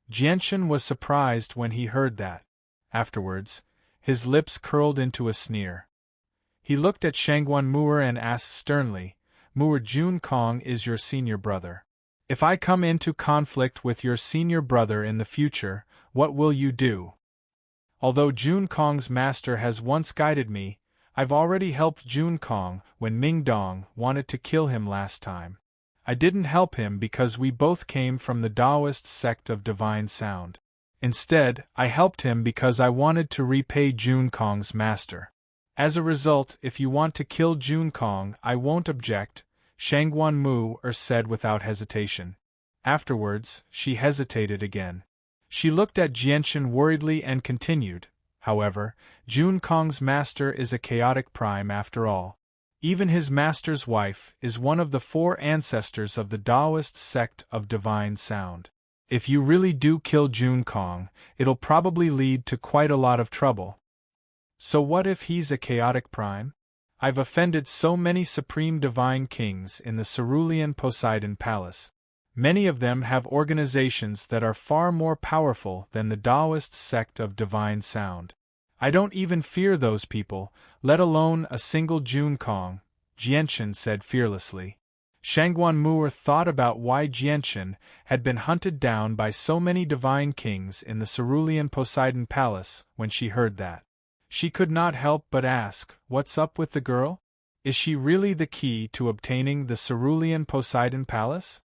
Jianchen was surprised when he heard that. Afterwards, his lips curled into a sneer. He looked at Shangguan Mu-er and asked sternly, Mu-er, Jun Kong is your senior brother. If I come into conflict with your senior brother in the future, what will you do? Although Jun Kong's master has once guided me, I've already helped Jun Kong when Ming Dong wanted to kill him last time. I didn't help him because we both came from the Taoist sect of divine sound. Instead, I helped him because I wanted to repay Jun Kong's master. As a result, if you want to kill Jun Kong, I won't object, Shangguan Mu-er said without hesitation. Afterwards, she hesitated again. She looked at Jianchen worriedly and continued, however, Jun Kong's master is a chaotic prime after all. Even his master's wife is one of the 4 ancestors of the Taoist sect of divine sound. If you really do kill Jun Kong, it'll probably lead to quite a lot of trouble. So what if he's a chaotic prime? I've offended so many supreme divine kings in the cerulean Poseidon Palace. Many of them have organizations that are far more powerful than the Taoist sect of divine sound. I don't even fear those people, let alone a single Jun Kong, Jianchen said fearlessly. Shangguan Mu'er thought about why Jianchen had been hunted down by so many divine kings in the cerulean Poseidon Palace when she heard that. She could not help but ask, what's up with the girl? Is she really the key to obtaining the cerulean Poseidon Palace?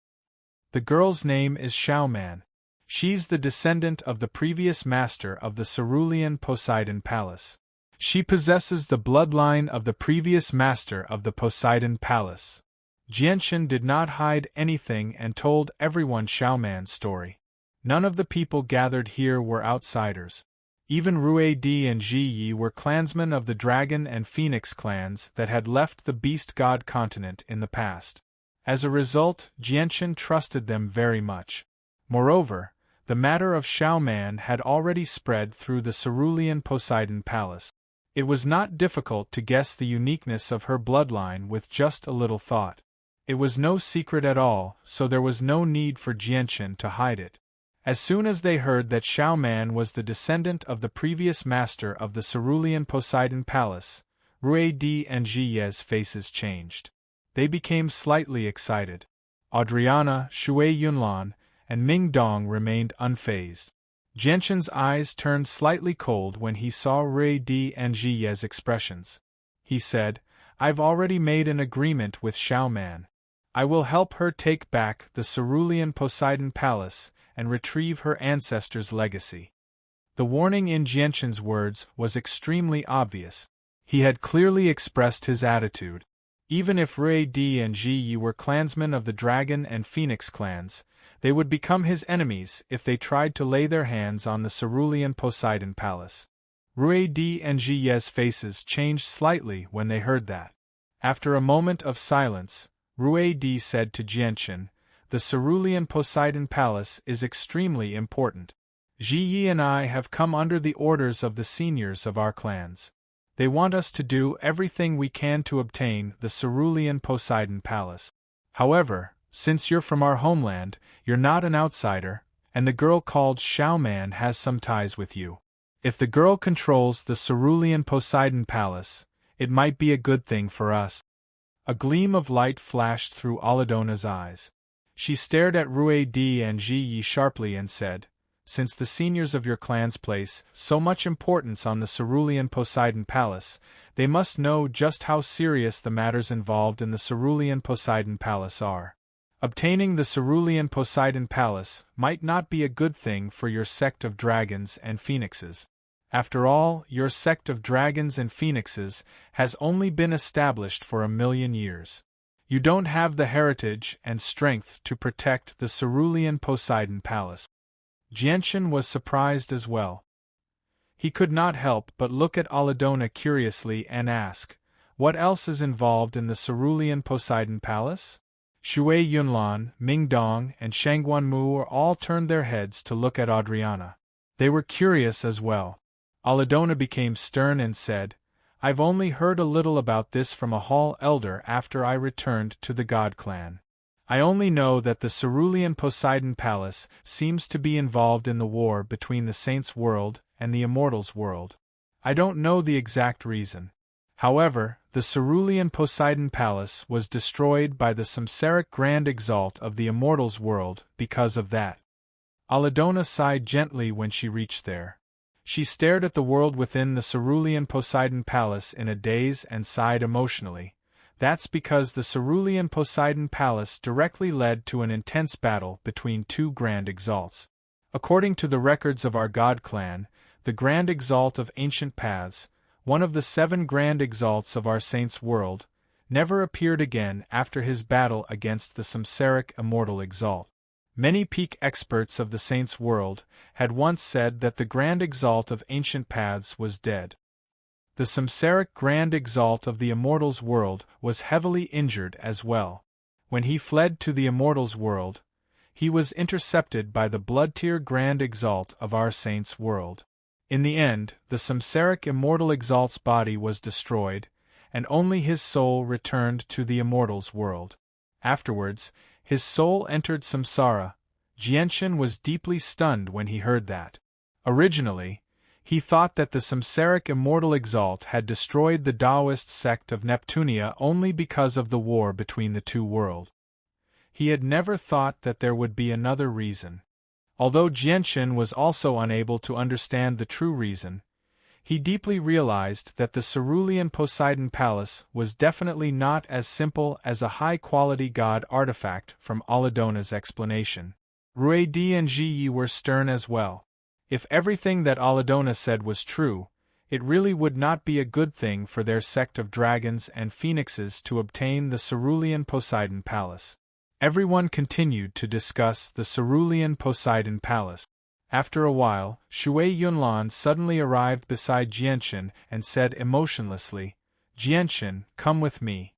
The girl's name is Xiaoman. She's the descendant of the previous master of the cerulean Poseidon Palace. She possesses the bloodline of the previous master of the Poseidon Palace. Jianchen did not hide anything and told everyone Xiaoman's story. None of the people gathered here were outsiders. Even Rui Di and Ji Yi were clansmen of the Dragon and Phoenix clans that had left the Beast God continent in the past. As a result, Jianchen trusted them very much. Moreover, the matter of Xiaoman had already spread through the cerulean Poseidon Palace. It was not difficult to guess the uniqueness of her bloodline with just a little thought. It was no secret at all, so there was no need for Jianchen to hide it. As soon as they heard that Xiaoman was the descendant of the previous master of the cerulean Poseidon Palace, Rui Di and Ji Ye's faces changed. They became slightly excited. Adriana, Shui Yunlan, and Ming Dong remained unfazed. Jianchen's eyes turned slightly cold when he saw Rui Di and Ji Ye's expressions. He said, I've already made an agreement with Xiaoman. I will help her take back the cerulean Poseidon Palace and retrieve her ancestors' legacy. The warning in Jianchen's words was extremely obvious. He had clearly expressed his attitude. Even if Rui Di and Ji Yi were clansmen of the Dragon and Phoenix clans, they would become his enemies if they tried to lay their hands on the cerulean Poseidon Palace. Rui Di and Ji Ye's faces changed slightly when they heard that. After a moment of silence, Rui Di said to Jianchen, the cerulean Poseidon Palace is extremely important. Ji Yi and I have come under the orders of the seniors of our clans. They want us to do everything we can to obtain the cerulean Poseidon Palace. However, since you're from our homeland, you're not an outsider, and the girl called Xiaoman has some ties with you. If the girl controls the cerulean Poseidon Palace, it might be a good thing for us. A gleam of light flashed through Aladona's eyes. She stared at Rui Di and Ji Yi sharply and said, since the seniors of your clans place so much importance on the cerulean Poseidon Palace, they must know just how serious the matters involved in the cerulean Poseidon Palace are. Obtaining the cerulean Poseidon Palace might not be a good thing for your sect of dragons and phoenixes. After all, your sect of dragons and phoenixes has only been established for 1,000,000 years. You don't have the heritage and strength to protect the cerulean Poseidon Palace. Jianchen was surprised as well. He could not help but look at Aladona curiously and ask, what else is involved in the cerulean Poseidon Palace? Shui Yunlan, Ming Dong, and Shangguan Mu'er all turned their heads to look at Adriana. They were curious as well. Aladona became stern and said, I've only heard a little about this from a hall elder after I returned to the God clan. I only know that the cerulean Poseidon Palace seems to be involved in the war between the Saints' world and the Immortals' world. I don't know the exact reason. However, the cerulean Poseidon Palace was destroyed by the Samsaric Grand Exalt of the Immortals' world because of that. Aladona sighed gently when she reached there. She stared at the world within the cerulean Poseidon Palace in a daze and sighed emotionally. That's because the cerulean Poseidon Palace directly led to an intense battle between 2 Grand Exalts. According to the records of our God clan, the Grand Exalt of Ancient Paths, one of the 7 Grand Exalts of our Saints' world, never appeared again after his battle against the Samsaric Immortal Exalt. Many peak experts of the Saints' world had once said that the Grand Exalt of Ancient Paths was dead. The samsaric Grand Exalt of the Immortals world was heavily injured as well. When he fled to the Immortals world, he was intercepted by the Blood-tier Grand Exalt of our Saints' world. In the end, the samsaric Immortal Exalt's body was destroyed, and only his soul returned to the Immortals world. Afterwards, his soul entered samsara. Jianshan was deeply stunned when he heard that. Originally, he thought that the samsaric Immortal Exalt had destroyed the Taoist sect of Neptunia only because of the war between the two worlds. He had never thought that there would be another reason. Although Jianshan was also unable to understand the true reason, he deeply realized that the cerulean Poseidon Palace was definitely not as simple as a high-quality god artifact from Aladona's explanation. Rui Di and Ji Yi were stern as well. If everything that Aladona said was true, it really would not be a good thing for their sect of dragons and phoenixes to obtain the cerulean Poseidon Palace. Everyone continued to discuss the cerulean Poseidon Palace. After a while, Shui Yunlan suddenly arrived beside Jianshan and said emotionlessly, "Jianshan, come with me."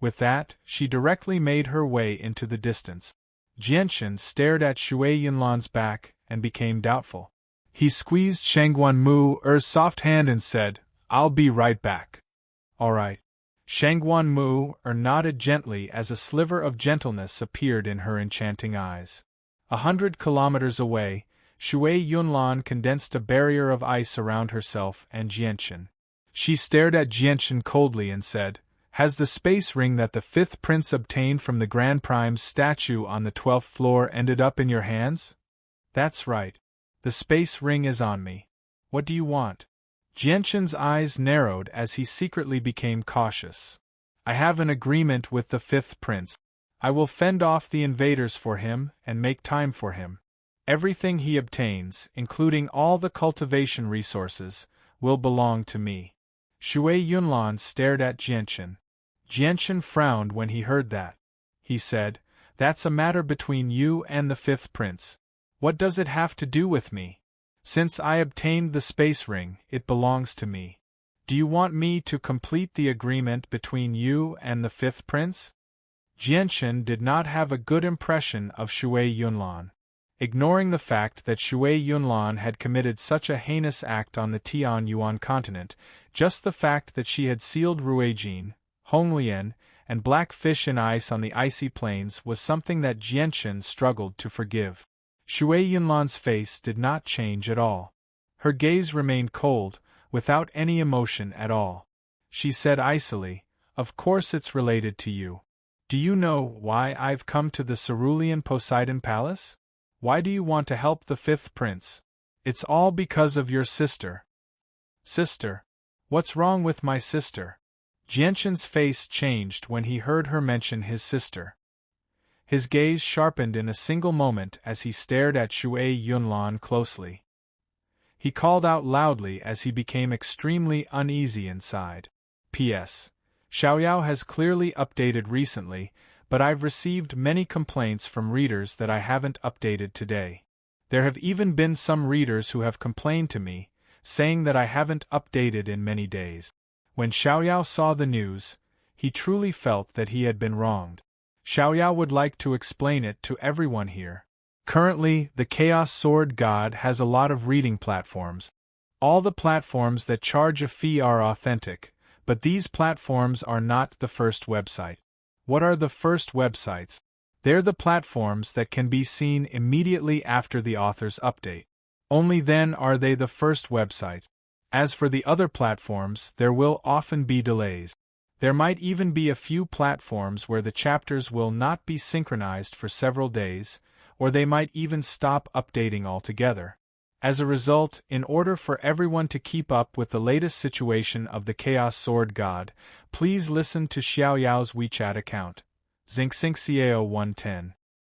With that, she directly made her way into the distance. Jianshan stared at Shui Yunlan's back and became doubtful. He squeezed Shangguan Mu's soft hand and said, "I'll be right back." "All right." Shangguan Mu nodded gently as a sliver of gentleness appeared in her enchanting eyes. 100 kilometers away, Shui Yunlan condensed a barrier of ice around herself and Jianshan. She stared at Jianshan coldly and said, "Has the space ring that the 5th prince obtained from the Grand Prime's statue on the 12th floor ended up in your hands?" "That's right. The space ring is on me. What do you want?" Jianshan's eyes narrowed as he secretly became cautious. "I have an agreement with the 5th prince. I will fend off the invaders for him and make time for him. Everything he obtains, including all the cultivation resources, will belong to me." Shui Yunlan stared at Jianshan. Jianshan frowned when he heard that. He said, "That's a matter between you and the 5th prince. What does it have to do with me? Since I obtained the space ring, it belongs to me. Do you want me to complete the agreement between you and the 5th prince?" Jianshan did not have a good impression of Shui Yunlan. Ignoring the fact that Shui Yunlan had committed such a heinous act on the Tianyuan continent, just the fact that she had sealed Ruijin, Honglian, and Black Fish in ice on the icy plains was something that Jianshan struggled to forgive. Shui Yunlan's face did not change at all. Her gaze remained cold, without any emotion at all. She said icily, "Of course it's related to you. Do you know why I've come to the cerulean Poseidon Palace? Why do you want to help the 5th prince? It's all because of your sister." "Sister? What's wrong with my sister?" Jianshan's face changed when he heard her mention his sister. His gaze sharpened in a single moment as he stared at Shui Yunlan closely. He called out loudly as he became extremely uneasy inside. "P.S. Xiaoyao has clearly updated recently, but I've received many complaints from readers that I haven't updated today. There have even been some readers who have complained to me, saying that I haven't updated in many days." When Xiaoyao saw the news, he truly felt that he had been wronged. Xiaoyao would like to explain it to everyone here. Currently, the Chaos Sword God has a lot of reading platforms. All the platforms that charge a fee are authentic, but these platforms are not the first website. What are the first websites? They're the platforms that can be seen immediately after the author's update. Only then are they the first website. As for the other platforms, there will often be delays. There might even be a few platforms where the chapters will not be synchronized for several days, or they might even stop updating altogether. As a result, in order for everyone to keep up with the latest situation of the Chaos Sword God, please listen to Xiaoyao's WeChat account. Zinxinxiao 110.